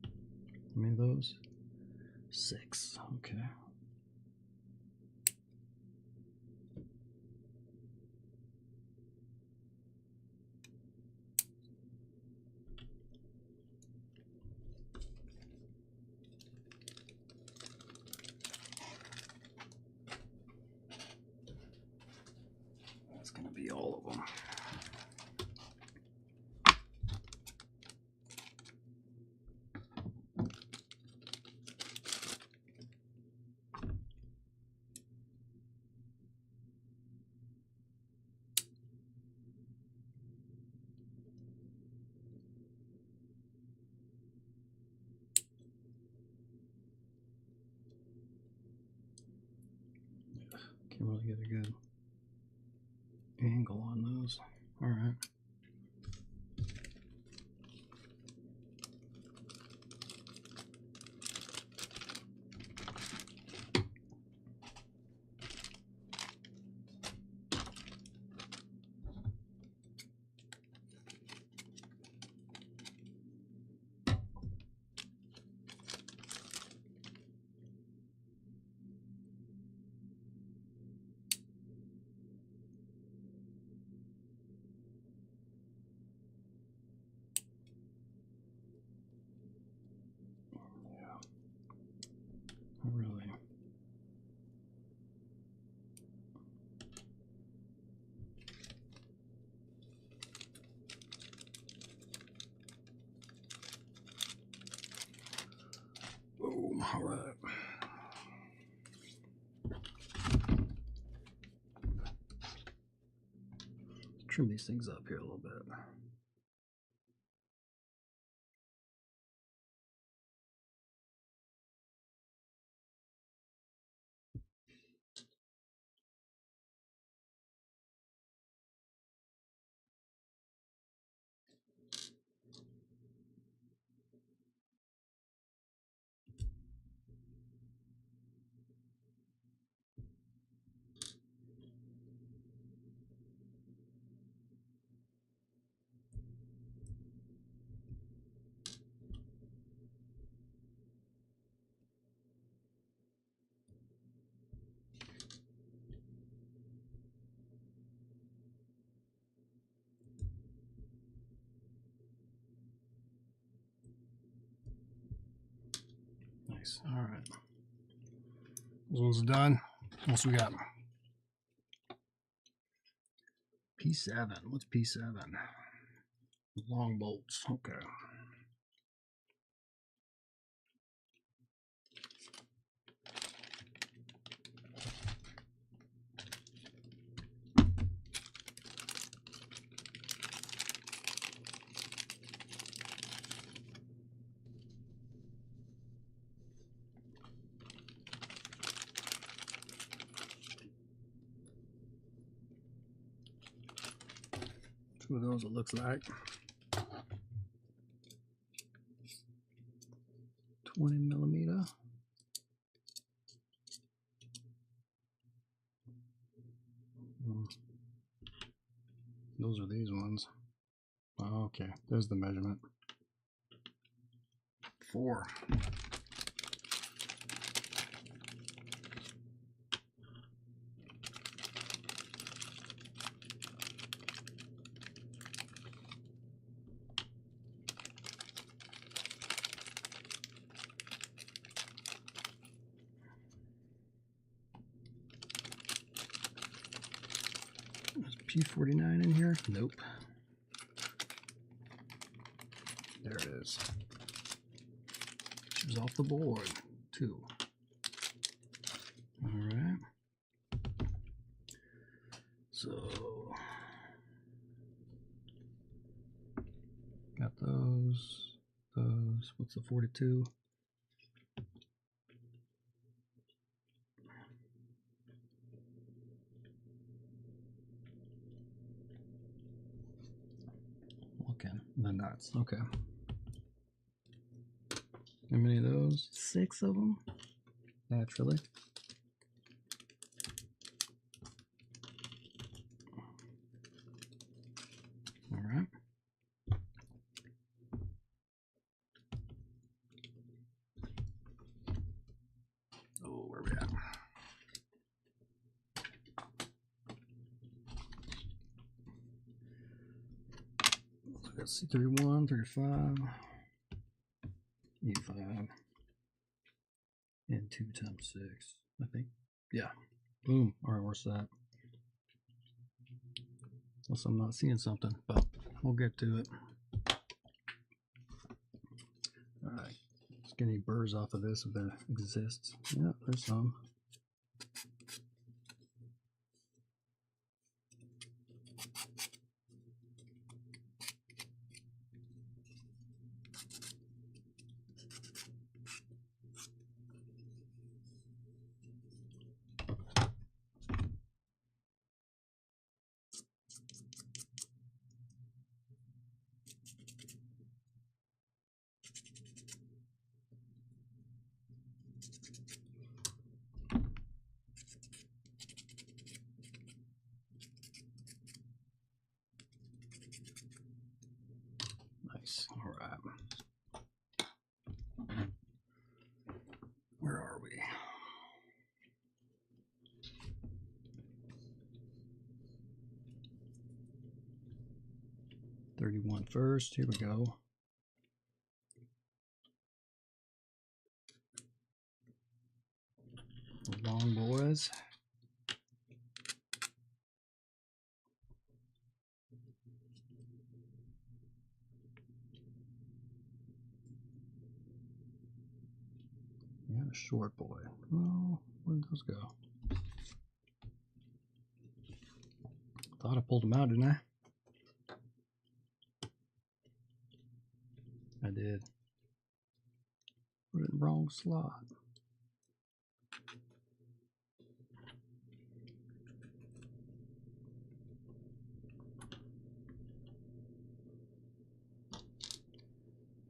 How many of those? 6. Okay. That's gonna be all of them. Can't really get a good angle on those. All right. Really. Boom. All right. Trim these things up here a little bit. Nice. All right. Those ones are done. What else we got? P7. What's P7? Long bolts. Okay. Two of those, it looks like. 20mm. Those are these ones. Oh, okay, there's the measurement. 4. There's P49 in here? Nope. There it is. She's off the board. 2. All right. So got those. What's the 42? broken. The nuts. Okay. How many of those? 6 of them? Naturally. All right. Oh, where are we at? Let's see, 31, 35, 85, and 2 times 6, I think. Yeah. Boom. All right, where's that? Unless I'm not seeing something, but we'll get to it. All right. Let's get any burrs off of this if there exists. Yeah, there's some. Nice. All right. Where are we? $31 first. Here we go. Long boys. And a short boy. Oh, where did those go? Thought I pulled them out, didn't I? I did. Put it in the wrong slot.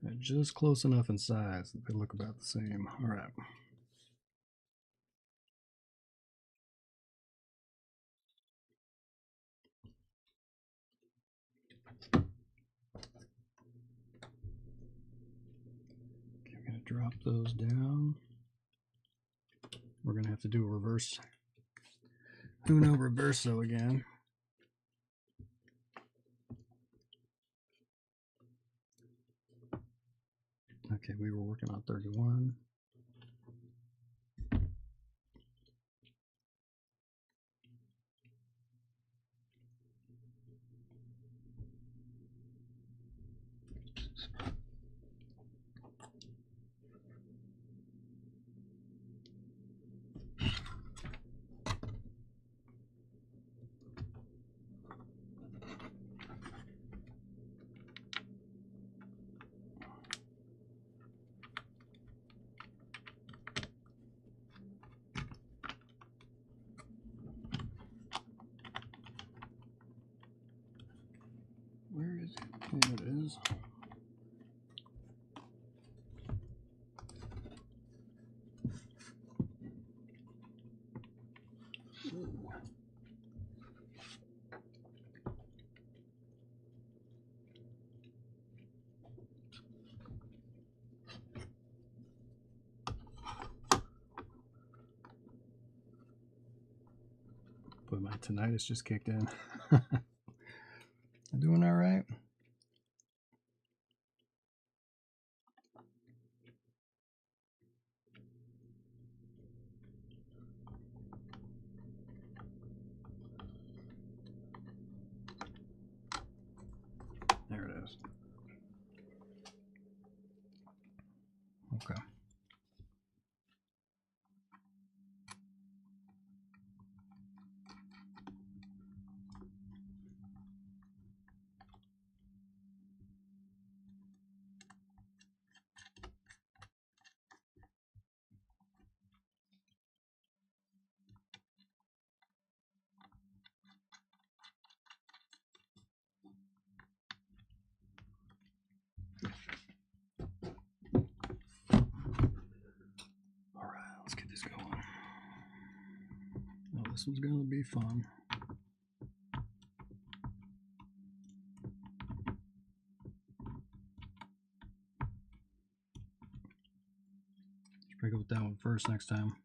They're just close enough in size that they look about the same. All right. Okay, I'm going to drop those down. We're going to have to do a reverse Uno reverso again. Okay, we were working on 31. Where is it? There it is. But my tinnitus just kicked in. I'm doing all right. There it is. Okay. one's gonna be fun. Try to go with that one first next time.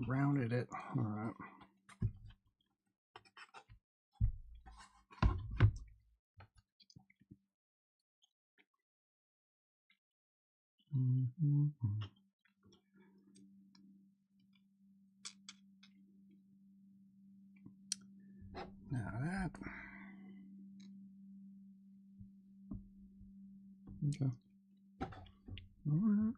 Rounded it. All right. Now that. Okay. All right.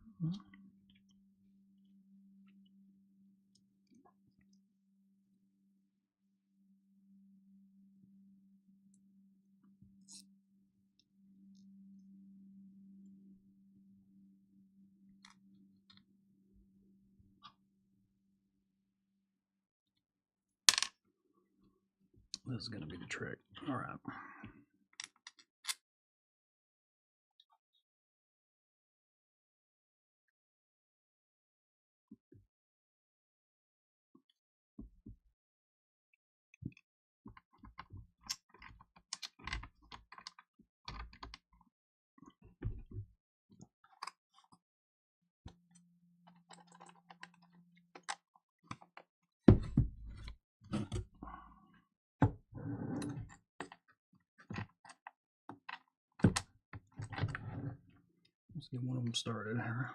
This is going to be the trick. All right. Let's get one of them started here.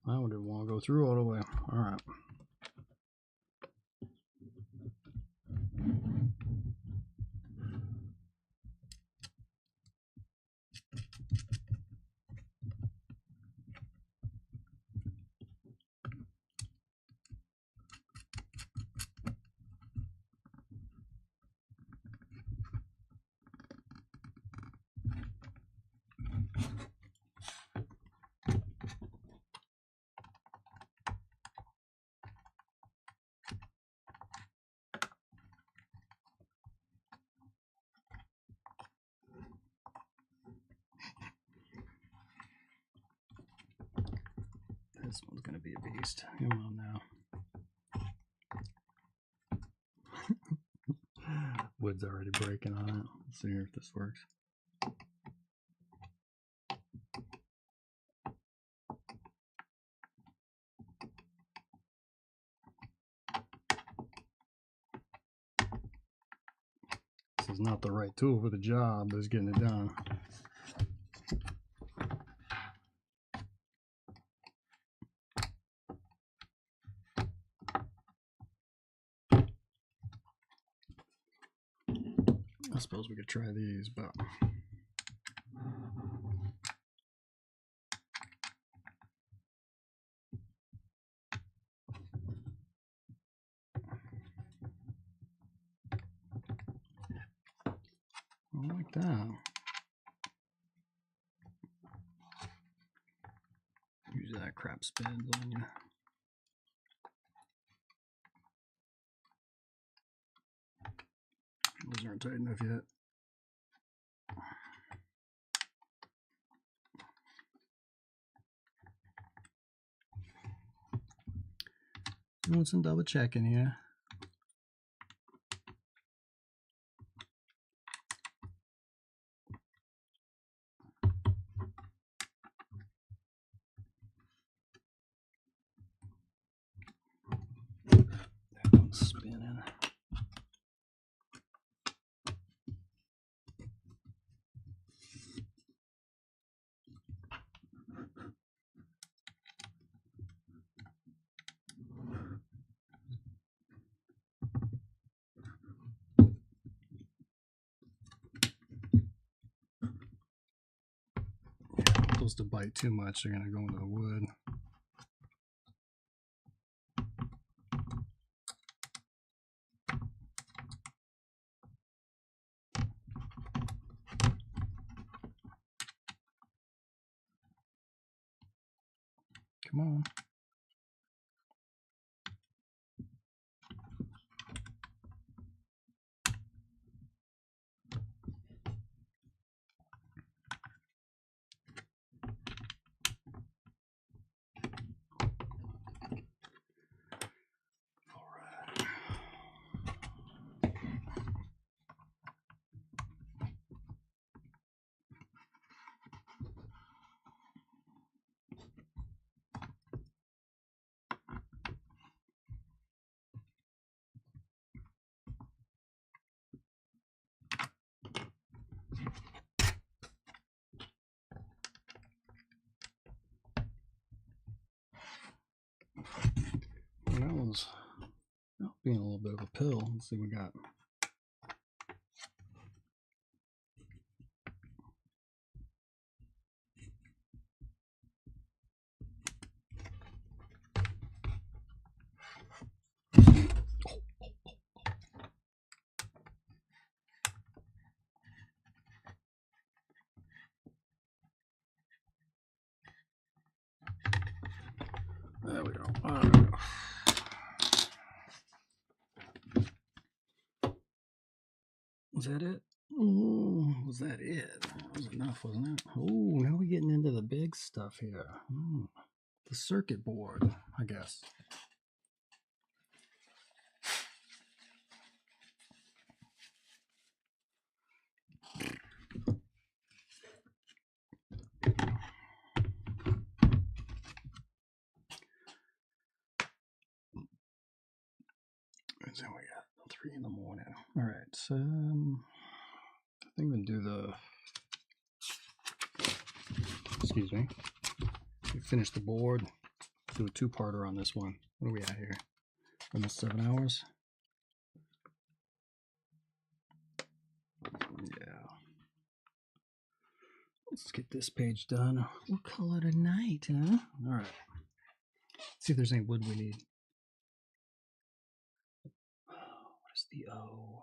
I wouldn't want to go through all the way. All right. This one's going to be a beast. Come on now. Wood's already breaking on it. Let's see here if this works. This is not the right tool for the job, but it's getting it done. I suppose we could try these, but I like that. Usually that crap spins on you. Those aren't tight enough yet. Doing some double checking here. supposed to bite too much. They're going to go into the wood. Come on. That one's being a little bit of a pill. Let's see what we got. There we go. Was that it? Oh, was that it? That was enough, wasn't it? Oh, now we're getting into the big stuff here. The circuit board, I guess. So we got 3 in the morning. All right, so I think we can do the. Excuse me. We finished the board. Do a 2-parter on this one. What are we at here? Almost 7 hours. Yeah. Let's get this page done. We'll call it a night, huh? All right. Let's see if there's any wood we need. What is the O?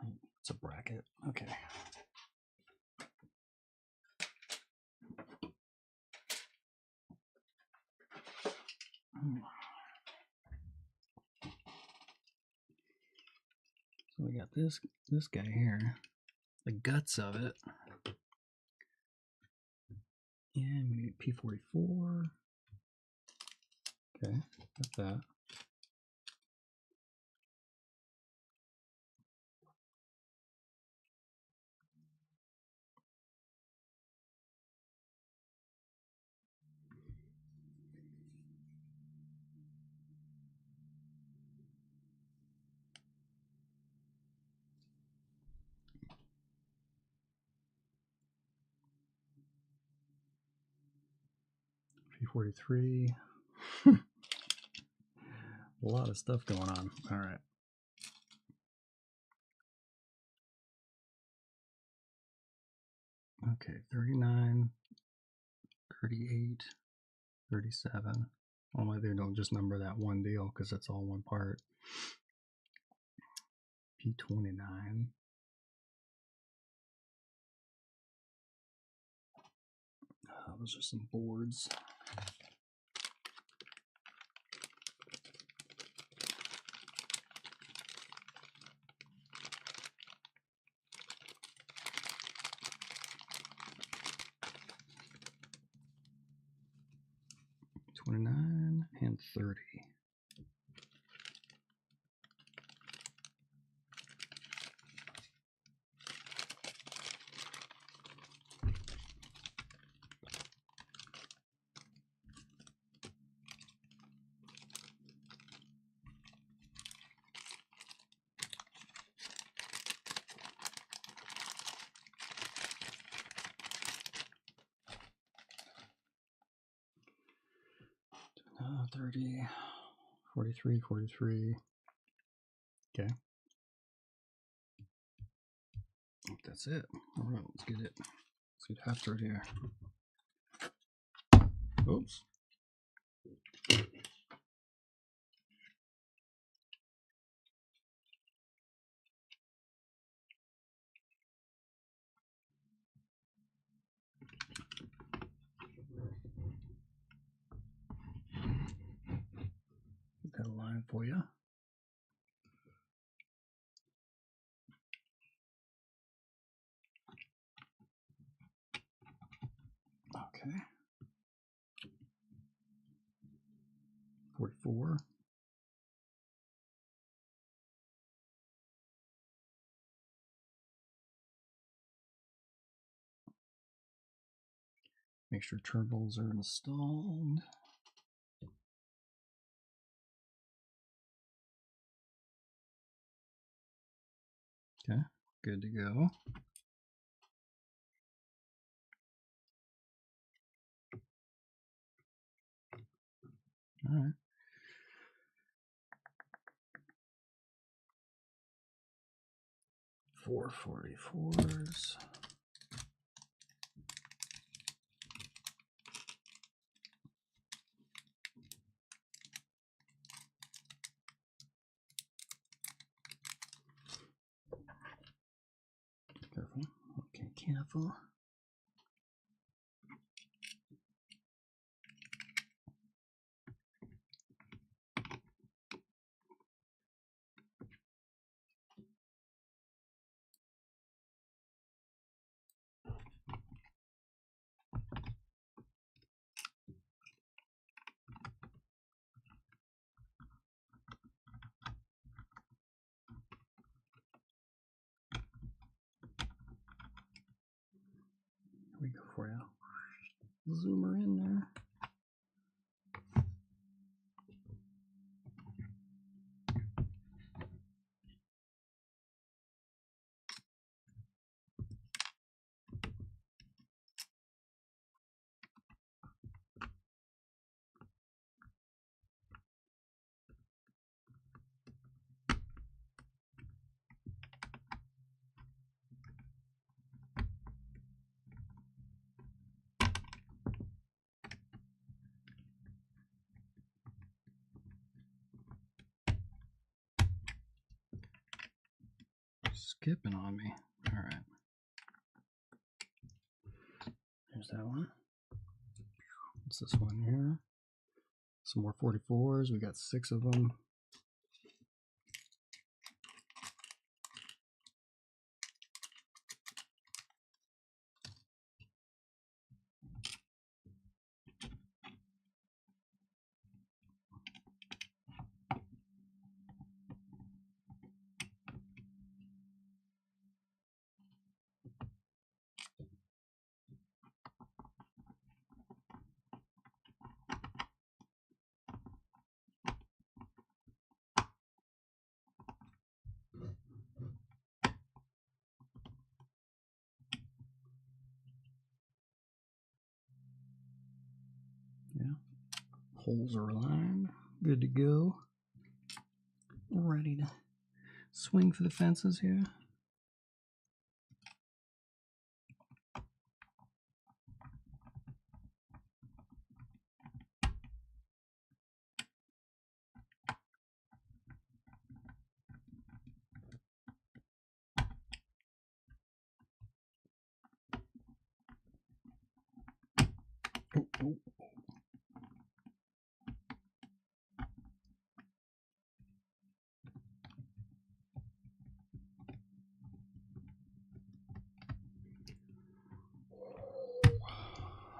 Oh, it's a bracket. Okay. So we got this guy here, the guts of it. And we need P44. Okay, got that. P43. A lot of stuff going on. All right. Okay, 39, 38, 37. Only they don't just number that one deal because it's all one part. P29. Those are some boards. $29 and $30. $30, $43, $43. Okay. That's it. All right, let's get it. Let's get after it here. Oops. Get that line for you. Okay. 44. Make sure turbos are installed. Okay, good to go. All right. Four 44s. Careful. Okay, careful. Here we go for you. Zoomer in there. Skipping on me. All right. There's that one. What's this one here? Some more 44s. We got 6 of them. Yeah. Holes are aligned. Good to go. We're ready to swing for the fences here. Oh, oh.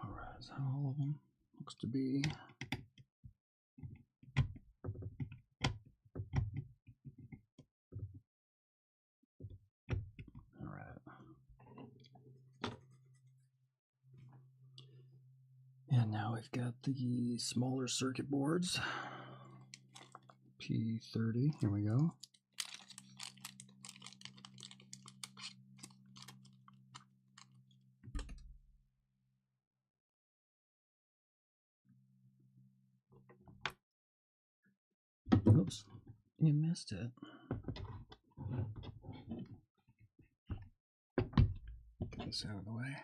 All right, is that all of them? Looks to be. All right. And now we've got the smaller circuit boards. P30. Here we go. Oops, you missed it. Get this out of the way.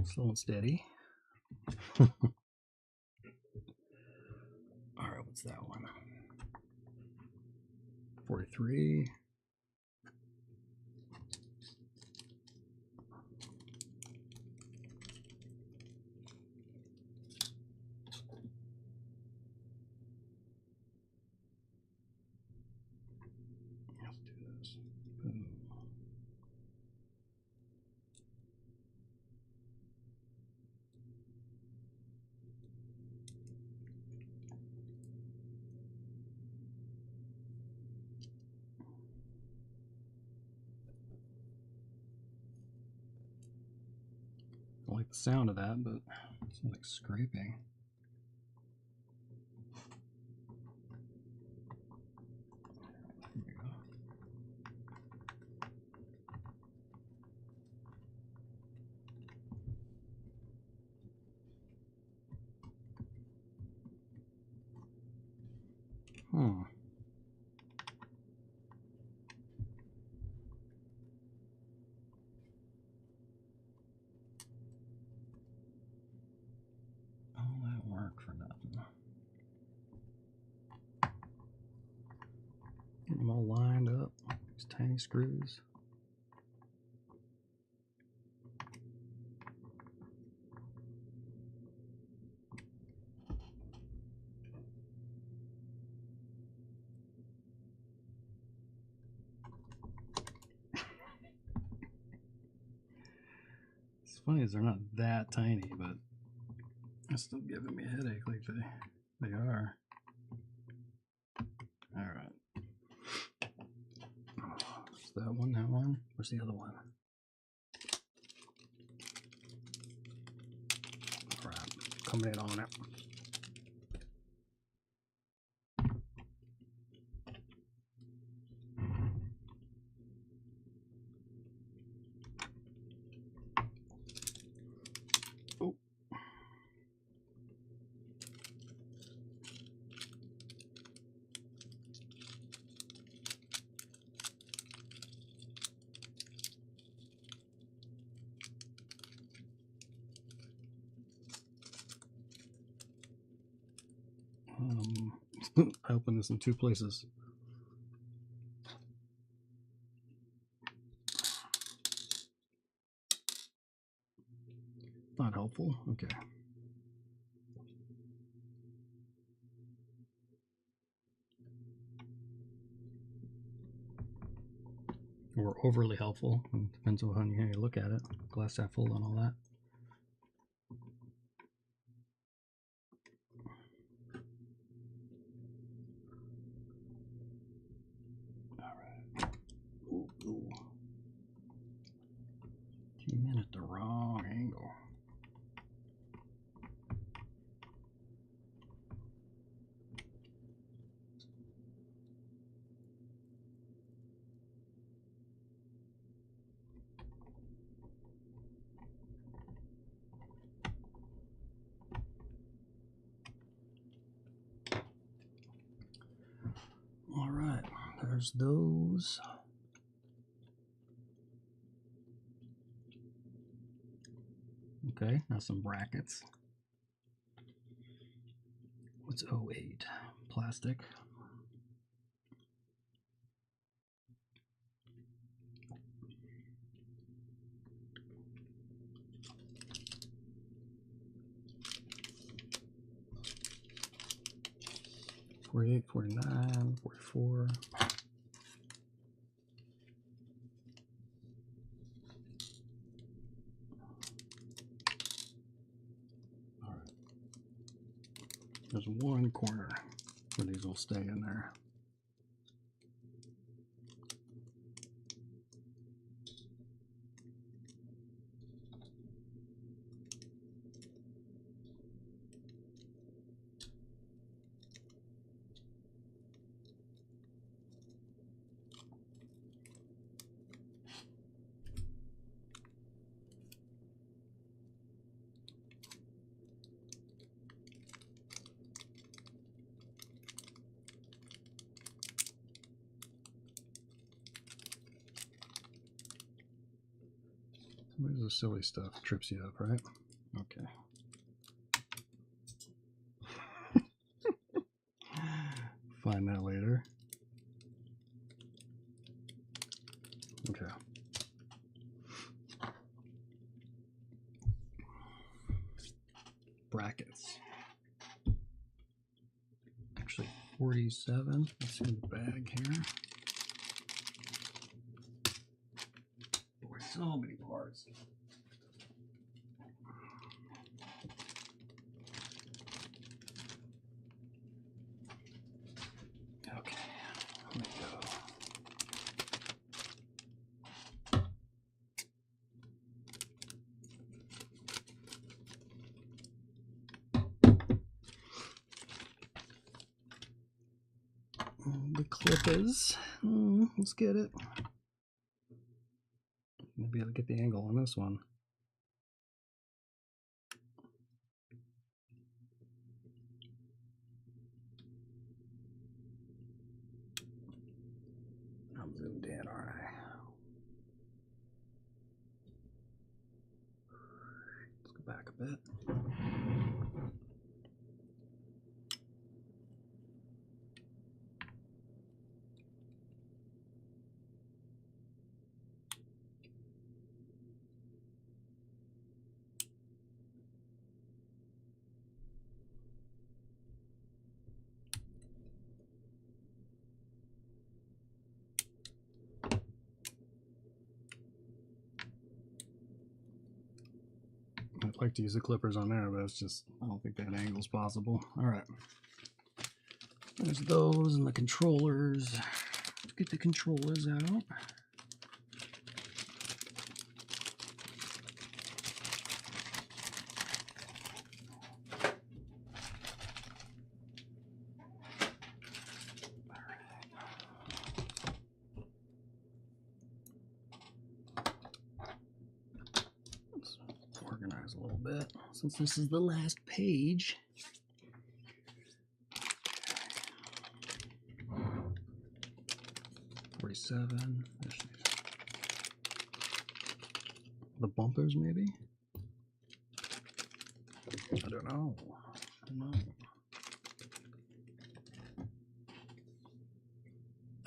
Slow and steady. All right, what's that one? 43. Let's do this. Boom. I like the sound of that, but it sounds like scraping. There you go. All that work for nothing. Getting them all lined up. These tiny screws. It's funny as they're not that tiny, but they're still giving me a headache like they are. All right. Is that one? That one? Where's the other one? Crap. Coming in on it. Oh. I opened this in two places. Not helpful. Okay. Or overly helpful. It depends on how you look at it. Glass half full and all that. Ooh. Came in at the wrong angle. All right, there's those. Okay, now some brackets. What's 08? Plastic. $48, $49, $44. All right. There's one corner where these will stay in there. Where's the silly stuff? Trips you up, right? Okay. find that later. Okay. Brackets. Actually, 47. Let's see the bag here. Boy, so many parts. Okay, let me go. The clip is, let's get it. Maybe I'll get the angle on this one. I'm zoomed in, aren't I? Let's go back a bit. I'd like to use the clippers on there, but it's just, I don't think that angle is possible. All right. There's those and the controllers. Let's get the controllers out. Let's organize a little bit since this is the last page. 47. The bumpers, maybe? I don't know.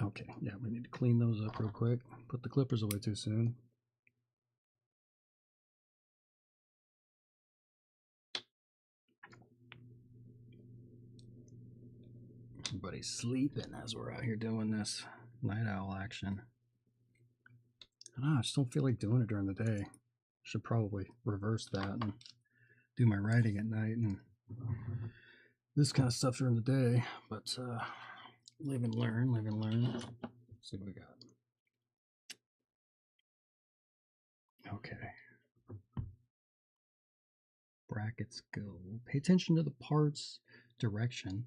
Okay, yeah, we need to clean those up real quick. Put the clippers away too soon. Everybody's sleeping as we're out here doing this night owl action. I don't know, I just don't feel like doing it during the day. Should probably reverse that and do my writing at night and this kind of stuff during the day. But live and learn, live and learn. Let's see what we got. Okay. Brackets go. Pay attention to the parts, direction,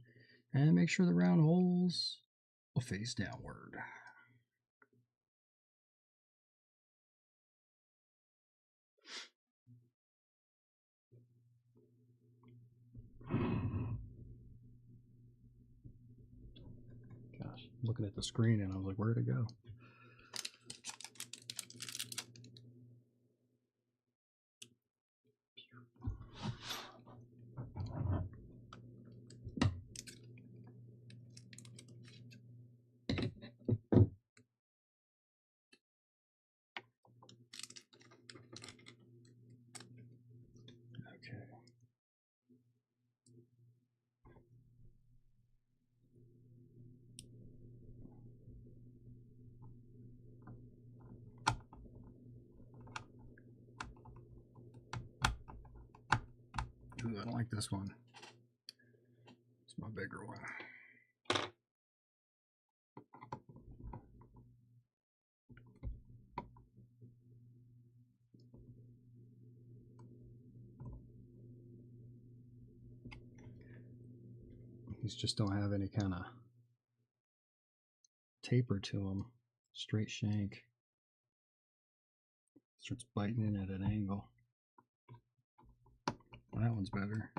and make sure the round holes will face downward. Gosh, looking at the screen and I was like, where'd it go? Ooh, I don't like this one. It's my bigger one. These just don't have any kind of taper to them. Straight shank. Starts biting in at an angle. Well, that one's better.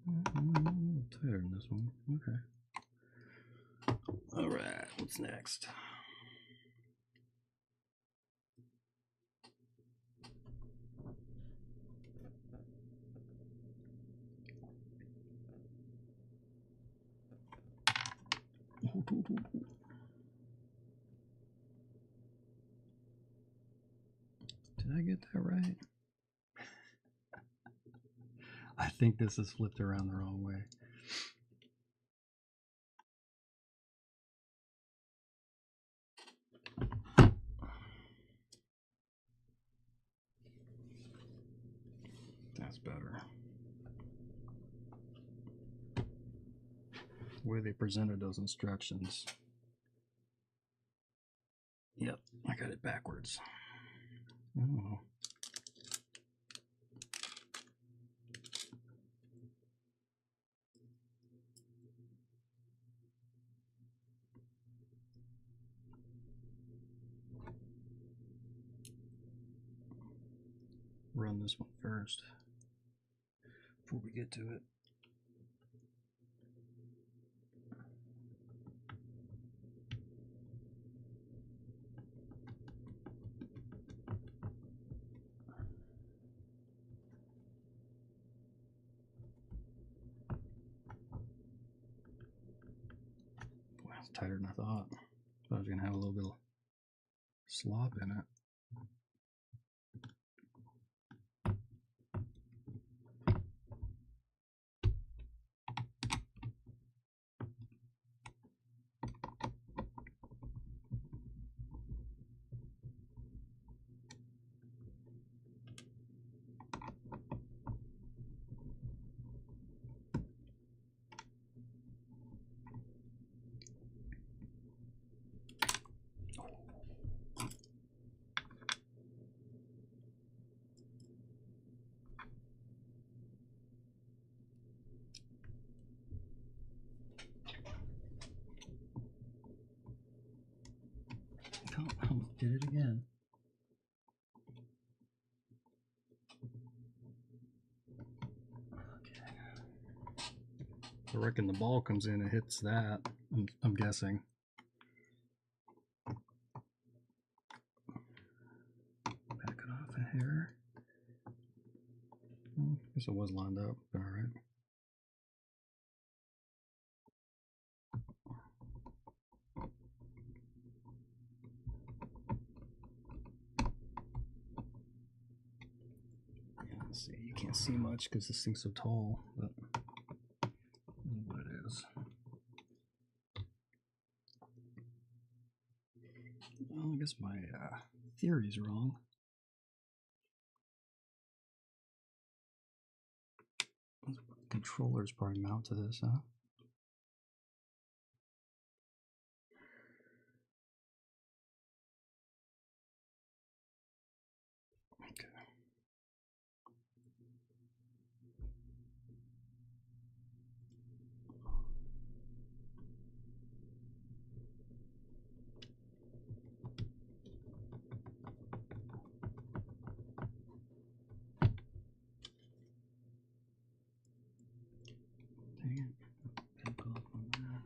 A little tighter than this one. Okay. All right, what's next? Did I get that right? I think this is flipped around the wrong way. That's better. The way they presented those instructions. Yep, I got it backwards. Oh. Run this one first before we get to it. Boy, it's tighter than I thought. I was gonna have a little bit of slop in it. Did it again. Okay. I reckon the ball comes in and hits that. I'm guessing. Back it off a hair. I guess it was lined up. All right. Let's see, you can't see much because this thing's so tall, but what it is. Well, I guess my theory's wrong. Controllers probably mount to this, huh? Okay. Dang it. Back off on that.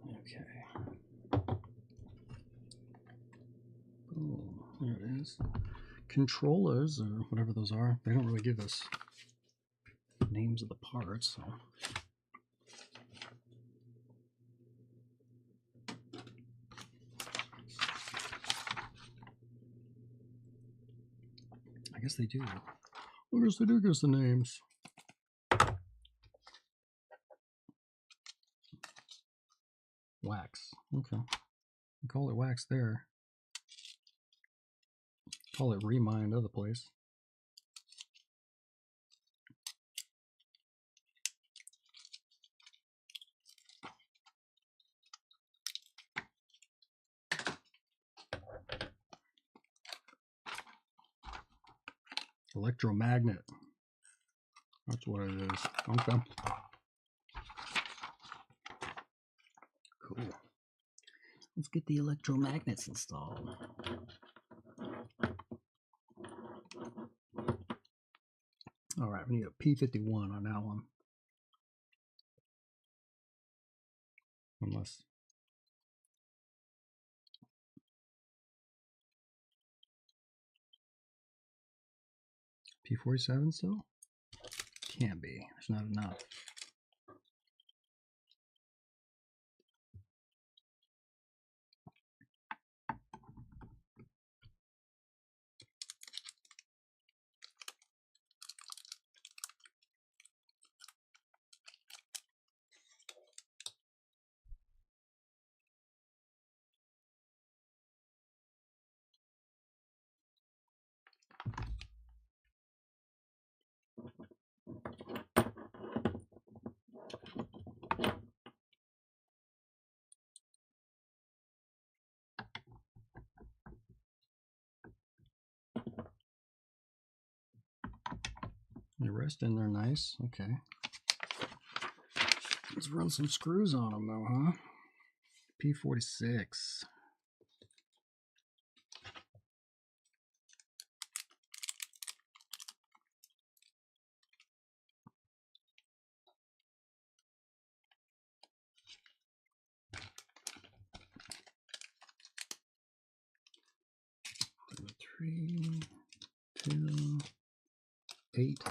Okay. Oh, there it is. Controllers, or whatever those are, they don't really give us names of the parts, so. I guess they do. I guess they do give us the names. Wax. Okay. We call it wax there. Call it remind other place. Electromagnet. That's what it is. Okay. Cool. Let's get the electromagnets installed. All right, we need a P51 on that one. unless P47 still? Can't be. There's not enough. The rest in there nice. Okay. Let's run some screws on them though, huh? P46. Three, 2, 8,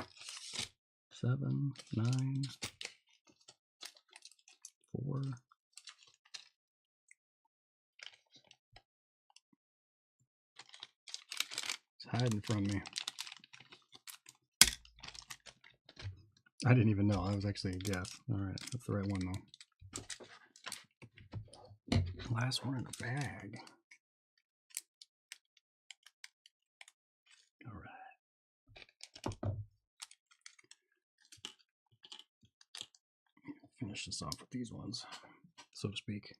7, 9, 4. It's hiding from me. I didn't even know. That was actually a guess. All right, that's the right one though. Last one in the bag. All right. Finish this off with these ones, so to speak.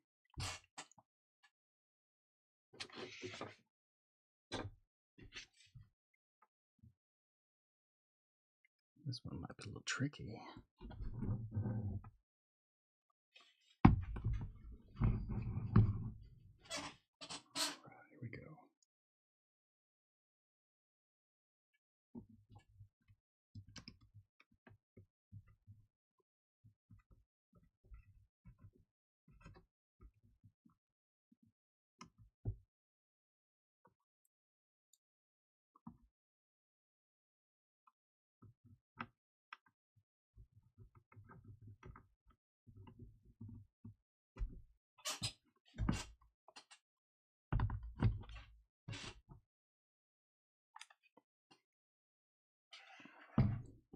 This one might be a little tricky. Alright, here we go.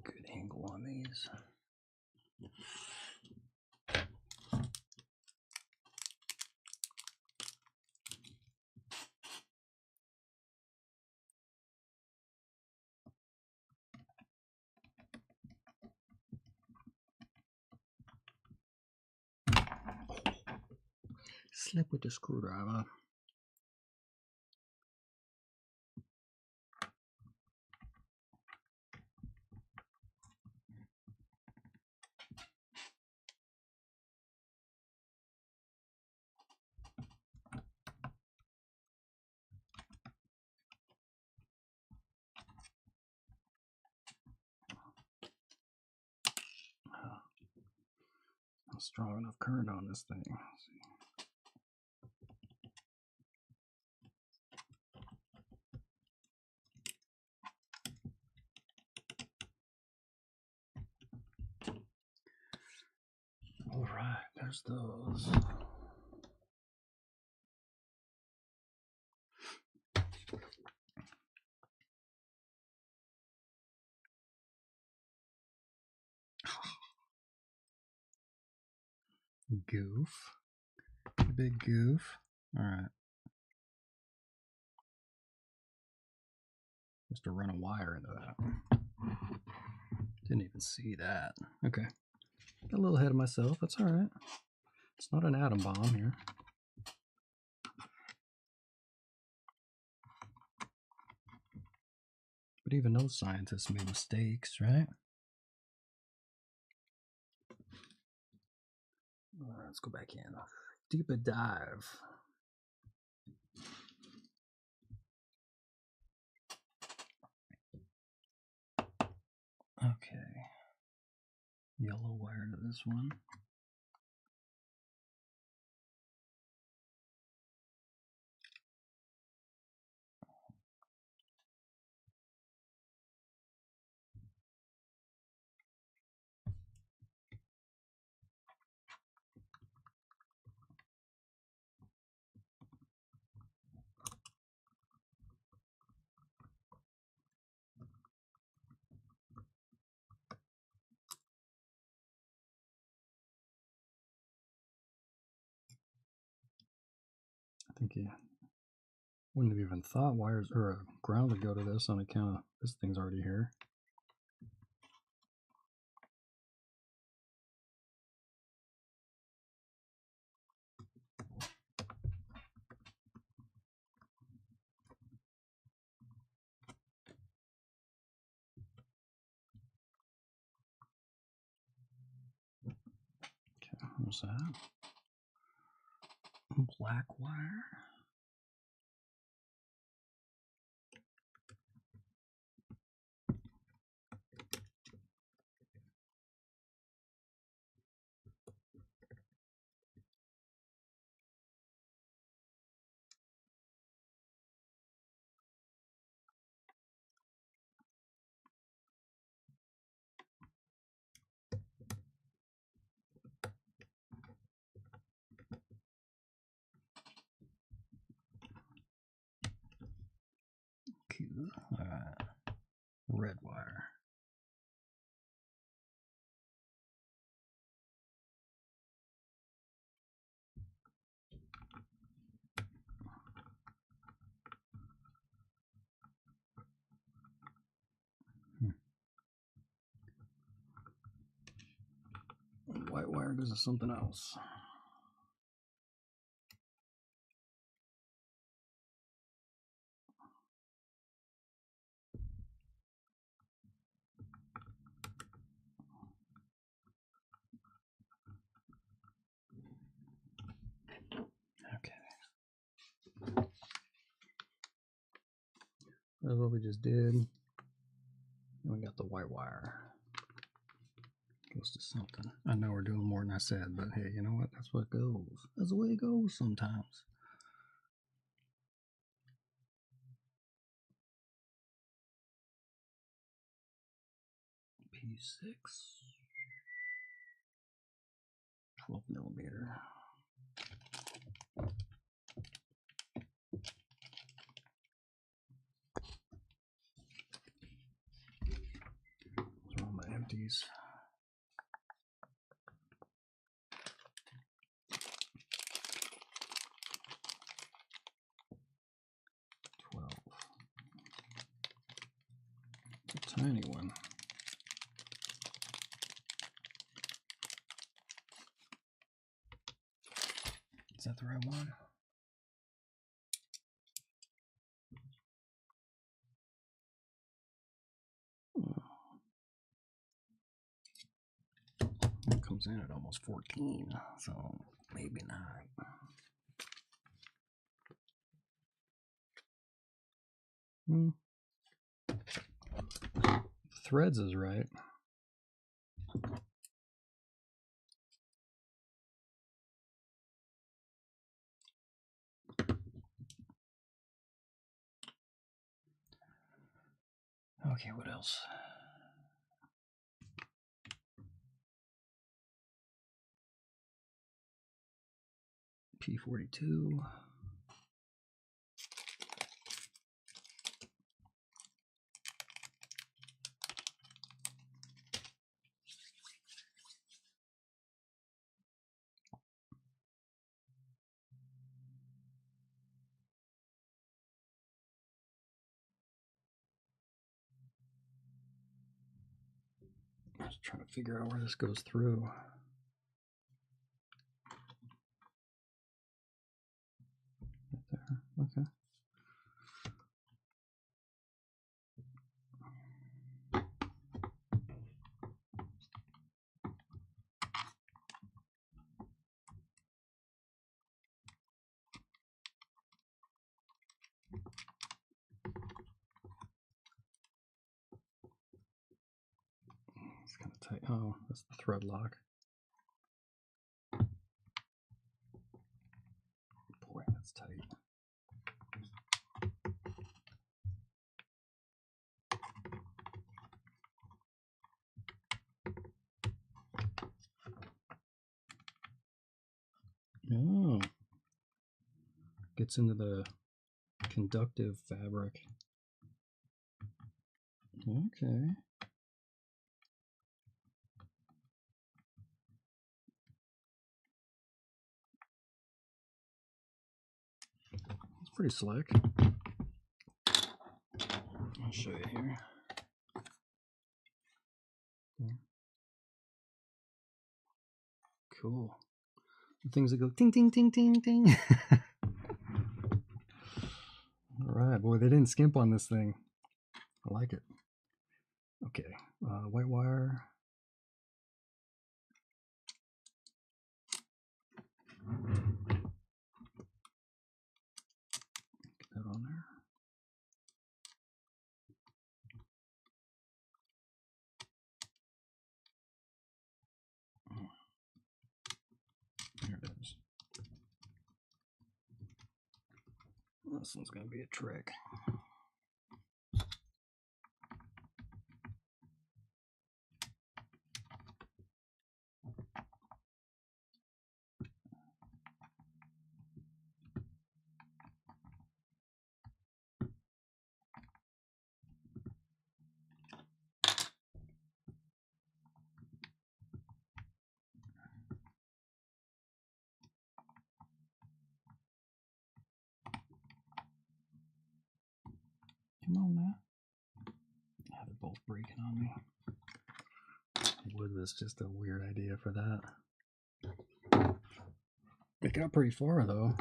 Good angle on these. Slip with the screwdriver. Not strong enough current on this thing. Let's see. All right, there's those. Goof. Big goof. All right. Just to run a wire into that. Didn't even see that. Okay. Got a little ahead of myself. That's all right. It's not an atom bomb here. But even those scientists made mistakes, right? All right, let's go back in. Deeper dive. Okay. Yellow wire to this one. think you wouldn't have even thought wires or ground would go to this on account of this thing's already here. Okay, what's that? Black wire. Q. Red wire. White wire goes to something else. Okay. That's what we just did. And we got the white wire. Goes to something. I know we're doing more than I said, but hey, you know what? That's what goes. That's the way it goes sometimes. P6. 12 millimeter. Those are all my empties. Tiny one. Is that the right one? It comes in at almost 14, so maybe not. Threads is right. Okay, what else? P42. Just trying to figure out where this goes through. Right there. Okay. It's kind of tight. Oh, that's the thread lock. Boy, that's tight. Oh, gets into the conductive fabric. Okay. pretty slick. I'll show you here. Cool. The things that go ting, ting, ting, ting, ting. All right, boy, they didn't skimp on this thing. I like it. Okay, white wire. Get that on there. There it is. This one's going to be a trick. Come on now. Yeah, they're both breaking on me. Wood was just a weird idea for that. It got pretty far though.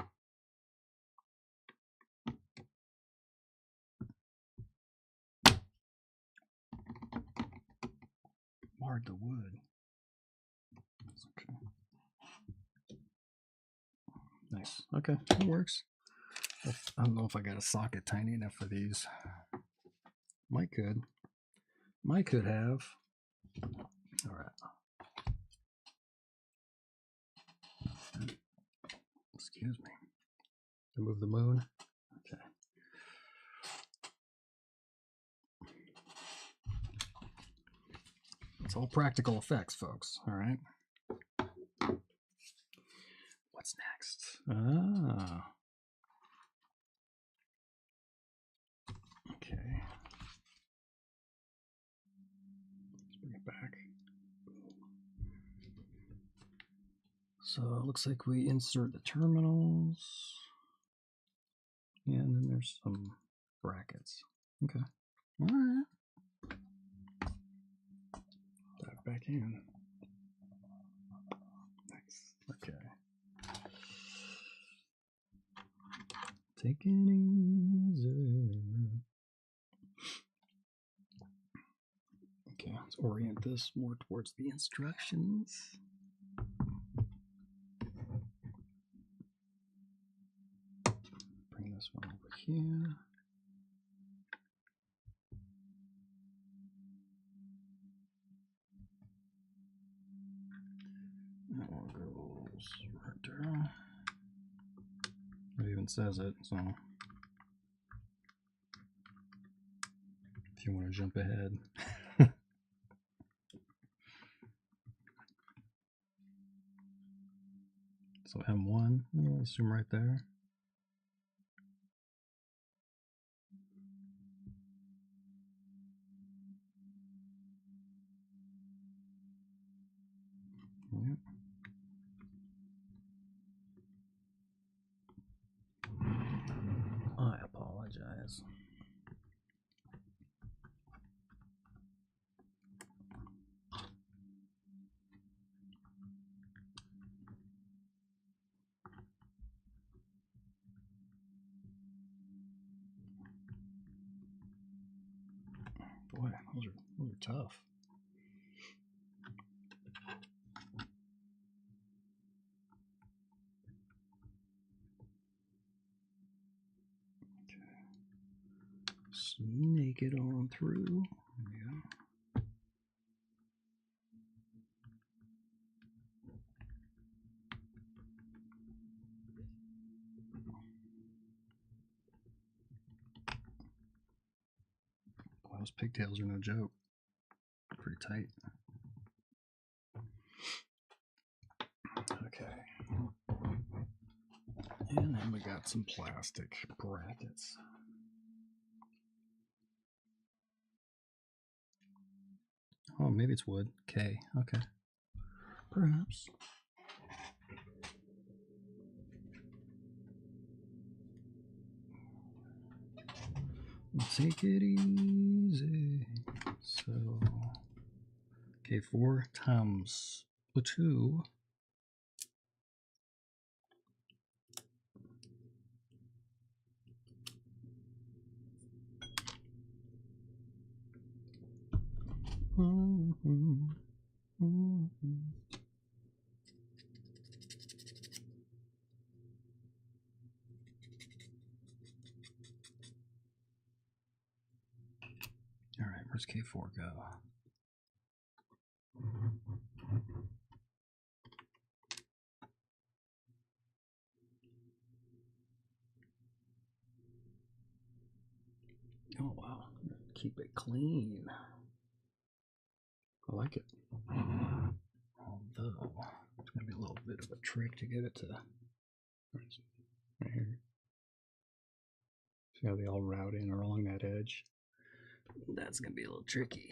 Marred the wood. Okay. Nice. Okay, it works. I don't know if I got a socket tiny enough for these. Might could. Might could have. All right. Excuse me. Remove the moon. Okay. It's all practical effects, folks. All right. What's next? Ah. Okay. Let's bring it back. So it looks like we insert the terminals. Yeah, and then there's some brackets. Okay. All right. Dive back in. Nice. Okay. Take it easy. Okay, let's orient this more towards the instructions. Bring this one over here. That one goes right there. It even says it, so if you want to jump ahead. So M1, I'll assume right there. Yep. I apologize. Boy, those are tough. Okay. Snake it on through. There we go. Well, those pigtails are no joke. Pretty tight. Okay. And then we got some plastic brackets. Oh, maybe it's wood. K. Okay. Perhaps. Take it easy. So, K4 times 2. All right, where's K4 go? Oh wow, keep it clean. I like it. Although it's gonna be a little bit of a trick to get it to right here. See how they all route in along that edge? That's gonna be a little tricky.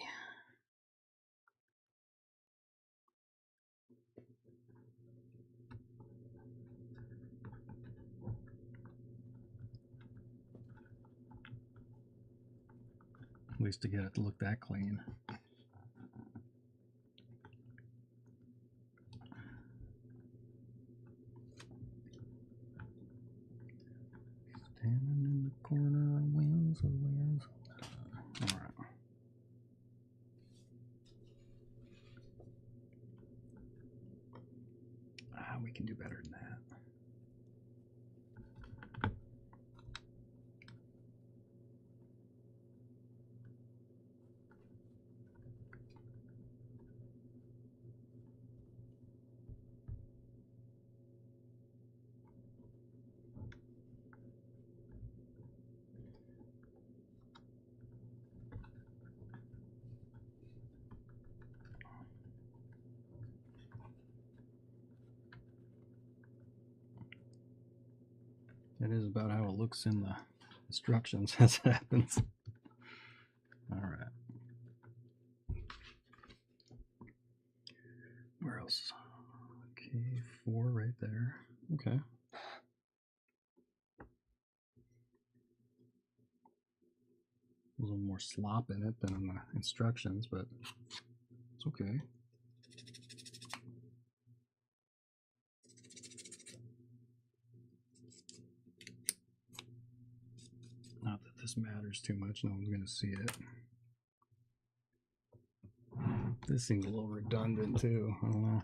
At least to get it to look that clean. Standing in the corner, wins. All right. We can do better than that. That is about how it looks in the instructions as it happens. All right. Where else? K4 right there. Okay. A little more slop in it than in the instructions, but it's okay. Not that this matters too much, no one's going to see it. This seems a little redundant too, I don't know.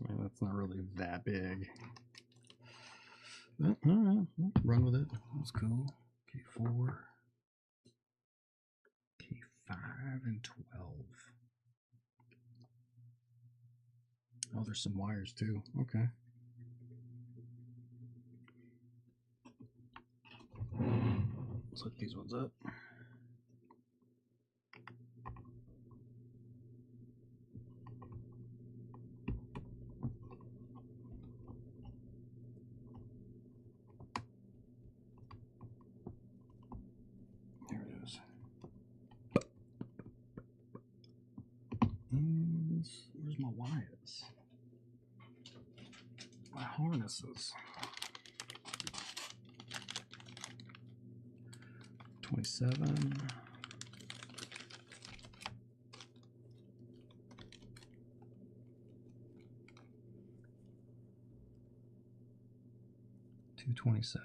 Well, that's not really that big. But, all right, we'll run with it. That's cool. K4, K5, and 12. Oh, there's some wires too. Okay. Let's hook these ones up. There it is. And where's my wires? My harnesses. 27. 227s.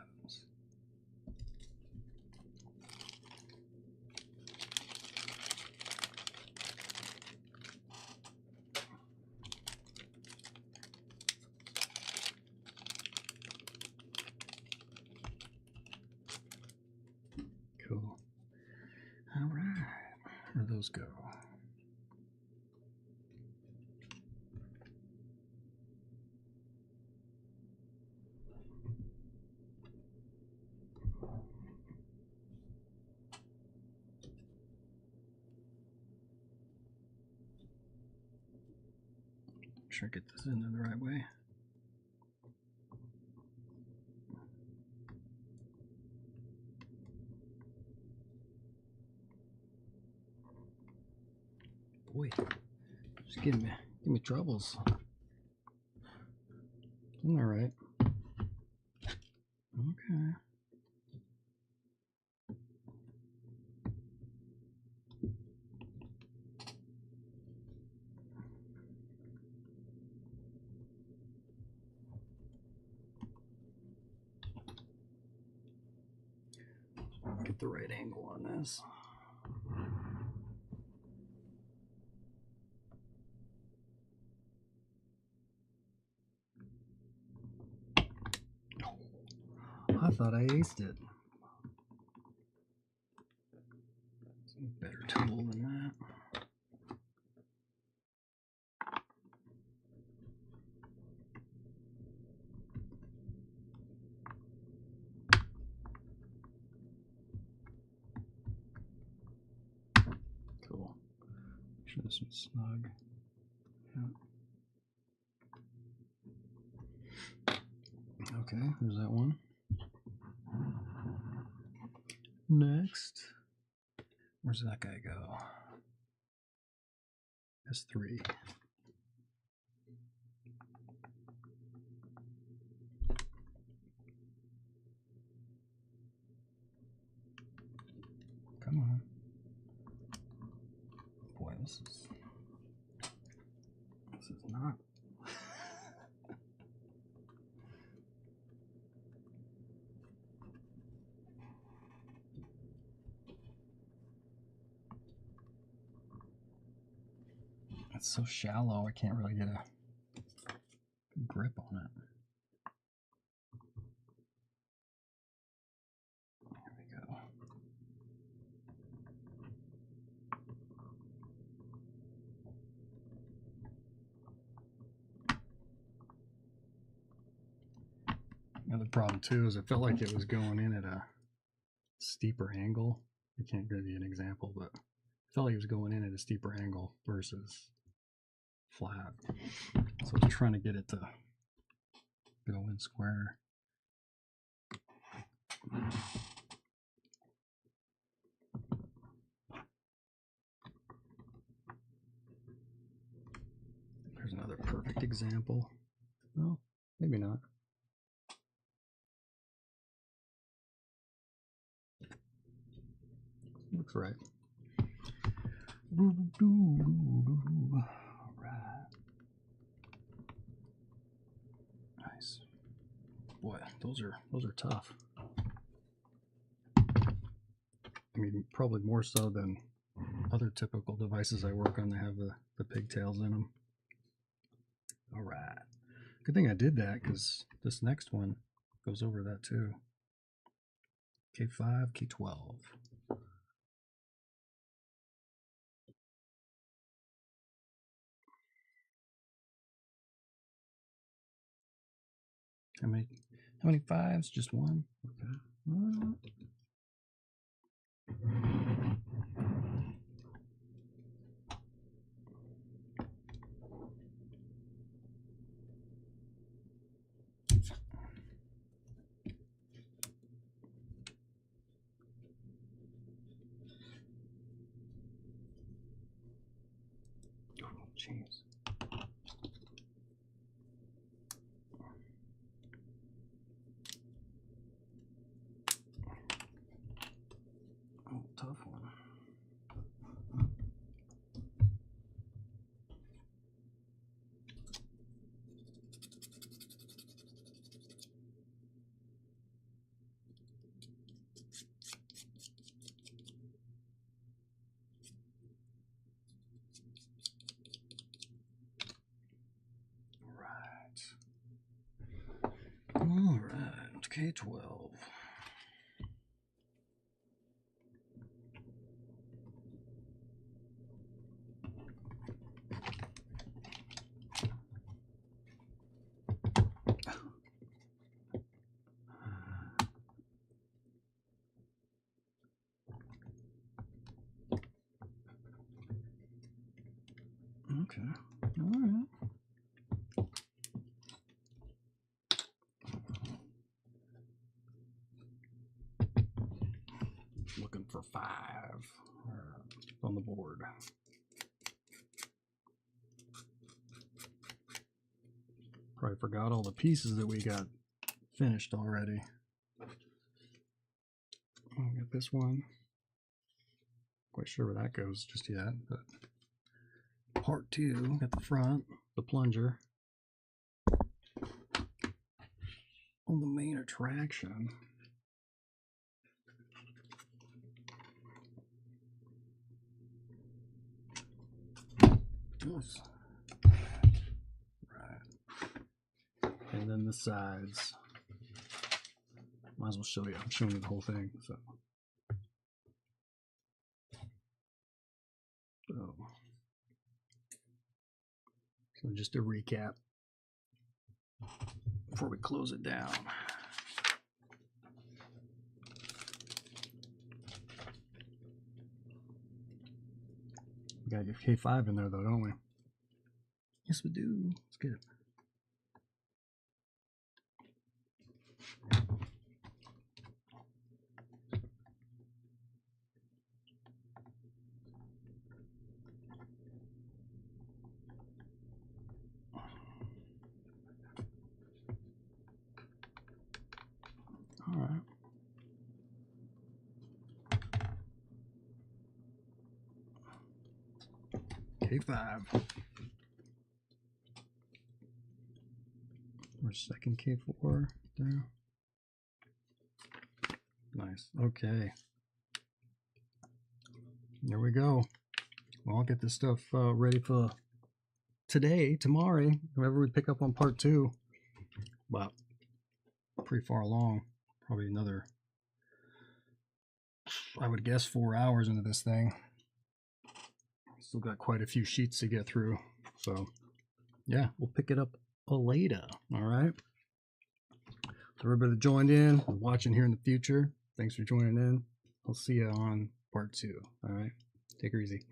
Cool. All right. Where'd those go? Sure, get this in there the right way. boy, just give me troubles. Isn't that right? Okay. Get the right angle on this. I thought I aced it. It's a better tool than that. Cool. Make sure this one's snug. Yeah. Okay, there's that one. Next, where's that guy go? S3. Come on. Boy, this is not. It's so shallow, I can't really get a grip on it. There we go. Another problem too is it felt like it was going in at a steeper angle. I can't give you an example, but it felt like it was going in at a steeper angle versus flat. So I was trying to get it to go in square. There's another perfect example. No, maybe not. Looks right. All right. Nice. Boy, those are tough. I mean, probably more so than other typical devices I work on that have the pigtails in them. All right. Good thing I did that because this next one goes over that too. K5, K12. How many fives? Just one? Okay. Jeez. Oh, tough one. All right, K12. Okay, all right. Looking for 5 on the board. forgot all the pieces that we got finished already. I got this one. Quite sure where that goes just yet, but part 2 at the front, the plunger. On the main attraction. Oops. Right. And then the sides. Might as well show you. I'm showing you the whole thing. So just a recap before we close it down. We gotta get K5 in there though, don't we? Yes, we do. Let's get it. All right. K5. Or second K4 there. Nice. Okay. There we go. Well, I'll get this stuff ready for today, tomorrow, whenever we pick up on part 2. But pretty far along. Probably another, I would guess, 4 hours into this thing. Still got quite a few sheets to get through. So, yeah, we'll pick it up later. All right. So everybody that joined in, watching here in the future, thanks for joining in. I'll see you on part 2. All right. Take her easy.